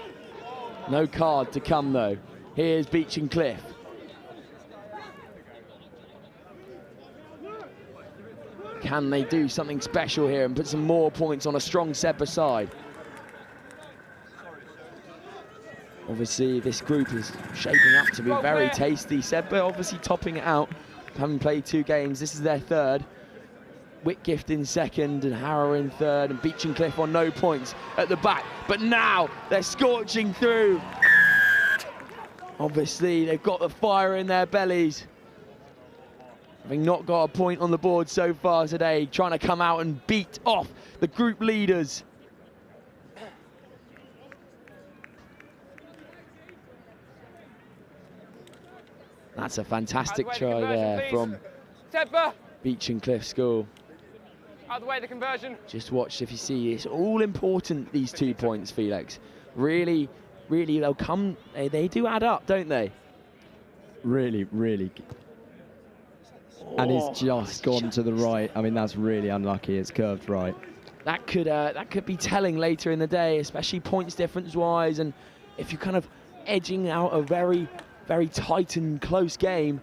No card to come though. Here's Beach and Cliff. Can they do something special here and put some more points on a strong Sedbergh side? Obviously, this group is shaping up to be very tasty. Sedbergh obviously topping it out, having played 2 games. This is their third. Whitgift in second and Harrow in third, and Beach and Cliff on no points at the back. But now they're scorching through. Obviously, they've got the fire in their bellies. Having not got a point on the board so far today, trying to come out and beat off the group leaders. That's a fantastic try there from Beach and Cliff School. Out of the way, the conversion. Just watch if you see, it's all important, these 2 points, Felix. Really, really, they'll come, they do add up, don't they? Really, really. And it's just gone to the right. I mean, that's really unlucky. It's curved right. That could be telling later in the day, especially points difference-wise, and if you're kind of edging out a very, very tight and close game,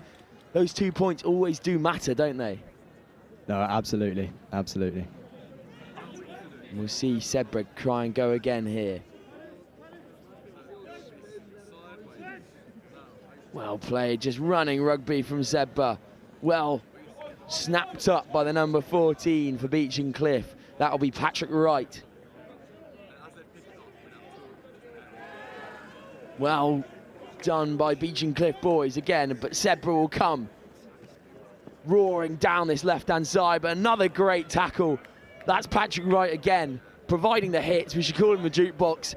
those 2 points always do matter, don't they? No, absolutely, absolutely. We'll see Sedbergh try and go again here. Well played, just running rugby from Sedbergh. Well snapped up by the number 14 for Beach and Cliff. That'll be Patrick Wright. Well done by Beach and Cliff boys again, but Sedbergh will come roaring down this left-hand side, but another great tackle. That's Patrick Wright again, providing the hits. We should call him the jukebox.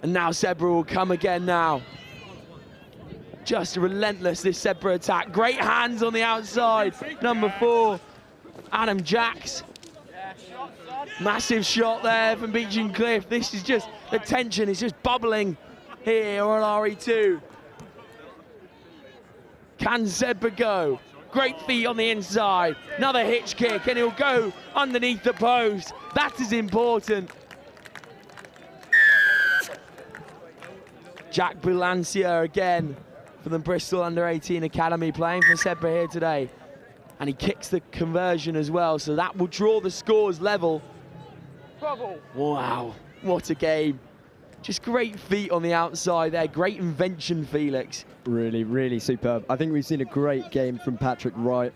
And now Sedbergh will come again now. Just relentless, this Sedbergh attack. Great hands on the outside. Number 4, Adam Jacks. Massive shot there from Beach and Cliff. This is just, the tension is just bubbling here on RE2. Can Sedbergh go? Great feet on the inside. Another hitch kick, and he'll go underneath the post. That is important. Jack Boulancia again for the Bristol Under-18 Academy, playing for Sedbergh here today. And he kicks the conversion as well, so that will draw the scores level. Wow, what a game. Just great feet on the outside there, great invention, Felix. Really, really superb. I think we've seen a great game from Patrick Wright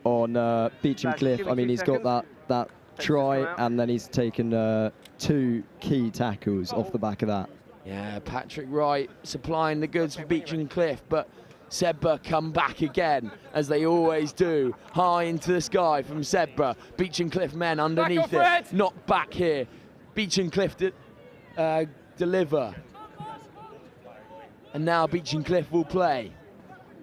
on Beach and Cliff. I mean, he's got that try, and then he's taken 2 key tackles off the back of that. Yeah, Patrick Wright supplying the goods for Beach and Cliff, but Sedbergh come back again, as they always do. High into the sky from Sedbergh. Beach and Cliff men underneath it. Not back here. Beach and Cliff deliver. And now Beach and Cliff will play.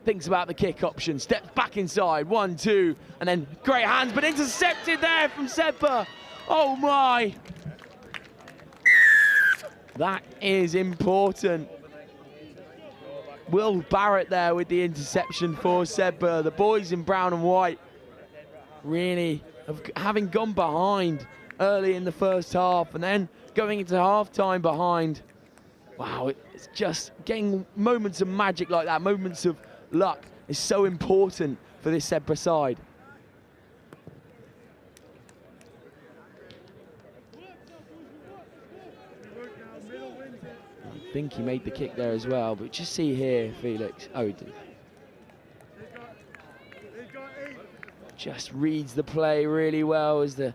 Thinks about the kick option, steps back inside, 1, 2, and then great hands, but intercepted there from Sedbergh. Oh my. That is important. Will Barrett there with the interception for Sedbergh. The boys in brown and white really having gone behind early in the first half and then going into half-time behind. Wow, it's just getting moments of magic like that, moments of luck is so important for this Sedbergh side. I think he made the kick there as well, but just see here, Felix. Oh, he did. Just reads the play really well as the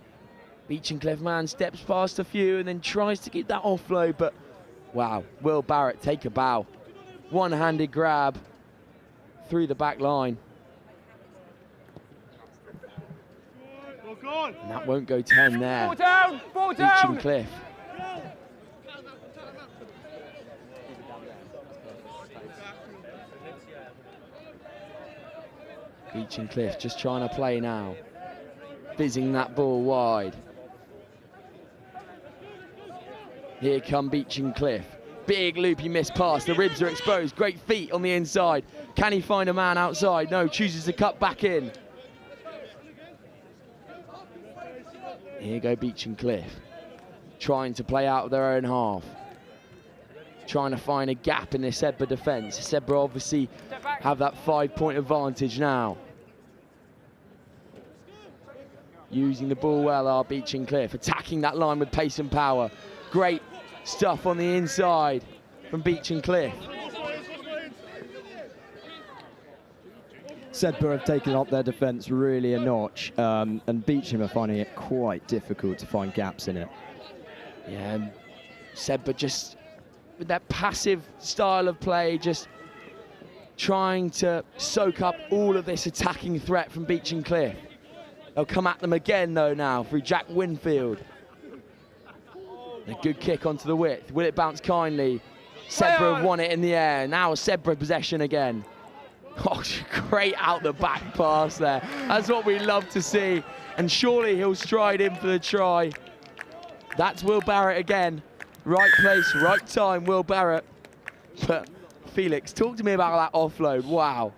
Beach and Cliff man steps past a few and then tries to get that offload, but wow, Will Barrett take a bow. one-handed grab through the back line. And that won't go 10 there. Ball down! Ball down! Beeching Cliff. Beeching Cliff just trying to play now. Fizzing that ball wide. Here come Beeching Cliff. Big loopy miss pass. The ribs are exposed. Great feet on the inside. Can he find a man outside? No, chooses to cut back in. Here go Beeching Cliff. Trying to play out of their own half. Trying to find a gap in the Sedbergh defence. Sedbergh obviously have that 5-point advantage now. Using the ball well are Beeching Cliff. Attacking that line with pace and power. Great stuff on the inside from Beeching Cliff. Sedbergh have taken up their defence really a notch, and Beecham are finding it quite difficult to find gaps in it. Yeah, and Sedbergh just with that passive style of play, just trying to soak up all of this attacking threat from Beeching Cliff. They'll come at them again though now through Jack Winfield. A good kick onto the width. Will it bounce kindly? Sedbergh have won it in the air. Now a Sedbergh possession again. Oh, great out the back pass there. That's what we love to see. And surely he'll stride in for the try. That's Will Barrett again. Right place, right time, Will Barrett. But Felix, talk to me about that offload. Wow.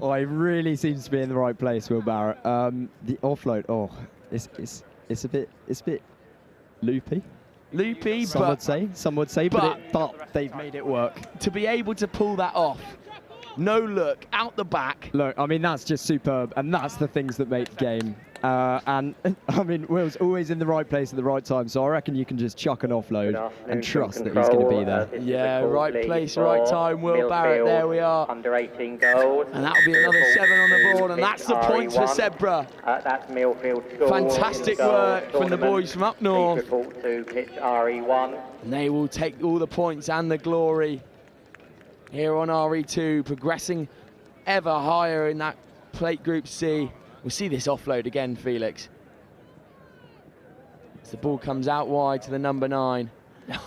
Oh, he really seems to be in the right place, Will Barrett. The offload, oh, it's a bit loopy. Loopy, some would say, but they've made it work. To be able to pull that off, no look, out the back. Look, I mean, that's just superb, and that's the things that make the game. And I mean, Will's always in the right place at the right time, so I reckon you can just chuck an offload and trust that he's going to be there. Yeah, right place, right time, Will Barrett, there we are. Under 18 goals. And that'll be another 7 on the board, and that's the point for Sedbergh. That's Millfield score. Fantastic work from the boys from up north. Report to pitch RE1. And they will take all the points and the glory here on RE2, progressing ever higher in that plate group C. We'll see this offload again, Felix. As the ball comes out wide to the number 9.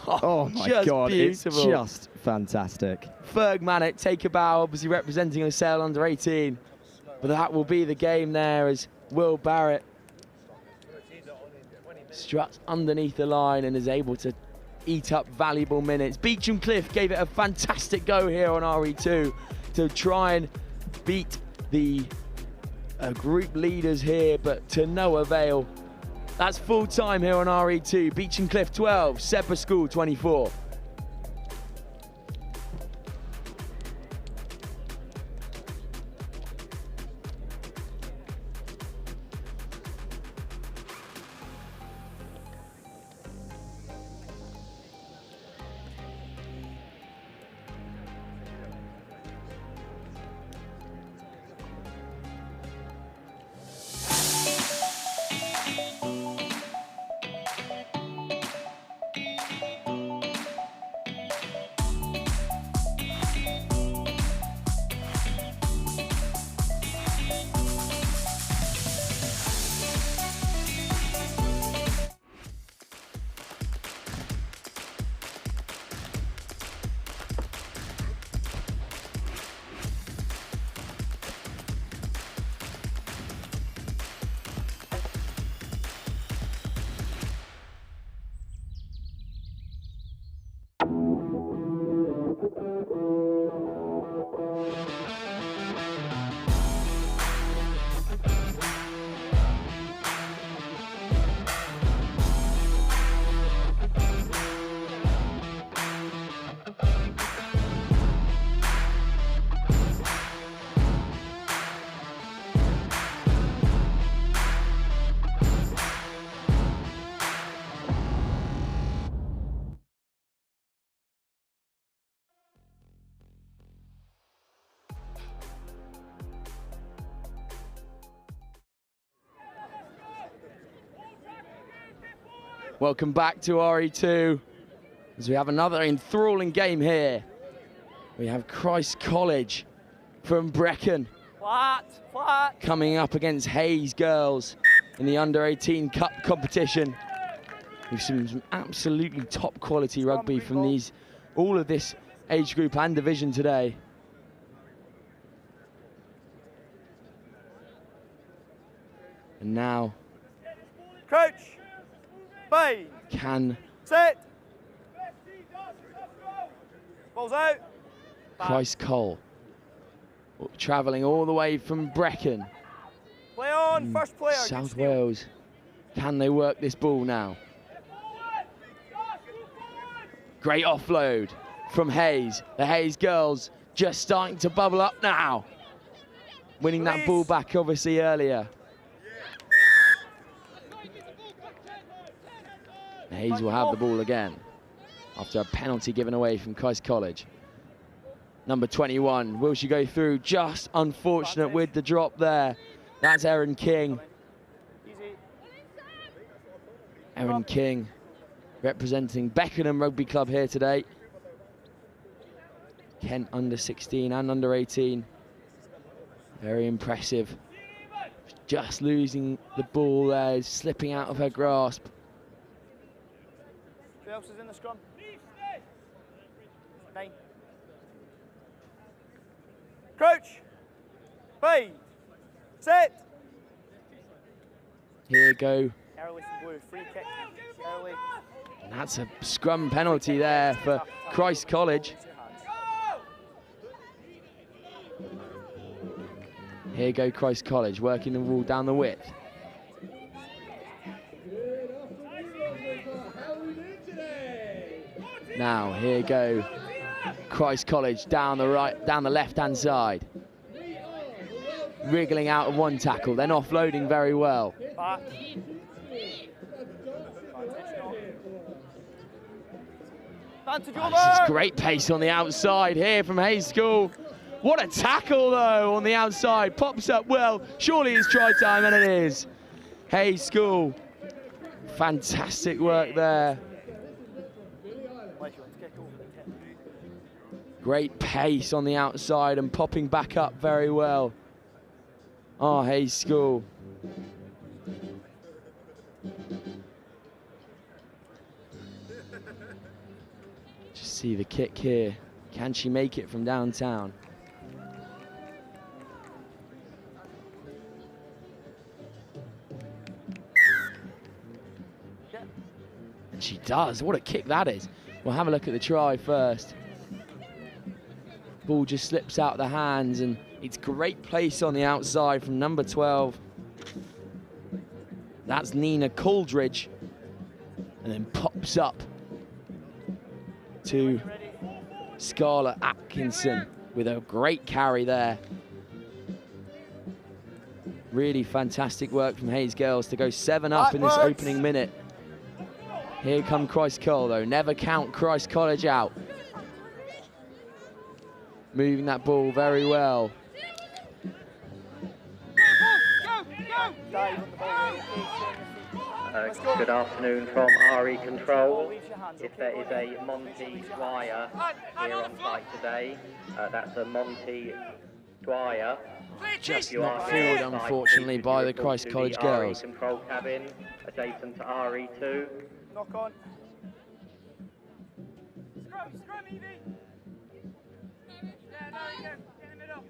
Oh my God, beautiful. It's just fantastic. Ferg Mannett, take a bow, obviously representing a Sale under 18. But that will be the game there as Will Barrett struts underneath the line and is able to eat up valuable minutes. Beecham Cliff gave it a fantastic go here on RE2 to try and beat the group leaders here, but to no avail. That's full time here on RE2. Beecham Cliff 12, Sedbergh School 24. Welcome back to RE2 as we have another enthralling game here We have Christ College from Brecon coming up against Hayes girls in the under-18 Cup competition. We've seen some absolutely top quality rugby from all of this age group and division today. And now, Crouch, bye. can Set. Balls out. Christ Cole travelling all the way from Brecon, Play on, first player. South Wales. Can they work this ball now? Great offload from Hayes. The Hayes girls just starting to bubble up now. Winning that ball back obviously earlier. Hayes will have the ball again after a penalty given away from Christ College. Number 21, will she go through? Just unfortunate with the drop there. That's Erin King. Erin King representing Beckenham Rugby Club here today. Kent under 16 and under 18. Very impressive. Just losing the ball there, slipping out of her grasp. Who else is in the scrum? 9. Crouch. Bye. Set. Here go. Early from blue. Free kick. Early. And that's a scrum penalty there for Christ College. Here go Christ College, working the ball down the width. Now, here go Christ College down the left-hand side. Wriggling out of one tackle, then offloading very well. This is great pace on the outside here from Hayes School. What a tackle though on the outside, pops up well. Surely it's try time, and it is. Hayes School, fantastic work there. Great pace on the outside and popping back up very well. Oh, Hayes School. Just see the kick here. Can she make it from downtown? And she does. What a kick that is. We'll have a look at the try first. Ball just slips out of the hands, and it's great place on the outside from number 12. That's Nina Coldridge, and then pops up to Scarlett Atkinson with a great carry there. Really fantastic work from Hayes girls to go 7 up in this opening minute. Here come Christ Cole though, never count Christ College out. Moving that ball very well. Good afternoon from RE Control. If there is a Monty Dwyer here on site today, that's a Monty Dwyer. Just not filled, unfortunately, by the Christ College girls. RE Control cabin adjacent to RE2. Knock on. Scrum, Evie. Yeah, no, you can. Get in the middle.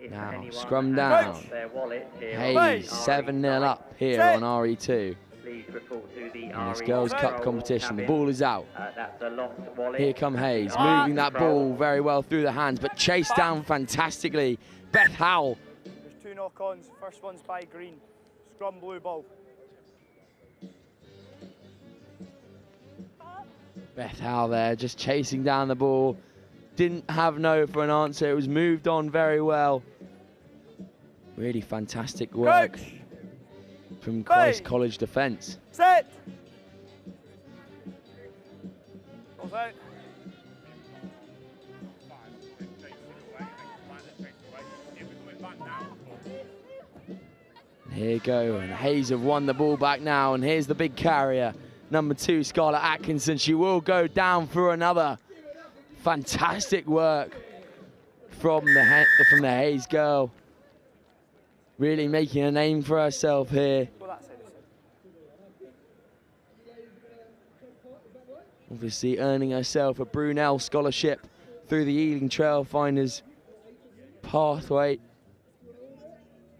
Now, scrum down. Hayes 7-0 up here on RE2. In this Girls' Cup competition, the ball is out. Here come Hayes, moving that ball very well through the hands, but chased down fantastically. Beth Howell. There's 2 knock-ons. First one's by Green. Scrum blue ball. Beth Howell there, just chasing down the ball. Didn't have no for an answer. It was moved on very well. Really fantastic work from Christ College defence. Set. Balls out. Here you go, and Hayes have won the ball back now, and here's the big carrier. number 2, Scarlett Atkinson. She will go down for another. Fantastic work from the Hayes girl. Really making a name for herself here. Obviously earning herself a Brunel scholarship through the Ealing Trailfinders pathway.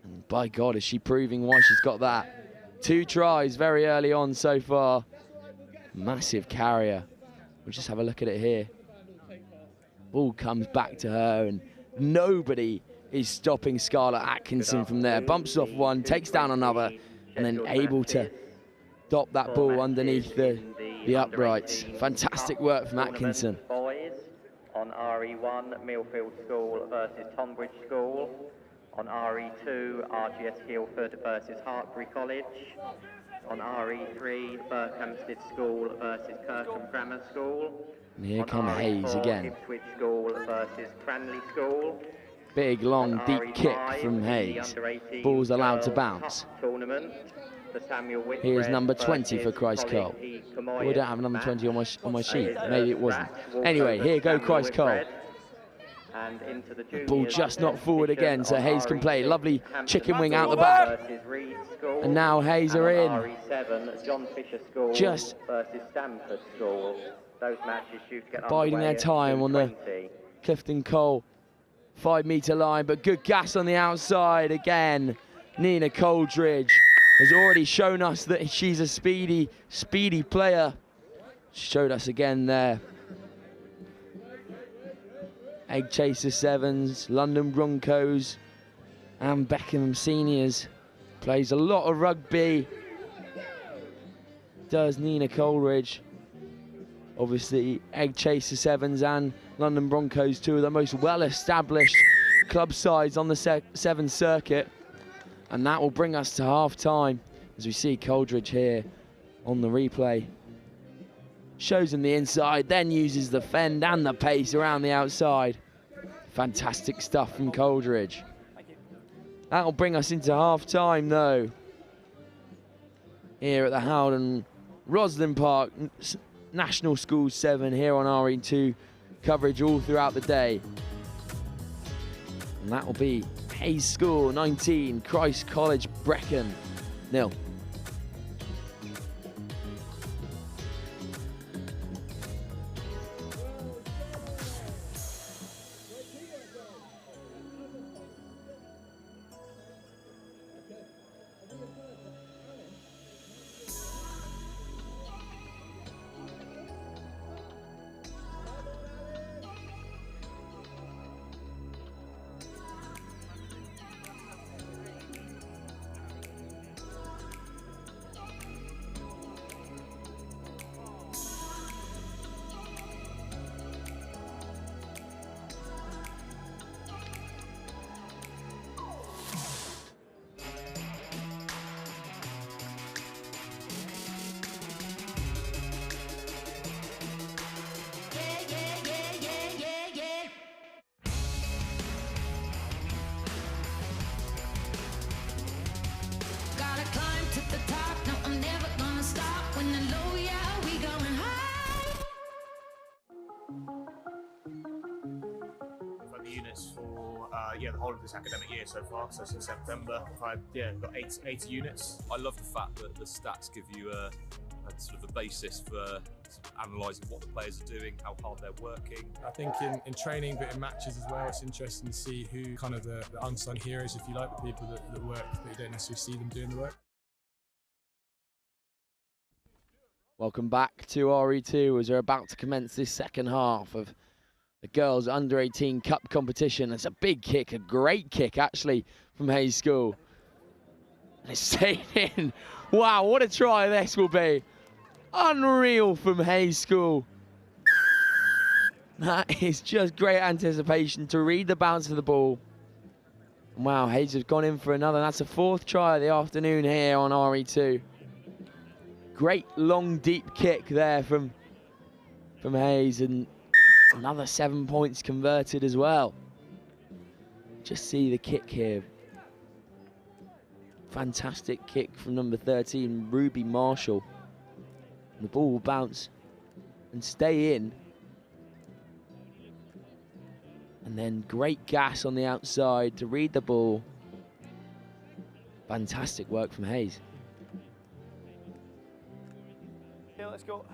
And by God, is she proving why she's got that. 2 tries very early on so far. Massive carrier. We'll just have a look at it here. Ball comes back to her and nobody is stopping Scarlett Atkinson from there. Bumps off one, takes down another, and then able to stop that ball underneath the uprights. Fantastic work from Atkinson. Boys on RE1, Millfield School versus Tonbridge School. On RE2, RGS Guildford versus Hartbury College. On RE3, Berkhamsted School versus Kirkham Grammar School. And here come Hayes again. Ipswich School versus Cranley School. Big, long, deep kick from Hayes. Ball's allowed to bounce. Tournament. Here's number 20 for Christ Cole. We don't have number 20 on my sheet. Maybe it wasn't. Anyway, here go Christ Cole. The ball just not forward again, so Hayes can play. Lovely chicken wing out the back. And now Hayes are in. Just biding their time on the Clifton Cole 5-metre line, but good gas on the outside again. Nina Coldridge has already shown us that she's a speedy player. Showed us again there. Egg Chaser Sevens, London Broncos, and Beckenham Seniors. Plays a lot of rugby. Does Nina Coleridge. Obviously, Egg Chaser Sevens and London Broncos, 2 of the most well-established club sides on the Sevens circuit. And that will bring us to half-time as we see Coldridge here on the replay. Shows him the inside, then uses the fend and the pace around the outside. Fantastic stuff from Coldridge. That'll bring us into half-time though. Here at the Howden Roslyn Park National School 7 here on RE2. Coverage all throughout the day. And that will be Hayes School 19, Christ College Brecon 0. The whole of this academic year so far, so since September. I've got 80 units. I love the fact that the stats give you a sort of a basis for analysing what the players are doing, how hard they're working. I think in training, but in matches as well, it's interesting to see who kind of the unsung heroes, if you like, the people that work, but you don't necessarily see them doing the work. Welcome back to RE2 as we're about to commence this second half of the girls under 18 cup competition. It's a big kick, a great kick actually from Hayes School. And it's stayed in. Wow, what a try this will be. Unreal from Hayes School. That is just great anticipation to read the bounce of the ball. Wow, Hayes has gone in for another. That's the 4th try of the afternoon here on RE2. Great long deep kick there from Hayes, and another 7 points converted as well. Just see the kick here. Fantastic kick from number 13, Ruby Marshall. The ball will bounce and stay in. And then great gas on the outside to read the ball. Fantastic work from Hayes. Okay, let's go.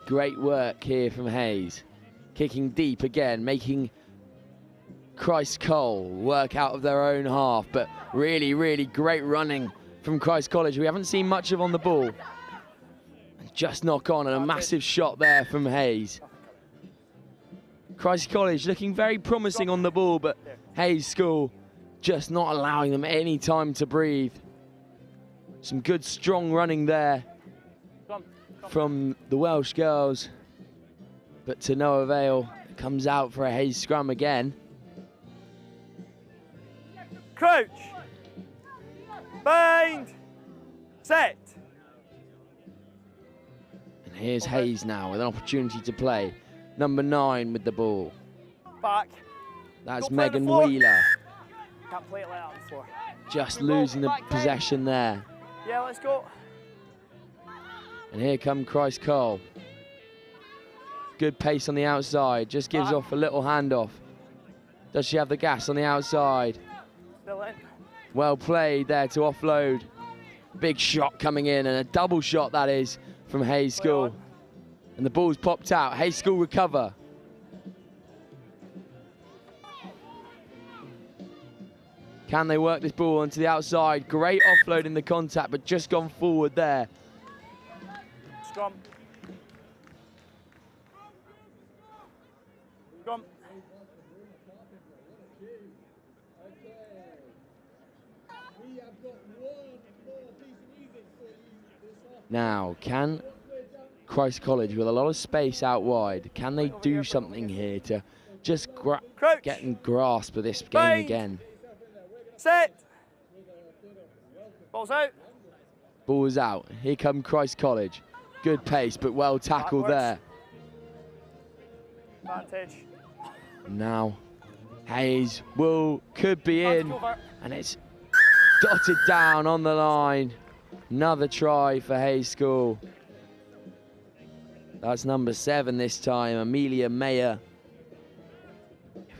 Great work here from Hayes. Kicking deep again, making Christ Cole work out of their own half, but really, really great running from Christ College. We haven't seen much of on the ball. Just knock on, and a massive shot there from Hayes. Christ College looking very promising on the ball, but Hayes School just not allowing them any time to breathe. Some good strong running there from the Welsh girls, but to no avail. It comes out for a Hayes scrum again. Crouch, bind, set. And here's Hayes now with an opportunity to play. Number 9 with the ball. Back. That's Megan Wheeler. Can't play it like that on the floor. Just losing the possession there. Yeah, let's go. And here come Christ Cole. Good pace on the outside, just gives off a little handoff. Does she have the gas on the outside? Still in. Well played there to offload. Big shot coming in, and a double shot that is from Hayes School. And the ball's popped out. Hayes School recover. Can they work this ball onto the outside? Great offload in the contact, but just gone forward there. Scrum. Scrum. Now, can Christ College, with a lot of space out wide, can they do something here to just get and grasp of this game again? Set. Ball's out. Ball is out. Here come Christ College. Good pace, but well tackled there. Advantage. Now, Hayes could be in, and it's dotted down on the line. Another try for Hayes School. That's number 7 this time, Amelia Mayer.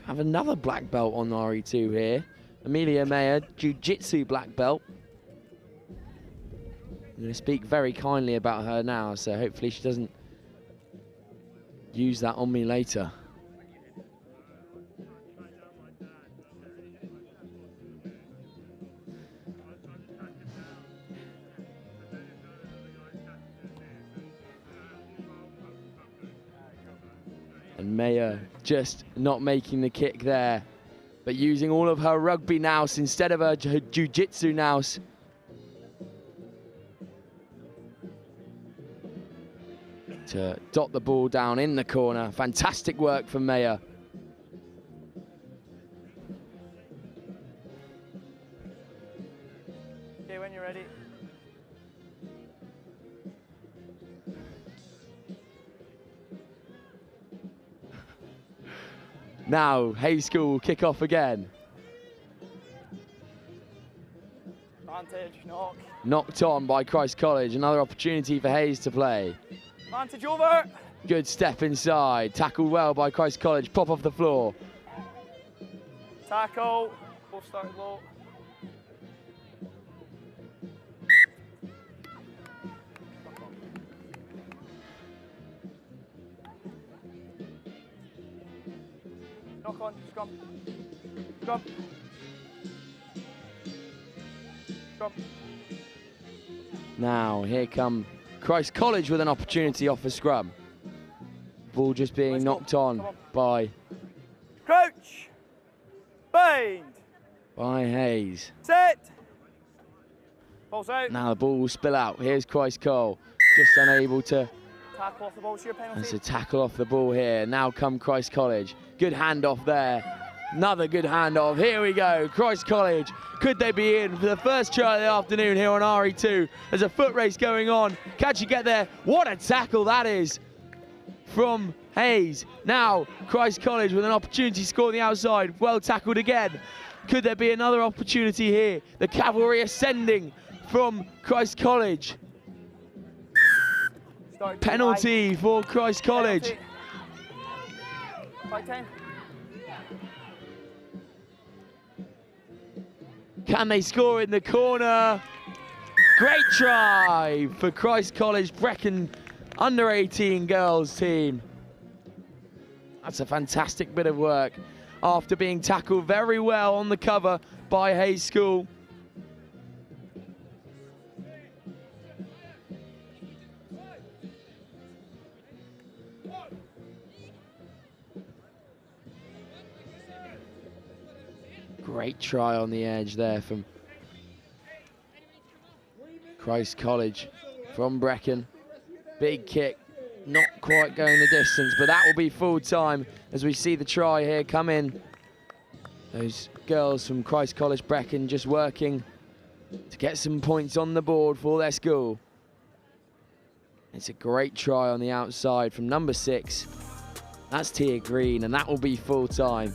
Have another black belt on RE2 here. Amelia Mayer, Jiu-Jitsu black belt. I'm going to speak very kindly about her now, so hopefully she doesn't use that on me later. And Mayer just not making the kick there, but using all of her rugby nous instead of her jiu-jitsu nous. To dot the ball down in the corner. Fantastic work from Mayer. Okay, when you're ready. Now, Hayes School will kick off again. Advantage, knock. Knocked on by Christ College. Another opportunity for Hayes to play. Advantage over. Good step inside. Tackled well by Christ College. Pop off the floor. Tackle. Both started low. Knock on, scrum. Scrum. Scrum. Now, here come Christ College with an opportunity off a scrum. Ball just being knocked on by Crouch. Bind. Hayes. Set. Ball's out. Now the ball will spill out. Here's Christ Cole. Just unable to. Tackle off the ball, it's your penalty. That's a tackle off the ball here. Now come Christ College. Good handoff there. Another good handoff. Here we go. Christ College. Could they be in for the first try of the afternoon here on RE2? There's a foot race going on. Can she get there? What a tackle that is from Hayes. Now, Christ College with an opportunity to score on the outside. Well tackled again. Could there be another opportunity here? The cavalry ascending from Christ College. Penalty for Christ College. Can they score in the corner? Great try for Christ College Brecon under 18 girls team. That's a fantastic bit of work after being tackled very well on the cover by Hayes School. Great try on the edge there from Christ College from Brecon. Big kick, not quite going the distance, but that will be full time as we see the try here come in. Those girls from Christ College Brecon just working to get some points on the board for their school. It's a great try on the outside from number 6. That's Tia Green, and that will be full time.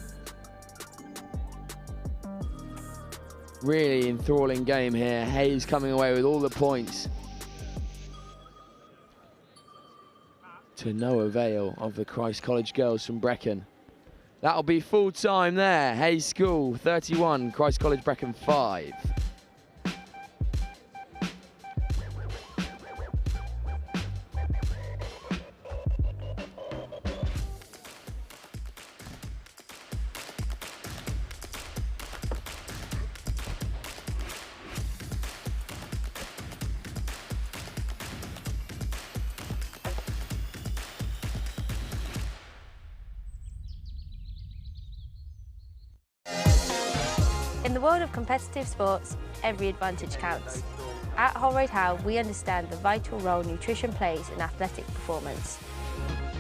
Really enthralling game here. Hayes coming away with all the points. To no avail of the Christ College girls from Brecon. That'll be full time there. Hayes School 31, Christ College Brecon 5. In the world of competitive sports, every advantage counts. At Holroyd Howe, we understand the vital role nutrition plays in athletic performance.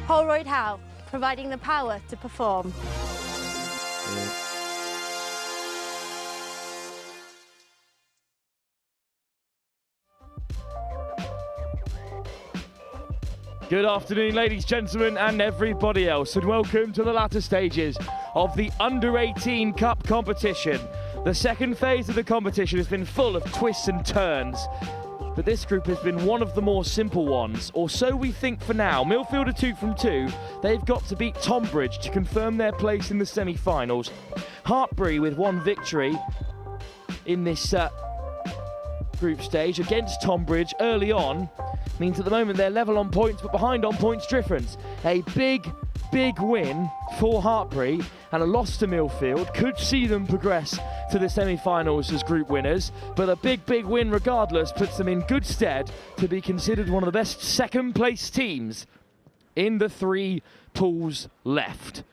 Holroyd Howe, providing the power to perform. Good afternoon, ladies, gentlemen, and everybody else, and welcome to the latter stages of the Under-18 Cup competition. The second phase of the competition has been full of twists and turns, but this group has been one of the more simple ones, or so we think for now. Millfield are 2 from 2. They've got to beat Tonbridge to confirm their place in the semi-finals. Hartbury with 1 victory in this group stage against Tonbridge early on means at the moment they're level on points but behind on points difference. A big win for Hartbury and a loss to Millfield could see them progress to the semi-finals as group winners, but a big win regardless puts them in good stead to be considered one of the best second place teams in the 3 pools left.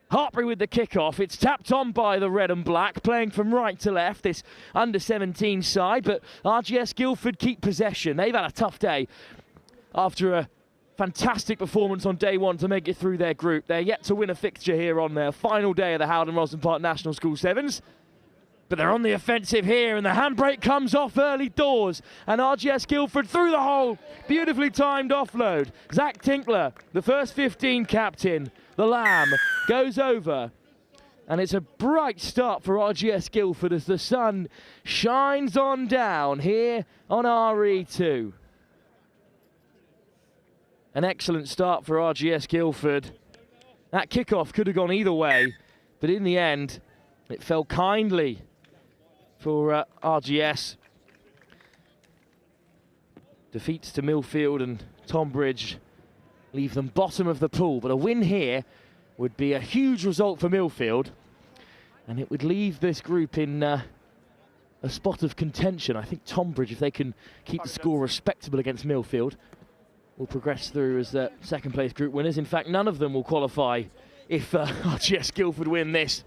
Hartbury with the kick-off. It's tapped on by the red and black, playing from right to left, this under-17 side, but RGS Guildford keep possession. They've had a tough day after a fantastic performance on day 1 to make it through their group. They're yet to win a fixture here on their final day of the Howden Roslyn Park National School Sevens. But they're on the offensive here, and the handbrake comes off early doors, and RGS Guildford through the hole. Beautifully timed offload. Zach Tinkler, the first 15 captain, the Lamb, goes over. And it's a bright start for RGS Guildford as the sun shines on down here on RE2. An excellent start for RGS Guildford. That kickoff could have gone either way, but in the end, it fell kindly for RGS. Defeats to Millfield and Tonbridge leave them bottom of the pool, but a win here would be a huge result for Millfield, and it would leave this group in a spot of contention. I think Tonbridge, if they can keep the score respectable against Millfield, will progress through as the second place group winners. In fact, none of them will qualify if RGS Guildford win this.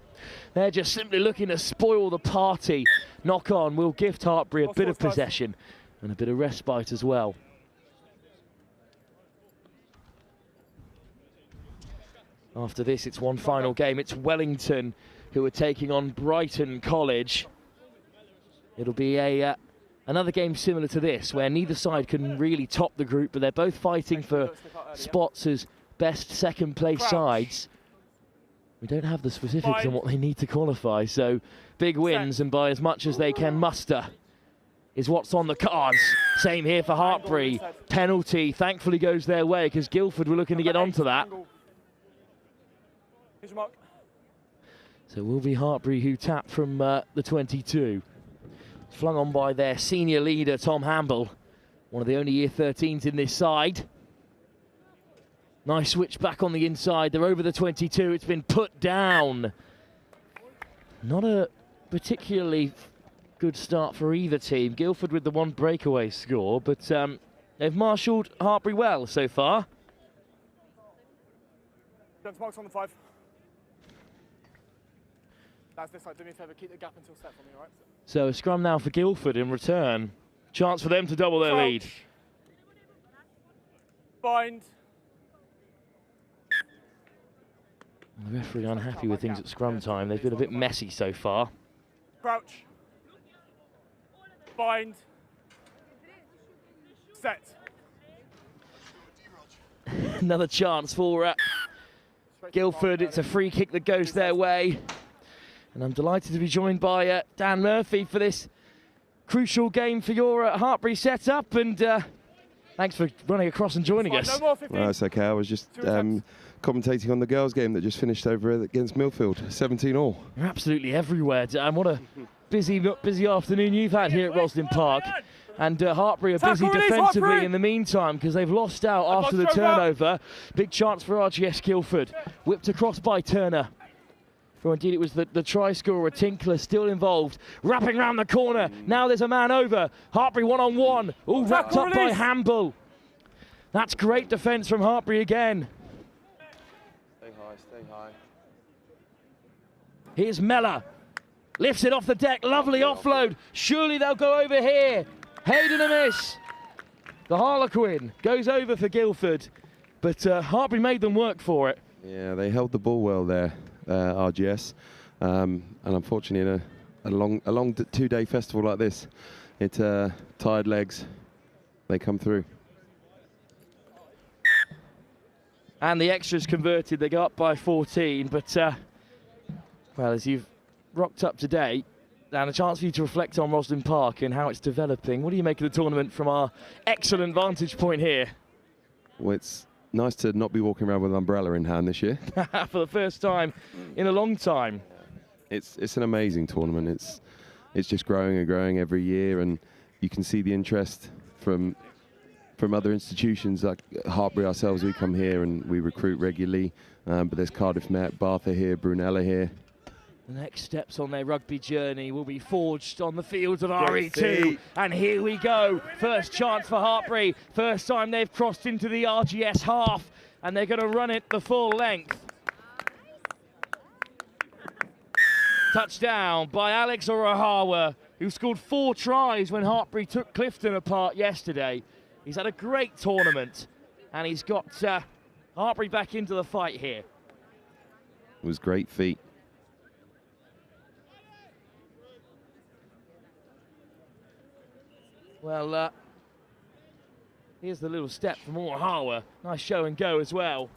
They're just simply looking to spoil the party. Knock on will gift Hartbury a bit of possession and a bit of respite as well. After this, it's one final game. It's Wellington who are taking on Brighton College. It'll be another game similar to this, where neither side can really top the group, but they're both fighting for spots as best second place sides. We don't have the specifics on what they need to qualify, so big wins and by as much as they can muster is what's on the cards. Same here for Hartpury. Penalty thankfully goes their way because Guildford were looking to get onto that. So it will be Hartpury who tap from the 22. Flung on by their senior leader, Tom Hamble, one of the only Year 13s in this side. Nice switch back on the inside. They're over the 22. It's been put down. Not a particularly good start for either team. Guildford with the one breakaway score, but they've marshalled Hartpury well so far. Marks on the 5. That's this side. Do me a favour, keep the gap until set for me, all right? So a scrum now for Guildford in return. Chance for them to double their lead. Bind. The referee unhappy with things at scrum time. They've been a bit messy so far. Crouch. Bind. Set. Another chance for Guildford. It's a free kick that goes their way. And I'm delighted to be joined by Dan Murphy for this crucial game for your Hartpury setup. And thanks for running across and joining us. No, it's okay. I was just commentating on the girls' game that just finished over against Millfield, 17-all. You're absolutely everywhere, Dan. What a busy afternoon you've had here at Roslyn Park. And Hartpury are busy defensively in the meantime because they've lost out after the turnover. Big chance for RGS Guildford. Whipped across by Turner. Or indeed it was the try scorer, Tinkler, still involved. Wrapping round the corner. Now there's a man over. Hartpury one-on-one. All wrapped up by Hamble. That's great defence from Hartpury again. Stay high, stay high. Here's Mellor. Lifts it off the deck. Lovely offload. Surely they'll go over here. Hayden a miss. The Harlequin goes over for Guildford. But Hartpury made them work for it. Yeah, they held the ball well there. RGS, and unfortunately in a long two-day festival like this, it tired legs, they come through. And the extras converted, they go up by 14, but well, as you've rocked up today, and a chance for you to reflect on Roslyn Park and how it's developing. What do you make of the tournament from our excellent vantage point here? Well, it's nice to not be walking around with an umbrella in hand this year. For the first time in a long time. It's an amazing tournament. It's just growing and growing every year, and you can see the interest from other institutions like Hartpury ourselves. We come here and we recruit regularly, but there's Cardiff Met, Bath are here, Brunella here. The next steps on their rugby journey will be forged on the fields of RE2. And here we go. First chance for Hartpury. First time they've crossed into the RGS half. And they're going to run it the full length. Touchdown by Alex Urahawa, who scored 4 tries when Hartpury took Clifton apart yesterday. He's had a great tournament. And he's got Hartpury back into the fight here. It was great feat. Well, here's the little step from Urahawa. Nice show and go as well.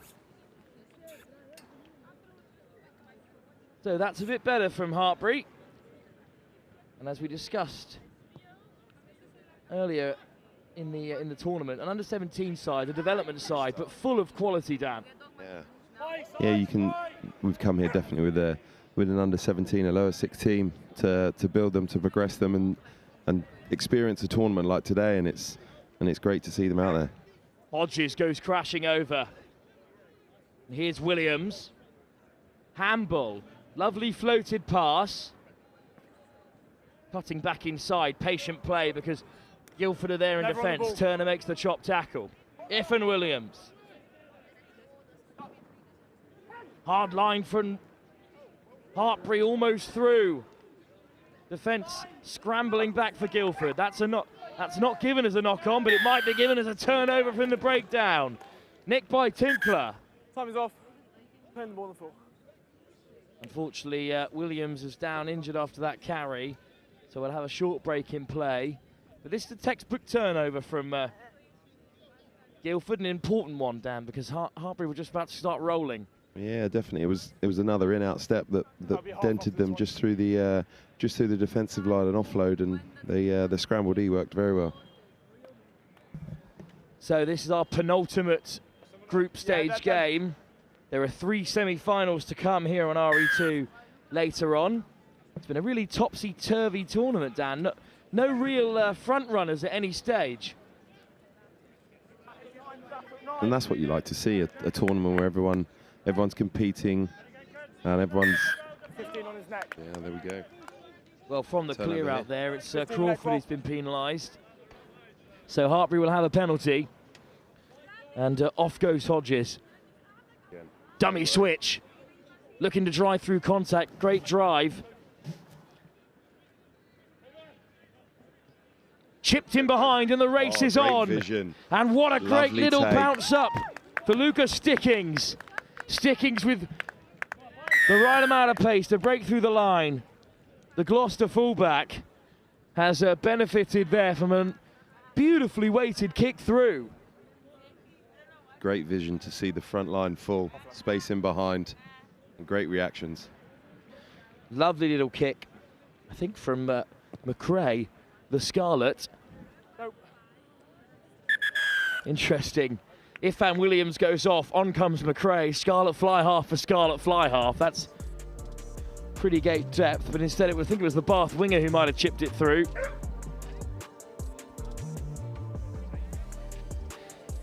So that's a bit better from Hartpury. And as we discussed earlier in the tournament, an under-17 side, a development side, but full of quality, Dan. Yeah, you can. We've come here definitely with an under-17, a lower 6 team to build them, to progress them, and experience a tournament like today, and it's great to see them out there. Hodges goes crashing over. And here's Williams. Hamble, lovely floated pass. Cutting back inside, patient play because Guildford are there in defence. Turner makes the chop tackle. Iffin Williams. Hard line from Hartpury, almost through. Defence scrambling back for Guildford. That's not given as a knock-on, but it might be given as a turnover from the breakdown. Nicked by Tinkler. Time is off. Playing the ball on the floor. Unfortunately, Williams is down injured after that carry, so we'll have a short break in play. But this is a textbook turnover from Guildford, an important one, Dan, because Hartbury were just about to start rolling. Yeah, definitely. It was another in-out step that dented them just through the defensive line and offload, and the scrambled E worked very well. So this is our penultimate group stage game. There are 3 semi-finals to come here on RE2 later on. It's been a really topsy-turvy tournament, Dan. No real front runners at any stage. And that's what you like to see, a tournament where everyone's competing and everyone's... 15 on his neck. Yeah, there we go. Well, from the clear out here. there, it's Crawford who's been penalised. So Hartbury will have a penalty. And off goes Hodges. Dummy switch. Looking to drive through contact. Great drive. Chipped in behind and the race is on. Vision. And what a great Lovely little take. bounce up for Lucas Stickings. Stickings with the right amount of pace to break through the line. The Gloucester fullback has benefited there from a beautifully weighted kick through. Great vision to see the front line full, space in behind, and great reactions. Lovely little kick, I think from McRae, the Scarlet. Nope. Interesting. If Van Williams goes off, on comes McRae. Scarlet fly half for Scarlet fly half. That's pretty great depth, but instead I think it was the Bath winger who might have chipped it through.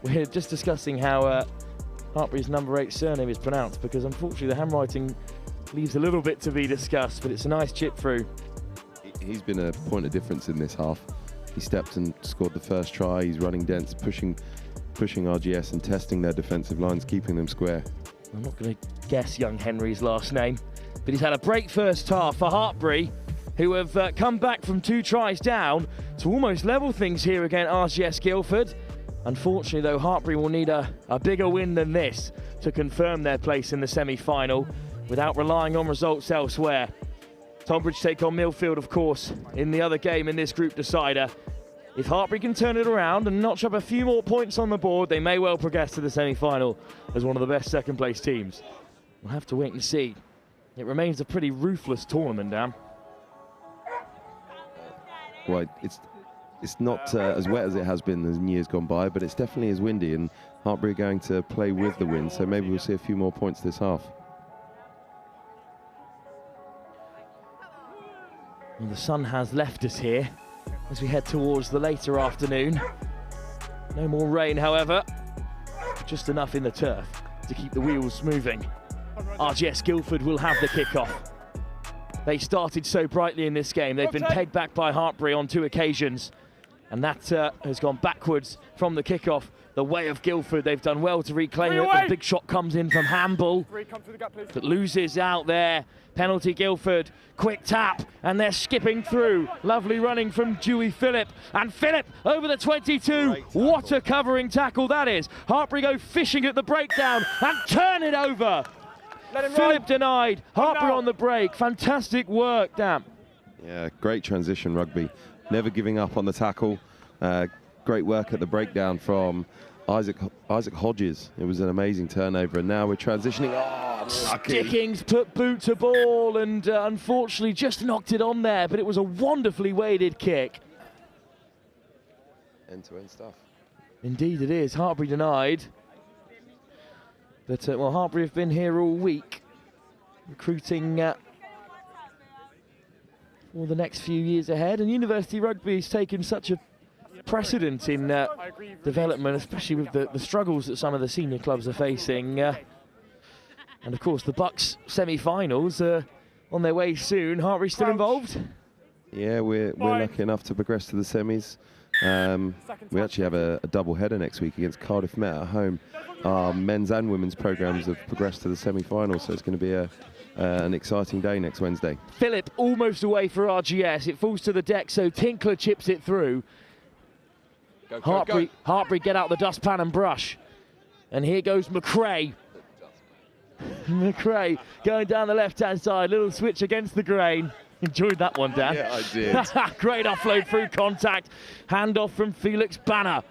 We're just discussing how Hartbury's number 8 surname is pronounced, because unfortunately the handwriting leaves a little bit to be discussed, but it's a nice chip through. He's been a point of difference in this half. He stepped and scored the first try. He's running dense, pushing RGS and testing their defensive lines, keeping them square. I'm not going to guess young Henry's last name, but he's had a great first half for Hartbury, who have come back from 2 tries down to almost level things here against RGS Guildford. Unfortunately, though, Hartbury will need a bigger win than this to confirm their place in the semi-final without relying on results elsewhere. Tonbridge take on Millfield, of course, in the other game in this group decider. If Hartbury can turn it around and notch up a few more points on the board, they may well progress to the semi-final as one of the best second-place teams. We'll have to wait and see. It remains a pretty ruthless tournament, Dan. Well, it's not as wet as it has been in years gone by, but it's definitely as windy, and Hartbury are going to play with the wind, so maybe we'll see a few more points this half. Well, the sun has left us here as we head towards the later afternoon. No more rain, however, just enough in the turf to keep the wheels moving. RGS Guildford will have the kickoff. They started so brightly in this game. They've been pegged back by Hartbury on 2 occasions, and that has gone backwards from the kickoff. The way of Guildford, they've done well to reclaim it. The big shot comes in from Hamble, but loses out there. Penalty Guildford, quick tap, and they're skipping through. Lovely running from Dewey Phillip, and Phillip over the 22. What a covering tackle that is. Hartbury go fishing at the breakdown and turn it over. Phillip denied, Hartbury on the break. Fantastic work, Dan. Yeah, great transition rugby. Never giving up on the tackle. Great work at the breakdown from Isaac Hodges. It was an amazing turnover, and now we're transitioning. Oh, lucky. Stickings put boot to ball and unfortunately just knocked it on there, but it was a wonderfully weighted kick. End-to-end stuff. Indeed it is. Hartbury denied. But, well, Hartbury have been here all week, recruiting for the next few years ahead, and University Rugby has taken such a precedent in development, especially with the struggles that some of the senior clubs are facing. And of course the Bucks semi-finals are on their way soon. Hartbury still involved? Yeah, we're lucky enough to progress to the semis. We actually have a double header next week against Cardiff Met at home. Our men's and women's programs have progressed to the semi-finals, so it's going to be an exciting day next Wednesday. Phillip almost away for RGS. It falls to the deck, so Tinkler chips it through. Hartbury get out the dustpan and brush. And here goes McRae. McRae going down the left-hand side. Little switch against the grain. Enjoyed that one, Dan. Yeah, I did. Great offload through contact. Handoff from Felix Banner.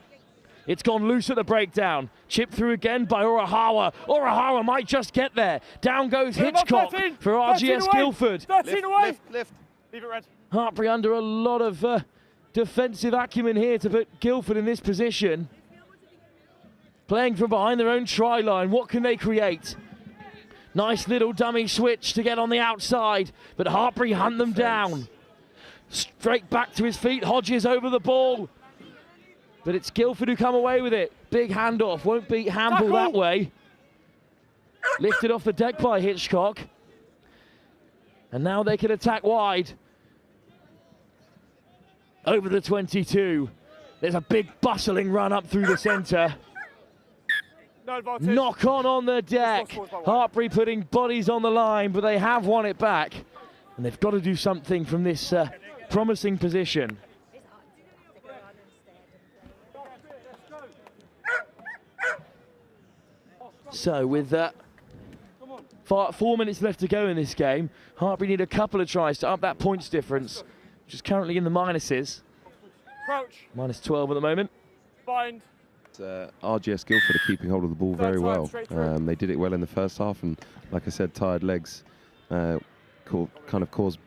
It's gone loose at the breakdown. Chipped through again by Orahawa. Orahawa might just get there. Down goes Hitchcock for RGS Guildford. 13 away. Lift. Leave it red. Hartbury under a lot of defensive acumen here to put Guildford in this position. Playing from behind their own try line. What can they create? Nice little dummy switch to get on the outside, but Hartbury hunt them down. Straight back to his feet, Hodges over the ball. But it's Guildford who come away with it. Big handoff, won't beat handball that way. Lifted off the deck by Hitchcock. And now they can attack wide. Over the 22. There's a big bustling run up through the centre. Knock on the deck. Hartbury putting bodies on the line, but they have won it back. And they've got to do something from this promising position. So with 4 minutes left to go in this game, Hartbury need a couple of tries to up that points difference, which is currently in the minuses. Crouch. Minus 12 at the moment. Bind. RGS Guildford are keeping hold of the ball very well. They did it well in the first half, and like I said, tired legs kind of cause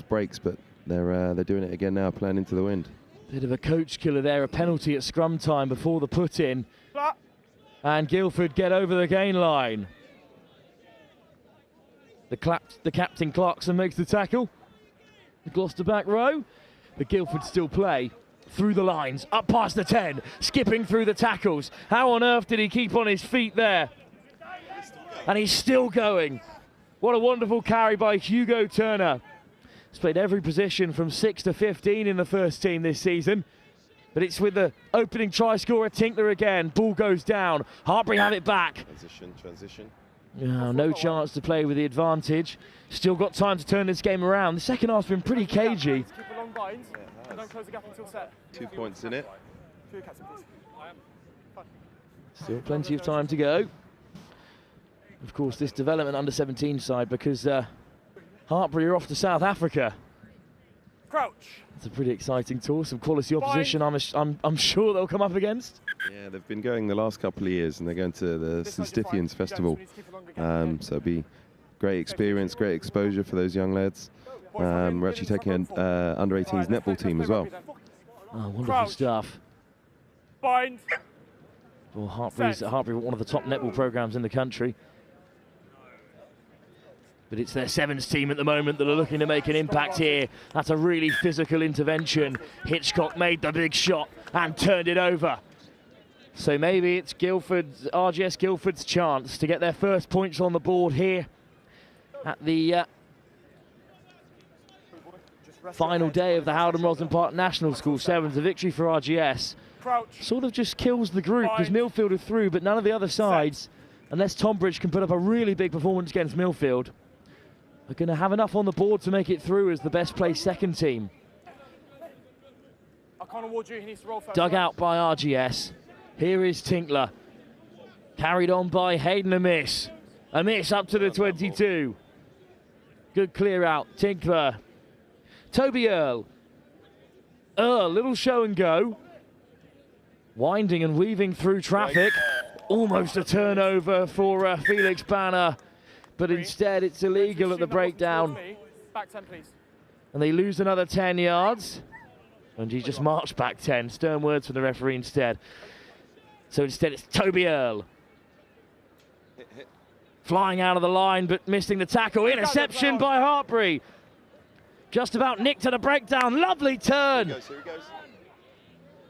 breaks, but they're doing it again now, playing into the wind. Bit of a coach killer there, a penalty at scrum time before the put-in. And Guildford get over the gain line. The captain Clarkson makes the tackle. The Gloucester back row. But Guildford still play through the lines, up past the 10, skipping through the tackles. How on earth did he keep on his feet there? And he's still going. What a wonderful carry by Hugo Turner. He's played every position from 6 to 15 in the first team this season. But it's with the opening try scorer Tinkler again. Ball goes down. Hartbury have it back. Transition. No chance to play with the advantage. Still got time to turn this game around. The second half's been pretty cagey. Don't close the gap until set. 2 points in it. Still plenty of time to go. Of course, this development under 17 side, because Hartbury are off to South Africa. Crouch. It's a pretty exciting tour. Some quality opposition. I'm sure they'll come up against. Yeah, they've been going the last couple of years, and they're going to the St Stithians Festival. So it'll be great experience, great exposure for those young lads. We're actually taking an under-18s netball team as well. Oh, wonderful stuff. Bind. Well, Hartbury, one of the top netball programs in the country. But it's their sevens team at the moment that are looking to make an impact here. That's a really physical intervention. Hitchcock made the big shot and turned it over. So maybe it's RGS Guildford's chance to get their first points on the board here at the final day of the Howden Roslyn Park National School Sevens. A victory for RGS. Sort of just kills the group because Millfield are through, but none of the other sides, unless Tonbridge can put up a really big performance against Millfield, are going to have enough on the board to make it through as the best placed second team. I can't award you, he needs to roll first. Dug out by RGS. Here is Tinkler. Carried on by Hayden, a miss. A miss up to the 22. Good clear out, Tinkler. Toby Earl. Little show and go. Winding and weaving through traffic. Almost a turnover for Felix Banner. But instead it's illegal at the breakdown. Back 10, please. And they lose another 10 yards. And he just marched back 10. Stern words from the referee instead. So instead it's Toby Earl. Flying out of the line but missing the tackle. Interception by Hartbury. Just about nicked at a breakdown. Lovely turn. Here he goes.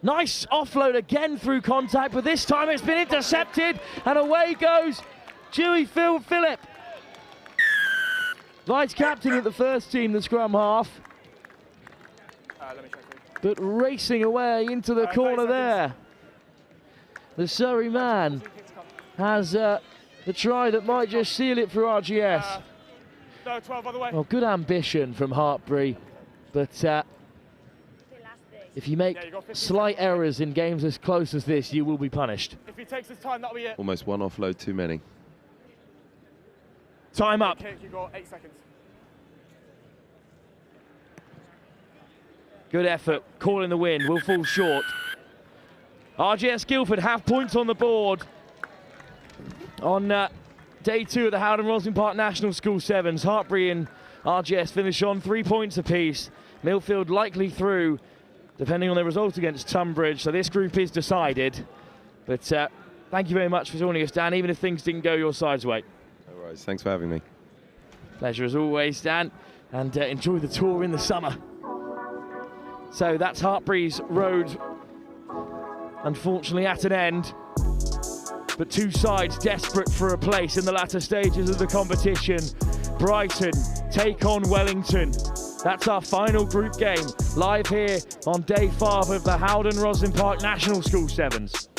Nice offload again through contact, but this time it's been intercepted. And away goes Dewey Phillip. Vice captain at the first team, the scrum half. But racing away into the corner there. The Surrey man has the try that might just seal it for RGS. No, 12 by the way. Well, good ambition from Hartbury, but if you make slight errors in games as close as this, you will be punished. If he takes his time, that'll be it. Almost one offload too many. Time up. Kick, you got 8 seconds. Good effort, calling the win, will fall short. RGS Guildford have points on the board on day 2 of the Howden Roslyn Park National School Sevens. Hartbury and RGS finish on 3 points apiece. Millfield likely through, depending on their result against Tunbridge. So this group is decided. But thank you very much for joining us, Dan, even if things didn't go your side's way. No worries. Thanks for having me. Pleasure as always, Dan, and enjoy the tour in the summer. So that's Hartbury's road, unfortunately at an end, but 2 sides desperate for a place in the latter stages of the competition. Brighton take on Wellington. That's our final group game, live here on day 5 of the Howden Roslyn Park National School Sevens.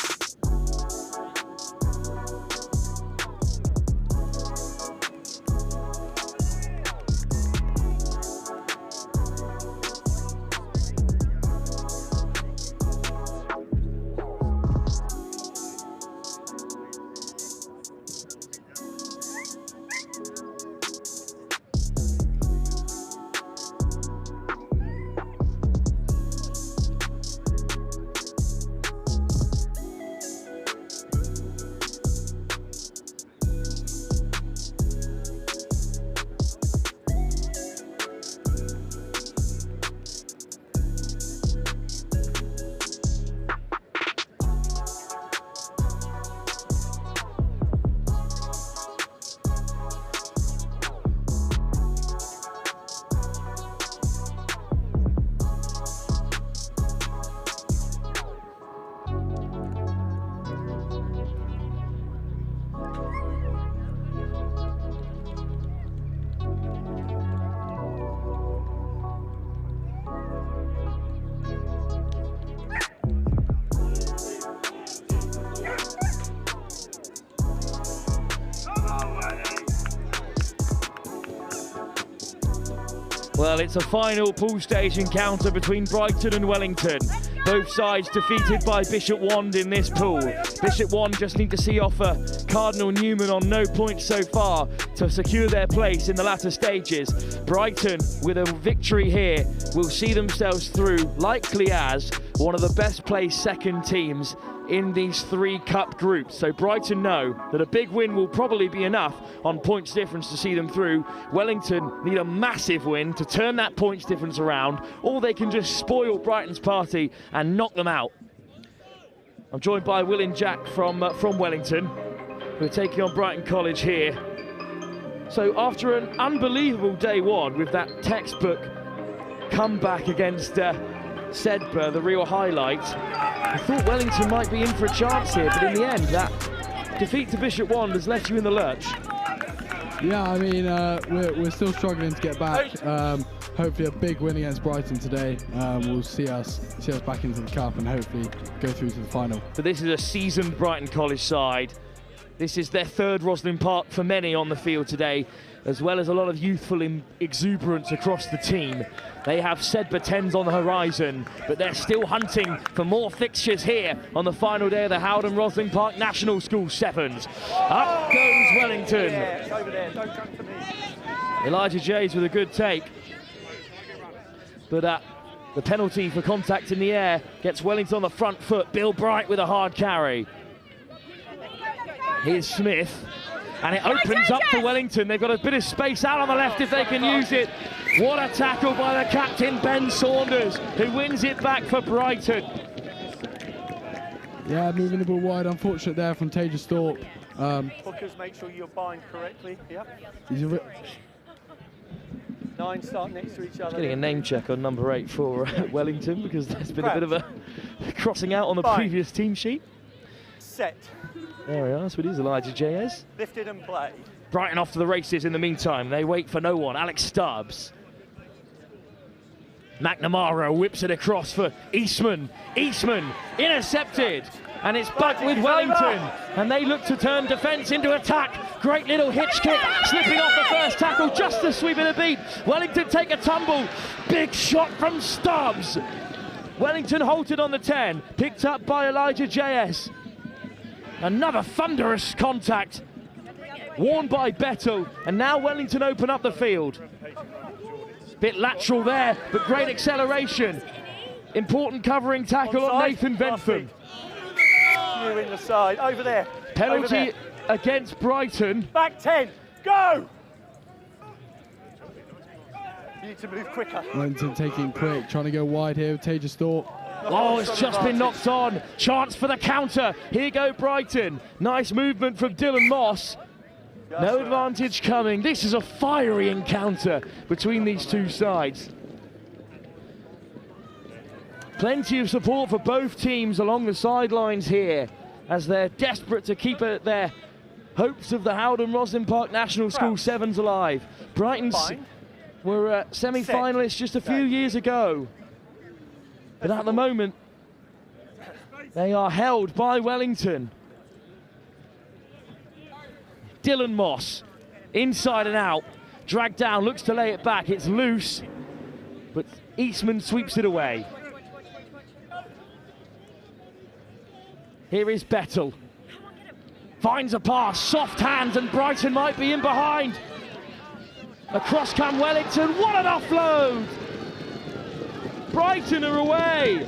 Well, it's a final pool stage encounter between Brighton and Wellington. Both sides defeated by Bishop Wand in this pool. Bishop Wand just need to see off Cardinal Newman on no points so far to secure their place in the latter stages. Brighton, with a victory here, will see themselves through, likely as one of the best placed second teams in these 3 cup groups. So Brighton know that a big win will probably be enough on points difference to see them through. Wellington need a massive win to turn that points difference around, or they can just spoil Brighton's party and knock them out. I'm joined by Will and Jack from Wellington, who are taking on Brighton College here. So after an unbelievable day 1 with that textbook comeback against Sedbergh, the real highlight, I thought Wellington might be in for a chance here, but in the end, that defeat to Bishop Wand has left you in the lurch. Yeah, I mean, we're still struggling to get back. Hopefully a big win against Brighton today will see us back into the cup and hopefully go through to the final. But this is a seasoned Brighton College side. This is their 3rd Roslyn Park for many on the field today, as well as a lot of youthful exuberance across the team. They have Sedbergh 10s on the horizon, but they're still hunting for more fixtures here on the final day of the Howden Roslyn Park National School Sevens. Up goes Wellington. Yeah, it's over there. Don't come for me. Elijah Jays with a good take. But the penalty for contact in the air gets Wellington on the front foot. Bill Bright with a hard carry. Here's Smith. And it opens up for Wellington. They've got a bit of space out on the left if they can use it. What a tackle by the captain, Ben Saunders, who wins it back for Brighton. Yeah, moving the ball wide. Unfortunate there from Tajas Thorpe. Hookers, make sure you're bind correctly. Yep. 9 start next to each other. Getting a name check on number 8 for Wellington, because there's been a bit of a crossing out on the previous team sheet. Set. There we are, so it is Elijah J.S. Lifted and play. Brighton off to the races in the meantime. They wait for no one. Alex Stubbs. McNamara whips it across for Eastman. Eastman intercepted. And it's back with Wellington. And they look to turn defence into attack. Great little hitch kick, slipping off the first tackle, just to sweep it a beat. Wellington take a tumble. Big shot from Stubbs. Wellington halted on the 10, picked up by Elijah J.S. Another thunderous contact, warned by Bettel, and now Wellington open up the field. Bit lateral there, but great acceleration. Important covering tackle on Nathan Bentham. You in the side. Over there. Penalty Over there. against Brighton. Back 10. Go! You need to move quicker. Wellington taking quick, trying to go wide here with Tagus Thorpe. Oh, it's just been knocked on. Chance for the counter. Here go Brighton. Nice movement from Dylan Moss. No advantage coming. This is a fiery encounter between these two sides. Plenty of support for both teams along the sidelines here as they're desperate to keep their hopes of the HOWDEN ROSSLYN Park National School Sevens alive. Brighton were semi-finalists just a few years ago. But at the moment, they are held by Wellington. Dylan Moss, inside and out, dragged down, looks to lay it back, it's loose, but Eastman sweeps it away. Here is Bettel. Finds a pass, soft hands, and Brighton might be in behind. Across come Wellington, what an offload! Brighton are away.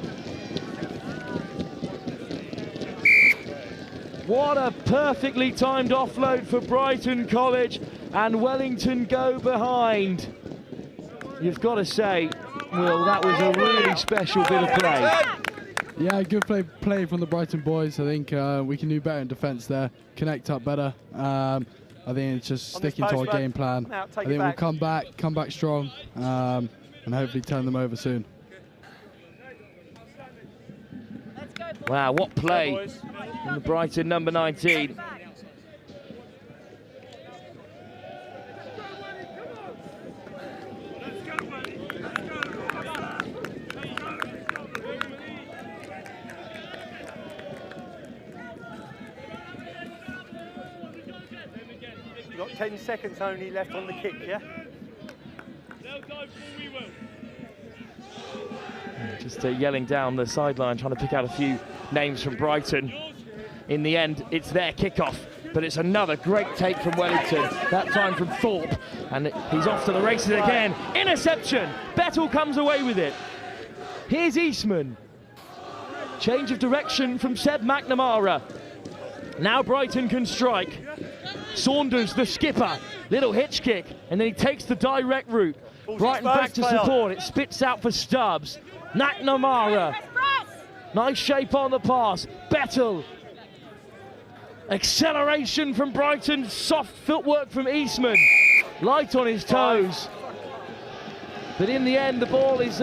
What a perfectly timed offload for Brighton College, and Wellington go behind. You've got to say, Will, that was a really special bit of play. Yeah, good play from the Brighton boys. I think we can do better in defence there, connect up better. I think it's just sticking to our game plan. I think we'll come back strong, and hopefully turn them over soon. Wow, what play from the Brighton number 19. You've got 10 seconds only left on the kick, yeah? Just yelling down the sideline, trying to pick out a few names from Brighton. In the end, it's their kickoff, but it's another great take from Wellington, that time from Thorpe, and he's off to the races again. Interception! Bettel comes away with it. Here's Eastman. Change of direction from Seb McNamara. Now Brighton can strike. Saunders, the skipper, little hitch kick, and then he takes the direct route. Brighton back to support, it spits out for Stubbs. McNamara, nice shape on the pass. Bettel, acceleration from Brighton, soft footwork from Eastman, light on his toes. But in the end, the ball is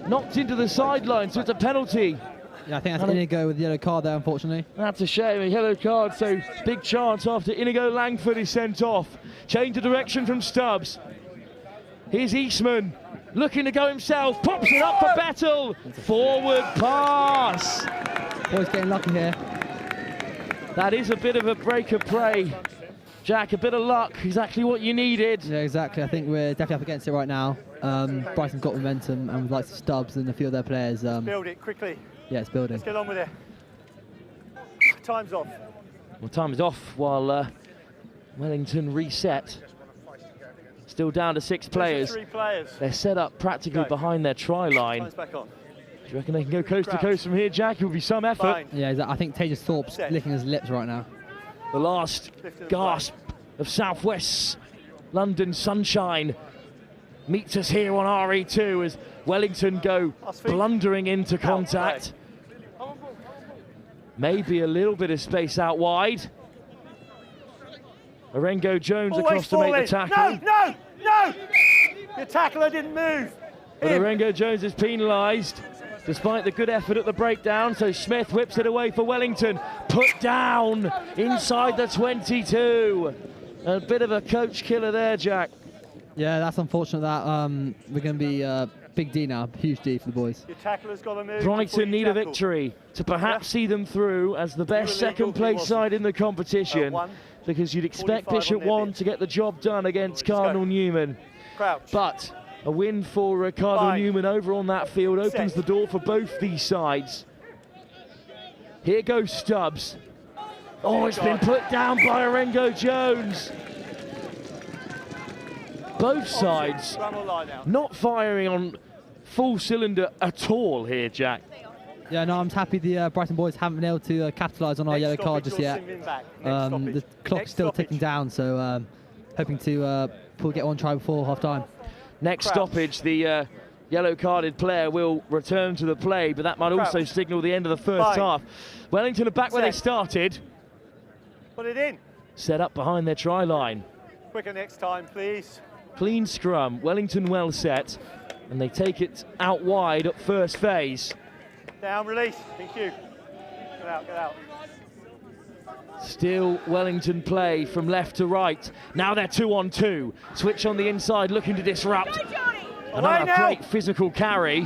knocked into the sideline, so it's a penalty. Yeah, I think that's Inigo with the yellow card there, unfortunately. That's a shame, a yellow card, so big chance after Inigo Langford is sent off. Change of direction from Stubbs. Here's Eastman, looking to go himself, pops it up for Bettel. Forward pass. Boys getting lucky here. That is a bit of a break of play. Jack, a bit of luck, exactly what you needed. Yeah, exactly. I think we're definitely up against it right now. Brighton's got momentum, and with likes of Stubbs and a few of their players. Build it quickly. Yeah, it's building. Let's get on with it. Time's off. Well, time is off while Wellington reset. Still down to 6 players. 3 players. They're set up practically behind their try line. Time's back on. Do you reckon they can go coast to coast from here, Jack? It will be some effort. Yeah, exactly. I think Tagus Thorpe's licking his lips right now. The last gasp of Southwest London sunshine meets us here on RE2 as Wellington go blundering into contact. Maybe a little bit of space out wide. Orengo Jones across to make the tackle. No! Your tackler didn't move. But Orengo Jones is penalised despite the good effort at the breakdown, so Smith whips it away for Wellington. Put down inside the 22. A bit of a coach killer there, Jack. Yeah, that's unfortunate that we're going to be big D now, huge D for the boys. Your tackler's got to move. Brighton need a victory to perhaps see them through as the best second place side in the competition, because you'd expect Bishop 1 to get the job done against Cardinal Newman. But a win for Cardinal Newman over on that field opens the door for both these sides. Here goes Stubbs. Oh, it's been put down by Orengo Jones. Both sides not firing on full cylinder at all here, Jack. Yeah, no, I'm happy the Brighton boys haven't been able to capitalise on our yellow card just yet. The clock's still ticking down, so hoping to get one try before half-time. Next stoppage, the yellow-carded player will return to the play, but that might also signal the end of the first half. Wellington are back where they started. Put it in. Set up behind their try line. Quicker next time, please. Clean scrum, Wellington well set, and they take it out wide at first phase. Down, release. Thank you. Get out, get out. Still Wellington play from left to right. Now they're 2-on-2. Switch on the inside, looking to disrupt. Another great physical carry.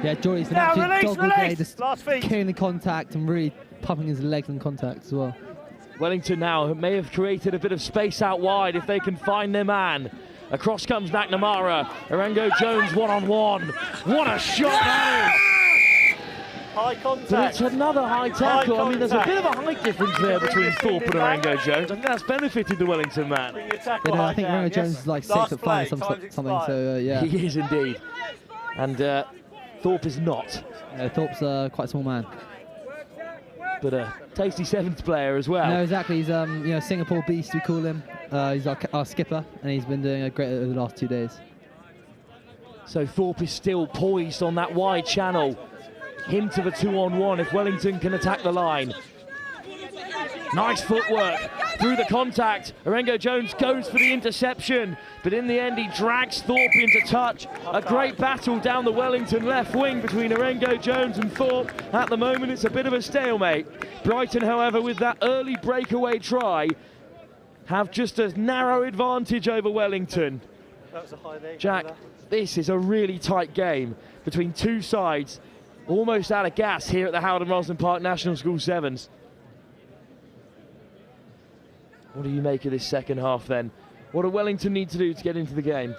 Yeah, Jory's been absolutely dog all day, just killing the contact and really pumping his legs in contact as well. Wellington now may have created a bit of space out wide if they can find their man. Across comes McNamara. Arango Jones one-on-one. What a shot that is! High contact. But it's another high tackle. I mean, there's a bit of a height difference there between Thorpe and Arango Jones. I think that's benefited the Wellington man. Yeah, no, I think Arango Jones is like 6'5" or something, so yeah. He is indeed. And Thorpe is not. Yeah, Thorpe's quite a small man. But a tasty seventh player as well. No, exactly. He's Singapore beast, we call him. He's our skipper, and he's been doing great over the last 2 days. So Thorpe is still poised on that wide channel. Hint of a 2-on-1 if Wellington can attack the line. Nice footwork through the contact. Arango Jones goes for the interception, but in the end he drags Thorpe into touch. A great battle down the Wellington left wing between Arango Jones and Thorpe. At the moment it's a bit of a stalemate. Brighton, however, with that early breakaway try, have just a narrow advantage over Wellington. That was a high leg. Jack, this is a really tight game between two sides. Almost out of gas here at the Howden Roslyn Park National School Sevens. What do you make of this second half then? What do Wellington need to do to get into the game?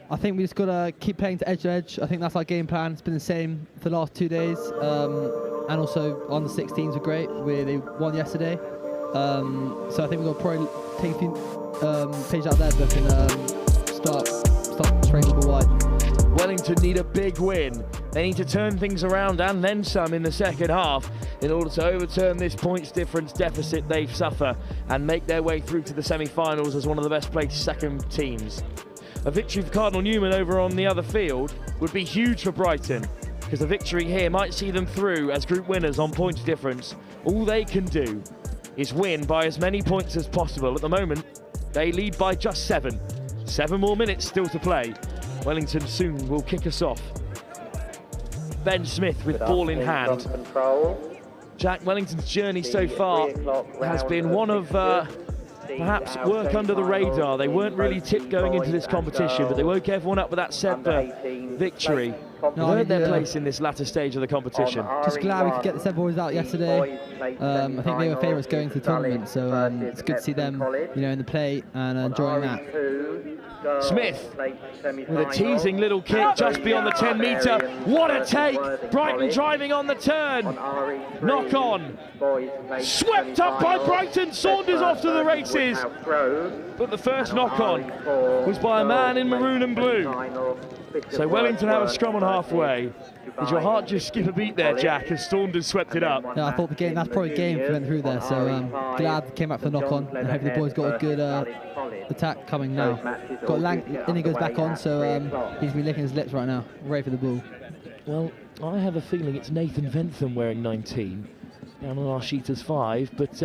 I think we just got to keep playing to edge to edge. I think that's our game plan. It's been the same for the last 2 days. And also on the 16s were great. They won yesterday. So I think we've got to probably take a few pages out of their book and start training the ball wide. Wellington need a big win. They need to turn things around and then some in the second half in order to overturn this points difference deficit they suffer and make their way through to the semi-finals as one of the best placed second teams. A victory for Cardinal Newman over on the other field would be huge for Brighton, because a victory here might see them through as group winners on points difference. All they can do is win by as many points as possible. At the moment, they lead by just 7. 7 more minutes still to play. Wellington soon will kick us off. Ben Smith with ball in hand. Jack, Wellington's journey so far has been one of perhaps work under the radar. They weren't really tipped going into this competition, but they woke everyone up with that Sedbergh victory. Earned their place in this latter stage of the competition. Just glad we could get the Sedbergh boys out yesterday. I think they were favourites going to the tournament, so it's good to see them, in the play and enjoying that. Smith with a teasing little kick just beyond the 10-metre. What a take! Brighton driving on the turn. Knock on. Swept up by Brighton. Saunders off to the races. But the first knock on was by a man in maroon and blue. So Wellington have a scrum on halfway. Did your heart just skip a beat there, Jack, as Saunders swept it up? Yeah, I thought that's probably a game if we went through there, so glad they came back for the knock-on, and hopefully the boys got a good attack coming now. Got Inigo's back on, so he's been licking his lips right now, ready for the ball. Well, I have a feeling it's Nathan Ventham wearing 19, down on our sheet as 5, but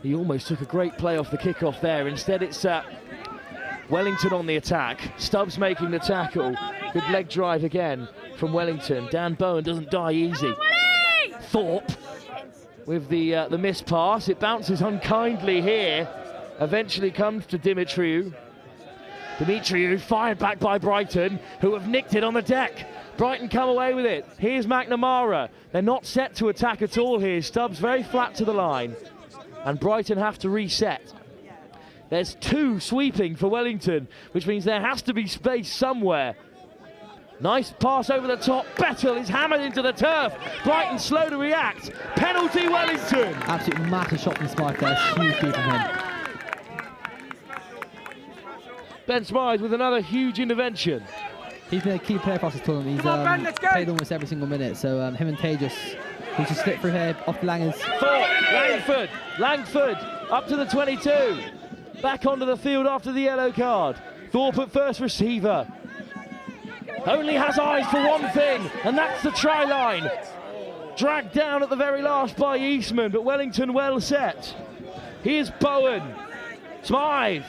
he almost took a great play off the kick-off there. Instead, it's Wellington on the attack. Stubbs making the tackle. Good leg drive again from Wellington. Dan Bowen doesn't die easy. Thorpe with the missed pass. It bounces unkindly here. Eventually comes to Dimitriou. Dimitriou fired back by Brighton, who have nicked it on the deck. Brighton come away with it. Here's McNamara. They're not set to attack at all here. Stubbs very flat to the line. And Brighton have to reset. There's 2 sweeping for Wellington, which means there has to be space somewhere. Nice pass over the top. Bettel is hammered into the turf. Brighton slow to react. Penalty Wellington. Absolutely massive shot from Smythe there. Huge feed from him. Ben Smythe with another huge intervention. He's been a key player for us this tournament. He's played almost every single minute. So him and Tejas, he just slipped through here off the Langers. Langford up to the 22. Back onto the field after the yellow card. Thorpe at first receiver. Only has eyes for one thing, and that's the try line. Dragged down at the very last by Eastman, but Wellington well set. Here's Bowen. Smythe.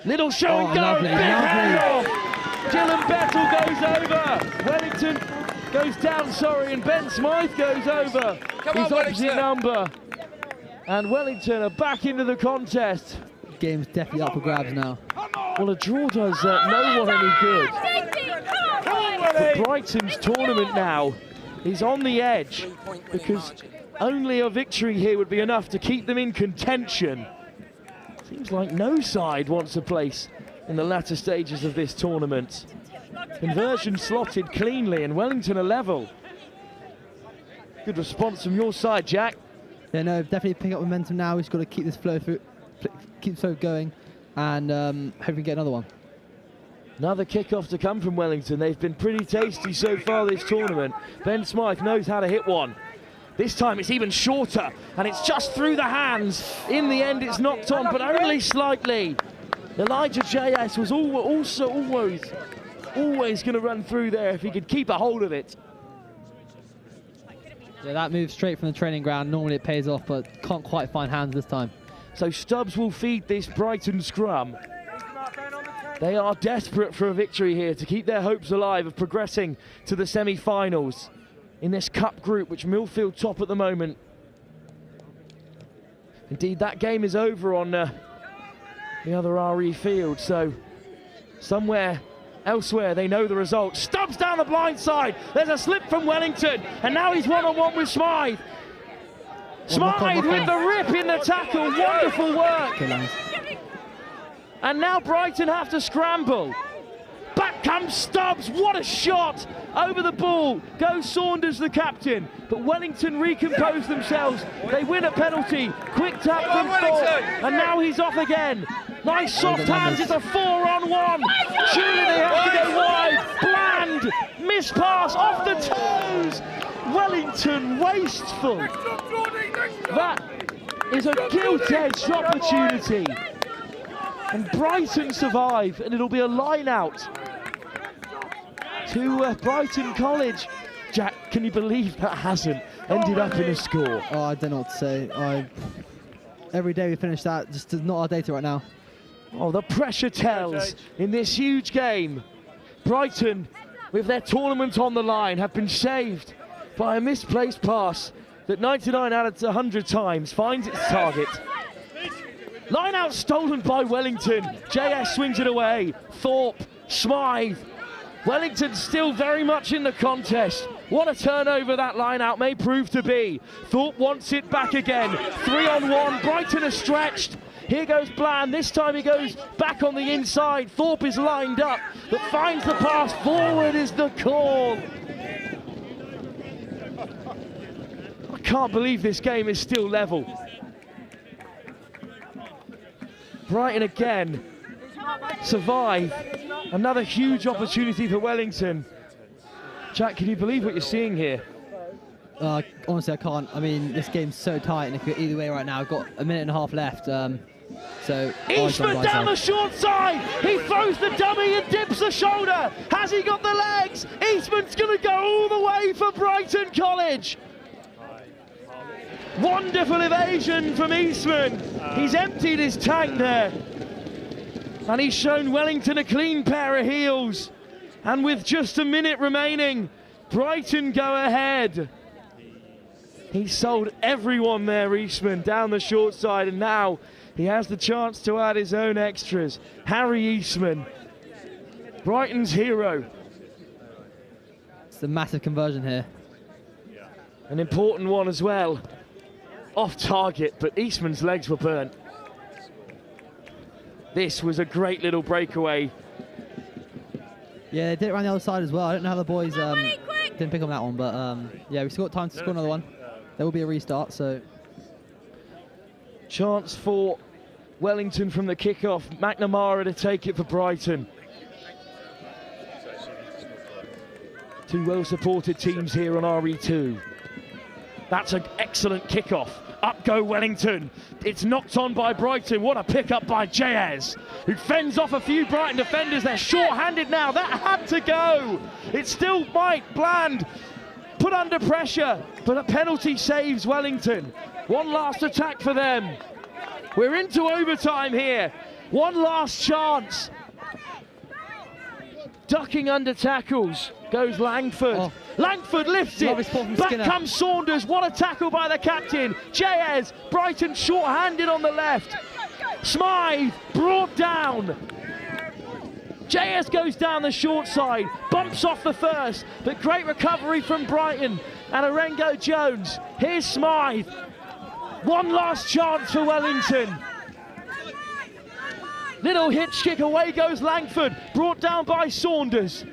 Little show and go. Big handoff. Dylan Bettle goes over. Wellington goes down, sorry, and Ben Smythe goes over. His opposite number. And Wellington are back into the contest. Game's definitely up for grabs now. Well, a draw does no one any good. But Brighton's tournament now is on the edge because only a victory here would be enough to keep them in contention. Seems like no side wants a place in the latter stages of this tournament. Conversion slotted cleanly and Wellington are level. Good response from your side, Jack. Yeah, no, definitely pick up momentum now. We've just got to keep this flow through, keep the flow going, and hopefully get another one. Another kickoff to come from Wellington. They've been pretty tasty so far this tournament. Ben Smythe knows how to hit one. This time it's even shorter, and it's just through the hands. In the end, it's knocked on, but only slightly. Elijah JS was also always going to run through there if he could keep a hold of it. Yeah, that move straight from the training ground. Normally it pays off, but can't quite find hands this time. So Stubbs will feed this Brighton scrum. They are desperate for a victory here to keep their hopes alive of progressing to the semi-finals in this cup group, which Millfield top at the moment. Indeed, that game is over on the other RE field, so somewhere elsewhere they know the result. Stubbs down the blind side. There's a slip from Wellington, and now he's one-on-one with Smythe. Smythe with the rip in the tackle. Wonderful work. And now Brighton have to scramble. Back comes Stubbs. What a shot. Over the ball goes Saunders, the captain. But Wellington recompose themselves. They win a penalty. Quick tap from Thorpe. And now he's off again. Nice soft hands. It's a 4-on-1. Surely they have to go wide. Bland. Miss pass off the toes. Wellington wasteful. That is a gilt-edged opportunity. And Brighton survive, and it'll be a line out to Brighton College. Jack, can you believe that hasn't ended up in a score? Oh, I don't know what to say. Every day we finish that, just not our data right now. Oh, the pressure tells in this huge game. Brighton, with their tournament on the line, have been saved by a misplaced pass that 99 out of 100 times finds its target. Line out stolen by Wellington. JS swings it away. Thorpe, Smythe. Wellington still very much in the contest. What a turnover that line out may prove to be. Thorpe wants it back again. 3-on-1. Brighton are stretched. Here goes Bland. This time he goes back on the inside. Thorpe is lined up, but finds the pass. Forward is the call. I can't believe this game is still level. Brighton again survive. Another huge opportunity for Wellington. Jack, can you believe what you're seeing here? Honestly, I can't. I mean, this game's so tight, and if you're either way right now, I've got a minute and a half left. So Eastman down the short side. He throws the dummy and dips the shoulder. Has he got the legs? Eastman's going to go all the way for Brighton College. Wonderful evasion from Eastman. He's emptied his tank there. And he's shown Wellington a clean pair of heels. And with just a minute remaining, Brighton go ahead. He sold everyone there, Eastman, down the short side, and now he has the chance to add his own extras. Harry Eastman, Brighton's hero. It's a massive conversion here. An important one as well. Off target, but Eastman's legs were burnt. This was a great little breakaway. Yeah, they did it around the other side as well. I don't know how the boys didn't pick on that one, but yeah, we've still got time to score another one. There will be a restart, so. Chance for Wellington from the kickoff. McNamara to take it for Brighton. Two well-supported teams here on RE2. That's an excellent kickoff. Up go Wellington. It's knocked on by Brighton. What a pick-up by Jayez, who fends off a few Brighton defenders. They're short-handed now. That had to go. It still might. Bland put under pressure, but a penalty saves Wellington. One last attack for them. We're into overtime here. One last chance. Ducking under tackles goes Langford. Oh. Langford lifts it. Back Skinner. comes Saunders. What a tackle by the captain. Jayez, Brighton short-handed on the left. Smythe brought down. Jayez goes down the short side, bumps off the first, but great recovery from Brighton and Arengo Jones. Here's Smythe. One last chance for Wellington. Little hitch kick, away goes Langford, brought down by Saunders.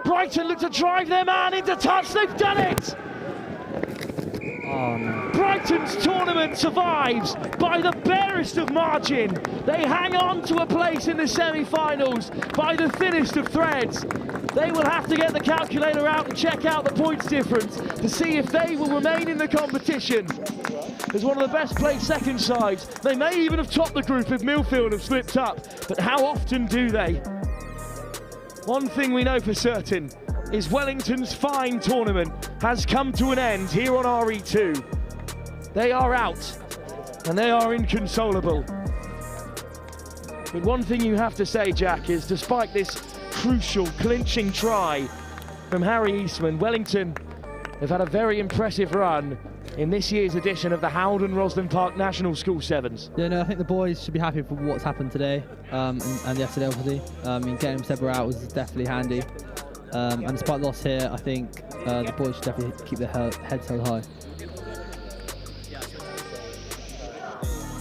Brighton look to drive their man into touch, they've done it! Oh, no. Brighton's tournament survives by the barest of margin. They hang on to a place in the semi-finals by the thinnest of threads. They will have to get the calculator out and check out the points difference to see if they will remain in the competition. As one of the best placed second sides, they may even have topped the group if Millfield have slipped up, but how often do they? One thing we know for certain is Wellington's fine tournament has come to an end here on RE2. They are out, and they are inconsolable. But one thing you have to say, Jack, is despite this crucial clinching try from Harry Eastman, Wellington have had a very impressive run in this year's edition of the HOWDEN ROSSLYN Park National School Sevens. Yeah, no, I think the boys should be happy for what's happened today and yesterday, obviously. I mean, getting Seba out was definitely handy. And despite the loss here, I think the boys should definitely keep their heads held high.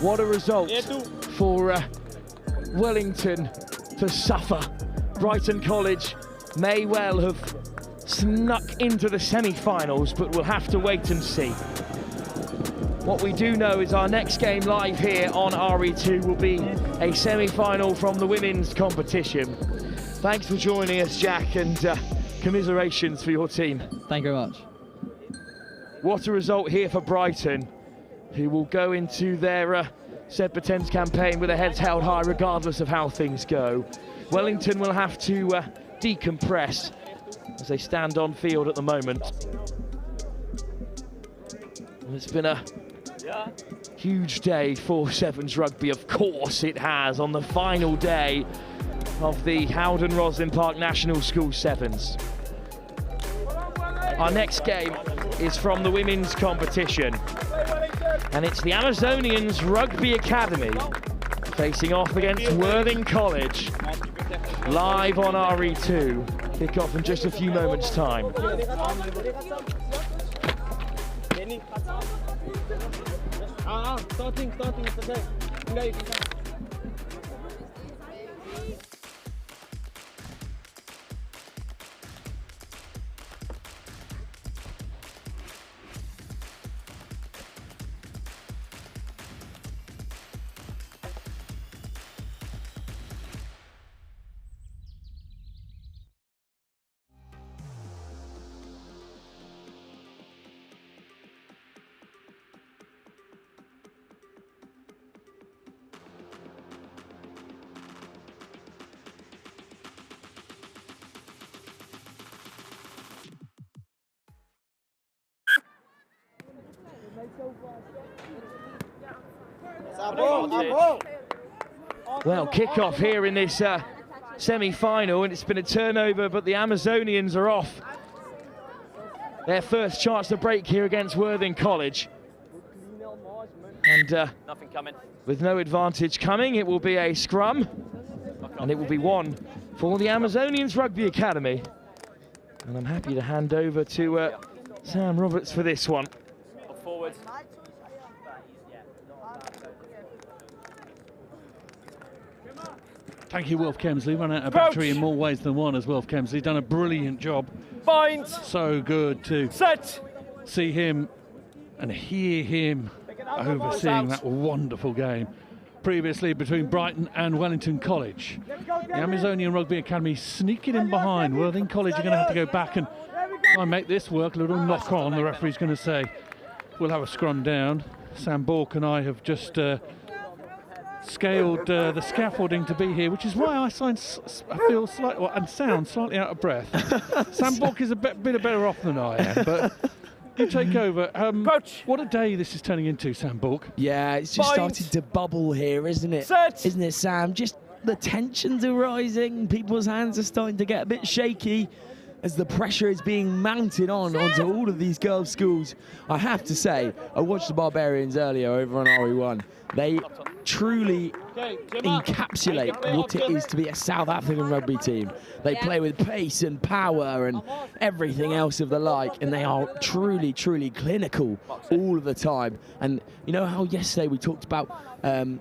What a result for Wellington to suffer. Brighton College may well have snuck into the semi-finals, but we'll have to wait and see. What we do know is our next game live here on RE2 will be a semi-final from the women's competition. Thanks for joining us, Jack, and commiserations for your team. Thank you very much. What a result here for Brighton, who will go into their Seb Patens campaign with their heads held high regardless of how things go. Wellington will have to decompress as they stand on field at the moment. It's been a huge day for Sevens rugby, of course it has, on the final day of the HOWDEN ROSSLYN Park National School Sevens. Our next game is from the women's competition, and it's the Amazonians Rugby Academy facing off against Worthing College, live on RE2. Kick off in just a few moments' time. Starting, it's okay. Well, kick-off here in this semi-final, and it's been a turnover, but the Amazonians are off. Their first chance to break here against Worthing College. And Nothing coming. with no advantage coming, it will be a scrum, and it will be one for the Amazonians Rugby Academy. And I'm happy to hand over to Sam Roberts for this one. Forward. Thank you, Wilf Kemsley. Run out of battery in more ways than one as Wilf Kemsley. Done a brilliant job. Bind. So good to see him and hear him overseeing that wonderful game. previously between Brighton and Wellington College. The Amazonian Rugby Academy sneaking in behind. Worthing College are going to have to go back and try and make this work. A little knock on, the referee's going to say. We'll have a scrum down. Sam Bork and I have just scaled the scaffolding to be here, which is why I feel slightly and sound slightly out of breath. Sam Bork is a bit better off than I am, but you take over. What a day this is turning into, Sam Bork. Yeah, it's just started to bubble here, isn't it? Isn't it, Sam? Just the tensions are rising. People's hands are starting to get a bit shaky as the pressure is being mounted onto all of these girls' schools. I have to say, I watched the Barbarians earlier over on RE1. They truly encapsulate what it is to be a South African rugby team. They play with pace and power and everything else of the like, and they are truly, truly clinical all of the time. And you know how yesterday we talked about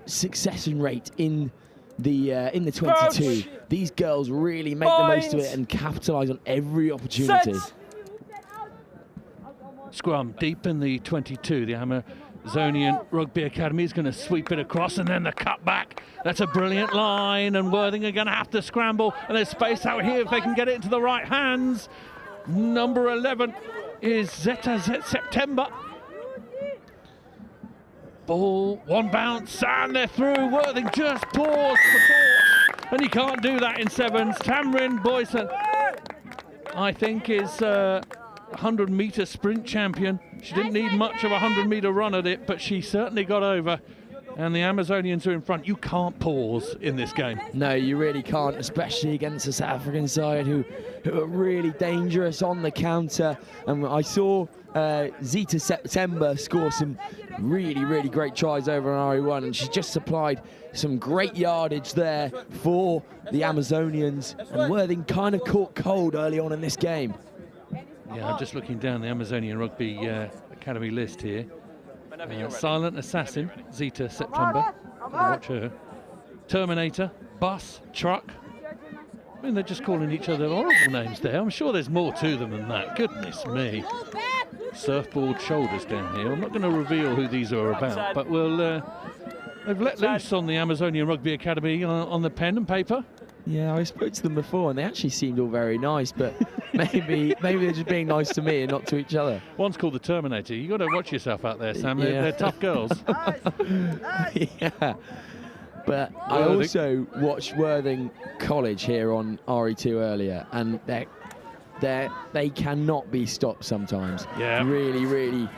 succession rate in the 22. These girls really make the most of it and capitalise on every opportunity. Scrum deep in the 22. The Amazonian Rugby Academy is going to sweep it across, and then the cut back. That's a brilliant line, and Worthing are going to have to scramble, and there's space out here if they can get it into the right hands. Number 11 is Zeta September. Ball, one bounce, and they're through. Worthing just paused support, and you can't do that in sevens. Tamrin Boyson, I think, is 100-metre sprint champion. She didn't need much of a 100-metre run at it, but she certainly got over. And the Amazonians are in front. You can't pause in this game. No, you really can't, especially against the South African side who are really dangerous on the counter. And I saw Zeta September score some really, really great tries over on RE1, and she just supplied some great yardage there for the Amazonians. And Worthing kind of caught cold early on in this game. Yeah, I'm just looking down the Amazonian Rugby Academy list here. Silent Assassin, Zeta September. Watch her. Terminator, Bus, Truck. I mean, they're just calling each other horrible names there. I'm sure there's more to them than that. Goodness me. Surfboard shoulders down here. I'm not going to reveal who these are about, but we'll. They've let loose on the Amazonian Rugby Academy on the pen and paper. Yeah, I spoke to them before, and they actually seemed all very nice, but maybe they're just being nice to me and not to each other. One's called the Terminator. You got to watch yourself out there, Sam. Yeah. They're tough girls. Yeah. But I also watched Worthing College here on RE2 earlier, and they cannot be stopped sometimes. Yeah. Really, really.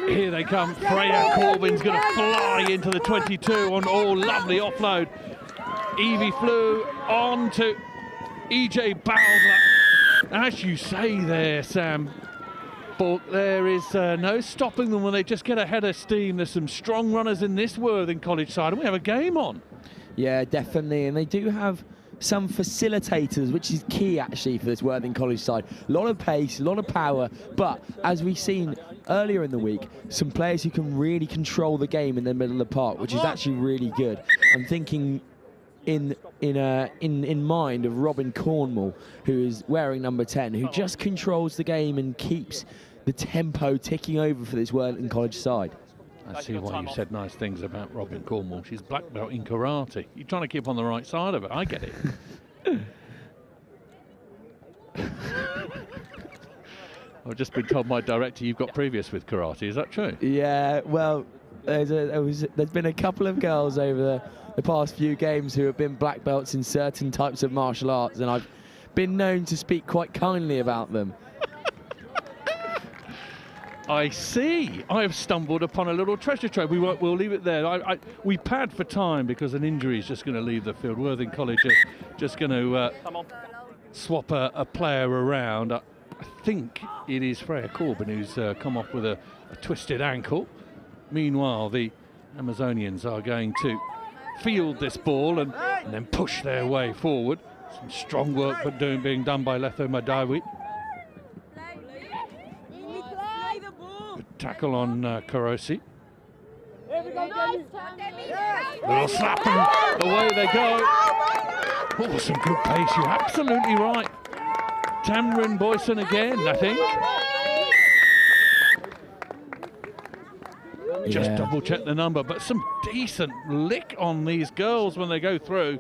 Here they come. Freya Corbin's going to fly into the 22 on all lovely offload. Evie flew on to EJ Bowdler. As you say there, Sam Bork, there is no stopping them when they just get ahead of steam. There's some strong runners in this Worthing College side, and we have a game on. Yeah, definitely, and they do have some facilitators, which is key actually for this Worthing College side. A lot of pace, a lot of power, but as we've seen earlier in the week, some players who can really control the game in the middle of the park, which is actually really good. I'm thinking in mind of Robin Cornwall, who is wearing number 10, who just controls the game and keeps the tempo ticking over for this Worthing College side. I see why you said nice things about Robin Cornwall. She's black belt in karate. You're trying to keep on the right side of it. I get it. I've just been told by director you've got previous with karate. Is that true? Yeah, well, there's been a couple of girls over the past few games who have been black belts in certain types of martial arts, and I've been known to speak quite kindly about them. I see. I have stumbled upon a little treasure trove. We'll leave it there. We pad for time because an injury is just going to leave the field. Worthing College are just going to swap a player around. I think it is Freya Corbin who's come off with a twisted ankle. Meanwhile, the Amazonians are going to field this ball and then push their way forward. Some strong work being done by Letho Madawi. Tackle on Karosi. Little slap and away they go. Oh, some good pace. You're absolutely right. Tamrin Boyson again, I think. just double check the number, but some decent lick on these girls when they go through.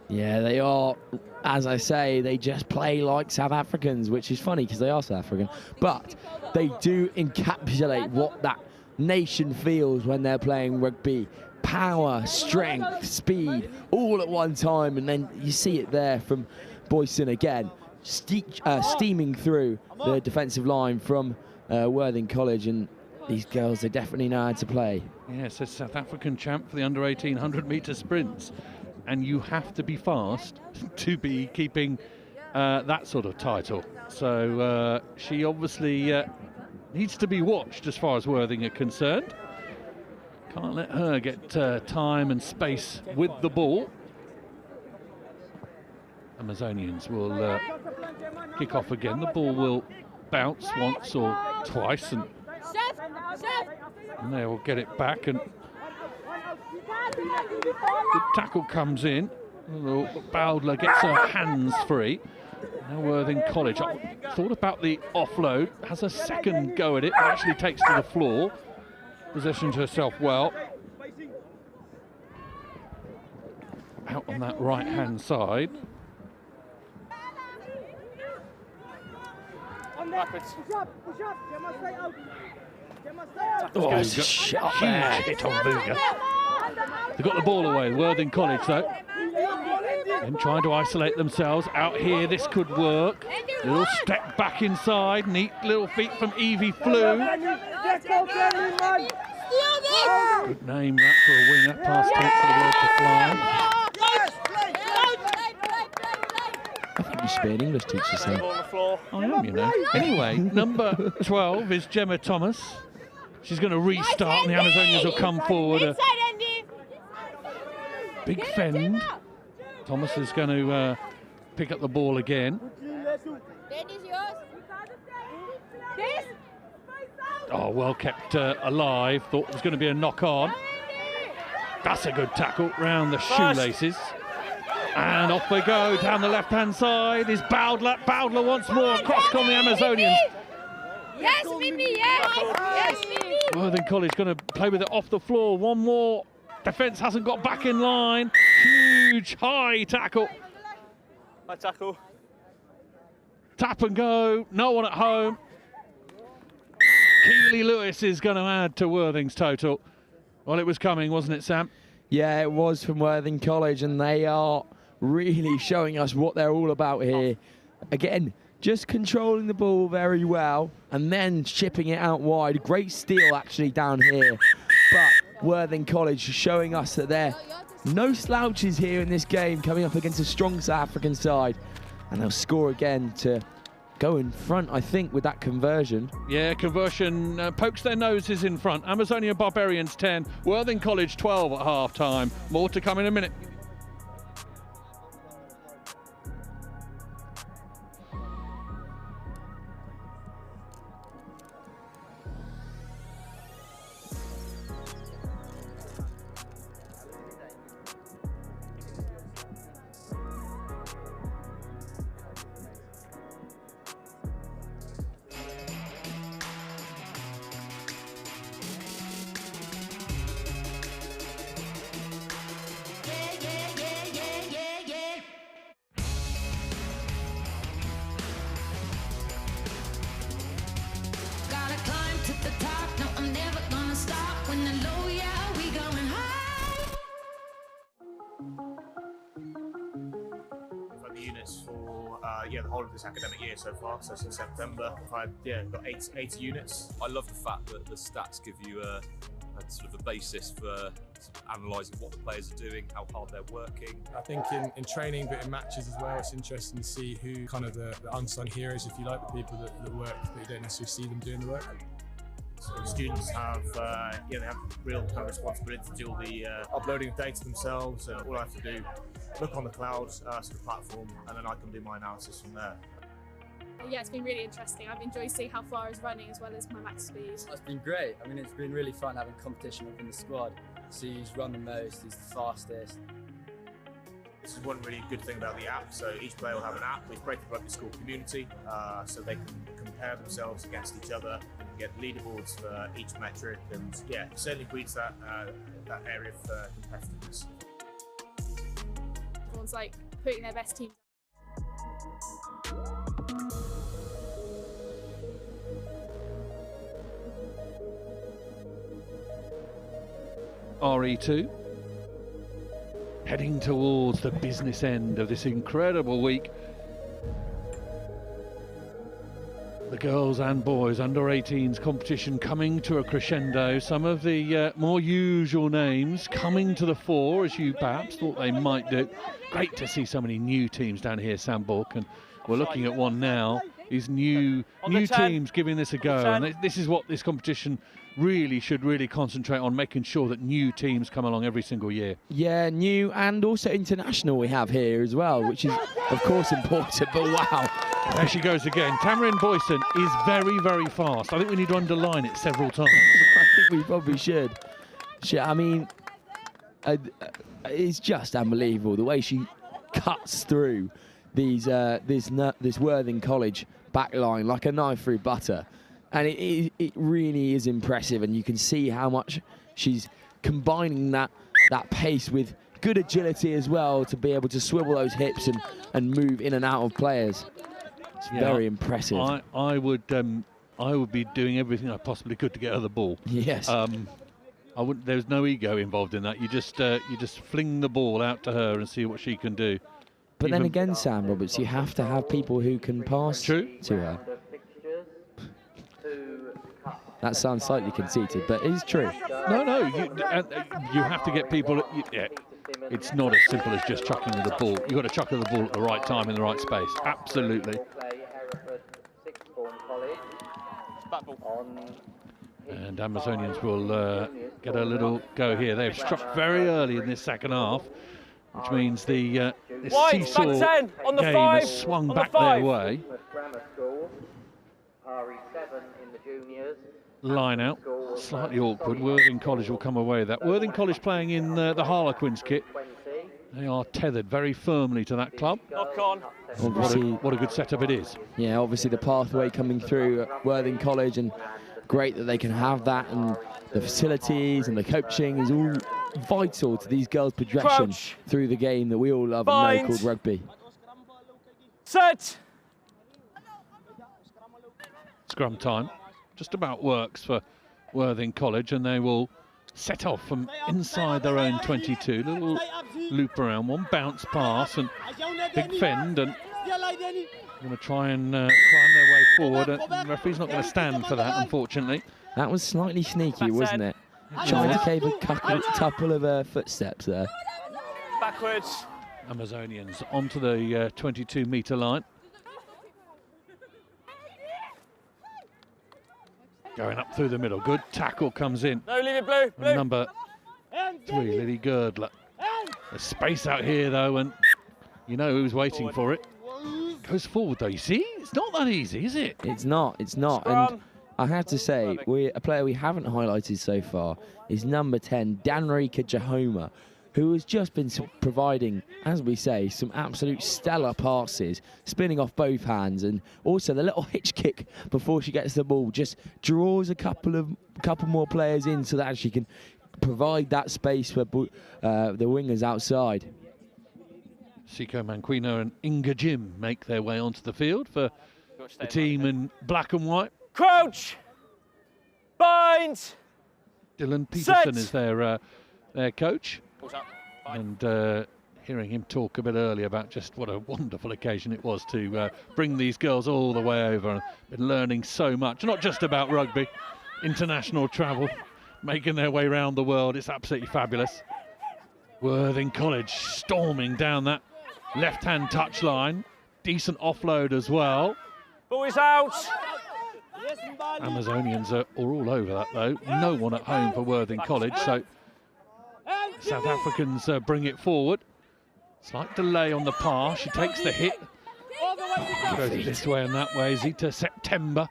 Yeah, they are, as I say, they just play like South Africans, which is funny because they are South African, but they do encapsulate what that nation feels when they're playing rugby. Power, strength, speed, all at one time, and then you see it there from Boyson again, steaming through the defensive line from Worthing College, and these girls, they definitely know how to play. Yeah, it says South African champ for the under-18 100-metre sprints, and you have to be fast to be keeping that sort of title. So she obviously needs to be watched as far as Worthing are concerned. Can't let her get time and space with the ball. Amazonians will kick off again. The ball will bounce once or twice, and they will get it back, and the tackle comes in. Bowdler gets her hands free. Now Worthing College thought about the offload, has a second go at it, but actually takes to the floor. Positioned herself well. Out on that right-hand side. Oh, it's a shot there. Huge hit on Vuga. They've got the ball away, Worthing College though. And trying to isolate themselves out here, this could work. Little step back inside, neat little feet from Evie Flew. Good name that for a winger, past 10 for the world to fly. I think you should be an English teacher, Sam. I am, you know. Anyway, number 12 is Gemma Thomas. She's going to restart, and the Amazonians will come forward. A big fend. Thomas is going to pick up the ball again. Oh, well kept alive. Thought it was going to be a knock on. That's a good tackle round the shoelaces. And off we go down the left-hand side is Bowdler. Bowdler once more across on the Amazonians. Yes, Mimi, yes. Yes, Mimi. Worthing College going to play with it off the floor. One more. Defence hasn't got back in line. Huge high tackle. High tackle. Tap and go. No one at home. Keely Lewis is going to add to Worthing's total. Well, it was coming, wasn't it, Sam? Yeah, it was from Worthing College, and they are really showing us what they're all about here. Again, just controlling the ball very well and then chipping it out wide. Great steal, actually, down here. But Worthing College showing us that they're no slouches here in this game, coming up against a strong South African side. And they'll score again to go in front, I think, with that conversion. Yeah, conversion pokes their noses in front. Amazonian Barbarians 10, Worthing College 12 at half-time. More to come in a minute. Units for the whole of this academic year so far. So since September, I've got 80 units. I love the fact that the stats give you a sort of a basis for analysing what the players are doing, how hard they're working. I think in training, but in matches as well, it's interesting to see who kind of the unsung heroes, if you like, the people that work, but you don't necessarily see them doing the work. So students have, they have real kind of responsibility to do all the uploading of data themselves. All I have to do, look on the cloud sort of platform, and then I can do my analysis from there. Yeah, it's been really interesting. I've enjoyed seeing how far I was running as well as my max speed. It's been great. I mean, it's been really fun having competition within the squad. See who's run the most, who's the fastest. This is one really good thing about the app. So each player will have an app. We've created a rugby school community, so they can compare themselves against each other, get leaderboards for each metric, and yeah, it certainly breeds that that area of competitiveness. Everyone's like putting their best team. RE2 heading towards the business end of this incredible week. The girls and boys under 18s competition coming to a crescendo. Some of the more usual names coming to the fore, as you perhaps thought they might do. Great to see so many new teams down here, Sam Bork, and we're looking at one now. These new teams giving this a go, and this is what this competition should really concentrate on, making sure that new teams come along every single year. Yeah, new and also international we have here as well, which is of course important, but wow. There she goes again. Tamarin Boyson is very, very fast. I think we need to underline it several times. I think we probably should. I mean, it's just unbelievable the way she cuts through these this Worthing College backline like a knife through butter. And it really is impressive, and you can see how much she's combining that pace with good agility as well to be able to swivel those hips and move in and out of players. It's very impressive. I would be doing everything I possibly could to get her the ball. Yes. There's no ego involved in that. You just fling the ball out to her and see what she can do. But then again, Sam Roberts, you have to have people who can pass to her. That sounds slightly conceited, but it is true. No, you have to get people. It's not as simple as just chucking her the ball. You've got to chuck her the ball at the right time in the right space. Absolutely. And Amazonians will get a little go here. They've struck very early in this second half, which means the this seesaw game has swung back their way. Line out, slightly awkward. Worthing College will come away with that. Worthing College playing in the Harlequins kit. They are tethered very firmly to that club. Knock on. What a good setup it is. Yeah, obviously the pathway coming through at Worthing College, and great that they can have that, and the facilities and the coaching is all vital to these girls' progression through the game that we all love and know called rugby. Set. Scrum time. Just about works for Worthing College, and they will set off from inside their own 22. Little loop around, one bounce pass and big fend, and going to try and climb their way forward. The referee's not going to stand for that, unfortunately. That was slightly sneaky, wasn't it? Trying to cave a couple of footsteps there. Backwards. Amazonians onto the 22-metre line. Going up through the middle. Good tackle comes in. No, leave it blue. Blue. Number 3, Lily Girdler. There's space out here, though, and you know who's waiting for it. Goes forward, though, you see? It's not that easy, is it? It's not. And I have to say, a player we haven't highlighted so far is number 10, Danrika Jahoma, who has just been providing, as we say, some absolute stellar passes, spinning off both hands, and also the little hitch kick before she gets the ball just draws a couple more players in so that she can provide that space for the wingers outside. Siko Manquino and Inga Jim make their way onto the field for the team in black and white. Crouch. Bind. Dylan Peterson is their coach. And hearing him talk a bit earlier about just what a wonderful occasion it was to bring these girls all the way over, and been learning so much, not just about rugby, international travel, making their way around the world. It's absolutely fabulous. Worthing College storming down that left-hand touchline. Decent offload as well. Ball is out. Amazonians are all over that, though. No one at home for Worthing College, so South Africans bring it forward. Slight delay on the pass. She takes the hit. Goes this way and that way. Zita September.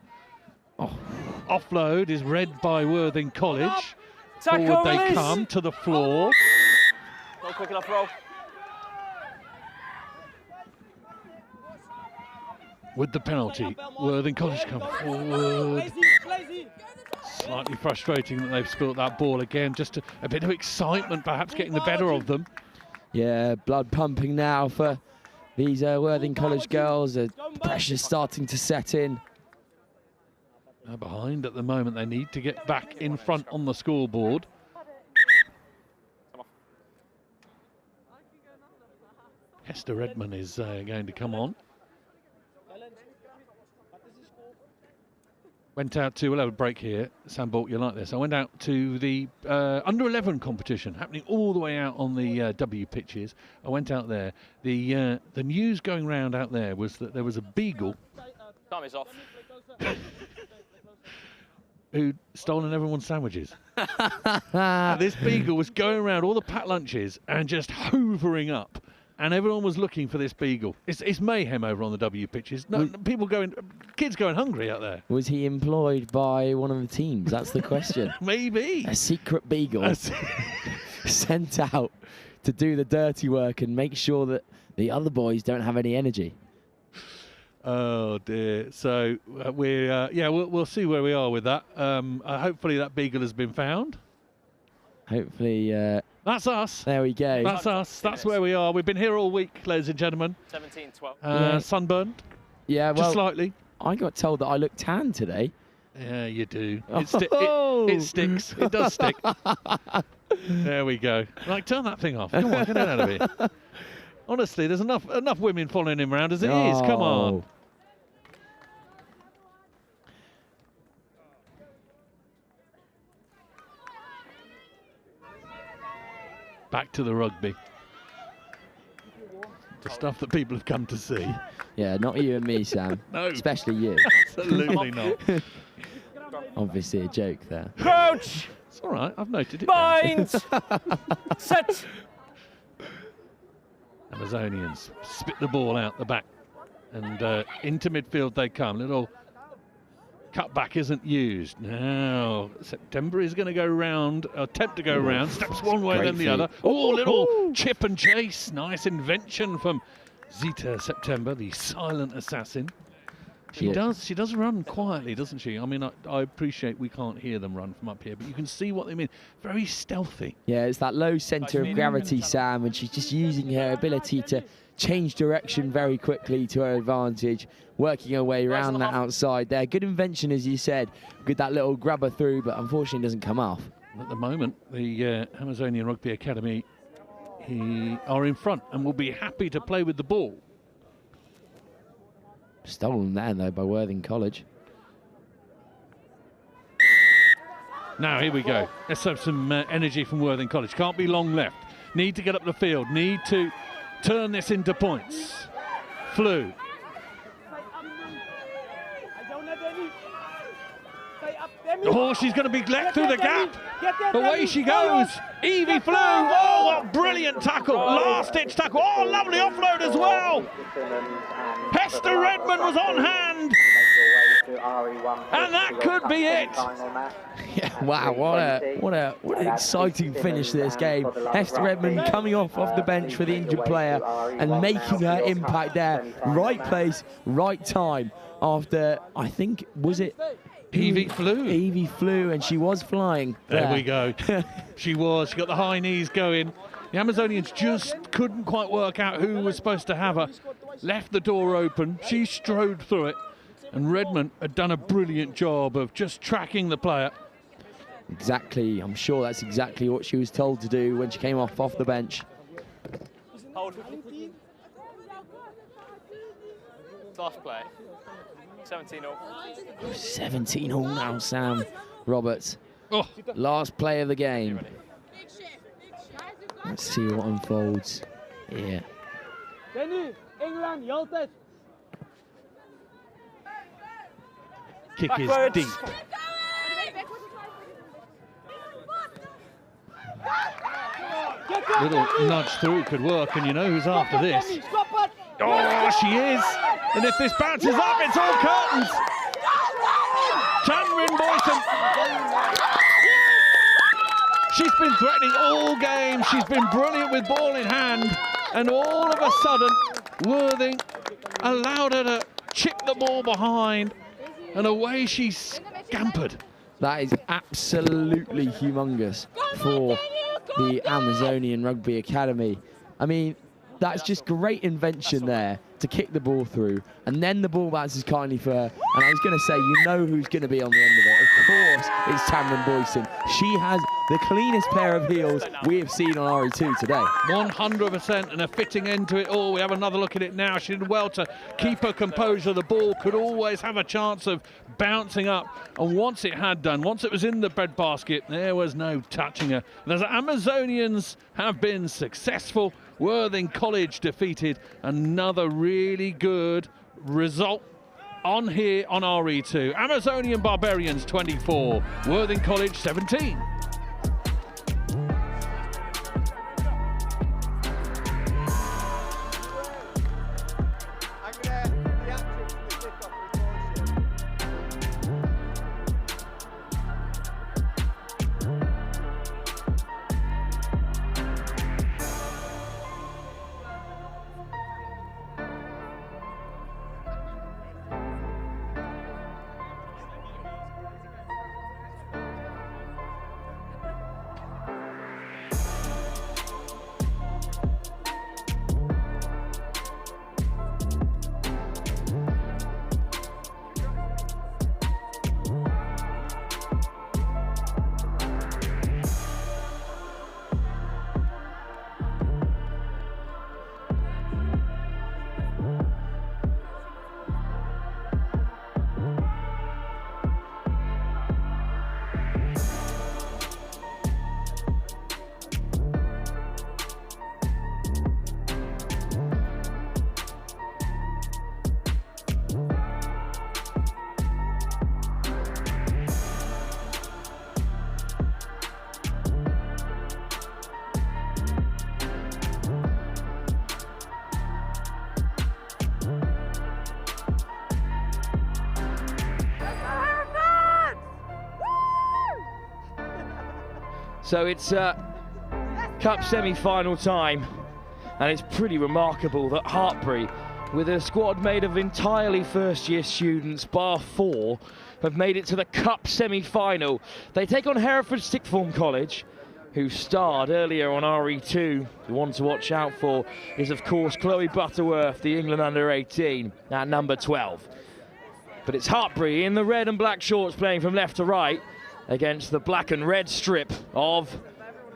Offload is read by Worthing College. Forward they come to the floor. Not quick enough roll. with the penalty. Worthing College come forward. Slightly frustrating that they've spilt that ball again. Just a bit of excitement perhaps getting the better of them. Yeah, blood pumping now for these Worthing College girls. The pressure's starting to set in. They're behind at the moment. They need to get back in front on the scoreboard. Hester Redmond is going to come on. Went out to, we'll have a break here. Sam Bolt, you like this. I went out to the under-11 competition happening all the way out on the W pitches. I went out there. The news going round out there was that there was a beagle Time is off. who'd stolen everyone's sandwiches. This beagle was going around all the packed lunches and just hoovering up. And everyone was looking for this beagle. It's mayhem over on the W pitches. No, kids going hungry out there. Was he employed by one of the teams? That's the question. Maybe. A secret beagle sent out to do the dirty work and make sure that the other boys don't have any energy. Oh dear. So we'll see where we are with that. Hopefully that beagle has been found. Hopefully. That's us. There we go. That's us. That's where we are. We've been here all week, ladies and gentlemen. 17-12. Sunburned. Yeah, well, just slightly. I got told that I look tan today. Yeah, you do. It sticks. It does stick. There we go. Right, turn that thing off. Come on, get it out of here. Honestly, there's enough women following him around as it is. Come on. Back to the rugby. The stuff that people have come to see. Yeah, not you and me, Sam. No. Especially you. Absolutely not. Obviously a joke there. Crouch! It's all right, I've noted it. Bind! Set! Amazonians spit the ball out the back. And into midfield they come. Little cutback isn't used. Now, September is going to go round, attempt to go round, steps one way then the other. Oh, little chip and chase. Nice invention from Zita September, the silent assassin. She does run quietly, doesn't she? I mean, I appreciate we can't hear them run from up here, but you can see what they mean. Very stealthy. Yeah, it's that low centre of gravity, Sam, and she's just using her ability to change direction very quickly to her advantage, working her way around that outside there. Good invention, as you said. Good that little grabber through, but unfortunately doesn't come off. At the moment, the Amazonian Rugby Academy are in front and will be happy to play with the ball. Stolen there, though, by Worthing College. Now, here we go. Let's have some energy from Worthing College. Can't be long left. Need to get up the field. Need to turn this into points. Flew. Oh, she's going to be let through the gap. Away she goes. Evie Flew. Oh, what a brilliant tackle. Last-ditch tackle. Oh, lovely offload as well. Hester Redmond was on hand. And that could be it. Yeah, wow, what an exciting finish to this game. Hester Redmond coming off the bench for the injured player and making her impact there. Right place, right time after, I think, was it? Evie Flew. Evie Flew, and she was flying. There we go. She was. She got the high knees going. The Amazonians just couldn't quite work out who was supposed to have her. Left the door open. She strode through it. And Redmond had done a brilliant job of just tracking the player. Exactly. I'm sure that's exactly what she was told to do when she came off the bench. Hold. Last play. 17-all. 17-all now, Sam Roberts. Oh. Last play of the game. Let's see what unfolds here. England, Yolted. Kick is deep. Little nudge through could work, and you know who's after this. Oh, she is. And if this bounces up, it's all curtains. Chanrin Boyton. She's been threatening all game. She's been brilliant with ball in hand. And all of a sudden, Worthing allowed her to chipped the ball behind, and away she scampered. That is absolutely humongous for the Amazonian Rugby Academy. I mean, that's just great invention there to kick the ball through, and then the ball bounces kindly for her. And I was going to say, you know who's going to be on the end of it. Of course, it's Tamron Boyson. She has the cleanest pair of heels we have seen on RE2 today. 100%, and a fitting end to it all. We have another look at it now. She did well to keep her composure. The ball could always have a chance of bouncing up, and once it had done, once it was in the breadbasket, there was no touching her. The Amazonians have been successful. Worthing College defeated. Another really good result on here on RE2. Amazonian Barbarians 24, Worthing College 17. So it's Cup semi-final time, and it's pretty remarkable that Hartpury, with a squad made of entirely first-year students, bar 4, have made it to the Cup semi-final. They take on Hereford Sixth Form College, who starred earlier on RE2. The one to watch out for is, of course, Chloe Butterworth, the England under-18, at number 12. But it's Hartpury in the red and black shorts playing from left to right against the black and red strip of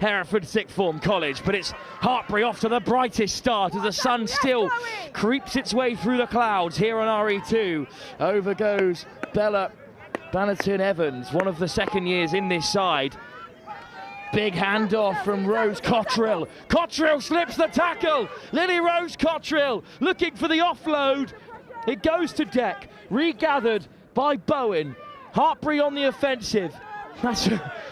Hereford Sixth Form College. But it's Hartpury off to the brightest start as the sun still creeps its way through the clouds here on RE2. Over goes Bella Bannerton-Evans, one of the second years in this side. Big handoff from Rose Cottrell. Cottrell slips the tackle. Lily Rose Cottrell looking for the offload. It goes to deck, regathered by Bowen. Hartpury on the offensive. That's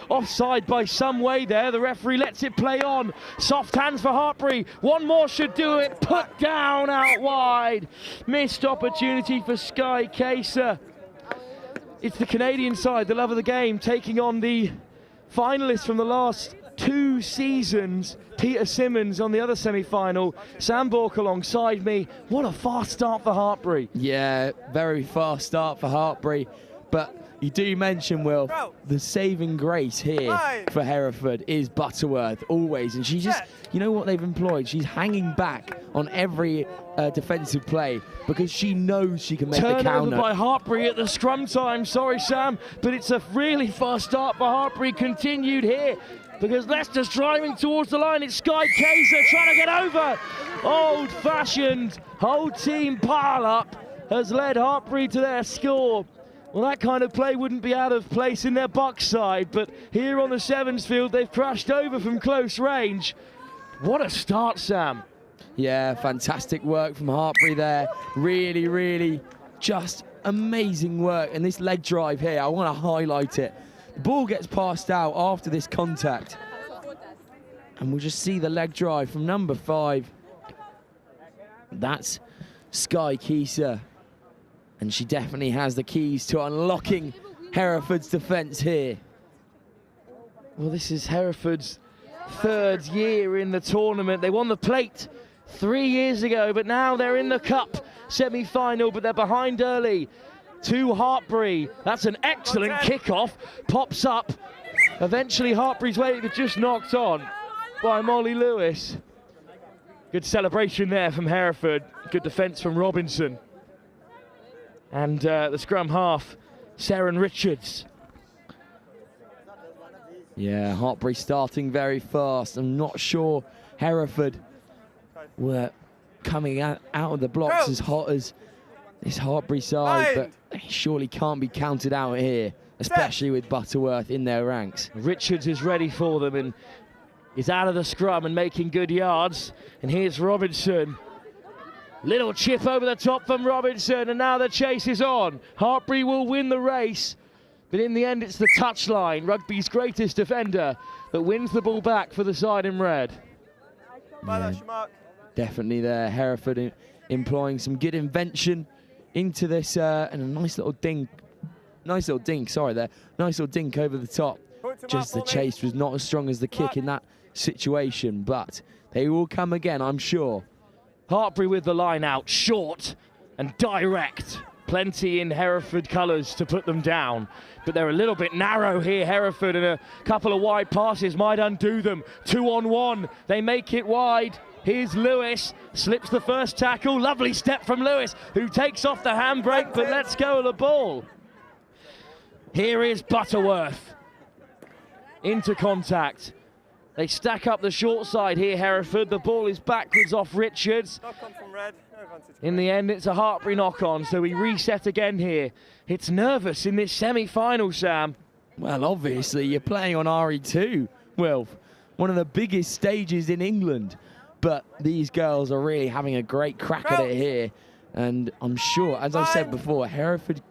offside by some way there. The referee lets it play on. Soft hands for Hartpury. One more should do it. Put down out wide. Missed opportunity for Sky Kaser. It's the Canadian side, the love of the game, taking on the finalists from the last 2 seasons. Peter Simmons on the other semi-final. Sam Bork alongside me. What a fast start for Hartpury. Yeah, very fast start for Hartpury. But you do mention, Will, the saving grace here for Hereford is Butterworth, always. And she just, you know what they've employed? She's hanging back on every defensive play because she knows she can make the counter. Turnover by Hartpury at the scrum time. Sorry, Sam, but it's a really fast start for Hartpury. Continued here because Leicester's driving towards the line. It's Sky Kaser trying to get over. Old-fashioned whole team pile-up has led Hartpury to their score. Well, that kind of play wouldn't be out of place in their Bucks side, but here on the Sevens field, they've crashed over from close range. What a start, Sam. Yeah, fantastic work from Hartpury there. Really, really just amazing work. And this leg drive here, I want to highlight it. The ball gets passed out after this contact. And we'll just see the leg drive from number 5. That's Sky Kaser. And she definitely has the keys to unlocking Hereford's defence here. Well, this is Hereford's 3rd year in the tournament. They won the plate 3 years ago, but now they're in the cup semi-final, but they're behind early to Hartbury. That's an excellent kickoff. Pops up. Eventually Hartbury's way, but just knocked on by Molly Lewis. Good celebration there from Hereford. Good defence from Robinson. And the scrum half, Saren Richards. Yeah, Hartbury starting very fast. I'm not sure Hereford were coming out of the blocks as hot as this Hartbury side, but they surely can't be counted out here, especially with Butterworth in their ranks. Richards is ready for them and is out of the scrum and making good yards. And here's Robinson. Little chip over the top from Robinson, and now the chase is on. Hartbury will win the race, but in the end it's the touchline, Rugby's greatest defender, that wins the ball back for the side in red. Yeah, definitely there. Hereford employing some good invention into this, and a nice little dink over the top. Just the chase was not as strong as the kick in that situation, but they will come again, I'm sure. Hartbury with the line out, short and direct. Plenty in Hereford colours to put them down, but they're a little bit narrow here, Hereford, and a couple of wide passes might undo them. 2-on-1, they make it wide. Here's Lewis, slips the first tackle. Lovely step from Lewis, who takes off the handbrake but lets go of the ball. Here is Butterworth into contact. They stack up the short side here, Hereford. The ball is backwards off Richards. In the end, it's a Hartbury knock-on, so we reset again here. It's nervous in this semi-final, Sam. Well, obviously, you're playing on RE2, Wilf. One of the biggest stages in England. But these girls are really having a great crack at it here. And I'm sure, as I said before, Hereford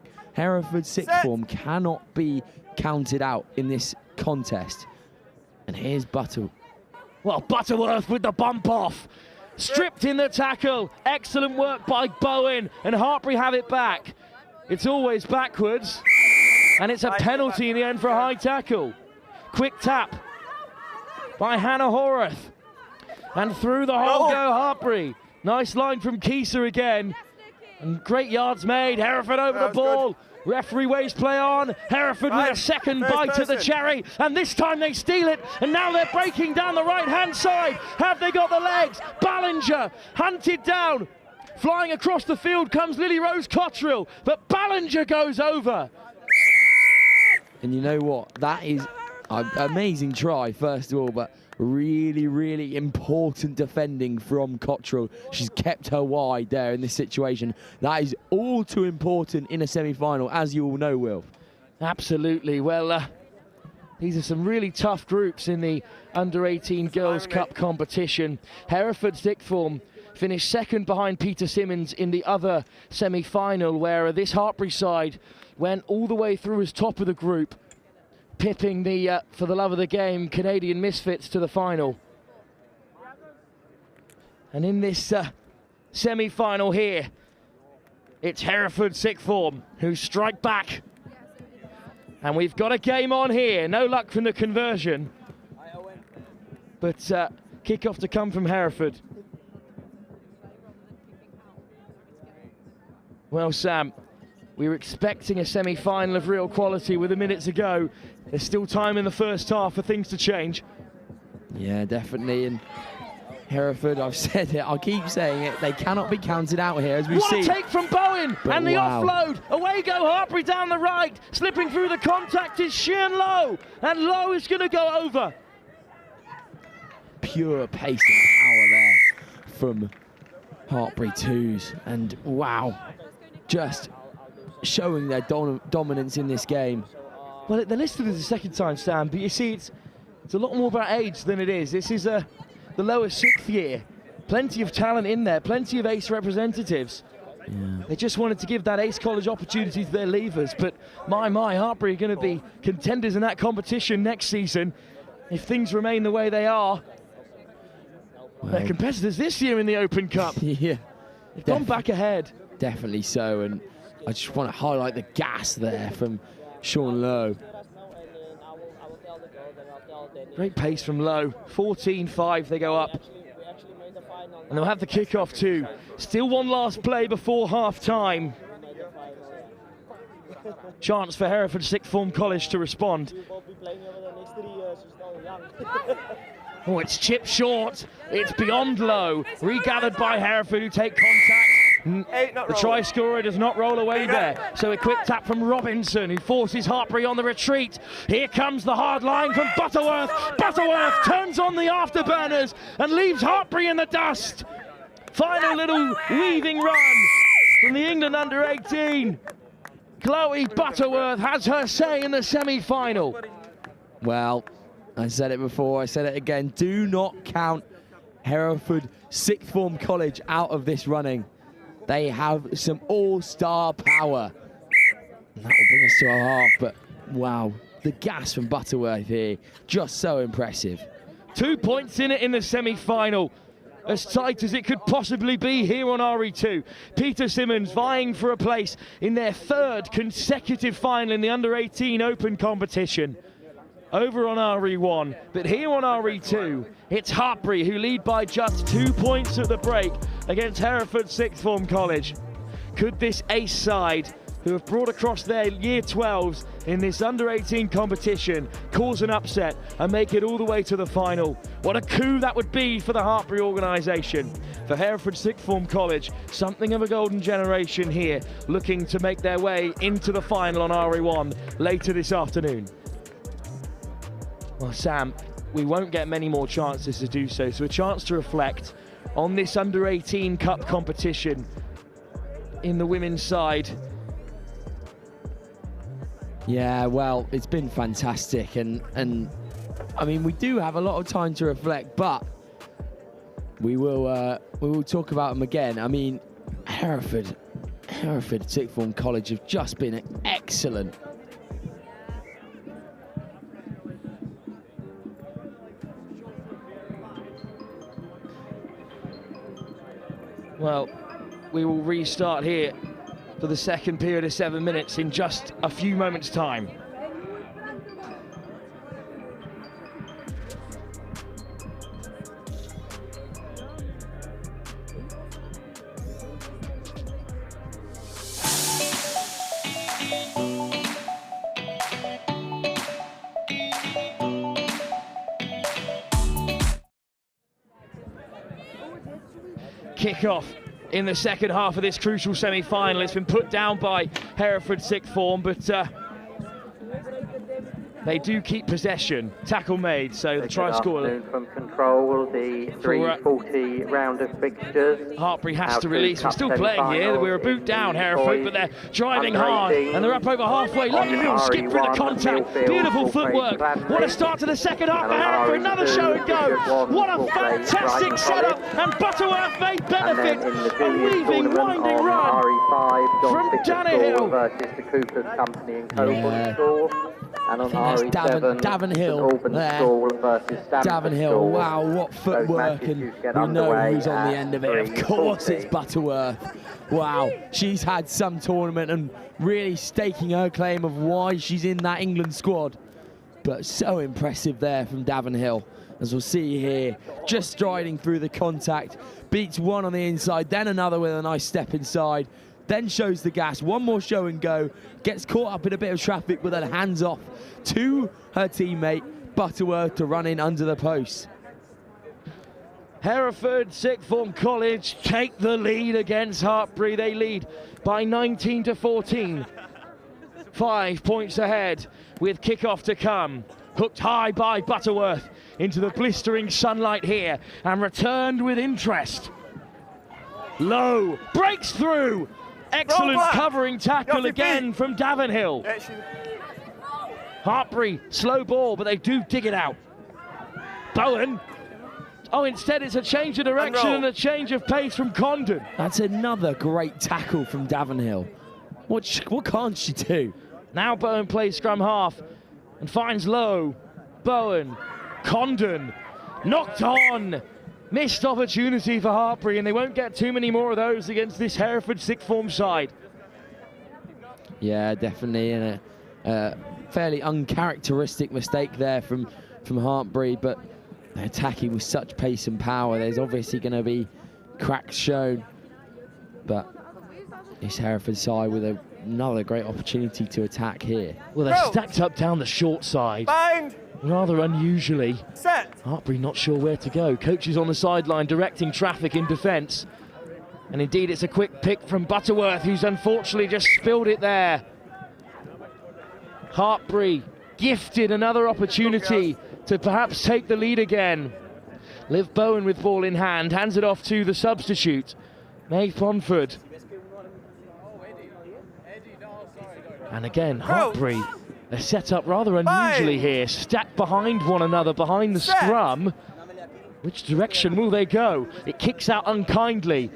sixth form cannot be counted out in this contest. And here's Butterworth. Well, Butterworth with the bump off. Stripped in the tackle. Excellent work by Bowen. And Hartbury have it back. It's always backwards. And it's a penalty in the end for a high tackle. Quick tap by Hannah Horath. And through the hole go Hartbury. Nice line from Kieser again. And great yards made. Hereford over the ball. Referee waves play on. Hereford with a second bite at the cherry. And this time they steal it. And now they're breaking down the right-hand side. Have they got the legs? Ballinger hunted down. Flying across the field comes Lily Rose Cotterill. But Ballinger goes over. And you know what? That is an amazing try, first of all, but really, really important defending from Cotterill. She's kept her wide there in this situation. That is all too important in a semi-final, as you all know, Will. Absolutely. Well, these are some really tough groups in the Under-18 Girls' Cup competition. Hereford sixth form finished second behind Peter Simmons in the other semi-final, where this Hartbury side went all the way through as top of the group, pipping the, for the love of the game, Canadian Misfits to the final. And in this semi-final here, it's Hereford sixth form who strike back. And we've got a game on here. No luck from the conversion. But kick-off to come from Hereford. Well, Sam, we were expecting a semi-final of real quality with a minute to go. There's still time in the first half for things to change. Yeah, definitely. And Hereford, I've said it, I'll keep saying it, they cannot be counted out here, as we've seen. What a take from Bowen! But and the offload! Away go Hartbury down the right! Slipping through the contact is Sheehan Lowe! And Lowe is going to go over! Pure pace and power there from Hartbury twos. And wow, just showing their dominance in this game. Well, they're listed as the second time, Sam, but you see, it's a lot more about age than it is. This is the lower sixth year. Plenty of talent in there, plenty of ace representatives. Yeah. They just wanted to give that ace college opportunity to their leavers, but my, Hartbury are going to be contenders in that competition next season if things remain the way they are. Well, they're competitors this year in the Open Cup. Yeah. They've gone back ahead. Definitely so, and I just want to highlight the gas there from Sean Lowe. Great pace from Lowe. 14-5 they go up. And they'll have the kick-off too. Still one last play before half-time. Chance for Hereford Sixth Form College to respond. Oh, it's chipped short. It's beyond low. Regathered by Hereford, who take contact. The try scorer does not roll away there. So a quick tap from Robinson, who forces Hartbury on the retreat. Here comes the hard line from Butterworth. Butterworth turns on the afterburners and leaves Hartbury in the dust. Final little weaving run from the England under-18. Chloe Butterworth has her say in the semi-final. Well, I said it before, I said it again. Do not count Hereford Sixth Form College out of this running. They have some all-star power. And that will bring us to our half, but wow, the gas from Butterworth here, just so impressive. 2 points in it in the semi-final. As tight as it could possibly be here on RE2. Peter Simmons vying for a place in their third consecutive final in the under-18 open competition. Over on RE1, but here on RE2, it's Hartbury who lead by just 2 points at the break against Hereford Sixth Form College. Could this ace side, who have brought across their year 12s in this under-18 competition, cause an upset and make it all the way to the final? What a coup that would be for the Hartbury organisation. For Hereford Sixth Form College, something of a golden generation here, looking to make their way into the final on RE1 later this afternoon. Well, Sam, we won't get many more chances to do so, so a chance to reflect on this under-18 Cup competition in the women's side. Yeah, well, it's been fantastic, and I mean, we do have a lot of time to reflect, but we will talk about them again. I mean, Hereford Sixth Form College have just been excellent. Well, we will restart here for the second period of 7 minutes in just a few moments' time. Kick-off in the second half of this crucial semi-final. It's been put down by Hereford Sixth Form, but they do keep possession. Tackle made, so the try scorer. From control, the 3:40 round of fixtures. Hartbury has to release. We're still playing here. We're a boot down, Hereford, but they're driving hard, and they're up over halfway. Lovely little skip through the contact. Beautiful footwork. What a start to the second half for Hereford. Another show and go. What a fantastic setup, and Butterworth may benefit. A weaving, winding run from Danahill. Versus the Cooper's Company in Coburn School. And on RE7, Davenhill there. Davenhill, wow, what footwork, and we know who's on the end of it. Of course it's Butterworth. Wow, she's had some tournament and really staking her claim of why she's in that England squad. But so impressive there from Davenhill, as we'll see here, just striding through the contact, beats one on the inside, then another with a nice step inside, then shows the gas, one more show and go, gets caught up in a bit of traffic with her hands off to her teammate Butterworth to run in under the post. Hereford Sixth Form College take the lead against Hartbury. They lead by 19 to 14. 5 points ahead with kickoff to come. Hooked high by Butterworth into the blistering sunlight here and returned with interest. Low, breaks through. Excellent covering tackle again from Davenhill. Hartbury, slow ball, but they do dig it out. Bowen. Oh, instead it's a change of direction and a change of pace from Condon. That's another great tackle from Davenhill. What can't she do? Now Bowen plays scrum half and finds Low. Bowen, Condon, knocked on. Missed opportunity for Hartbury, and they won't get too many more of those against this Hereford Sixth Form side. Yeah, definitely, and a fairly uncharacteristic mistake there from Hartbury, but they're attacking with such pace and power. There's obviously going to be cracks shown, but it's Hereford side with another great opportunity to attack here. Well, they're stacked up down the short side. Bind. Rather unusually. Set. Hartbury not sure where to go. Coach is on the sideline directing traffic in defence. And indeed, it's a quick pick from Butterworth, who's unfortunately just spilled it there. Hartbury gifted another opportunity to perhaps take the lead again. Liv Bowen with ball in hand, hands it off to the substitute, Mae Ponford. And again, Hartbury, they're set up rather unusually here, stacked behind one another, behind the scrum. Which direction will they go? It kicks out unkindly,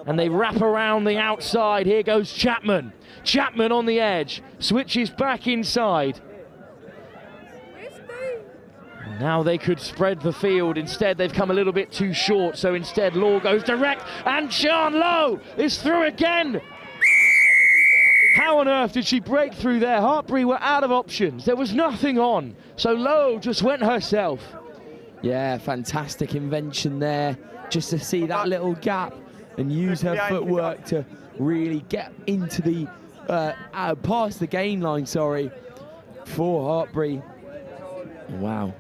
and they wrap around the outside. Here goes Chapman. Chapman on the edge, switches back inside. And now they could spread the field. Instead, they've come a little bit too short, so instead Law goes direct, and Sian Lowe is through again. How on earth did she break through there? Hartbury were out of options. There was nothing on, so Lowe just went herself. Yeah, fantastic invention there, just to see that little gap and use her footwork to really get into the, past the gain line, sorry, for Hartbury. Wow,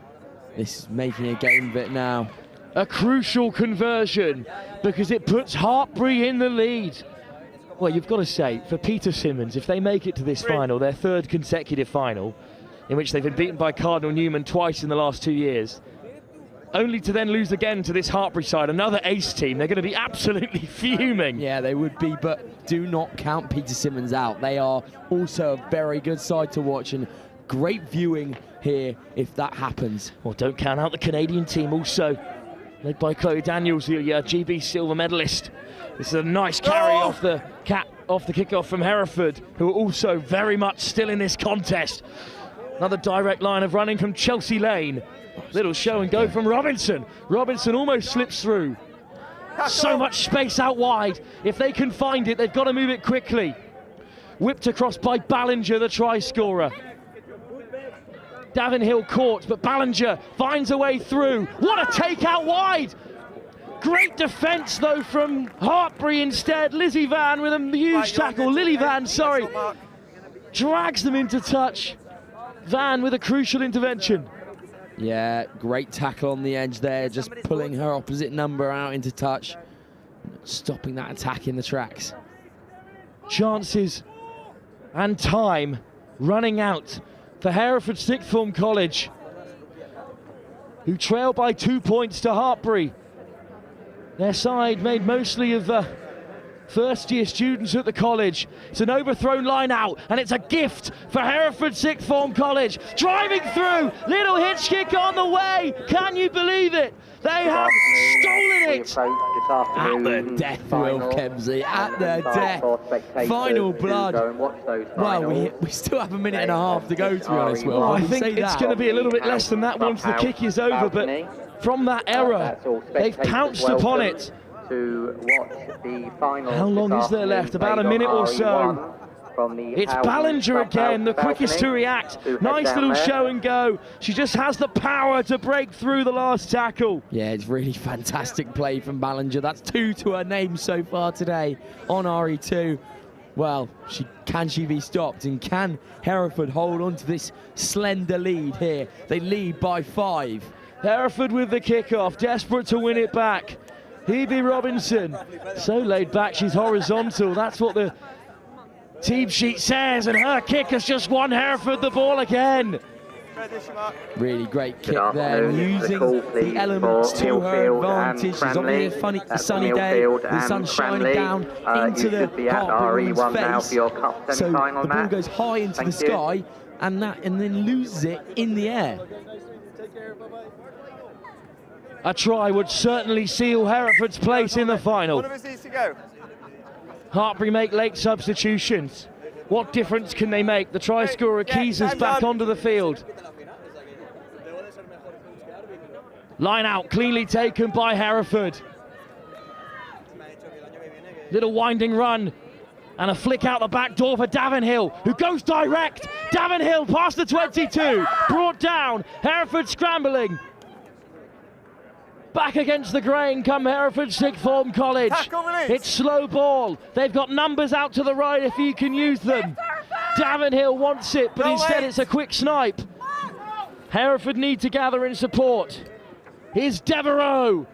this is making a game of it now. A crucial conversion, because it puts Hartbury in the lead. Well, you've got to say, for Peter Simmons, if they make it to this final, their third consecutive final, in which they've been beaten by Cardinal Newman twice in the last 2 years, only to then lose again to this Hartbury side, another ace team, they're going to be absolutely fuming. Yeah, they would be, but do not count Peter Simmons out. They are also a very good side to watch, and great viewing here if that happens. Well, don't count out the Canadian team also, led by Chloe Daniels, the GB silver medalist. This is a nice carry off the kickoff from Hereford, who are also very much still in this contest. Another direct line of running from Chelsea Lane. Little show and go from Robinson. Robinson almost slips through. So much space out wide. If they can find it, they've got to move it quickly. Whipped across by Ballinger, the try scorer. Davenhill caught, but Ballinger finds a way through. What a take out wide! Great defence, though, from Hartbury instead. Lizzie Van with a huge tackle. Lily Van, sorry. Drags them into touch. Van with a crucial intervention. Yeah, great tackle on the edge there, just pulling her opposite number out into touch. Stopping that attack in the tracks. Chances and time running out for Hereford Sixth Form College, who trail by 2 points to Hartbury. Their side made mostly of first-year students at the college. It's an overthrown line out, and it's a gift for Hereford Sixth Form College. Driving through, little hitch kick on the way. Can you believe it? They have stolen it. At the death, Will Kemsley, at the death. Final blood. Well, we still have a minute and a half to go, to be honest, Will. I think it's going to be a little bit less than that once the kick is over, but from that error, they've pounced upon it. To watch the final. How long is there left? About a minute or so. It's Ballinger again, the quickest to react. Nice little show and go. She just has the power to break through the last tackle. Yeah, it's really fantastic play from Ballinger. That's 2 to her name so far today on RE2. Well, can she be stopped, and can Hereford hold on to this slender lead here? They lead by 5. Hereford with the kickoff, desperate to win it back. Hebe Robinson, so laid back, she's horizontal. That's what the team sheet says, and her kick has just won Hereford the ball again. Really great kick there, using the elements to her advantage. It's obviously a sunny day, the sun's shining down into the Hartbury women's face. So the ball goes high into the sky, and then loses it in the air. A try would certainly seal Hereford's place in the final. Hartbury make late substitutions. What difference can they make? The try scorer Keys is back onto the field. Line out, cleanly taken by Hereford. Little winding run, and a flick out the back door for Davenhill, who goes direct. Davenhill past the 22, brought down. Hereford scrambling. Back against the grain come Hereford Sixth Form College. It's slow ball. They've got numbers out to the right if you can use them. Davenhill wants it, but instead it's a quick snipe. Hereford need to gather in support. Here's Devereaux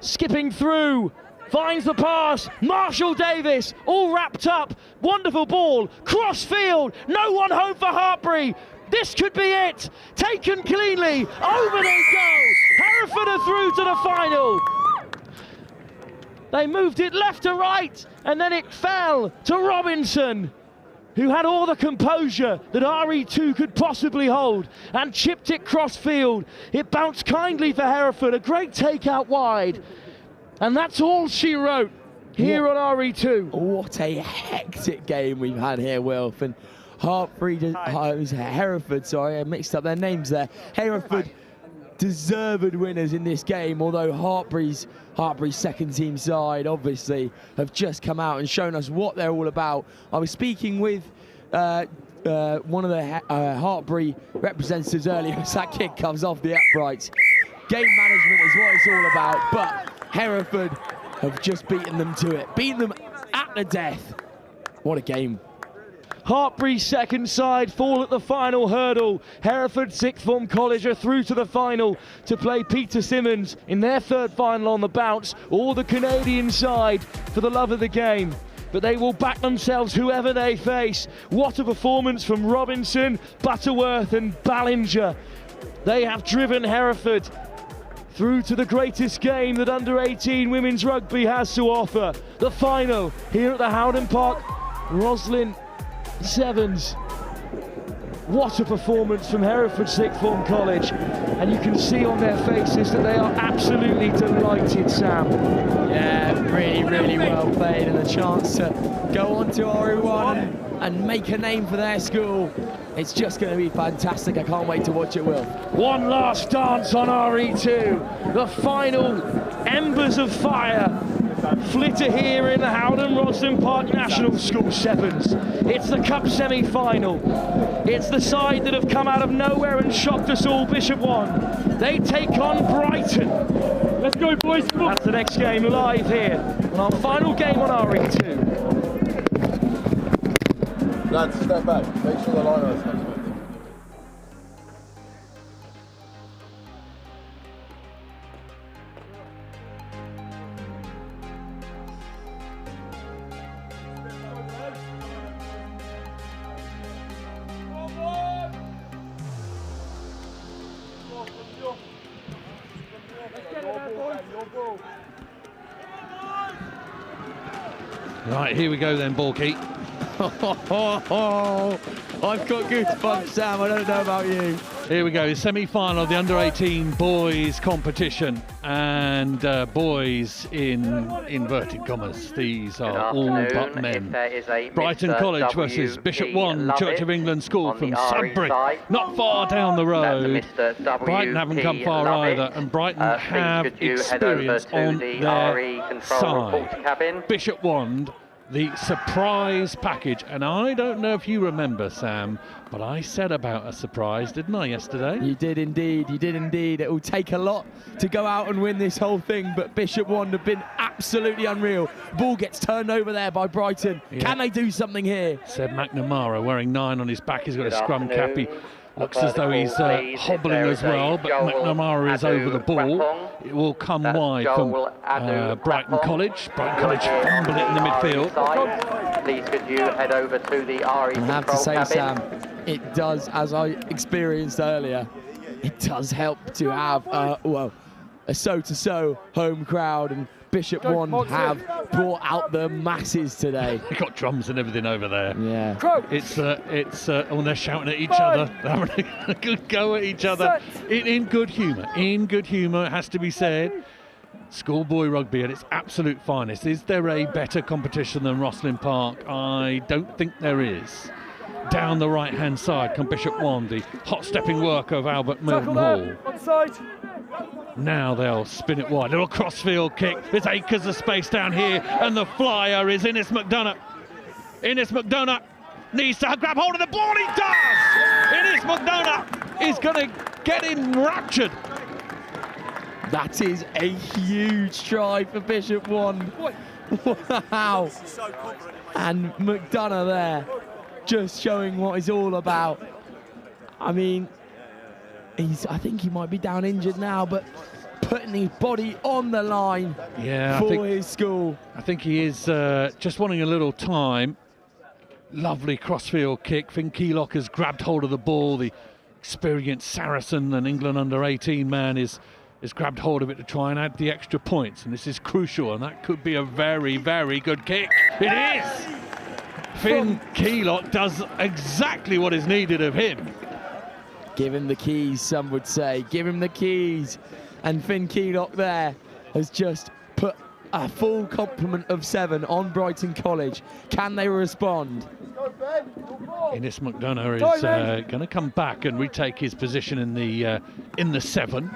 skipping through. Finds the pass, Marshall Davis, all wrapped up, wonderful ball, cross field, no one home for Hartbury. This could be it, taken cleanly, over they go. Hereford are through to the final. They moved it left to right, and then it fell to Robinson, who had all the composure that RE2 could possibly hold, and chipped it cross field. It bounced kindly for Hereford, a great take out wide. And that's all she wrote here on RE2. What a hectic game we've had here, Wilf. And Hereford, sorry, I mixed up their names there. Hereford deserved winners in this game, although Hartbury's second team side obviously have just come out and shown us what they're all about. I was speaking with one of the Hartbury representatives earlier as that kick comes off the uprights. Game management is what it's all about, but Hereford have just beaten them to it, beaten them at the death. What a game. Hartbury's second side fall at the final hurdle. Hereford Sixth Form College are through to the final to play Peter Simmons in their third final on the bounce, or the Canadian side for the love of the game. But they will back themselves whoever they face. What a performance from Robinson, Butterworth and Ballinger. They have driven Hereford through to the greatest game that under-18 women's rugby has to offer. The final here at the Howden Park Rosslyn Sevens. What a performance from Hereford Sixth Form College. And you can see on their faces that they are absolutely delighted, Sam. Yeah, really, really well played, and a chance to go on to RE1 and make a name for their school. It's just going to be fantastic. I can't wait to watch it, Will. One last dance on RE2. The final embers of fire flitter here in the Howden Roslyn Park National School Sevens. It's the Cup semi-final. It's the side that have come out of nowhere and shocked us all. Bishop won. They take on Brighton. Let's go, boys. Come on. That's the next game live here on our final game on RE2. Lads, step back. Make sure the line is nice. Right, here we go then, Borky. I've got goosebumps, Sam. I don't know about you. Here we go, semi-final of the under-18 boys competition, and boys in inverted commas. These are all but men. Brighton College versus Bishop 1 Church of England School from Sudbury, not far down the road. Brighton haven't come far either, and Brighton have experience on their side. Bishop 1, the surprise package, and I don't know if you remember, Sam, but I said about a surprise, didn't I, yesterday? You did indeed, you did indeed. It will take a lot to go out and win this whole thing, but Bishop 1 have been absolutely unreal. Ball gets turned over there by Brighton. Yeah. Can they do something here? Seb McNamara wearing 9 on his back. He's got a scrum cap. He looks as though he's hobbling as well, but McNamara is over the ball. It will come wide from Brighton College. Brighton College fumble it in the midfield. Please could you head over to the RE I have to say, cabin. Sam, it does, as I experienced earlier, it does help to have a so-to-so home crowd, and Bishop 1 have brought out the masses today. They've got drums and everything over there. Yeah. It's they're shouting at each other. They're having a good go at each other in good humour. In good humour, it has to be said. Schoolboy rugby at its absolute finest. Is there a better competition than Rosslyn Park? I don't think there is. Down the right-hand side come Bishop 1, the hot-stepping work of Albert Milton Hall. Now they'll spin it wide. Little crossfield kick. There's acres of space down here, and the flyer is Innes McDonough. Innes McDonough needs to grab hold of the ball. He does! Innes McDonough is going to get enraptured. That is a huge try for Bishop 1. Wow. And McDonough there, just showing what he's all about. I mean, I think he might be down injured now, but putting his body on the line for his school. I think he is just wanting a little time. Lovely crossfield kick. Finn Keylock has grabbed hold of the ball. The experienced Saracen and England under-18 man is grabbed hold of it to try and add the extra points, and this is crucial, and that could be a very, very good kick. It is! Finn Keylock does exactly what is needed of him. Give him the keys, some would say. Give him the keys. And Finn Keylock there has just put a full complement of 7 on Brighton College. Can they respond? Innes McDonough is going to come back and retake his position in the 7.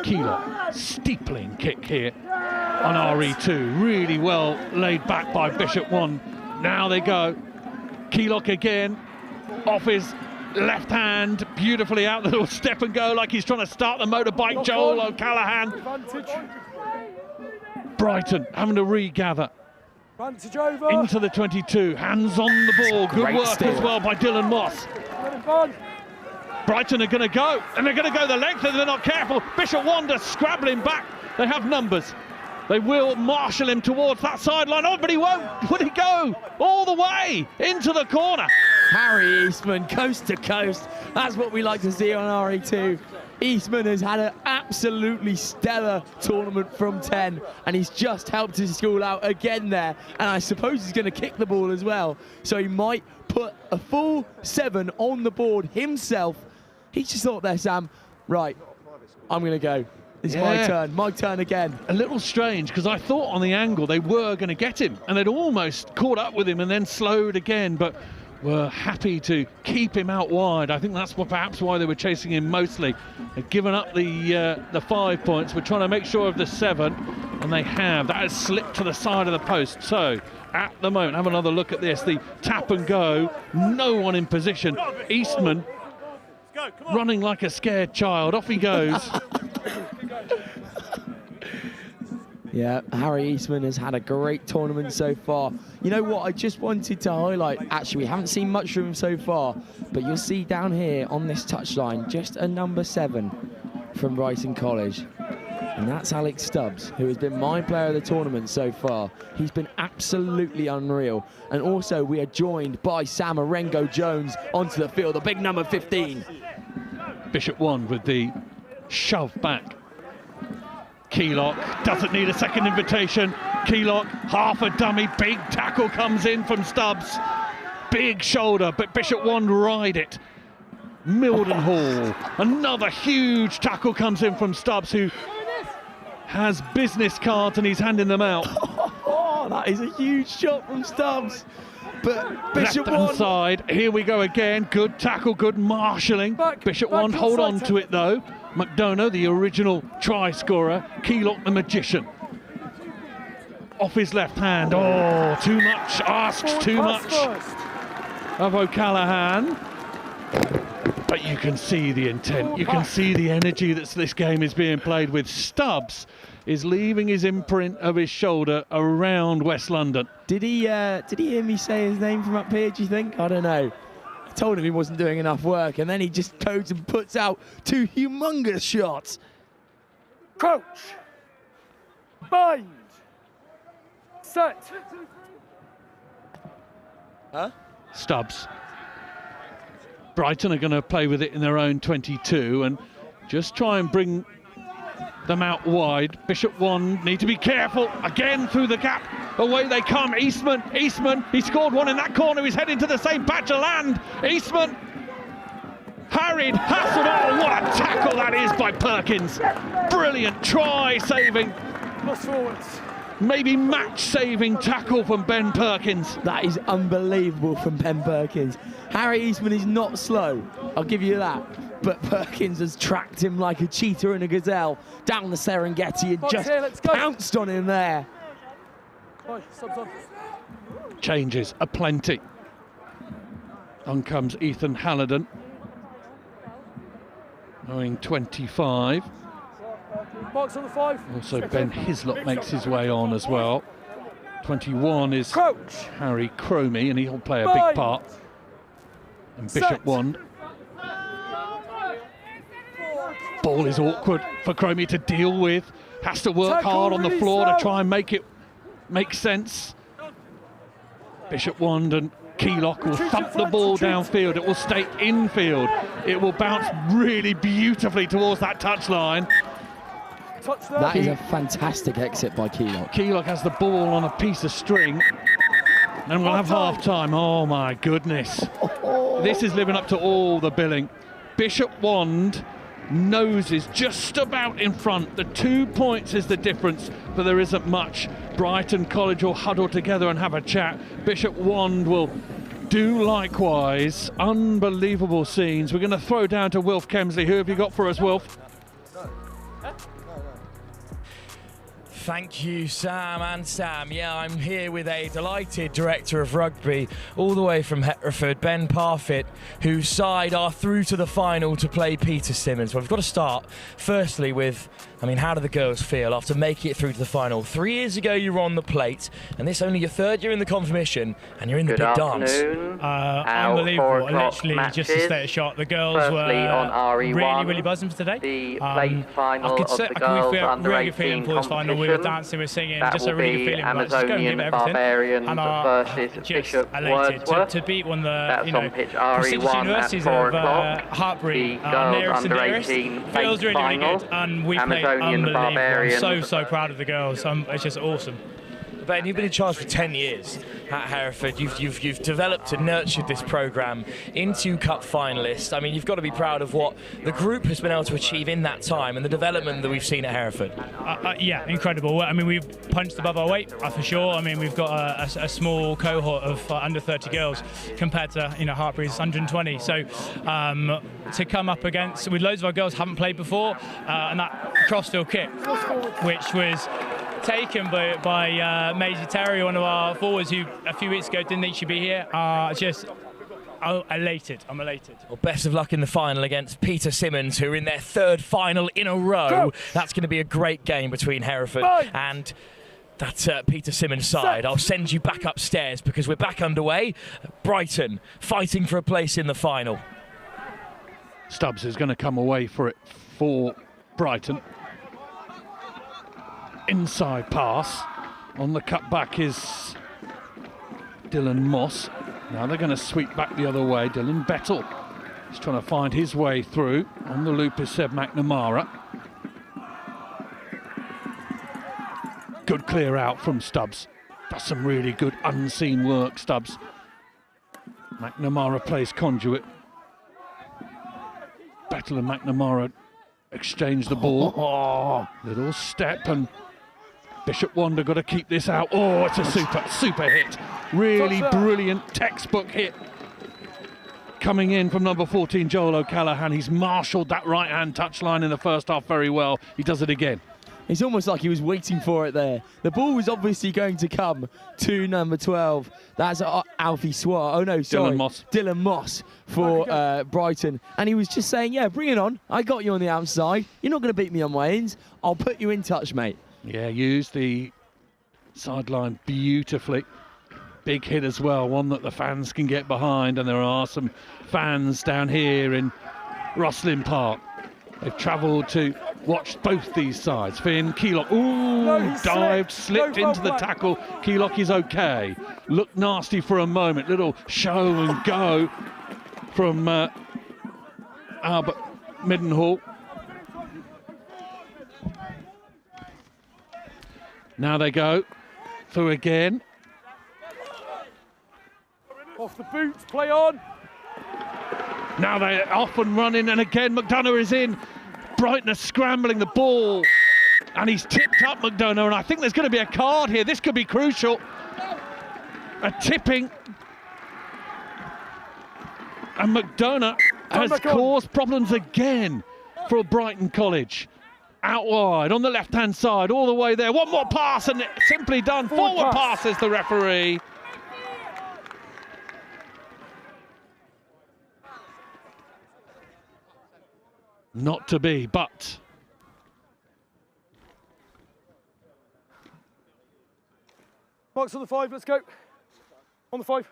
Keylock, steepling kick here on RE2. Really well laid back by Bishop 1. Now they go. Keylock again, off his left hand, beautifully out the little step and go like he's trying to start the motorbike. Joel O'Callaghan. Brighton having to regather. Into the 22, hands on the ball. Good work as well by Dylan Moss. Brighton are going to go, and they're going to go the length, and they're not careful. Bishop Wanda scrabbling back. They have numbers. They will marshal him towards that sideline. Oh, but he won't. Would he go all the way into the corner? Harry Eastman, coast to coast. That's what we like to see on RE2. Eastman has had an absolutely stellar tournament from 10, and he's just helped his school out again there. And I suppose he's going to kick the ball as well. So he might put a full 7 on the board himself. He just thought there, Sam, right, I'm going to go. It's my turn again. A little strange, because I thought on the angle they were going to get him, and they'd almost caught up with him and then slowed again, but were happy to keep him out wide. I think that's perhaps why they were chasing him mostly. They've given up the 5 points. We're trying to make sure of the 7, and they have. That has slipped to the side of the post. So at the moment, have another look at this. The tap and go, no one in position. Eastman running like a scared child. Off he goes. Yeah, Harry Eastman has had a great tournament so far. You know what, I just wanted to highlight, actually we haven't seen much from him so far, but you'll see down here on this touchline, just a number 7 from Brighton College. And that's Alex Stubbs, who has been my player of the tournament so far. He's been absolutely unreal. And also we are joined by Sam Arengo-Jones onto the field, the big number 15. Bishop 1 with the shove back. Keylock doesn't need a second invitation. Keylock, half a dummy, big tackle comes in from Stubbs. Big shoulder, but Bishop 1 ride it. Mildenhall, another huge tackle comes in from Stubbs, who has business cards and he's handing them out. Oh, that is a huge shot from Stubbs. But Bishop 1 side, here we go again. Good tackle, good marshalling. Bishop 1 hold on to it though. McDonough, the original try scorer. Keylock, the magician. Off his left hand. Oh, too much. Asks too much of O'Callaghan. But you can see the intent. You can see the energy that this game is being played with. Stubbs is leaving his imprint of his shoulder around West London. Did he hear me say his name from up here, do you think? I don't know. I told him he wasn't doing enough work, and then he just goes and puts out 2 humongous shots. Crouch. Bind. Set. Huh? Stubbs. Brighton are going to play with it in their own 22 and just try and bring them out wide. Bishop 1 need to be careful. Again through the gap. Away they come. Eastman, he scored 1 in that corner. He's heading to the same patch of land. Eastman harried, hassled. Oh, what a tackle that is by Perkins. Brilliant try saving. Cross forwards. Maybe match-saving tackle from Ben Perkins. That is unbelievable from Ben Perkins. Harry Eastman is not slow, I'll give you that. But Perkins has tracked him like a cheetah and a gazelle down the Serengeti and just pounced on him there. Changes aplenty. On comes Ethan Hallidan. Knowing 25. Marks on the 5. Also, Ben Hislop makes his way on as well. 21 is Harry Cromie, and he'll play a big part. And Bishop Wand. Ball is awkward for Cromie to deal with. Has to work hard on the floor to try and make it make sense. Bishop Wand and Keylock will thump the ball downfield. It will stay infield. It will bounce really beautifully towards that touchline. That is a fantastic exit by Keylock. Keylock has the ball on a piece of string. And we'll have half time. Oh my goodness. This is living up to all the billing. Bishop Wand noses just about in front. The 2 points is the difference, but there isn't much. Brighton College will huddle together and have a chat. Bishop Wand will do likewise. Unbelievable scenes. We're going to throw down to Wilf Kemsley. Who have you got for us, Wilf? Thank you, Sam and Sam. Yeah, I'm here with a delighted director of rugby all the way from Hereford, Ben Parfitt, whose side are through to the final to play Peter Simmons. Well, we've got to start firstly with, I mean, how do the girls feel after making it through to the final? 3 years ago you were on the plate, and this only your 3rd year in the competition, and you're in the big dance. Unbelievable, literally just to stay a shot. The girls were on RE1, really buzzing for today. The plate final of the girls under 18 competition. We were dancing, we were singing, that just a really good feeling. Like, just go and give it everything. Barbarians versus Bishop Wordsworth. To beat one of the That's on pitch RE1 universities at 4 of o'clock. Hartbury, The girls nearest under and dearest. 18 Feels plate really, final. really good, and we played Amazonian Barbarians. unbelievable. I'm so proud of the girls. It's just awesome. Ben, you've been in charge for 10 years at Hereford. You've developed and nurtured this programme into cup finalists. I mean, you've got to be proud of what the group has been able to achieve in that time and the development that we've seen at Hereford. Yeah, incredible. I mean, we've punched above our weight for sure. I mean, we've got a small cohort of under 30 girls compared to Hartbury's 120. So to come up against with loads of our girls haven't played before, and that cross-field kick, which was taken by Maisie Terry, one of our forwards who a few weeks ago didn't think she'd be here. Just elated. I'm elated. Well, best of luck in the final against Peter Simmons, who are in their 3rd final in a row. That's going to be a great game between Hereford and that Peter Simmons side. I'll send you back upstairs because we're back underway. Brighton fighting for a place in the final. Stubbs is going to come away for it for Brighton. Inside pass. On the cutback is Dylan Moss. Now they're going to sweep back the other way. Dylan Bettle is trying to find his way through. On the loop is Seb McNamara. Good clear out from Stubbs. Does some really good unseen work, Stubbs. McNamara plays conduit. Bettle and McNamara exchange the ball. Little step, and Bishop Wanda got to keep this out. Oh, it's a super hit. Really brilliant textbook hit. Coming in from number 14, Joel O'Callaghan. He's marshalled that right-hand touchline in the first half very well. He does it again. It's almost like he was waiting for it there. The ball was obviously going to come to number 12. That's Alfie Swart. Oh, no, sorry. Dylan Moss for Brighton. And he was just saying, yeah, bring it on. I got you on the outside. You're not going to beat me on my ends. I'll put you in touch, mate. Yeah, used the sideline beautifully. Big hit as well, one that the fans can get behind, and there are some fans down here in Rosslyn Park. They've travelled to watch both these sides. Finn Keylock, dived, slipped into the tackle. Keylock is okay. Looked nasty for a moment. Little show and go from Albert Middenhall. Now they go through again. Off the boots, play on. Now they're off and running, and again McDonough is in. Brighton are scrambling the ball, and he's tipped up McDonough, and I think there's going to be a card here. This could be crucial. A tipping. And McDonough has caused problems again for Brighton College. Out wide, on the left-hand side, all the way there. One more pass, and it's simply done. Forward pass, says the referee. Not to be, but Marks on the 5, let's go. On the 5.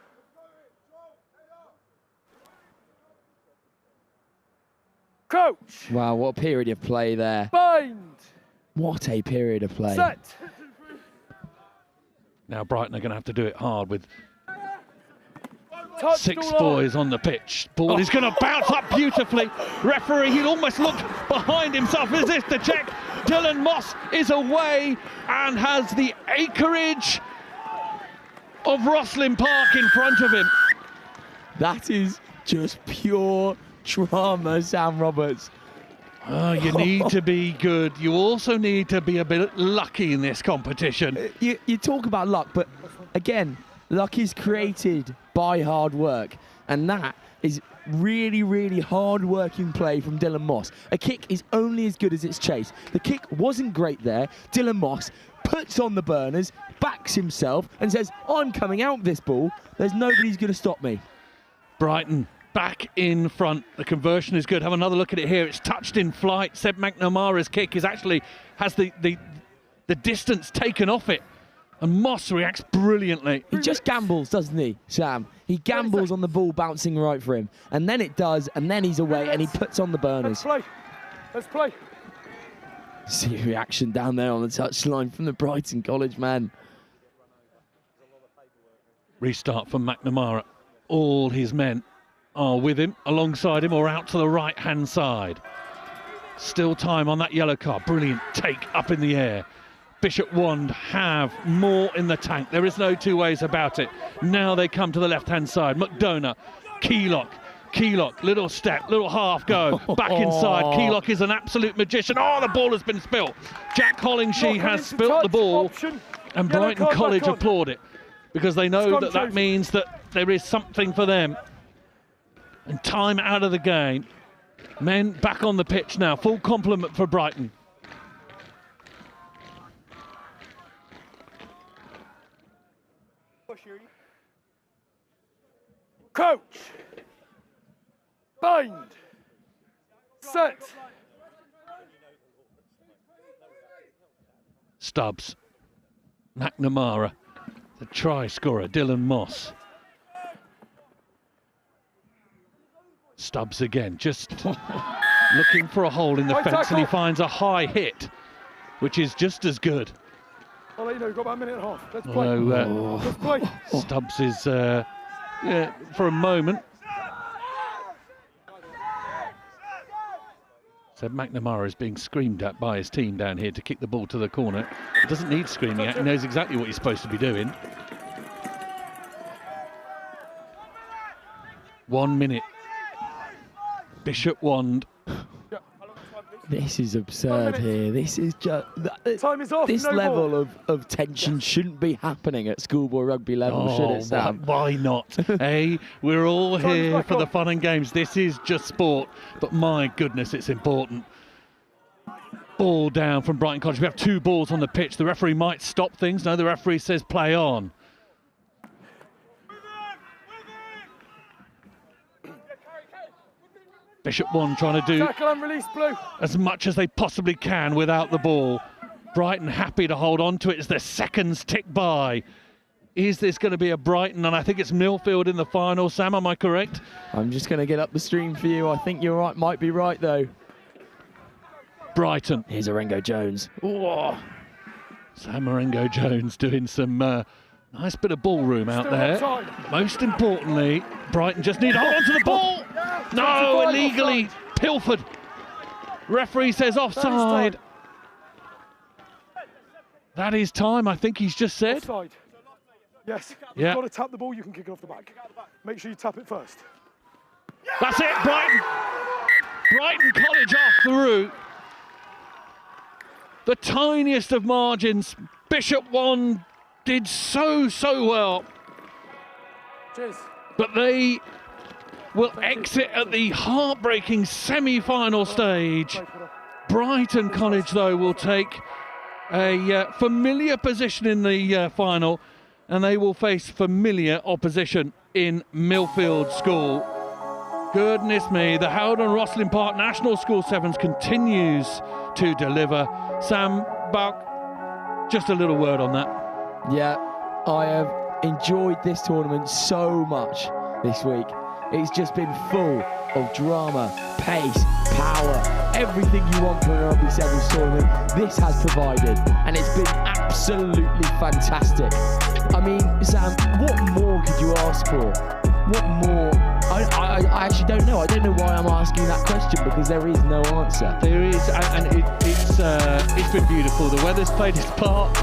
Coach. Wow, what a period of play there. Bind. What a period of play. Set. Now Brighton are going to have to do it hard with Touch 6 boys on the pitch. Ball is going to bounce up beautifully. Referee, he'll almost look behind himself as if to check. Dylan Moss is away and has the acreage of Rosslyn Park in front of him. That is just pure drama, Sam Roberts. Oh, you need to be good. You also need to be a bit lucky in this competition. You talk about luck, but again, luck is created by hard work, and that is really, really hard-working play from Dylan Moss. A kick is only as good as its chase. The kick wasn't great there. Dylan Moss puts on the burners, backs himself, and says, I'm coming out this ball. There's nobody's going to stop me. Brighton back in front. The conversion is good. Have another look at it here. It's touched in flight. Seb McNamara's kick is actually has the distance taken off it. And Moss reacts brilliantly. He just gambles, doesn't he, Sam? He gambles on the ball bouncing right for him. And then it does, and then he's away, and he puts on the burners. Let's play. Let's play. See a reaction down there on the touchline from the Brighton College man. Restart from McNamara. All his men are with him, alongside him, or out to the right-hand side. Still time on that yellow card. Brilliant take up in the air. Bishop Wand have more in the tank. There is no two ways about it. Now they come to the left-hand side. McDonough, Keylock, little step, little half go, back inside. Keylock is an absolute magician. Oh, the ball has been spilt. Jack Hollingshee has spilt the ball, and Brighton College applaud it because they know that that means that there is something for them. And time out of the game. Men back on the pitch now. Full complement for Brighton. Coach. Bind. Set. Stubbs. McNamara. The try scorer, Dylan Moss. Stubbs again, just looking for a hole in the fence, and he finds a high hit, which is just as good. I'll let you know, we've got about a minute and a half. Let's play. Let's play. Stubbs is, for a moment. So McNamara is being screamed at by his team down here to kick the ball to the corner. He doesn't need screaming at, he knows exactly what he's supposed to be doing. 1 minute. Bishop Wand. This is absurd here. This is just... Time is off. This no level of tension shouldn't be happening at schoolboy rugby level, should it, Sam? Why not? Hey, we're all here for the fun and games. This is just sport, but my goodness, it's important. Ball down from Brighton College. We have 2 balls on the pitch. The referee might stop things. No, the referee says play on. Bishop Wand trying to do tackle and release, Blue. As much as they possibly can without the ball. Brighton happy to hold on to it as their seconds tick by. Is this going to be a Brighton? And I think it's Millfield in the final. Sam, am I correct? I'm just going to get up the stream for you. I think you're right. Might be right, though. Brighton. Here's Orengo Jones. Oh. Sam Orengo Jones doing some nice bit of ballroom out there. Most importantly, Brighton just need to hold on to the ball. No, illegally pilfered. Referee says offside. That is time, I think he's just said. Offside. Yes. Yeah. You've got to tap the ball, you can kick it off the back. Make sure you tap it first. That's it, Brighton. Brighton College off through. The tiniest of margins. Bishop Wand did so well. Cheers. But they will exit at the heartbreaking semi-final stage. Brighton College, though, will take a familiar position in the final, and they will face familiar opposition in Millfield School. Goodness me, the Howden Rosslyn Park National School Sevens continues to deliver. Sam, Buck, just a little word on that. Yeah, I have enjoyed this tournament so much this week. It's just been full of drama, pace, power, everything you want from a Rugby Sevens tournament. This has provided, and it's been absolutely fantastic. I mean, Sam, what more could you ask for? What more? I actually don't know. I don't know why I'm asking that question, because there is no answer. There is, and it's been beautiful. The weather's played its part.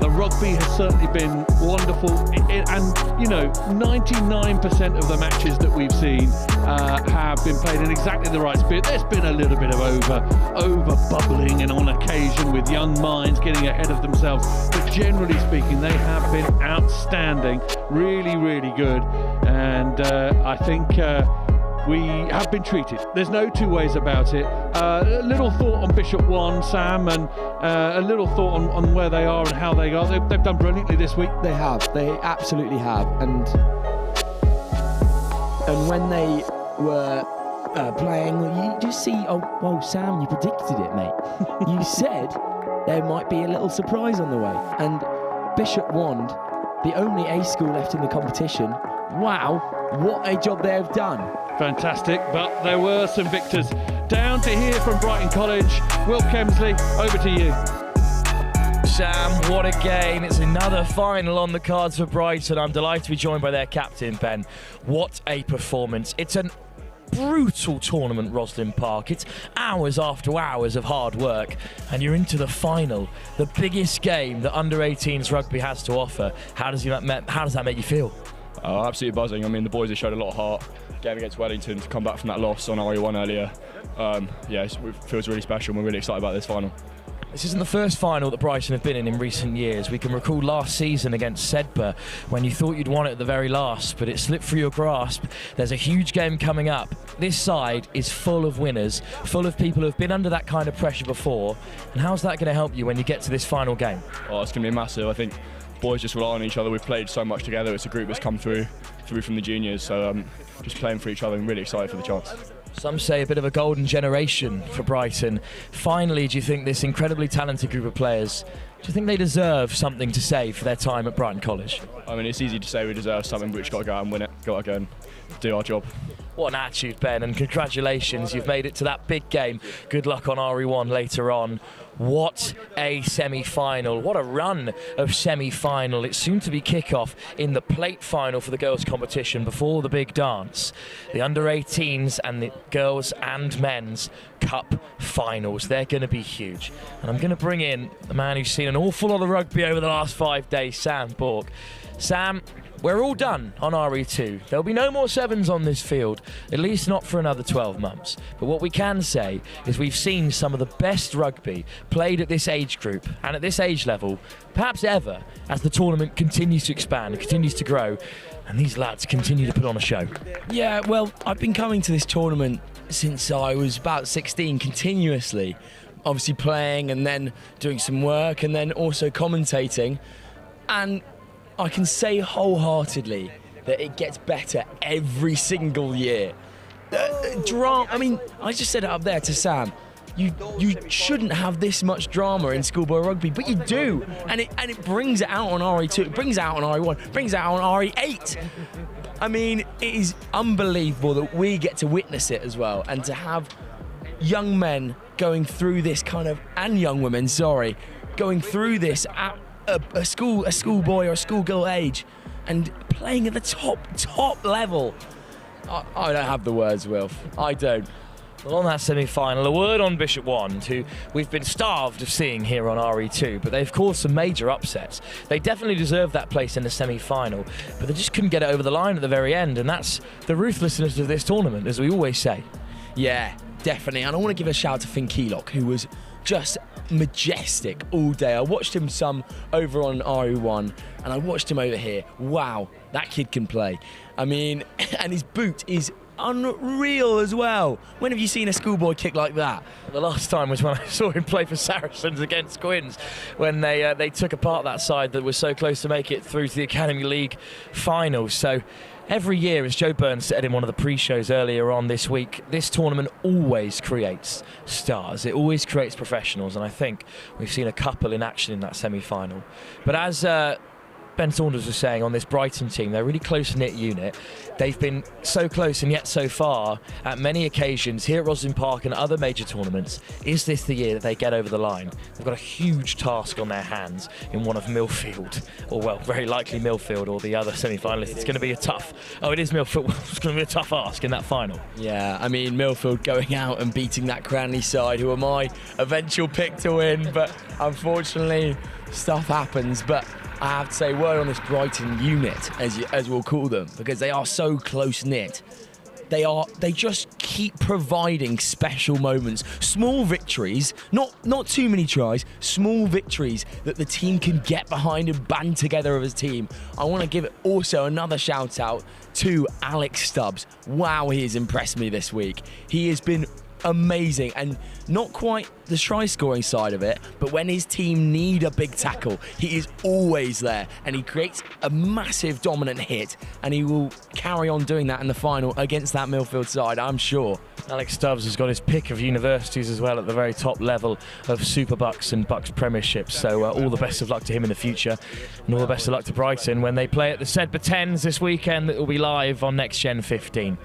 The rugby has certainly been wonderful, and you know, 99% of the matches that we've seen have been played in exactly the right spirit. There's been a little bit of over bubbling, and on occasion with young minds getting ahead of themselves. But generally speaking, they have been outstanding, really, really good, and I think we have been treated. There's no two ways about it. A little thought on Bishop 1, Sam, and a little thought on where they are and how they are. They've done brilliantly this week. They have. They absolutely have. And when they were playing, you just see, oh, well, Sam, you predicted it, mate. You said there might be a little surprise on the way. And Bishop Wand, the only A school left in the competition, wow, what a job they have done. Fantastic, but there were some victors. Down to hear from Brighton College. Will Kemsley, over to you. Sam, what a game. It's another final on the cards for Brighton. I'm delighted to be joined by their captain, Ben. What a performance. It's a brutal tournament, Rosslyn Park. It's hours after hours of hard work, and you're into the final, the biggest game that under-18s rugby has to offer. How does that make you feel? Oh, absolutely buzzing. I mean, the boys have showed a lot of heart. Game against Wellington to come back from that loss on RE1 earlier. Yeah, it feels really special, and we're really excited about this final. This isn't the first final that Brighton have been in recent years. We can recall last season against Sedbergh when you thought you'd won it at the very last, but it slipped through your grasp. There's a huge game coming up. This side is full of winners, full of people who have been under that kind of pressure before. And how's that going to help you when you get to this final game? Oh, it's going to be massive. I think boys just rely on each other. We've played so much together. It's a group that's come through from the juniors, so just playing for each other and really excited for the chance. Some say a bit of a golden generation for Brighton. Finally, do you think this incredibly talented group of players, do you think they deserve something to say for their time at Brighton College? I mean, it's easy to say we deserve something, but we've got to go out and win it. Got to go and do our job. What an attitude, Ben, and congratulations. You've made it to that big game. Good luck on RE1 later on. What a semi-final. What a run of semi-final. It's soon to be kick-off in the plate final for the girls' competition before the big dance. The under-18s and the girls' and men's cup finals. They're going to be huge. And I'm going to bring in the man who's seen an awful lot of rugby over the last 5 days, Sam Bork. Sam, we're all done on RE2. There'll be no more sevens on this field, at least not for another 12 months. But what we can say is we've seen some of the best rugby played at this age group and at this age level, perhaps ever, as the tournament continues to expand and continues to grow, and these lads continue to put on a show. Yeah, well, I've been coming to this tournament since I was about 16 continuously, obviously playing and then doing some work and then also commentating, and I can say wholeheartedly that it gets better every single year. I mean, I just said it up there to Sam. You shouldn't have this much drama in schoolboy rugby, but you do, and it brings it out on RE2, it brings it out on RE1, it brings it out on RE8. I mean, it is unbelievable that we get to witness it as well, and to have young men going through this kind of, and young women, sorry, going through this at a schoolboy or a schoolgirl age and playing at the top level. I don't have the words, Wilf. I don't. Well, on that semi-final, a word on Bishop Wand, who we've been starved of seeing here on RE2, but they've caused some major upsets. They definitely deserved that place in the semi-final, but they just couldn't get it over the line at the very end, and that's the ruthlessness of this tournament, as we always say. Yeah, definitely. And I want to give a shout out to Finn Keylock, who was just majestic all day. I watched him some over on RE1 and I watched him over here. Wow, that kid can play. I mean, and his boot is unreal as well. When have you seen a schoolboy kick like that? The last time was when I saw him play for Saracens against Quins, when they took apart that side that was so close to make it through to the Academy League finals. So every year, as Joe Burns said in one of the pre-shows earlier on this week, this tournament always creates stars. It always creates professionals, and I think we've seen a couple in action in that semi-final. But as Ben Saunders was saying on this Brighton team, they're a really close-knit unit. They've been so close, and yet so far, at many occasions here at Roslyn Park and other major tournaments, is this the year that they get over the line? They've got a huge task on their hands in one of Millfield, or well, very likely Millfield or the other semi-finalists. It's going to be a tough, oh, it is Millfield, it's going to be a tough ask in that final. Yeah, I mean, Millfield going out and beating that Cranley side, who are my eventual pick to win, but unfortunately, stuff happens. But I have to say, word on this Brighton unit, as we'll call them, because they are so close-knit. They just keep providing special moments, small victories, not too many tries, small victories that the team can get behind and band together as a team. I want to give also another shout out to Alex Stubbs. Wow, he has impressed me this week. He has been amazing, and not quite the try scoring side of it, but when his team need a big tackle, he is always there, and he creates a massive dominant hit, and he will carry on doing that in the final against that Millfield side, I'm sure. Alex Stubbs has got his pick of universities as well at the very top level of Super Bucks and Bucks Premierships, so all the best of luck to him in the future, and all the best of luck to Brighton when they play at the Sedbergh 10s this weekend. That will be live on NextGen15.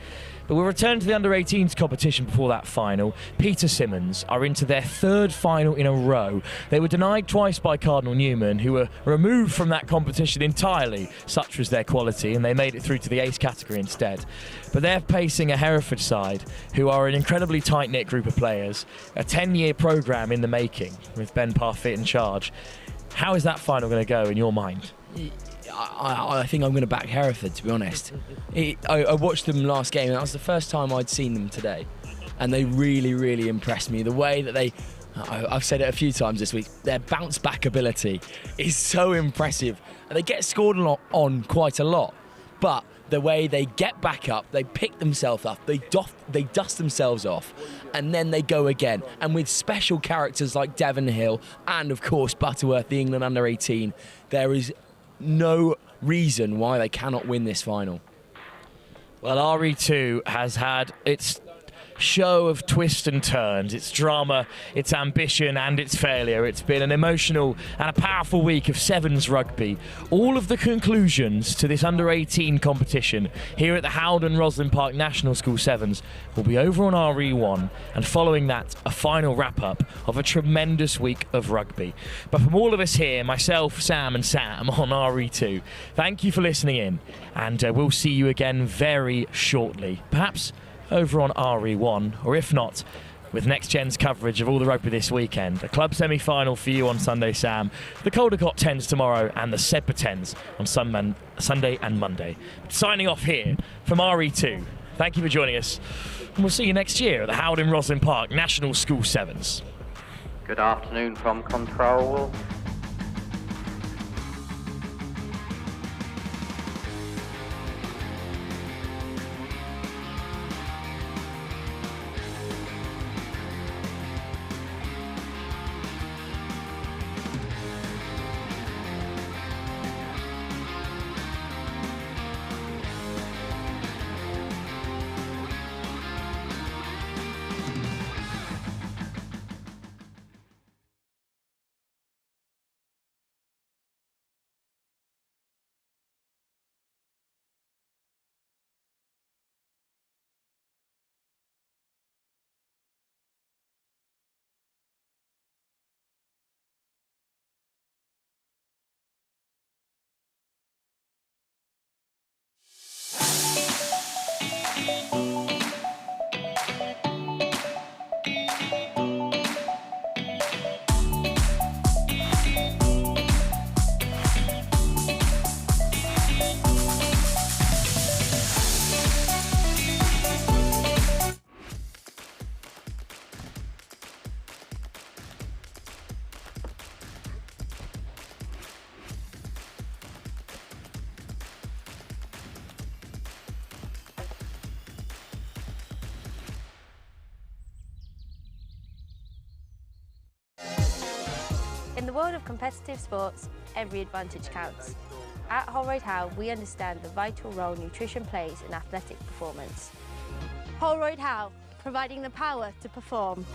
But we'll return to the under-18s competition before that final. Peter Simmons are into their third final in a row. They were denied twice by Cardinal Newman, who were removed from that competition entirely, such was their quality, and they made it through to the ace category instead. But they're facing a Hereford side, who are an incredibly tight-knit group of players, a 10-year programme in the making, with Ben Parfitt in charge. How is that final going to go in your mind? I think I'm going to back Hereford, to be honest. I watched them last game, and that was the first time I'd seen them today. And they really, really impressed me. The way that I've said it a few times this week, their bounce back ability is so impressive. And they get scored on quite a lot. But the way they get back up, they pick themselves up, they dust themselves off, and then they go again. And with special characters like Devon Hill and, of course, Butterworth, the England under-18, there is no reason why they cannot win this final. Well, RE2 has had its show of twists and turns, its drama, its ambition and its failure. It's been an emotional and a powerful week of sevens rugby. All of the conclusions to this under-18 competition here at the Howden Roslyn Park National School Sevens will be over on RE1, and following that, a final wrap-up of a tremendous week of rugby. But from all of us here, myself, Sam and Sam on RE2, thank you for listening in, and we'll see you again very shortly. Perhaps over on RE1, or if not, with NextGen's coverage of all the rugby this weekend. A club semi-final for you on Sunday, Sam, the Caldecott 10s tomorrow, and the Sedbergh 10s on Sunday and Monday. Signing off here from RE2, thank you for joining us, and we'll see you next year at the Howden Roslyn Park National School Sevens. Good afternoon from Control. In the world of competitive sports, every advantage counts. At Holroyd Howe, we understand the vital role nutrition plays in athletic performance. Holroyd Howe, providing the power to perform.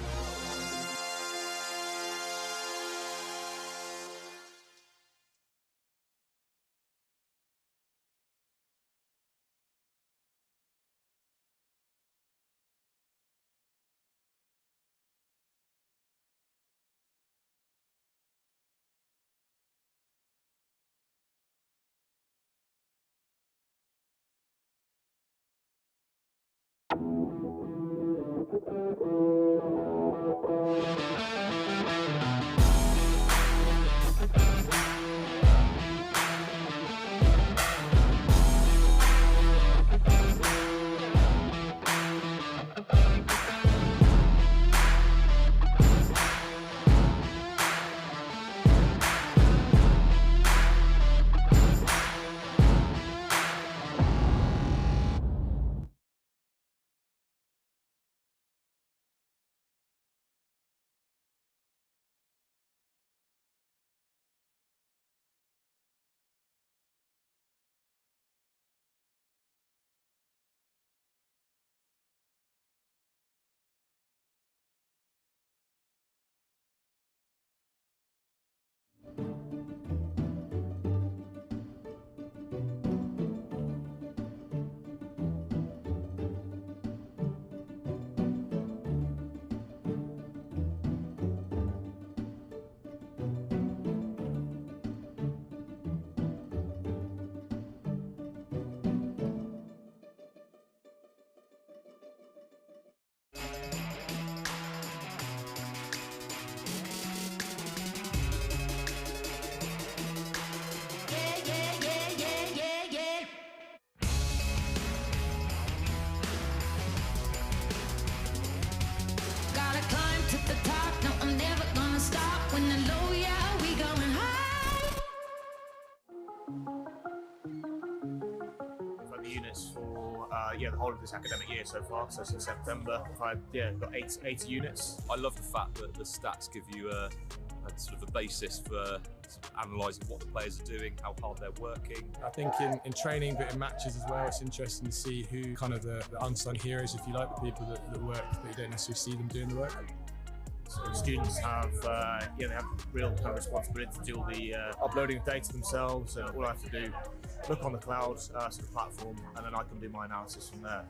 Gotta climb to the top, no, I'm never gonna stop. When the low, yeah, we going high. We've had the units for the whole of this academic year so far, so since September. I've got 80 units. I love the fact that the stats give you a sort of a basis for analysing what the players are doing, how hard they're working. I think in training, but in matches as well, it's interesting to see who kind of the unsung heroes, if you like, the people that work, but you don't necessarily see them doing the work. So students have they have real kind of responsibility to do all the uploading of data themselves. All I have to do, look on the cloud sort of platform, and then I can do my analysis from there.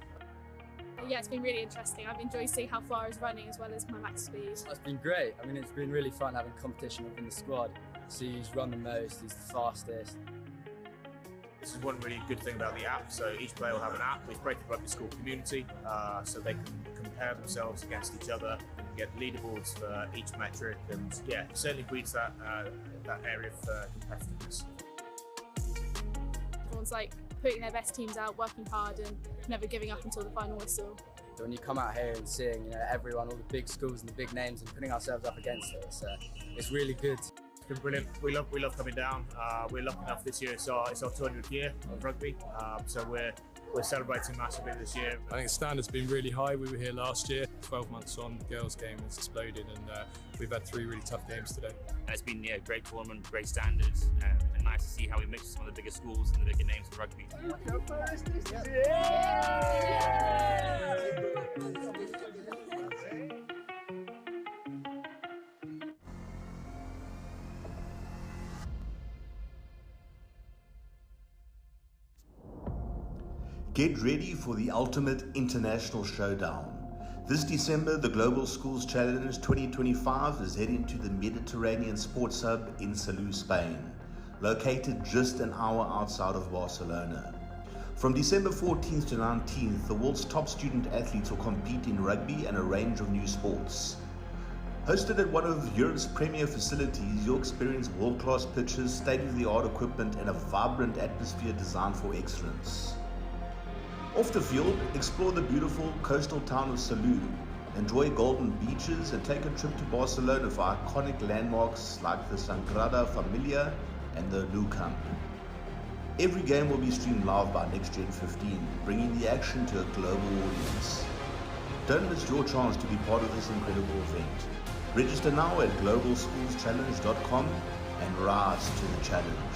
Yeah, it's been really interesting. I've enjoyed seeing how far I was running as well as my max speed. It's been great. I mean, it's been really fun having competition within the squad. See who's run the most, who's the fastest. This is one really good thing about the app. So each player will have an app. We've created a rugby school community, so they can compare themselves against each other, get leaderboards for each metric, and yeah, it certainly breeds that area of competitiveness. Everyone's like putting their best teams out, working hard, and never giving up until the final whistle. So when you come out here and seeing, everyone, all the big schools and the big names, and putting ourselves up against it, it's really good. It's been brilliant. We love coming down. We're lucky enough this year. It's our 200th year of rugby, so we're celebrating massively this year. I think the standard's been really high. We were here last year. 12 months on, the girls' game has exploded, and we've had 3 really tough games today. It's been a great tournament, great standards, and nice to see how we mix with some of the bigger schools and the bigger names in rugby. Get ready for the ultimate international showdown. This December, the Global Schools Challenge 2025 is heading to the Mediterranean Sports Hub in Salou, Spain, located just an hour outside of Barcelona. From December 14th to 19th, the world's top student athletes will compete in rugby and a range of new sports. Hosted at one of Europe's premier facilities, you'll experience world-class pitches, state-of-the-art equipment, and a vibrant atmosphere designed for excellence. Off the field, explore the beautiful coastal town of Salou, enjoy golden beaches, and take a trip to Barcelona for iconic landmarks like the Sagrada Familia and the Nou Camp. Every game will be streamed live by NextGenXV, bringing the action to a global audience. Don't miss your chance to be part of this incredible event. Register now at globalschoolschallenge.com and rise to the challenge.